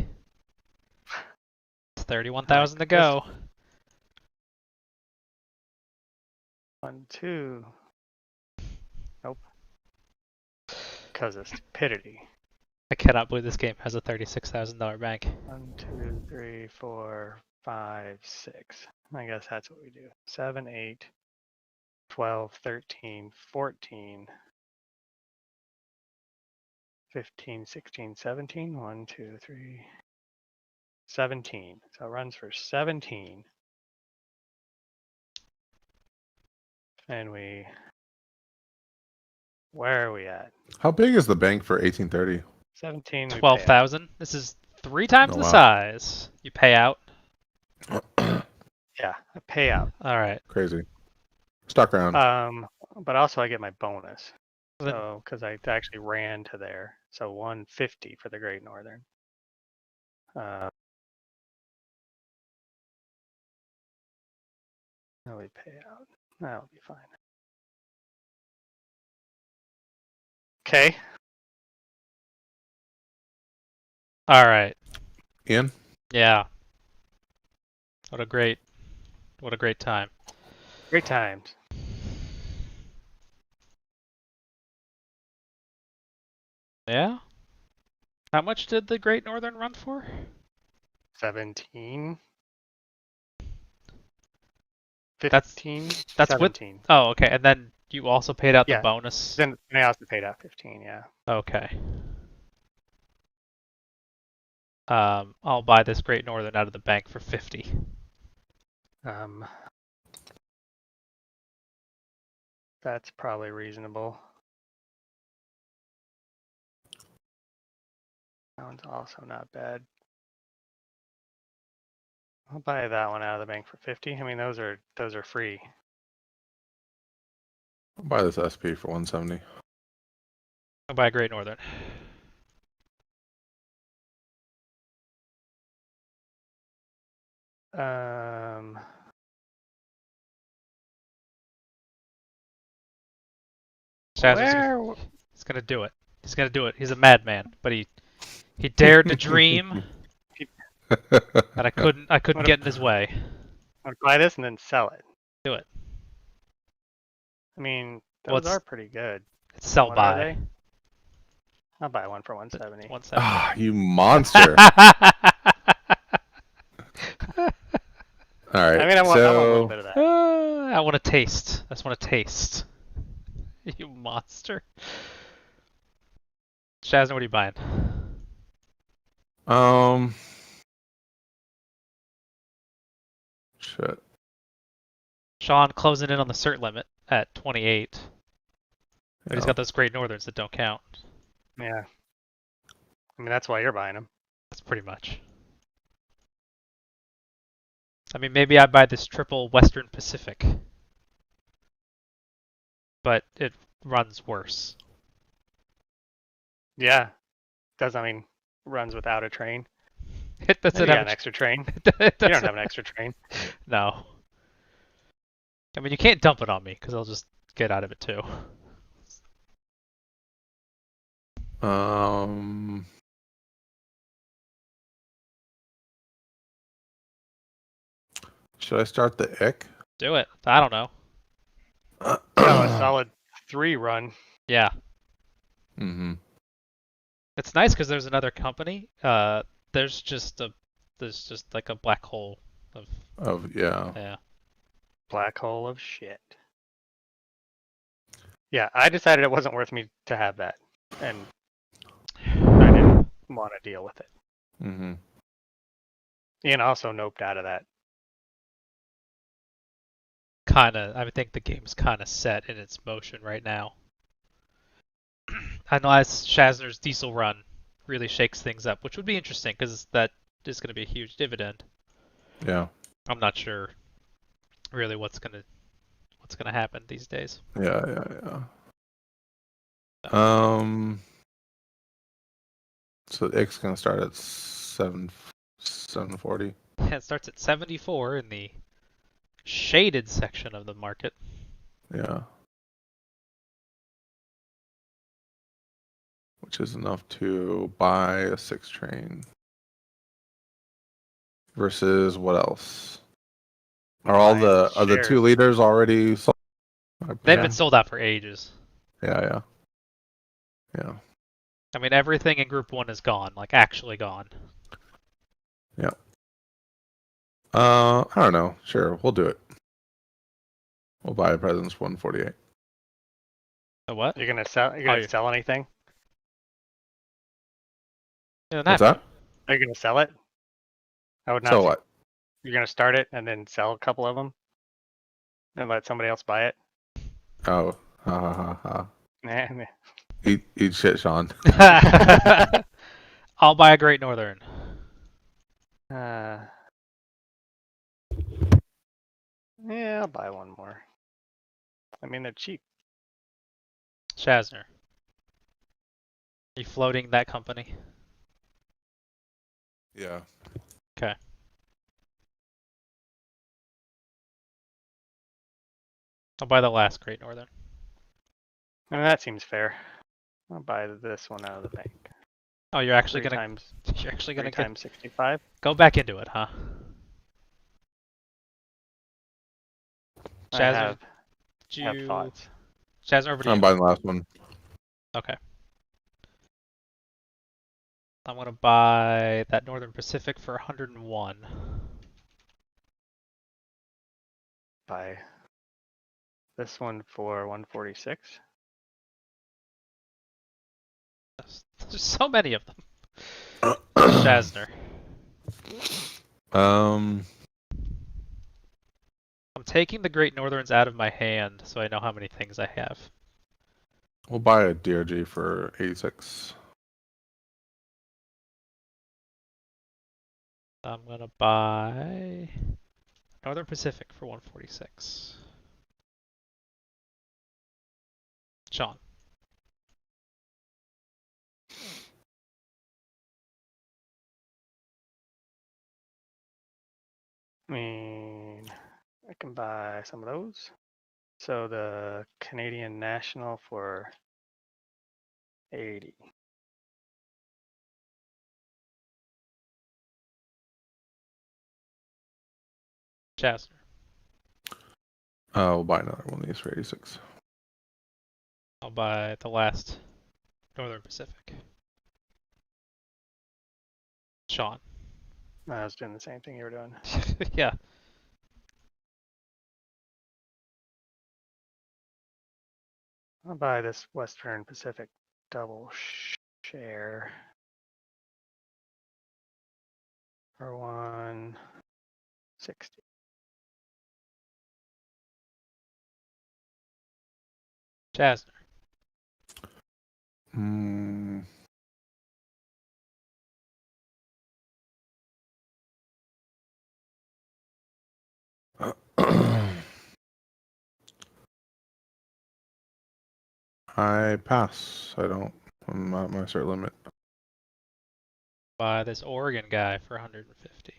It's 31,000 to this go. 1, 2. Nope. Because of stupidity. I cannot believe this game has a $36,000 bank. 1, 2, 3, 4, 5, 6. I guess that's what we do. 7, 8, 12, 13, 14, 15, 16, 17. 1, 2, 3, 17. So it runs for 17. And where are we at? How big is the bank for 1830? 17 we pay out. 12,000. This is 3 times Oh, the wow. size. You pay out. Yeah, a payout. All right. Crazy. Stock round. But also I get my bonus. Then- So, because I actually ran to there. So 150 for the Great Northern. Now we pay out. That'll be fine. Okay. All right. Ian? Yeah. What a great time. Great times. Yeah. How much did the Great Northern run for? 17. That's- 15. that's with- 17. Oh, okay. And then you also paid out the Yeah. bonus. Then I also paid out 15. Yeah. Okay. I'll buy this Great Northern out of the bank for 50. That's probably reasonable. That one's also not bad. I'll buy that one out of the bank for 50. I mean, those are free. I'll buy this SP for 170. I'll buy a Great Northern. Shazzner's he's gonna do it. He's gonna do it. He's a madman, but he dared to dream, and I couldn't get in his way. I'll buy this and then sell it. Do it. I mean, those are pretty good. It's sell What are buy. they? I'll buy one for 170. 170. Ah, you monster. All right. I mean, I want a little bit of that. I want a taste. I just want a taste. You monster. Shazzner, what are you buying? Shit. Sean closing in on the cert limit at 28. But he's Yeah. got those Great Northerns that don't count. Yeah. I mean, that's why you're buying them. That's pretty much. I mean, maybe I buy this triple Western Pacific. But it runs worse. Yeah. I mean, runs without a train. It doesn't Maybe have an extra train. it You don't doesn't- have an extra train. No. I mean, you can't dump it on me because I'll just get out of it too. Should I start the ick? Do it. I don't know. Oh, a solid 3 run. Yeah. Mm-hmm. It's nice because there's another company. There's just like a black hole of Yeah. yeah. Black hole of shit. Yeah, I decided it wasn't worth me to have that. And I didn't want to deal with it. Mm-hmm. Ian also noped out of that. I think the game's kind of set in its motion right now. Unless Shazzner's diesel run really shakes things up, which would be interesting because that is going to be a huge dividend. Yeah. I'm not sure really what's going to what's gonna happen these days. Yeah. So X gonna start at 740. It starts at 74 in the shaded section of the market. Yeah. Which is enough to buy a 6 train. Versus what else? Are all Buying the 2 shares. leaders already sold? They've Yeah. been sold out for ages. Yeah. I mean, everything in Group 1 is gone, like actually gone. I don't know. Sure, we'll do it. We'll buy a President's 148. The what? You're gonna sell? You're Oh, gonna sell anything? You don't What's have to. that? Are you gonna sell it? I would not. So what? You're gonna start it and then sell a couple of them, and let somebody else buy it. Oh, ha. Nah. Eat shit, Sean. I'll buy a Great Northern. Yeah, I'll buy one more. I mean, they're cheap. Shazzner. Are you floating that company? Yeah. Okay. I'll buy the last Great Northern. I mean, that seems fair. I'll buy this one out of the bank. Oh, you're actually Three gonna times, you're actually three gonna times 65. go back into it, huh? I Shazzner, have thoughts. Shazzner, over to I'm you. buying the last one. Okay. I'm gonna buy that Northern Pacific for 101. Buy this one for 146. There's so many of them. Shazzner. Um, I'm taking the Great Northerns out of my hand so I know how many things I have. we'll buy a DRG for 86. I'm gonna buy Northern Pacific for 146. Sean. I mean, I can buy some of those. So the Canadian National for 80. Shazzner. We'll buy another one of these for 86. I'll buy the last Northern Pacific. Sean. I was doing the same thing you were doing. Yeah. I'll buy this Western Pacific double share for 160. Shazzner. Hmm. I pass. I'm at my cert limit. Buy this Oregon guy for 150.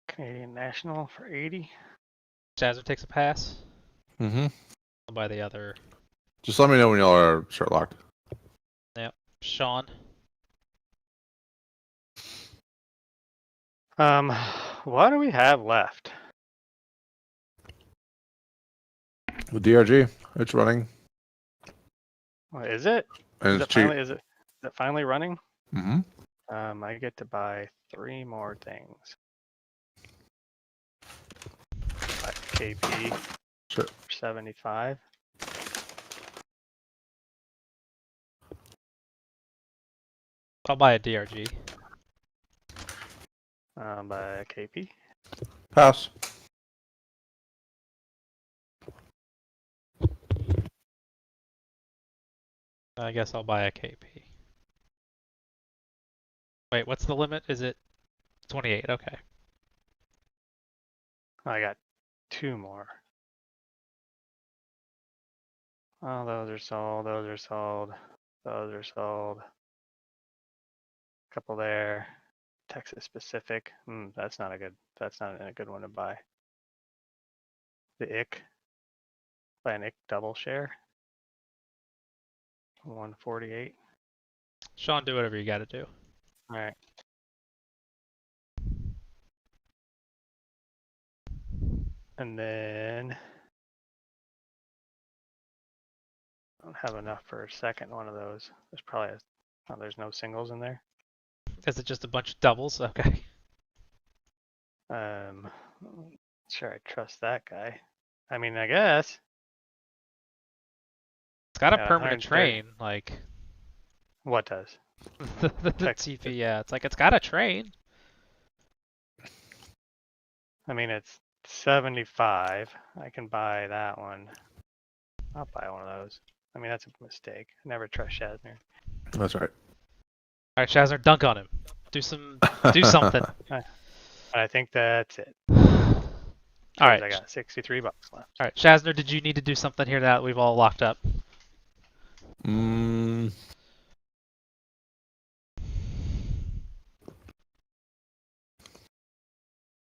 Canadian National for 80. Shazzner takes a pass. Mm-hmm. I'll buy the other. Just let me know when y'all are cert locked. Yep. Sean. What do we have left? The DRG, it's running. What is it? And Is it's it cheap. finally? Is it finally running? Mm-hmm. I get to buy 3 more things. Buy KP Sure. for 75. I'll buy a DRG. Buy KP. Pass. I guess I'll buy a KP. Wait, what's the limit? Is it 28? Okay. I got 2 more. Oh, those are sold. Those are sold. Those are sold. Couple there. Texas Pacific. That's not a good. That's not a good one to buy. The IC. Buy an IC double share. 148. Sean, do whatever you got to do. All right. And then I don't have enough for a second one of those. There's probably there's no singles in there. Is it just a bunch of doubles? Okay. Sure, I trust that guy. I mean, I guess. It's got a Yeah, permanent 130. train, like What does? the Text. TP. Yeah, it's like it's got a train. I mean, it's 75. I can buy that one. I'll buy one of those. I mean, that's a mistake. I never trust Shazzner. That's right. All right, Shazzner, dunk on him. Do something. I think that's it. All right. I got $63 left. All right, Shazzner, did you need to do something here now that we've all locked up?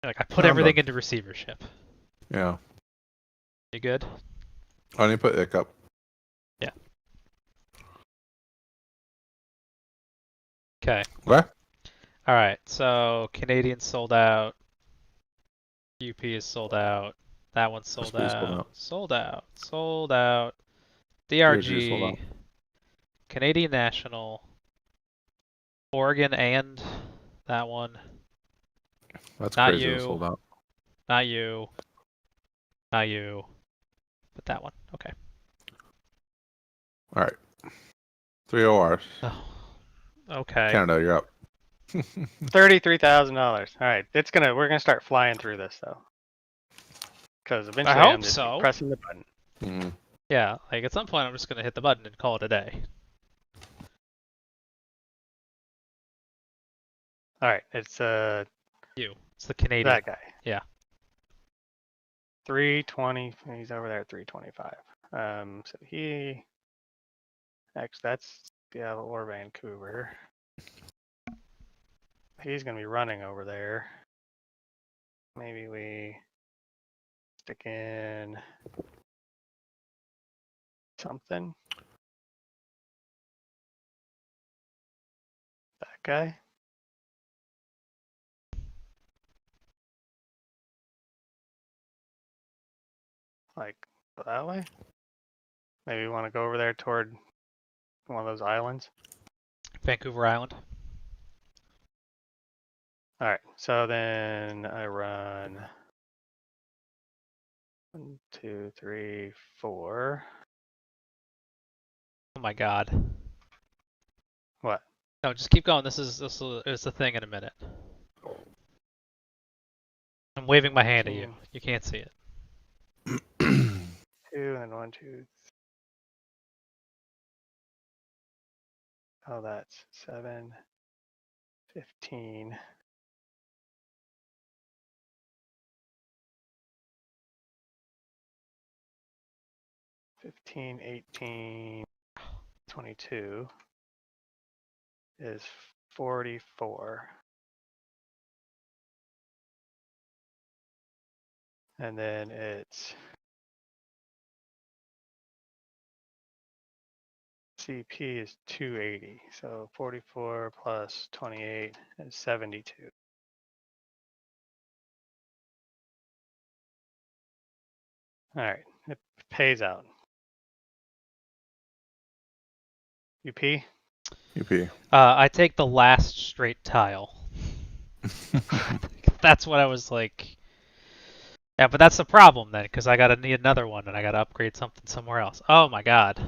Like I put No, I'm everything done. into receivership. Yeah. You good? I need to put IC up. Yeah. Okay. Okay. All right. So Canadian sold out. UP is sold out. That one's sold SP is sold out. out. Sold out. Sold out. DRG is sold DRG. out. Canadian National. Oregon and that one. That's Not crazy. It's you. sold out. Not you. Not you. But that one. Okay. All right. 3 ORs. Oh. Okay. Canada, you're up. $33,000. All right, we're gonna start flying through this though, because eventually I hope I'm just so. pressing the button. Mm. Yeah, like at some point I'm just gonna hit the button and call it a day. All right, it's You. It's the Canadian. that guy. Yeah. 320. He's over there at 325. So that's Seattle or Vancouver. He's gonna be running over there. Maybe we stick in something. That guy. Like that way. Maybe we want to go over there toward one of those islands. Vancouver Island. All right, so then I run 1, 2, 3, 4. Oh my god. What? No, just keep going. This is a thing in a minute. I'm waving my hand at you. You can't see it. 2 and 1, 2. Oh, that's 7, 15. 15, 18, 22 is 44. And then it's CP is 280. So 44 plus 28 is 72. All right, it pays out. UP? UP. I take the last straight tile. That's what I was like. Yeah, but that's the problem then, because I gotta need another one and I gotta upgrade something somewhere else. Oh my god.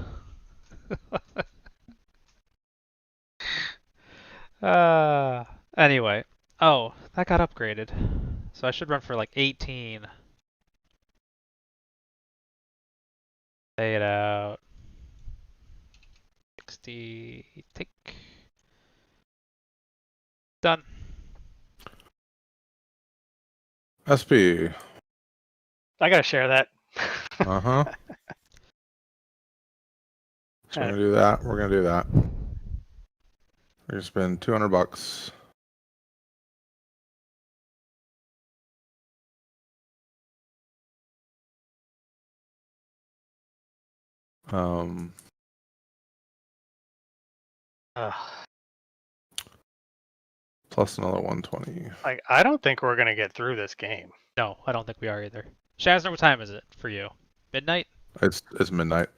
Anyway. Oh, that got upgraded. So I should run for like 18. Pay it out. 60. Tick. Done. SP. I gotta share that. Uh-huh. So we're gonna do that. We're gonna do that. We're gonna spend $200. Um, Ugh. plus another 120. Like, I don't think we're gonna get through this game. No, I don't think we are either. Shazzner, what time is it for you? Midnight? It's midnight.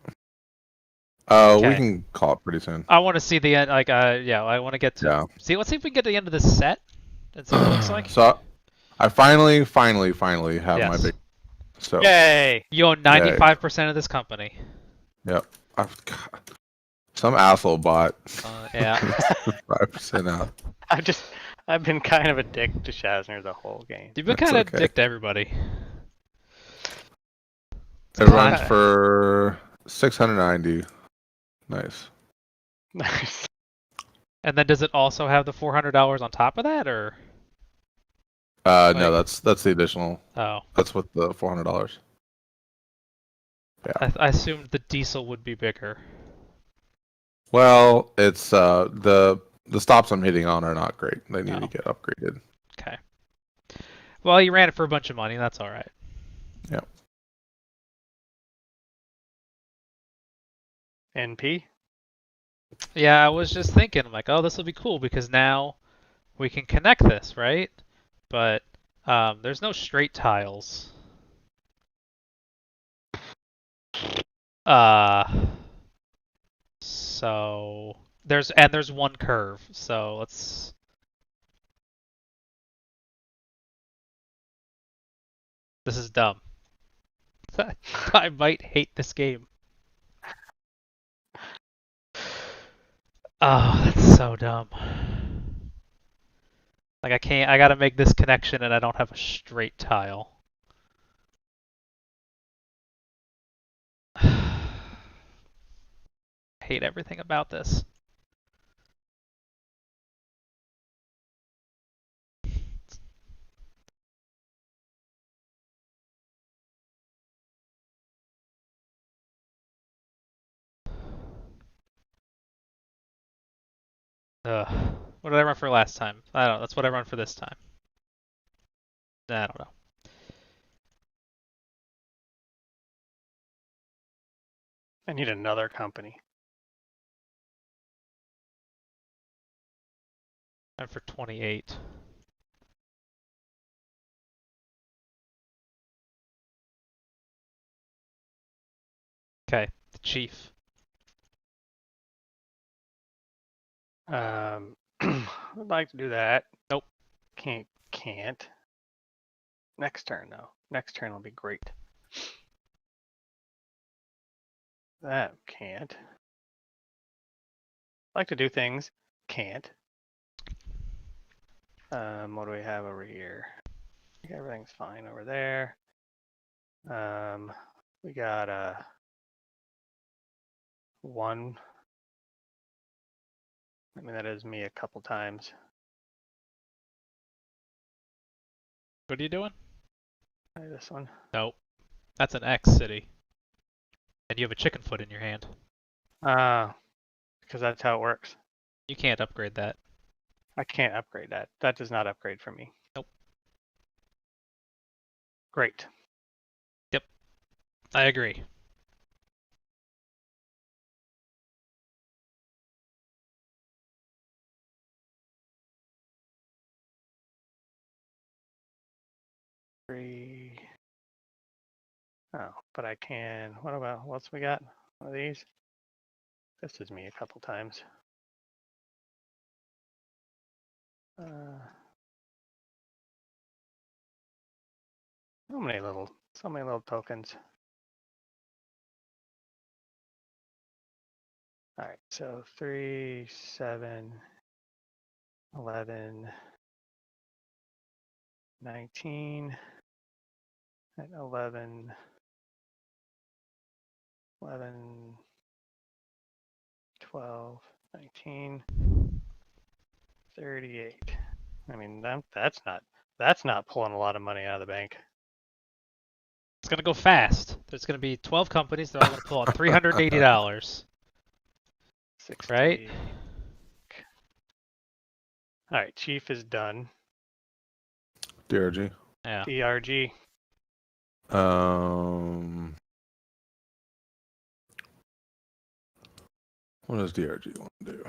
We Okay. can call it pretty soon. I want to see the end. Like, yeah, I want to get to Yeah. see. Let's see if we can get to the end of this set and see what it looks like. So I finally have my Yes. big. So Yay! You own 95% of this company. yep. Some asshole bought Yeah. 5% out. I've been kind of a dick to Shazzner the whole game. You've been That's kind of okay. dick to everybody. It runs kinda- for 690. Nice. Nice. And then does it also have the $400 on top of that, or? No, Like- that's the additional. Oh, That's with the $400. I assumed the diesel would be bigger. Well, it's the stops I'm hitting on are not great. They need Oh. to get upgraded. Okay. Well, you ran it for a bunch of money. That's all right. Yeah. NP? Yeah, I was just thinking, I'm like, oh, this will be cool because now we can connect this, right? But there's no straight tiles. So there's one curve. So let's. This is dumb. I might hate this game. Oh, that's so dumb. Like I gotta make this connection and I don't have a straight tile. I hate everything about this. Ugh. What did I run for last time? I don't know. That's what I run for this time. I don't know. I need another company. I'm for 28. Okay, the chief. I'd like to do that. Nope. Can't. Next turn though. Next turn will be great. That can't. Like to do things. Can't. What do we have over here? I think everything's fine over there. We got one. I mean, that is me a couple times. What are you doing? Try this one. Nope. That's an X city. And you have a chicken foot in your hand. Because that's how it works. You can't upgrade that. I can't upgrade that. That does not upgrade for me. Nope. Great. I agree. Three. Oh, but I can. What about what's we got? One of these. This is me a couple times. So many little tokens. All right, so 3, 7, 11, 19, and 11, 12, 19, 38. I mean, that's not pulling a lot of money out of the bank. It's gonna go fast. There's gonna be 12 companies. They're all gonna pull out $380. 60. Right? All right, Chief is done. DRG. Yeah. DRG. What does DRG want to do?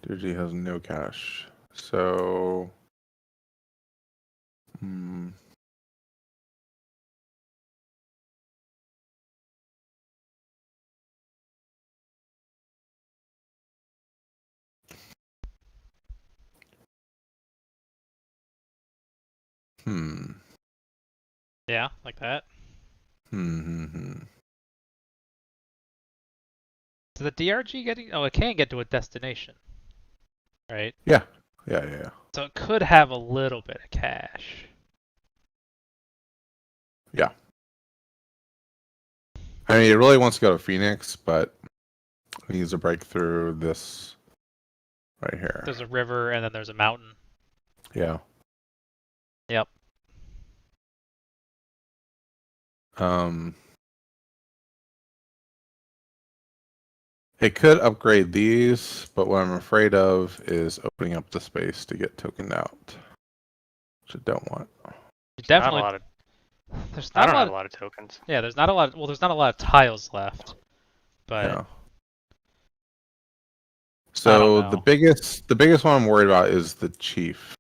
DRG has no cash, so Yeah, like that. So the DRG getting? Oh, it can get to a destination, right? Yeah. So it could have a little bit of cash. Yeah. I mean, it really wants to go to Phoenix, but it needs to break through this right here. There's a river and then there's a mountain. Yeah. Yep. It could upgrade these, but what I'm afraid of is opening up the space to get tokened out, which I don't want. You Not a definitely. lot of, There's I not don't a lot. have a lot of tokens. Yeah, there's not a lot. Well, there's not a lot of tiles left, but Yeah. So know. the biggest one I'm worried about is the chief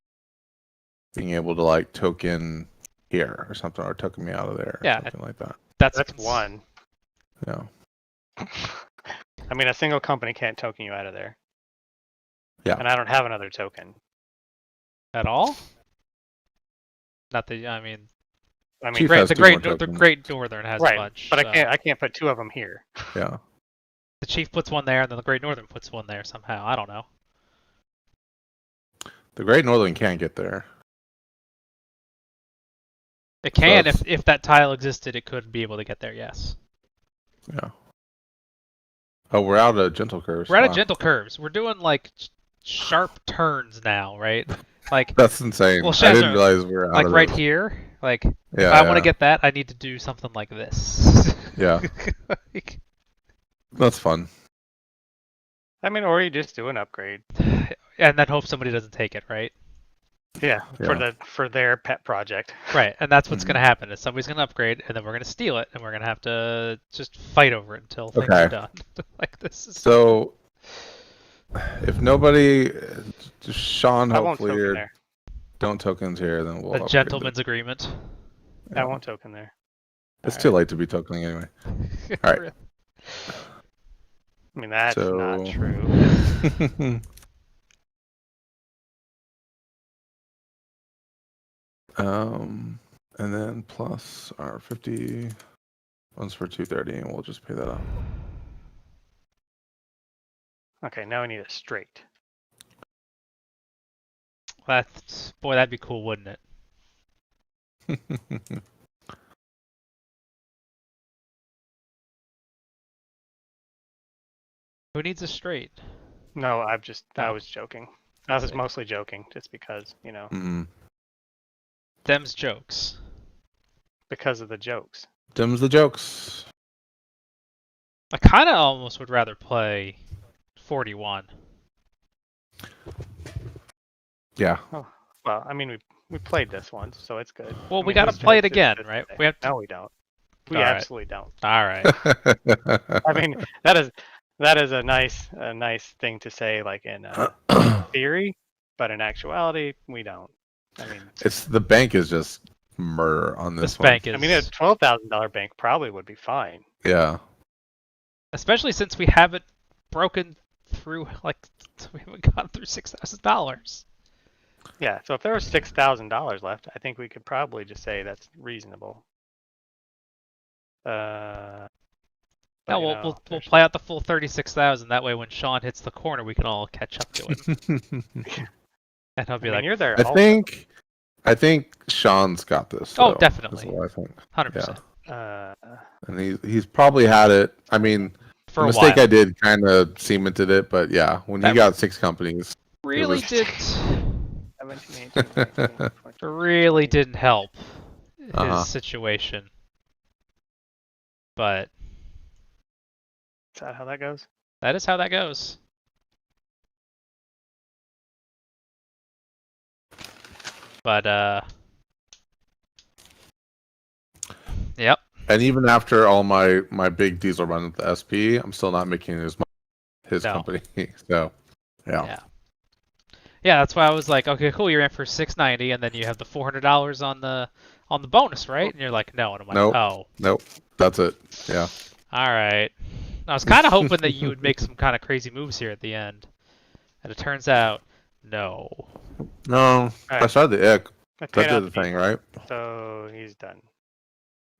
being able to like token here or something, or token me out of there, or Yeah, something like that. that's one. Yeah. I mean, a single company can't token you out of there. Yeah. And I don't have another token. At all? Not the. I mean, Chief great, has the two more Great tokens. Great Northern has a Right, bunch. but so. I can't put two of them here. Yeah. The Chief puts one there, and then the Great Northern puts one there somehow. I don't know. The Great Northern can't get there. It can it's- if that tile existed. It could be able to get there. Yes. Yeah. Oh, we're out of gentle curves. We're out of Wow. gentle curves. We're doing like sharp turns now, right? Like That's insane. Well, I didn't Shazzner, realize we were out like of right this. here. Like Yeah, if I want to yeah. get that, I need to do something like this. Yeah. Like, That's fun. I mean, or you just do an upgrade. and then hope somebody doesn't take it, right? Yeah, Yeah. for their pet project. Right, and that's what's Mhm. going to happen. Is somebody's going to upgrade, and then we're going to steal it, and we're going to have to just fight over it until things are Okay. done. Like this is. So, if nobody, just Sean, I won't hopefully, token or there. don't tokens here, then we'll A upgrade gentleman's agreement. Yeah. I won't token there. It's All too right. late to be tokening anyway. All right. I mean, that's not So- true. And then plus our 50 one's for 230, and we'll just pay that out. Okay, now I need a straight. Boy, that'd be cool, wouldn't it? Who needs a straight? No, I Oh. was joking. I was See. mostly joking, just because, Them's jokes. because of the jokes. Dim's the jokes. I kind of almost would rather play 41. Yeah. Well, I mean, we played this once, so it's good. Well, I we mean, gotta who's play it jokes is again, good right? today? We have to. No, we don't. We All right. absolutely don't. All right. I mean, that is a nice thing to say, like in theory, but in actuality, we don't. I mean, It's the bank is just murder on this This one. bank is. I mean, a $12,000 bank probably would be fine. Yeah. Especially since we haven't broken through, like, we haven't gone through $6,000. Yeah. So if there was $6,000 left, I think we could probably just say that's reasonable. But, No, you we'll know, we'll there's- play out the full 36,000. That way, when Sean hits the corner, we can all catch up to him, and he'll be I mean, like, you're there. I think Sean's got this. Oh, though, definitely. is what I think. 100%. And he's probably had it. I mean, For the a mistake while. I did kind of cemented it, but yeah, when you That- got 6 companies, really was- didn't 17, 18, 19, 20, really 20. didn't help his Uh-huh. situation. But Is that how that goes? that is how that goes. But yep. And even after all my big diesel run at the SP, I'm still not making his No. company. So, yeah. Yeah. Yeah, that's why I was like, okay, cool, you're in for $690, and then you have the $400 on the bonus, right? And you're like, no, and I'm like, Nope. oh, Nope. That's it. Yeah. all right. I was kind of hoping that you would make some kind of crazy moves here at the end, and it turns out, no. No, I Alright. started the ick. I That paid did out the the thing, diesel, right? so he's done.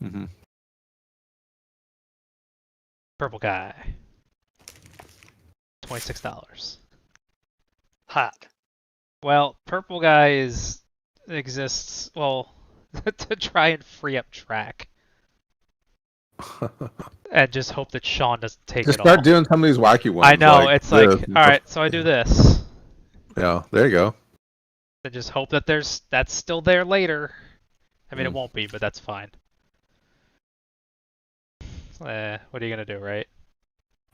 Mm-hmm. Purple guy. $26. Hot. Well, purple guy exists, well, to try and free up track, and just hope that Sean doesn't take Just it start all. doing some of these wacky ones. I know, like it's like, this and all stuff. right, so I do this. Yeah, there you go. And just hope that that's still there later. I mean, it Mm. won't be, but that's fine. What are you gonna do, right?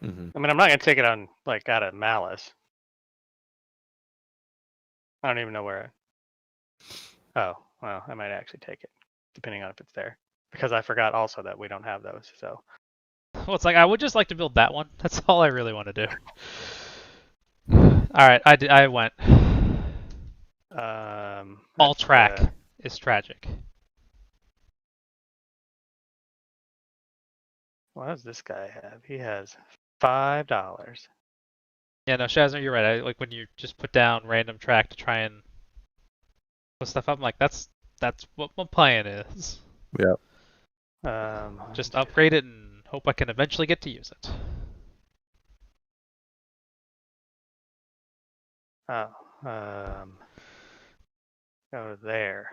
Mm-hmm. I mean, I'm not gonna take it on like out of malice. I don't even know where. Oh, well, I might actually take it, depending on if it's there, because I forgot also that we don't have those. So Well, it's like I would just like to build that one. That's all I really want to do. All right, I went. All that's, track is tragic. What does this guy have? He has $5. Yeah, no, Shazzner, you're right. I like when you just put down random track to try and put stuff up. I'm like, that's what my plan is. Yeah. Just upgrade it and hope I can eventually get to use it. Oh, go there.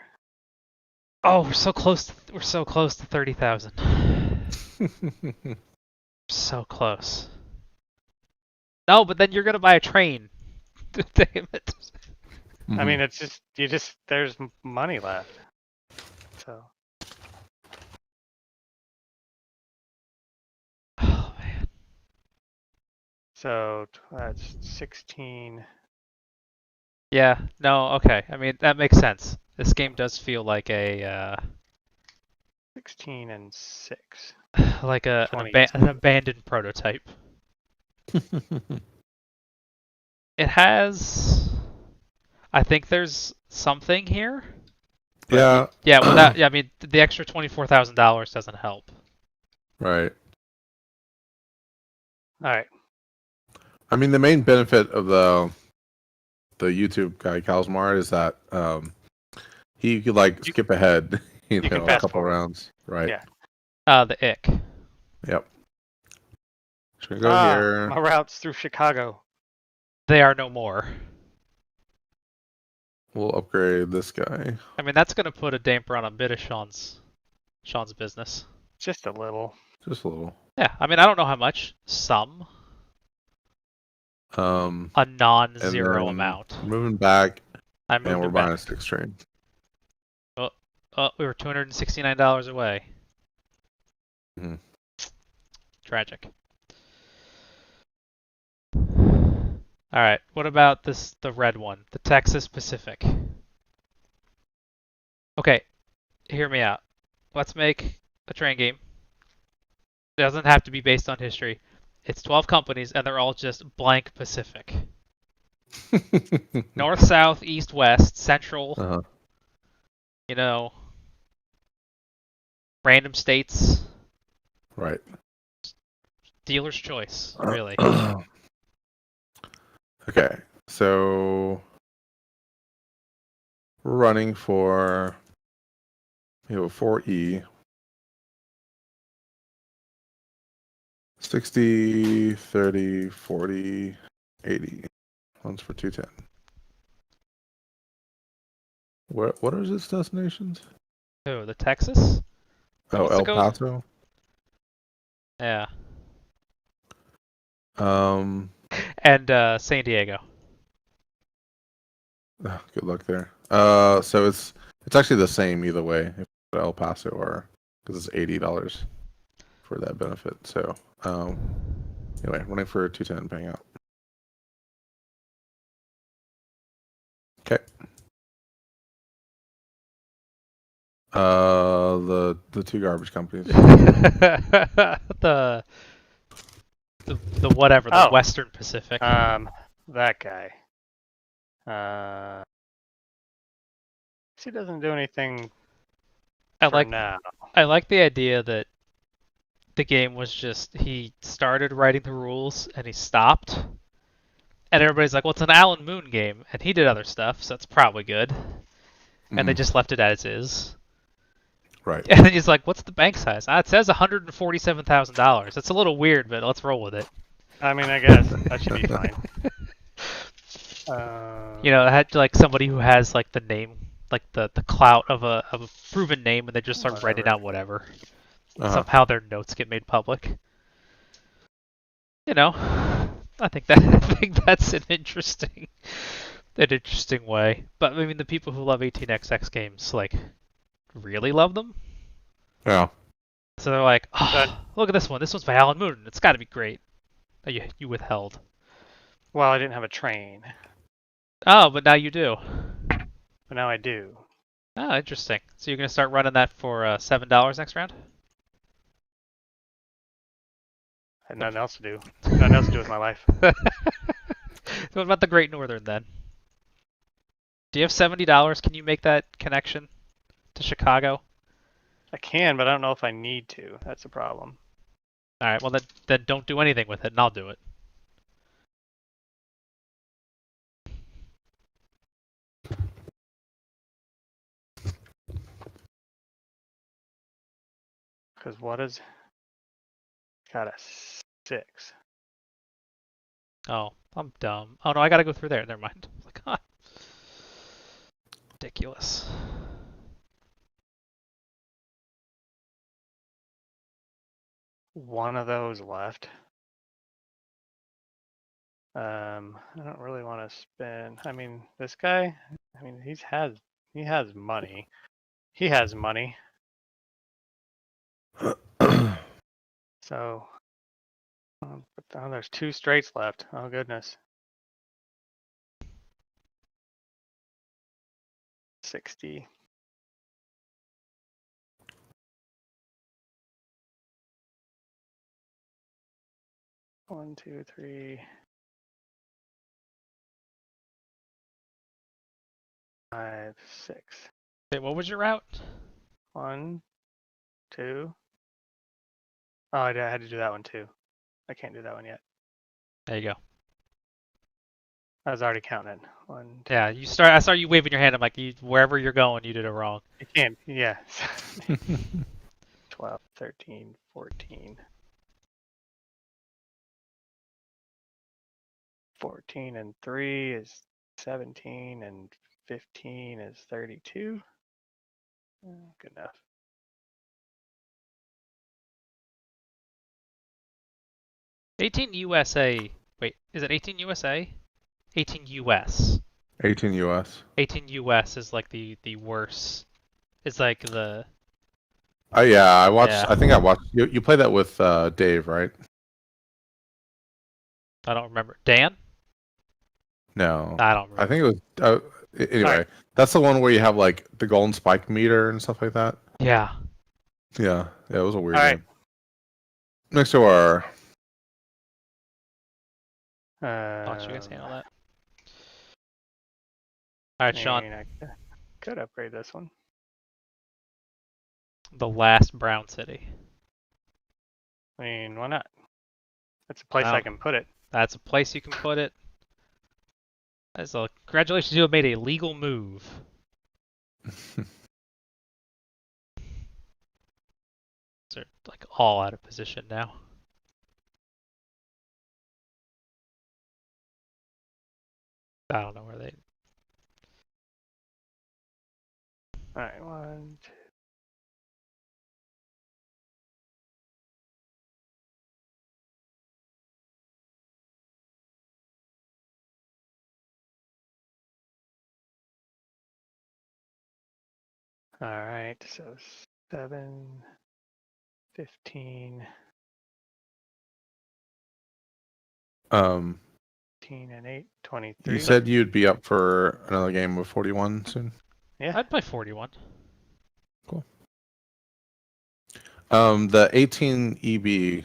Oh, we're so close. We're so close to 30,000. So close. No, but then you're gonna buy a train. Damn it. I mean, it's just there's money left. So Oh man. so that's 16. Yeah. No. Okay. I mean, that makes sense. This game does feel like a 16 and 6. like an 20. abandoned prototype. It has. I think there's something here. But yeah. Yeah. Without. Yeah. I mean, the extra $24,000 doesn't help. Right. All right. I mean, the main benefit of the YouTube guy Kalsmar is that he could like skip ahead, you can know, a fast couple forward. rounds. Right. Yeah. The ick. Yep. Should we go here? My routes through Chicago. They are no more. We'll upgrade this guy. I mean, that's gonna put a damper on a bit of Sean's business. Just a little. Just a little. Yeah. I mean, I don't know how much. Some. A non-zero and then amount. Moving back, I and moved we're it buying a back. 6 train. Oh, we were $269 away. Mhm. Tragic. All right. What about the red one, the Texas Pacific? Okay, hear me out. Let's make a train game. It doesn't have to be based on history. It's 12 companies, and they're all just blank Pacific. North, south, east, west, central. Uh-huh. You know, random states. Right. Dealer's choice, really. Okay, so we're running for we have a 4E. 60, 30, 40, 80. One's for 210. What are his destinations? Who, the Texas? Oh, What's the El go- Paso. Yeah. Um, And San Diego. Good luck there. So it's actually the same either way, if El Paso or because it's $80 for that benefit. So anyway, running for 210, paying out. Okay. The two garbage companies. the the whatever, the Oh, Western Pacific. that guy. He doesn't do anything I for like now. I like the idea that the game was just he started writing the rules and he stopped. And everybody's like, well, it's an Alan Moon game, and he did other stuff, so it's probably good. And they Mhm. just left it as is. Right. And then he's like, what's the bank size? It says $147,000. That's a little weird, but let's roll with it. I mean, I guess that should be fine. You know, I had like somebody who has like the name, like the clout of a proven name, and they just start writing Whatever. out whatever. Uh-huh. Somehow their notes get made public. You know, I think that's an interesting way. But I mean, the people who love 18xx games like really love them. Yeah. So they're like, But oh, look at this one. This one's by Alan Moon. It's got to be great. Oh, you withheld. well, I didn't have a train, Oh, but now you do. but now I do. Oh, interesting. So you're gonna start running that for $7 next round? I had nothing else to do. Nothing else to do with my life. What about the Great Northern then? Do you have $70? Can you make that connection to Chicago? I can, but I don't know if I need to. That's the problem. All right. Well, then don't do anything with it, and I'll do it. Because what is got a 6? Oh, I'm dumb. Oh no, I gotta go through there. Never mind. Like, huh. Ridiculous. One of those left. I don't really want to spend. I mean, this guy. I mean, he has money. He has money. So, but there's 2 straights left. Oh goodness. 60. One, two, three, 5, 6. Wait, what was your route? 1, 2. Oh, I had to do that one too. I can't do that one yet. There you go. I was already counting. 1, 2. Yeah, you start. I saw you waving your hand. I'm like, wherever you're going, you did it wrong. I can't. Yeah. 12, 13, 14. 14 and 3 is 17, and 15 is 32. Good enough. $18 USA. Wait, is it $18 USA? $18 US. 18 US. $18 US is like the worst. It's like the Oh yeah, yeah. I think I watched you play that with Dave, right? I don't remember. Dan? No. I don't I remember. think it was anyway, Alright. that's the one where you have like the golden spike meter and stuff like that. Yeah. Yeah. Yeah, it was a weird Alright. game. Next to our I'll let you guys handle that. All right, Sean. I could upgrade this one. The last brown city. I mean, why not? It's a place Wow. I can put it. That's a place you can put it. So congratulations, you have made a legal move. They're like all out of position now. I don't know where they. Alright, 1, 2. All right, so 7, 15, Um, 15 and 8, you 23. said you'd be up for another game of 41 soon. Yeah. I'd play 41. Cool. The 18 EB,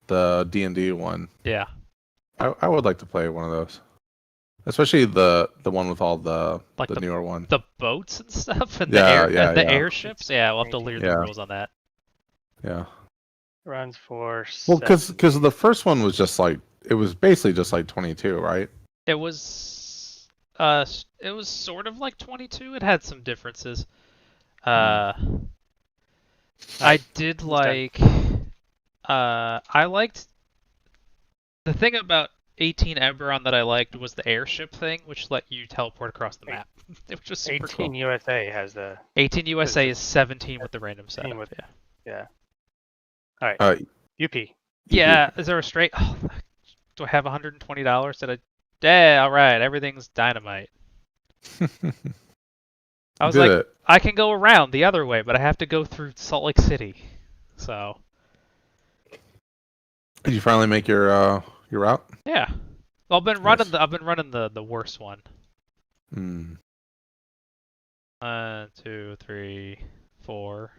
the D&D one. Yeah. I would like to play one of those, especially the one with all the Like newer one. the boats and stuff and Yeah, the yeah. airships. Yeah, we'll have to learn the Yeah. rules on that. Yeah. Runs for Well, because 70. the first one was just like it was basically just like 22, right? It was it was sort of like 22. It had some differences. I Alright, did who's done? like I liked the thing about 18 Eberron that I liked was the airship thing, which let you teleport across the map. It was just super 18 cool. USA has the 18 USA the is 17 with the random 17 setup. with Yeah. yeah. All right, Uh, UP. Yeah. Is there a straight? Oh, do I have $120? Did I? Yeah. All right. Everything's dynamite. I was Did like, it? I can go around the other way, but I have to go through Salt Lake City. So Did you finally make your route? yeah. Well, Nice. I've been running the worst one. Hmm. 1, 2, 3, 4.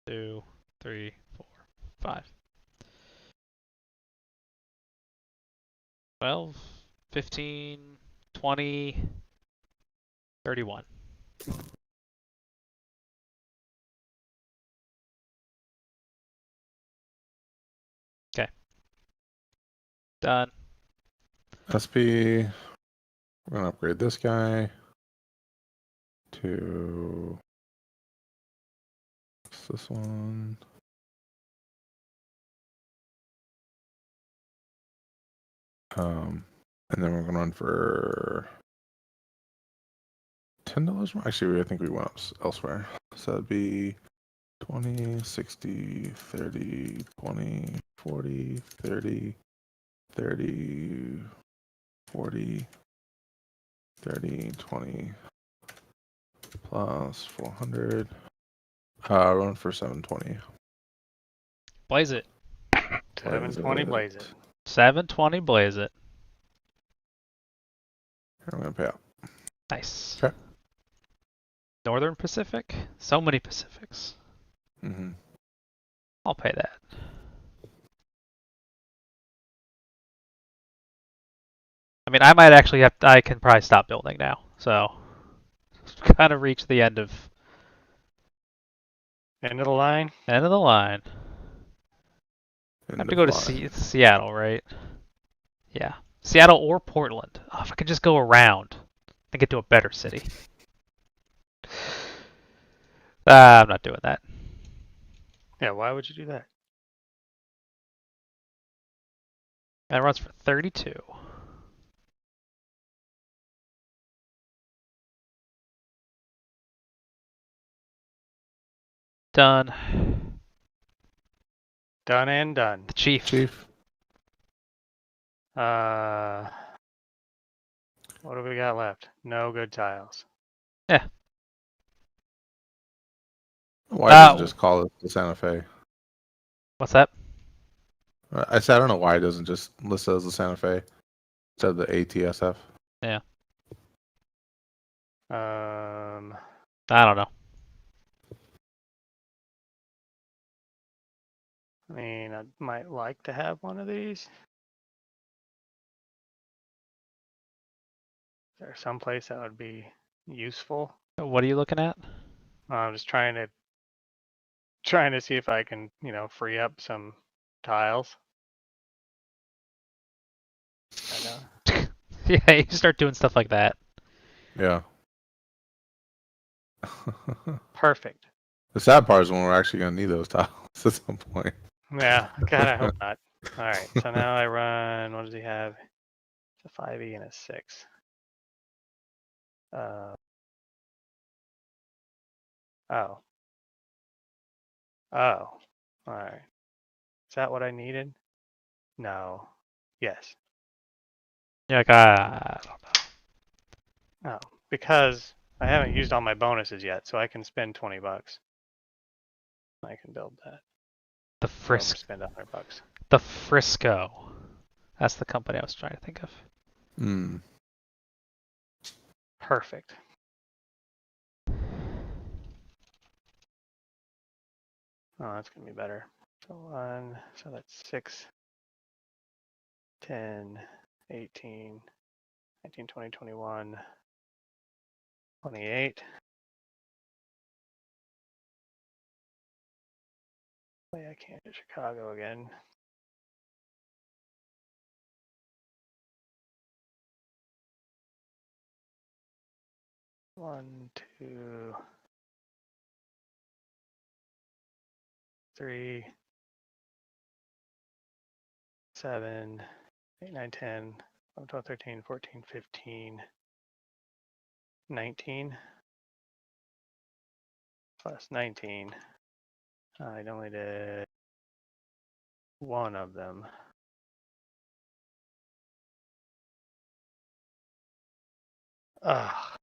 2, 3, 4, 5. 12, 15, 20, 31. Okay. Done. SP. We're gonna upgrade this guy to this one. And then we're gonna run for $10 more. Actually, I think we went up elsewhere. So that'd be 20, 60, 30, 20, 40, 30, 30, 40, 30, 20 plus 400. Run for 720. Blaze it. 720 blaze it. 720 blaze it. I'm gonna pay out. Nice. Okay. Northern Pacific? So many Pacifics. Mm-hmm. I'll pay that. I mean, I might actually have. I can probably stop building now. So, kind of reach the end of End of the line. the line. I have to go to Seattle, right? Yeah, Seattle or Portland. Oh, if I could just go around and get to a better city. I'm not doing that. Yeah, why would you do that? That runs for 32. Done. Done and done. The chief. Chief. What do we got left? No good tiles. Yeah. Why doesn't just call it the Santa Fe? What's that? I said I don't know why it doesn't just list it as the Santa Fe instead of the ATSF. Yeah. Um, I don't know. I mean, I might like to have one of these. Is there someplace that would be useful? What are you looking at? I'm just trying to see if I can, free up some tiles. I know. Yeah, you start doing stuff like that. Yeah. Perfect. The sad part is when we're actually gonna need those tiles at some point. Yeah, God, I hope not. All right, so now I run. What does he have? It's a 5e and a 6. Oh. Oh. All right. Is that what I needed? No. Yes. You're like, I don't know. Oh, because I haven't used all my bonuses yet, so I can spend $20. I can build that. The Or Frisk, spend $100. the Frisco. That's the company I was trying to think of. Hmm. Perfect. Oh, that's gonna be better. So so that's 6, 10, 18, 19, 20, 21, 28. Wait, I can't hit Chicago again. One, two, three, 7, 8, 9, 10, 11, 12, 13, 14, 15, 19 plus 19. I only did one of them. Ugh.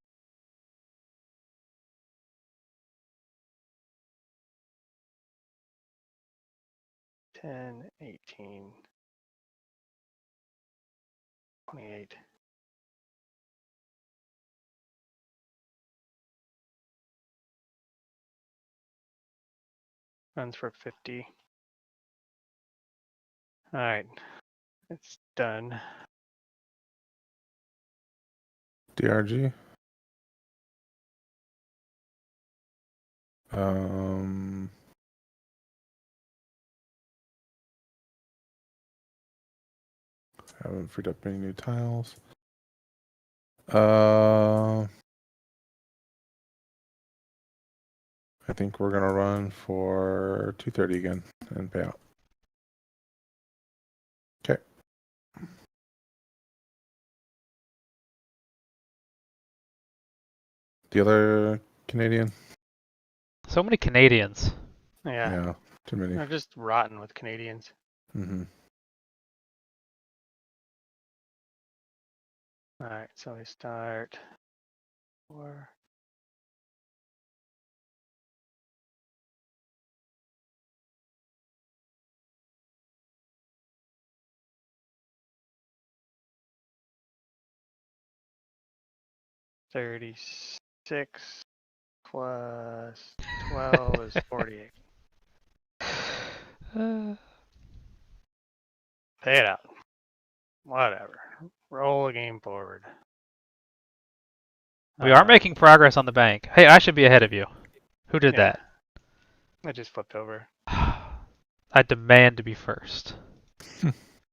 Ten, 18, 28. Runs for 50. All right, it's done. DRG. Um. Haven't freed up any new tiles. I think we're gonna run for 230 again and pay out. Okay. The other Canadian? So many Canadians. Yeah, Yeah, too many. they're just rotten with Canadians. Mm-hmm. All right, so we start 4. $36 plus 12 is 48. Pay it out. Whatever. Roll the game forward. We are making progress on the bank. Hey, I should be ahead of you. Who did Yeah, that? I just flipped over. I demand to be first.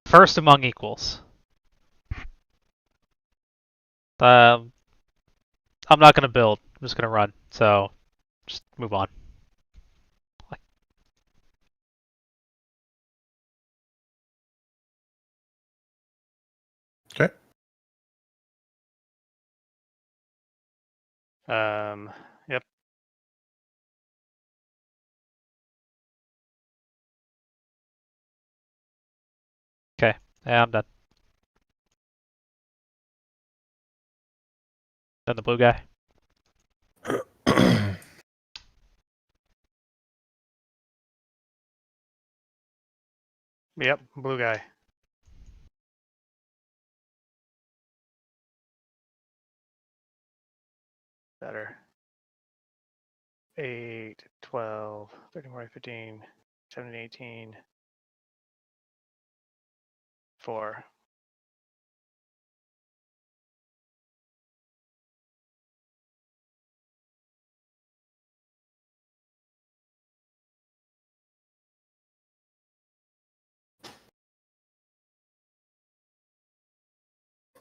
First among equals. Um, I'm not gonna build. I'm just gonna run. So, just move on. Okay. Yep. Okay. Yeah, I'm done. Then the blue guy. Yep, blue guy. Better. 8, 12, 13, 14, 15, 17, 18, 4.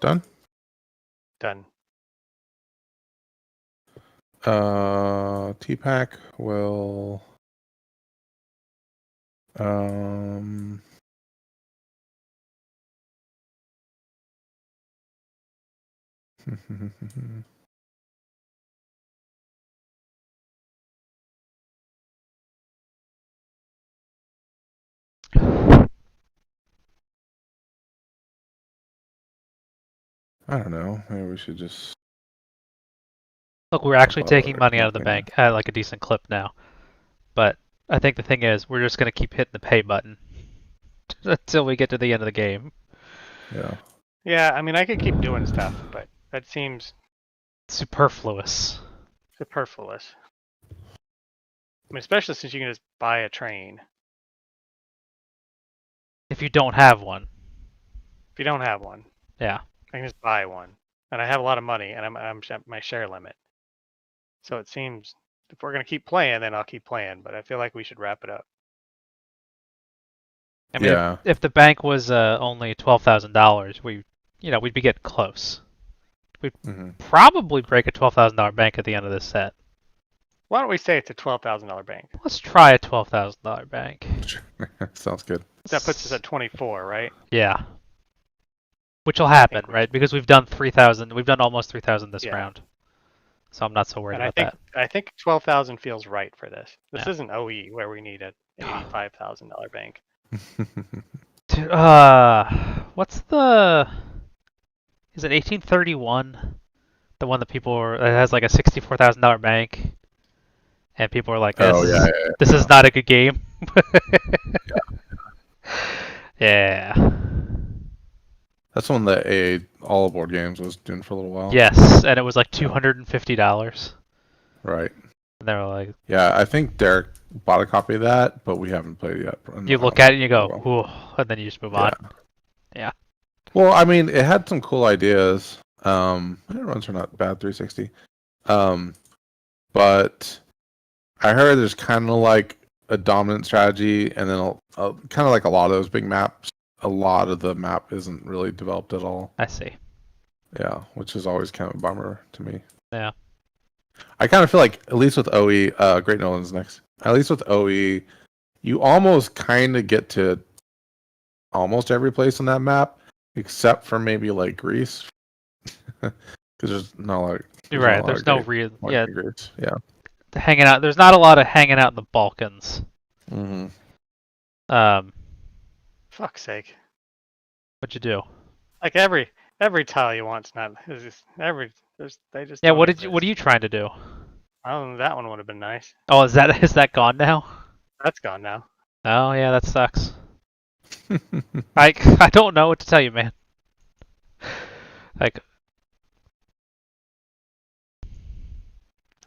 Done. Done. T-Pack will um I don't know. Maybe we should just Look, we're actually taking money out of the nothing. bank at like a decent clip now. But I think the thing is, we're just gonna keep hitting the pay button until we get to the end of the game. Yeah. Yeah, I mean, I could keep doing stuff, but that seems Superfluous. superfluous. I mean, especially since you can just buy a train If you don't have one. if you don't have one. Yeah. I can just buy one, and I have a lot of money, and I'm at my share limit. So it seems if we're gonna keep playing, then I'll keep playing. But I feel like we should wrap it up. I mean, Yeah. if the bank was only $12,000, we'd be getting close. We'd Hmm. probably break a $12,000 bank at the end of this set. Why don't we say it's a $12,000 bank? Let's try a $12,000 bank. Sounds good. That puts us at 24, right? Yeah. Which will happen, we right? Because we've done 3,000. We've done almost 3,000 this Yeah. round. So I'm not so worried And about I think 12,000 feels right for this. This Yeah. isn't OE where we need an $85,000 bank. that. What's the? Is it 1831? The one that that has like a $64,000 bank, and people are like, Oh yeah, this is not a good game." Yeah. that's one that all aboard games was doing for a little while. Yes, and it was like $250. Right. And they were like, Yeah, I think Derek bought a copy of that, but we haven't played it yet. you look at it and you go, "Ooh," and then you just move on. Yeah. Well, I mean, it had some cool ideas. Runs are not bad 360. But I heard there's kind of like a dominant strategy, and then kind of like a lot of those big maps. A lot of the map isn't really developed at all. I see. Yeah, which is always kind of a bummer to me. Yeah. I kind of feel like, at least with OE, Great Nolan's next. At least with OE, you almost kind of get to almost every place on that map, except for maybe like Greece, because there's not like. You're right. There's no real. Yeah. Greece. Yeah. Hanging out. There's not a lot of hanging out in the Balkans. Mm-hmm. Fuck's sake. What'd you do? Like every tile you want's not. It's just they just. Yeah. don't What exist. are you trying to do? Oh, that one would have been nice. Oh, is that gone now? That's gone now. Oh yeah, that sucks. I don't know what to tell you, man. Like,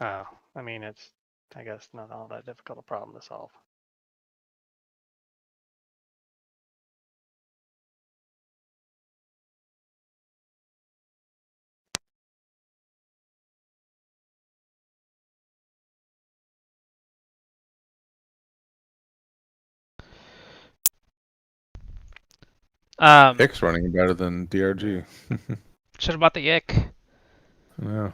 Oh, I mean, it's, I guess, not all that difficult a problem to solve. Ick's running better than DRG. should have bought the Ick. Yeah.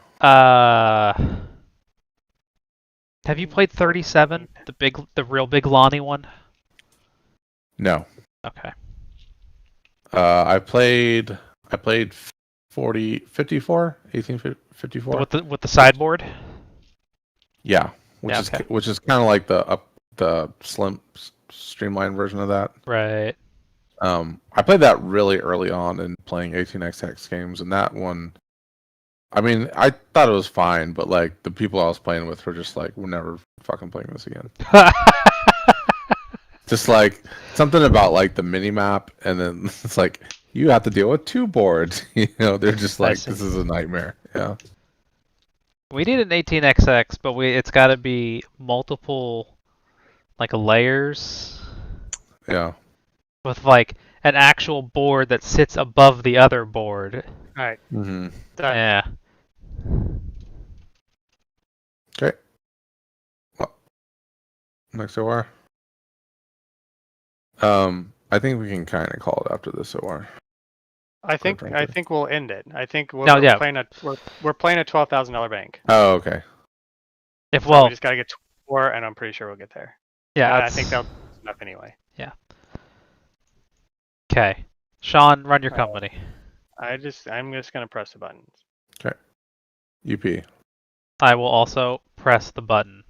Have you played 37? The real big Lonnie one? No. Okay. I played 1854. With the sideboard? Yeah, which Yeah, is okay. which is kind of like the streamlined version of that. Right. I played that really early on in playing 18xx games, and that one, I mean, I thought it was fine, but like the people I was playing with were just like, we're never fucking playing this again. Just like something about like the mini map, and then it's like you have to deal with two boards. They're just like, this is a nightmare. Yeah. We need an 18xx, but it's got to be multiple like layers. Yeah. With like an actual board that sits above the other board. All right. Mm-hmm. Yeah. Okay. Well, next OR. I think we can kind of call it after this OR. I think frankly. we'll end it. I think No, yeah. we're playing a $12,000 bank. Oh, okay. If So we just gotta get 24, and I'm pretty sure we'll get there. yeah, And I think that'll be enough anyway. Yeah. Okay. Sean, run your company. I'm just gonna press the buttons. Okay. UP. I will also press the button.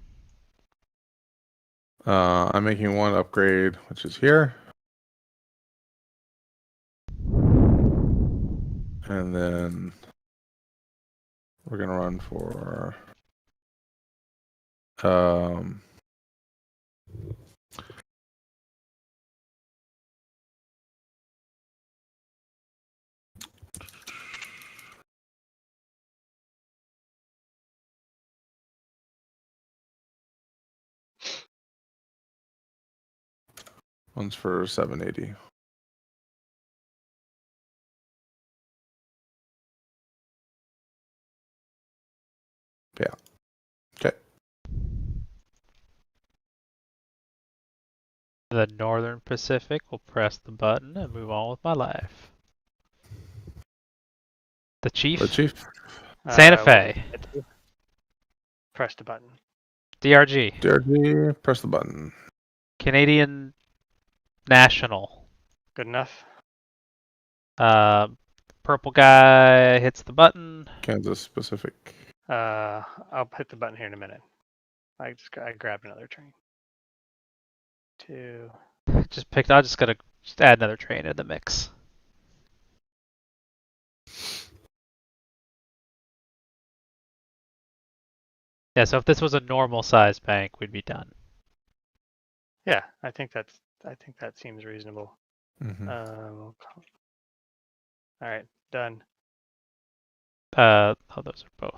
I'm making one upgrade, which is here. And then we're going to run for Um, one's for 780. Yeah. Okay. The Northern Pacific will press the button and move on with my life. The Chief. The chief. Santa What did Fe. you get to? Press the button. DRG. DRG, press the button. Canadian National. Good enough. Purple guy hits the button. Kansas Pacific. I'll hit the button here in a minute. I grabbed another train. Two. I'm just gonna add another train in the mix. Yeah, so if this was a normal size bank, we'd be done. Yeah, I think that seems reasonable. Mm-hmm. All right, done. Oh, those are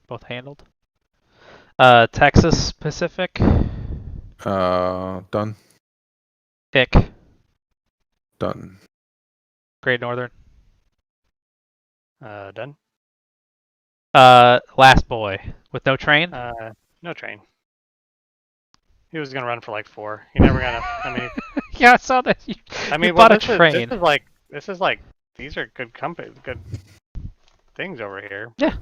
both handled. Texas Pacific. Done. Ick. Done. Great Northern. Done. Last boy with no train. No train. He was gonna run for like 4. He never got enough. I mean, Yeah, I saw that. You well, bought a this train. this is like these are good good things over here. Yeah.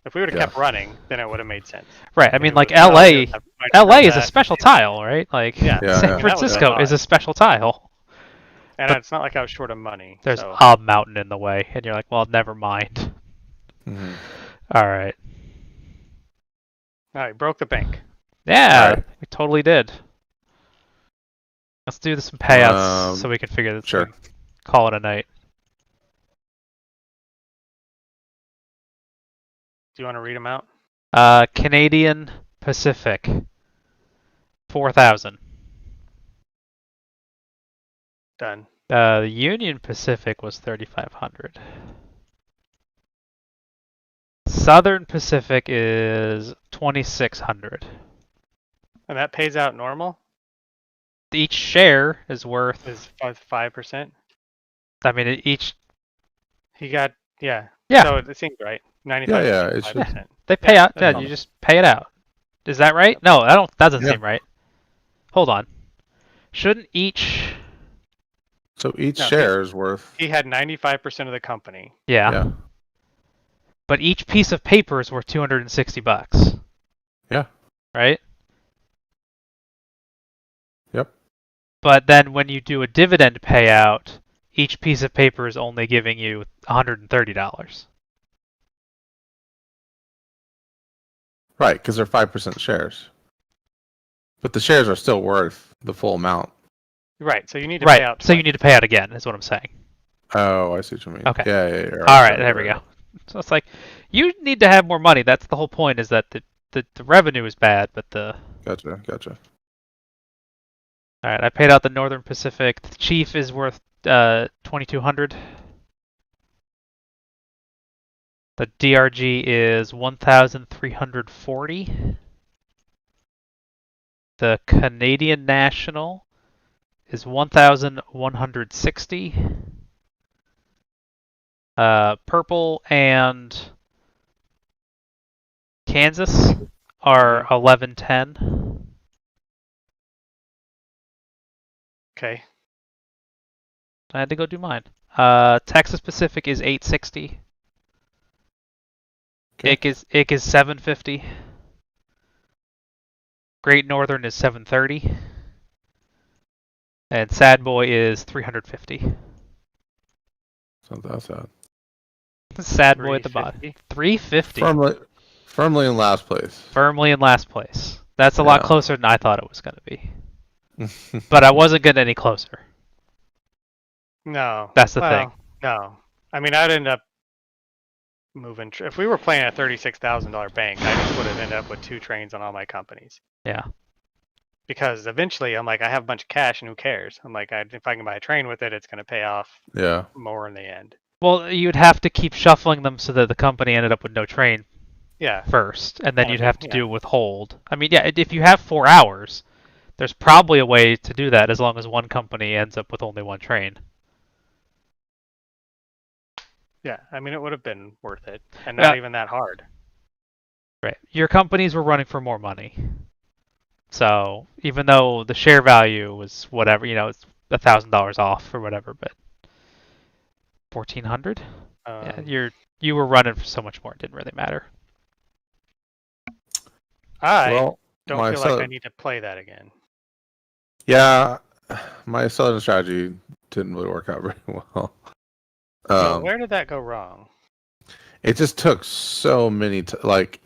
If we would have Yeah. kept running, then it would have made sense. Right. I Then mean, we like would've- LA. might LA have is a that. special tile, right? Like Yeah. Yeah, San yeah. That was Francisco fun. is a special tile. And but it's not like I was short of money. There's so. a mountain in the way, and you're like, well, never mind. Mm-hmm. All right. All right, broke the bank. Yeah, All right. we totally did. Let's do some payouts so we can figure this Sure. thing. Call it a night. Do you want to read them out? Canadian Pacific. 4,000. Done. The Union Pacific was 3,500. Southern Pacific is 2,600. And that pays out normal? Each share is worth. Is 5%? I mean, each. He got, yeah. Yeah. So it seems right. 95 Yeah, it should- 5%. They pay out. that's Yeah, normal. you just pay it out. Is that right? No, that doesn't Yeah. seem right. Hold on. Shouldn't each? So each No, share is worth. He had 95% of the company. Yeah. Yeah. But each piece of paper is worth $260. Yeah. Right? Yep. But then when you do a dividend payout, each piece of paper is only giving you $130. Right, because they're 5% shares. But the shares are still worth the full amount. Right. So you need to pay Right. out. So you need to pay out again, is what I'm saying. Oh, I see what you mean. Okay. Yeah. All right, there we go. So it's like you need to have more money. That's the whole point. Is that the revenue is bad, but the. Gotcha. All right, I paid out the Northern Pacific. The Chief is worth 2,200. The DRG is 1,340. The Canadian National is 1,160. Purple and Kansas are 1110. Okay. I had to go do mine. Texas Pacific is 860. Okay. IC is 750. Great Northern is 730. And Sad Boy is 350. So that's that. Sad Boy at the bottom. 350. Firmly in last place. Firmly in last place. That's a lot Yeah. closer than I thought it was going to be. But I wasn't getting any closer. No. That's the thing. No. I mean, I'd end up moving. If we were playing a $36,000 bank, I just would have ended up with 2 trains on all my companies. Yeah. Because eventually, I'm like, I have a bunch of cash, and who cares? I'm like, if I can buy a train with it, it's going to pay off Yeah. more in the end. Well, you'd have to keep shuffling them so that the company ended up with no train Yeah. first, and then Kind you'd of have thing, to yeah. do withhold. I mean, yeah, if you have 4 hours, there's probably a way to do that as long as one company ends up with only one train. Yeah, I mean, it would have been worth it, and Yeah. not even that hard. Right. Your companies were running for more money. So even though the share value was whatever, it's $1,000 off or whatever, but 1,400? Yeah, you were running for so much more, it didn't really matter. I Well, don't my feel like I need to play that again. yeah, my selling strategy didn't really work out very well. So where did that go wrong? It just took so many like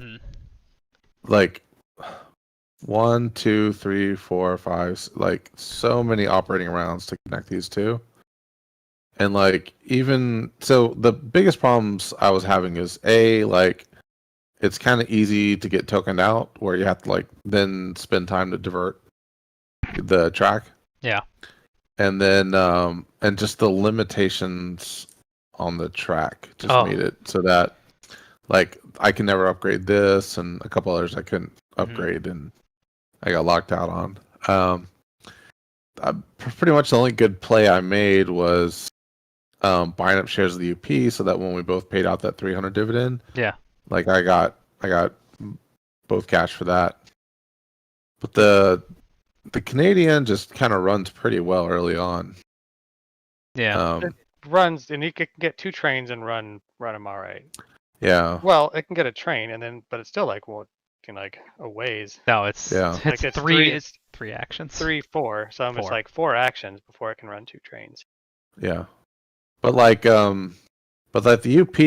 1, 2, 3, 4, 5, like so many operating rounds to connect these two. And like even so the biggest problems I was having is like it's kind of easy to get tokened out where you have to like then spend time to divert the track. Yeah. And then and just the limitations on the track just made it so that like I can never upgrade this and a couple others I couldn't upgrade and I got locked out on. Pretty much the only good play I made was buying up shares of the UP so that when we both paid out that 300 dividend, Yeah. like I got both cash for that. But the Canadian just kind of runs pretty well early on. Yeah. It runs, and you can get 2 trains and run them all right. Yeah. Well, it can get a train, and then, but it's still like a ways. No, it's Like it's three actions. 3, 4. So it's 4. like 4 actions before it can run 2 trains. Yeah. But like the UP,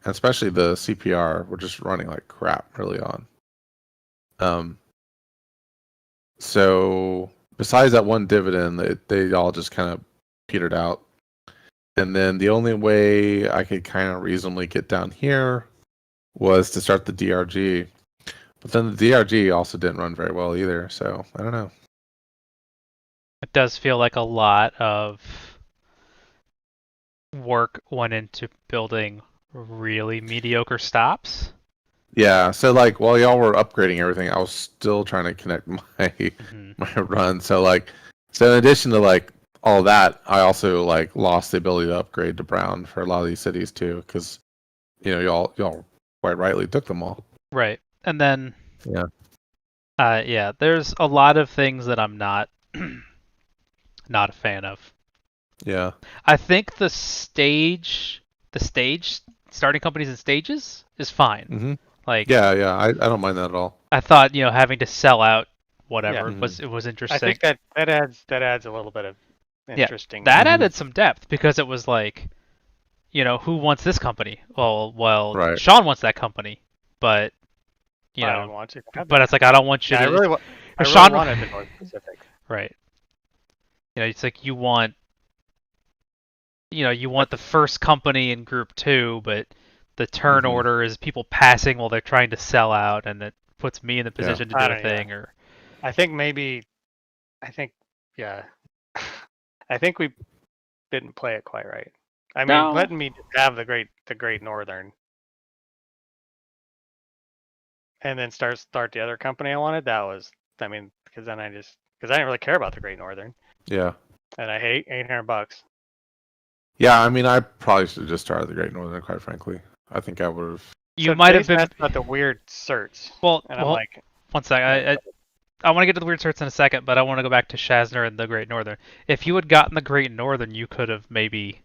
especially the CPR, were just running like crap early on. So besides that one dividend, they all just kind of petered out. And then the only way I could kind of reasonably get down here was to start the DRG. But then the DRG also didn't run very well either, so I don't know. It does feel like a lot of work went into building really mediocre stops. Yeah, so like while y'all were upgrading everything, I was still trying to connect my Mm-hmm. my run. So in addition to like all that, I also like lost the ability to upgrade to brown for a lot of these cities too, because y'all quite rightly took them all. Right. And then Yeah. Yeah, there's a lot of things that I'm not not a fan of. Yeah. I think the stage starting companies in stages is fine. Mm-hmm. Like Yeah. I don't mind that at all. I thought, having to sell out whatever Yeah. was interesting. I think that adds a little bit of interesting. That added some depth because it was like, who wants this company? Well, Right. Sean wants that company, but I don't want to. but it's like I don't want you Yeah, to. I really Sean wanted the North Pacific. Right. It's like you want the first company in group 2, but the turn order is people passing while they're trying to sell out, and it puts me in the position to do a thing. Or I think yeah. I think we didn't play it quite right. I mean, letting me have the Great Northern, and then start the other company I wanted. That was, because then because I didn't really care about the Great Northern. Yeah. And I hate $800. Yeah, I mean, I probably should have just started the Great Northern, quite frankly. I think I would have. You might have been about the weird certs. Well, and I'm like, one sec. I want to get to the weird certs in a second, but I want to go back to Shazzner and the Great Northern. If you had gotten the Great Northern, you could have maybe,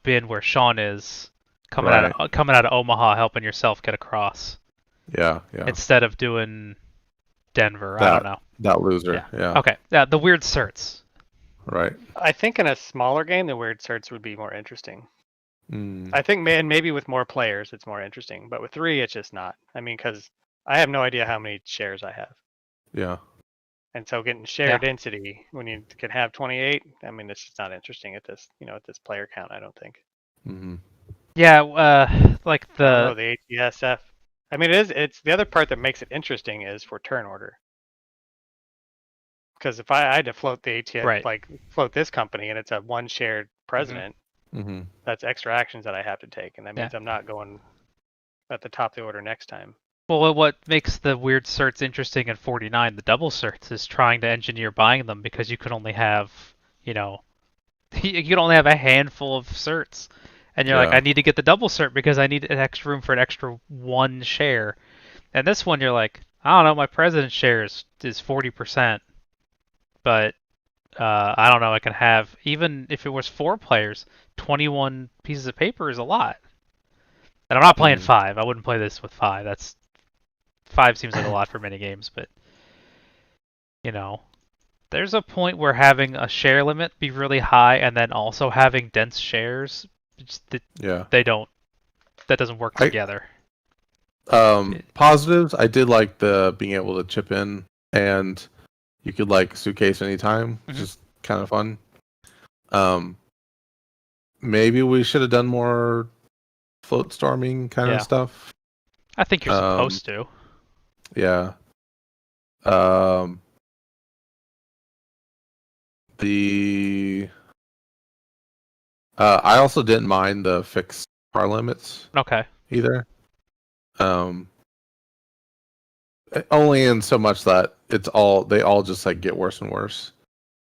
been where Sean is, coming out of Omaha, helping yourself get across. Yeah. Instead of doing Denver, I don't know. That loser. Yeah. Okay. Yeah, the weird certs. Right. I think in a smaller game, the weird certs would be more interesting. Mm. I think, maybe with more players, it's more interesting. But with 3, it's just not. I mean, because I have no idea how many shares I have. Yeah. And so getting share density when you can have 28, I mean, it's just not interesting at this, at this player count, I don't think. Mm-hmm. Yeah, like I don't know, the the ATSF. I mean, it's the other part that makes it interesting is for turn order. Because if I had to float the ATS, right. like float this company, and it's a one shared president, Mm-hmm. that's extra actions that I have to take, and that Yeah. means I'm not going at the top of the order next time. Well, what makes the weird certs interesting in 49, the double certs, is trying to engineer buying them because you can only have, you know, you can only have a handful of certs. And you're like, I Yeah. need to get the double cert because I need an extra room for an extra one share. And this one, you're like, I don't know, my president's share is 40%, but I don't know, I can have, even if it was 4 players, 21 pieces of paper is a lot. And I'm not playing Mm-hmm. 5. I wouldn't play this with 5. That's 5 seems like a lot for many games, but you know, there's a point where having a share limit be really high and then also having dense shares, Yeah. they don't, that doesn't work I together. positives. I did like the being able to chip in, and you could like suitcase anytime, which Mhm. is kind of fun. Maybe we should have done more float storming kind of Yeah, stuff. I think you're Um, supposed to. yeah. Um, the I also didn't mind the fixed car limits Okay. either. Um, only in so much that they all just like get worse and worse.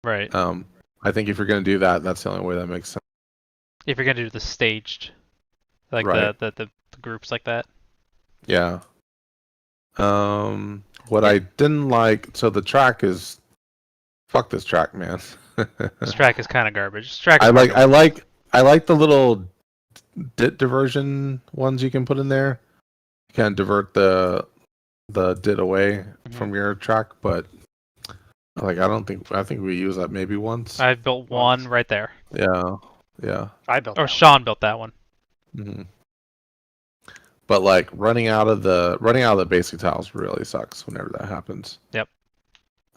Right. I think if you're gonna do that, that's the only way that makes sense. If you're gonna do the staged, like Right. the groups like that. Yeah. What Yeah. I didn't like, so the track is fuck this track, man. This track is kind of garbage. This track I is hard like to I win. like I like the little dit diversion ones you can put in there. You kind of divert the dit away Mhm. from your track, but like I think we use that maybe once. I built one Once right there. Yeah. Yeah. I built Or that one. Sean built that one. hmm But like running out of the basic tiles really sucks whenever that happens. Yep.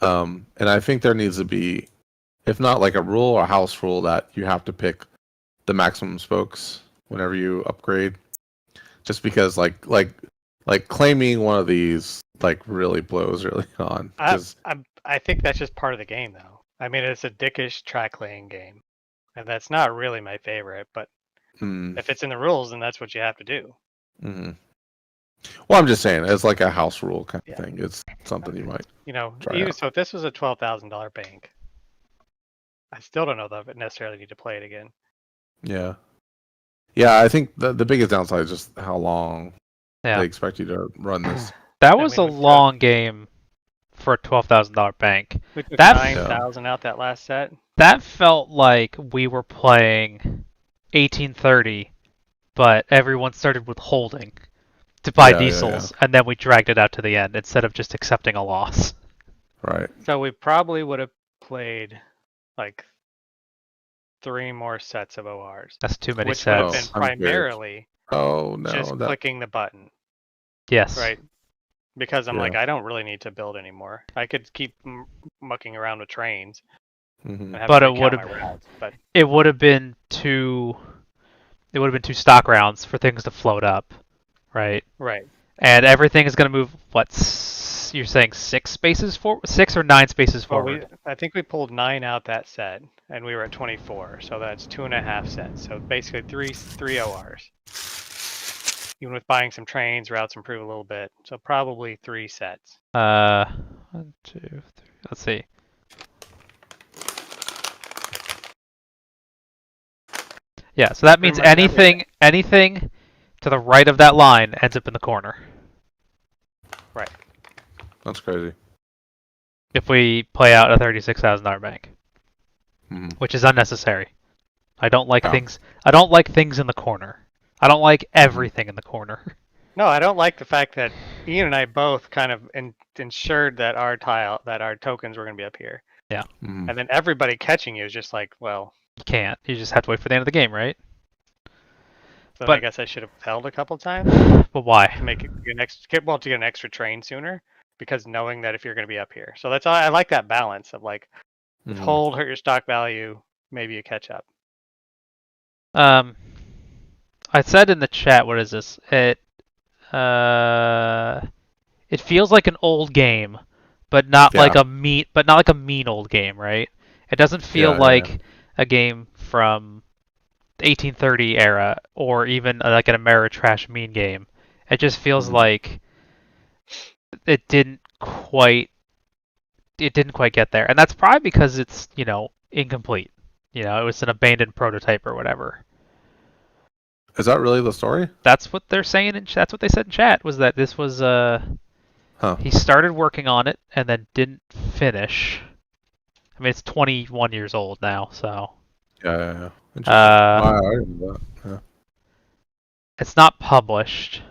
And I think there needs to be, if not like a rule or house rule, that you have to pick the maximum spokes whenever you upgrade. Just because like claiming one of these like really blows early on because I think that's just part of the game, though. I mean, it's a dickish track laying game, and that's not really my favorite. But if it's in the rules, then that's what you have to do. mm-hmm. Well, I'm just saying it's like a house rule kind of Yeah. thing. It's something you might You know, try even out. so, if this was a $12,000 bank, I still don't know that I necessarily need to play it again. Yeah. Yeah, I think the biggest downside is just how long Yeah. they expect you to run this. That I was a mean, long game for a $12,000 bank. we took That nine Yeah. thousand out that last set. that felt like we were playing 1830, but everyone started withholding to buy Yeah. diesels, and then we dragged it out to the end instead of just accepting a loss. Right. So we probably would have played like 3 more sets of ORs, That's too many which would have sets. been I'm scared. primarily Oh no, just that clicking the button, Yes. right? Because I'm yeah. like, I don't really need to build anymore. I could keep mucking around with trains hmm and have But to it would recount my have routes. But it would have been two stock rounds for things to float up, right? right, And everything is going to move you're saying 6 spaces forward, 6 or 9 spaces well, forward. I think we pulled 9 out that set, and we were at 24, so that's 2.5 sets. So basically three ORs. Even with buying some trains, routes improve a little bit. So probably 3 sets. 1, 2, 3. Let's see. Yeah, so that Pretty means much everything. anything to the right of that line ends up in the corner. Right. That's crazy. If we play out a $36,000 bank, hmm which is unnecessary. I don't like Yeah. things. I don't like things in the corner. I don't like Mhm. everything in the corner. No, I don't like the fact that Ian and I both kind of ensured that our tokens were going to be up here. Yeah, hmm And then everybody catching you is just like, well, you can't. You just have to wait for the end of the game, right? then I But guess I should have held a couple times but why? to make it to get an extra train sooner, because knowing that if you're going to be up here. So that's I like that balance of like hmm withhold, hurt your stock value, maybe you catch up. Um, I said in the chat, what is this? Uh, it feels like an old game, but not like Yeah. a mean old game, right? It doesn't feel Yeah. like a game from the 1830 era or even like an Ameritrash mean game. It just feels Mhm. like it didn't quite it didn't quite get there, and that's probably because it's incomplete. It was an abandoned prototype or whatever. Is that really the story? That's what they're saying, and that's what they said in chat was that this was Huh. he started working on it and then didn't finish. I mean, it's 21 years old now, so Yeah. Interesting. uh, Wow, I didn't know that. Yeah. it's not published.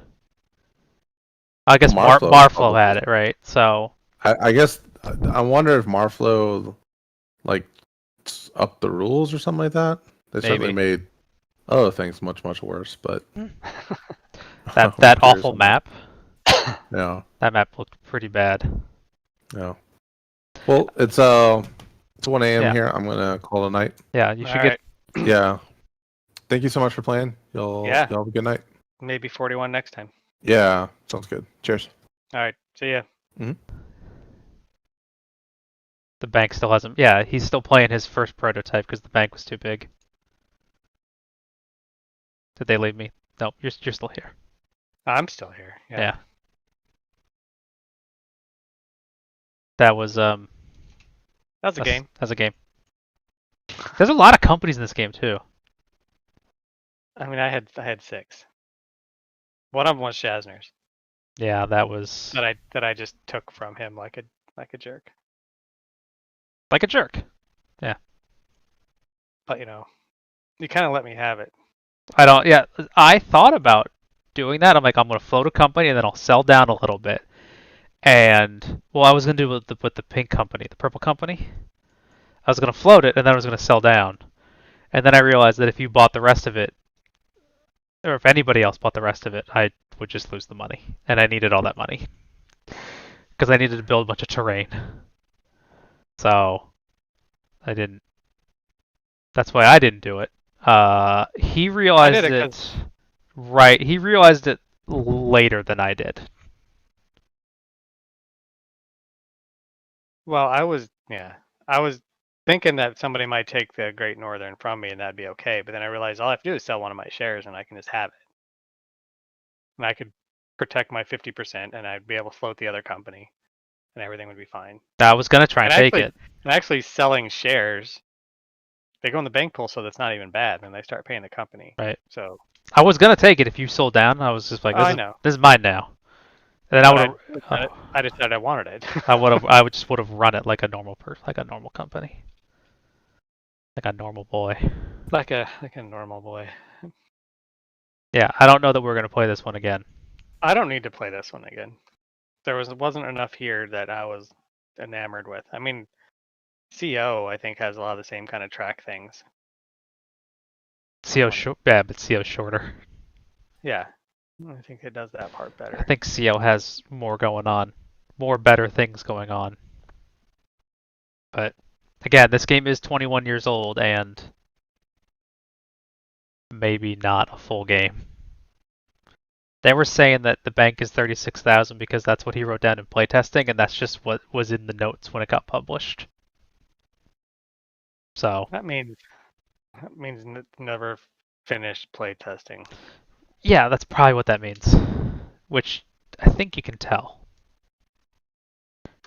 I Well, guess Marflo Marflo had publishes. it, right? So I guess I wonder if Marflo like upped the rules or something like that. They certainly maybe made other things much worse, but I'm that curious awful on that. map. Yeah. That map looked pretty bad. Yeah. Well, it's 1 a.m. Yeah, here. I'm gonna call it a night. yeah. You All should get. right. Yeah. Thank you so much for playing. Y'all Yeah. have a good night. Maybe 41 next time. Yeah. Sounds good. Cheers. All right. See ya. The bank still hasn't. Yeah, he's still playing his first prototype because the bank was too big. Did they leave me? No, you're still here. I'm still here. Yeah. That was That was a game. That's a game. There's a lot of companies in this game too. I mean, I had 6. One of them was Shazzner's Yeah, that was that I just took from him like a jerk. like a jerk. Yeah. But you kind of let me have it. I don't. Yeah, I thought about doing that. I'm like, I'm gonna float a company and then I'll sell down a little bit. And well, I was gonna do with the pink company, the purple company. I was gonna float it and then I was gonna sell down. And then I realized that if you bought the rest of it, or if anybody else bought the rest of it, I would just lose the money. And I needed all that money because I needed to build a bunch of terrain. So I didn't. That's why I didn't do it. He I realized did it it. because Right. He realized it later than I did. well, I was thinking that somebody might take the Great Northern from me and that'd be okay. But then I realized all I have to do is sell one of my shares and I can just have it. And I could protect my 50% and I'd be able to float the other company and everything would be fine. I was gonna try and take actually, it. and actually selling shares, they go in the bank pool, so that's not even bad. And they start paying the company. Right. So I was gonna take it if you sold down. I was just like, I know, this is mine now. And then I but would have. I decided I wanted it. I would just would have run it like a normal like a normal company, like a normal boy. like a normal boy. Yeah, I don't know that we're gonna play this one again. I don't need to play this one again. Wasn't enough here that I was enamored with. I mean, CO I think has a lot of the same kind of track things. CO short, yeah, but CO's shorter. Yeah, I think it does that part I better. think CO has more going on, more better things going on. But again, this game is 21 years old and maybe not a full game. They were saying that the bank is 36,000 because that's what he wrote down in playtesting, and that's just what was in the notes when it got published. So That means never finished play testing. yeah, that's probably what that means. Which I think you can tell,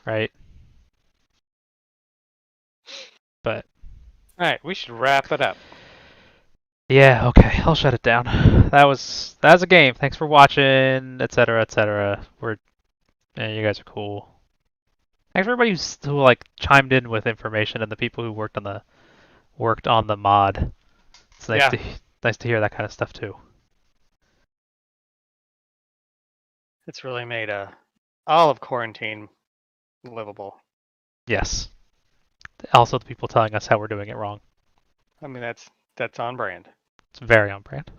right? But All right, we should wrap it up. yeah, okay, I'll shut it down. That was a game. Thanks for watching, etc., etc. You guys are cool. Thanks for everybody who like chimed in with information and the people who worked on the mod. It's nice to hear that kind of stuff too. It's really made all of quarantine livable. Yes. Also, the people telling us how we're doing it wrong. I mean, that's on brand. It's very on brand.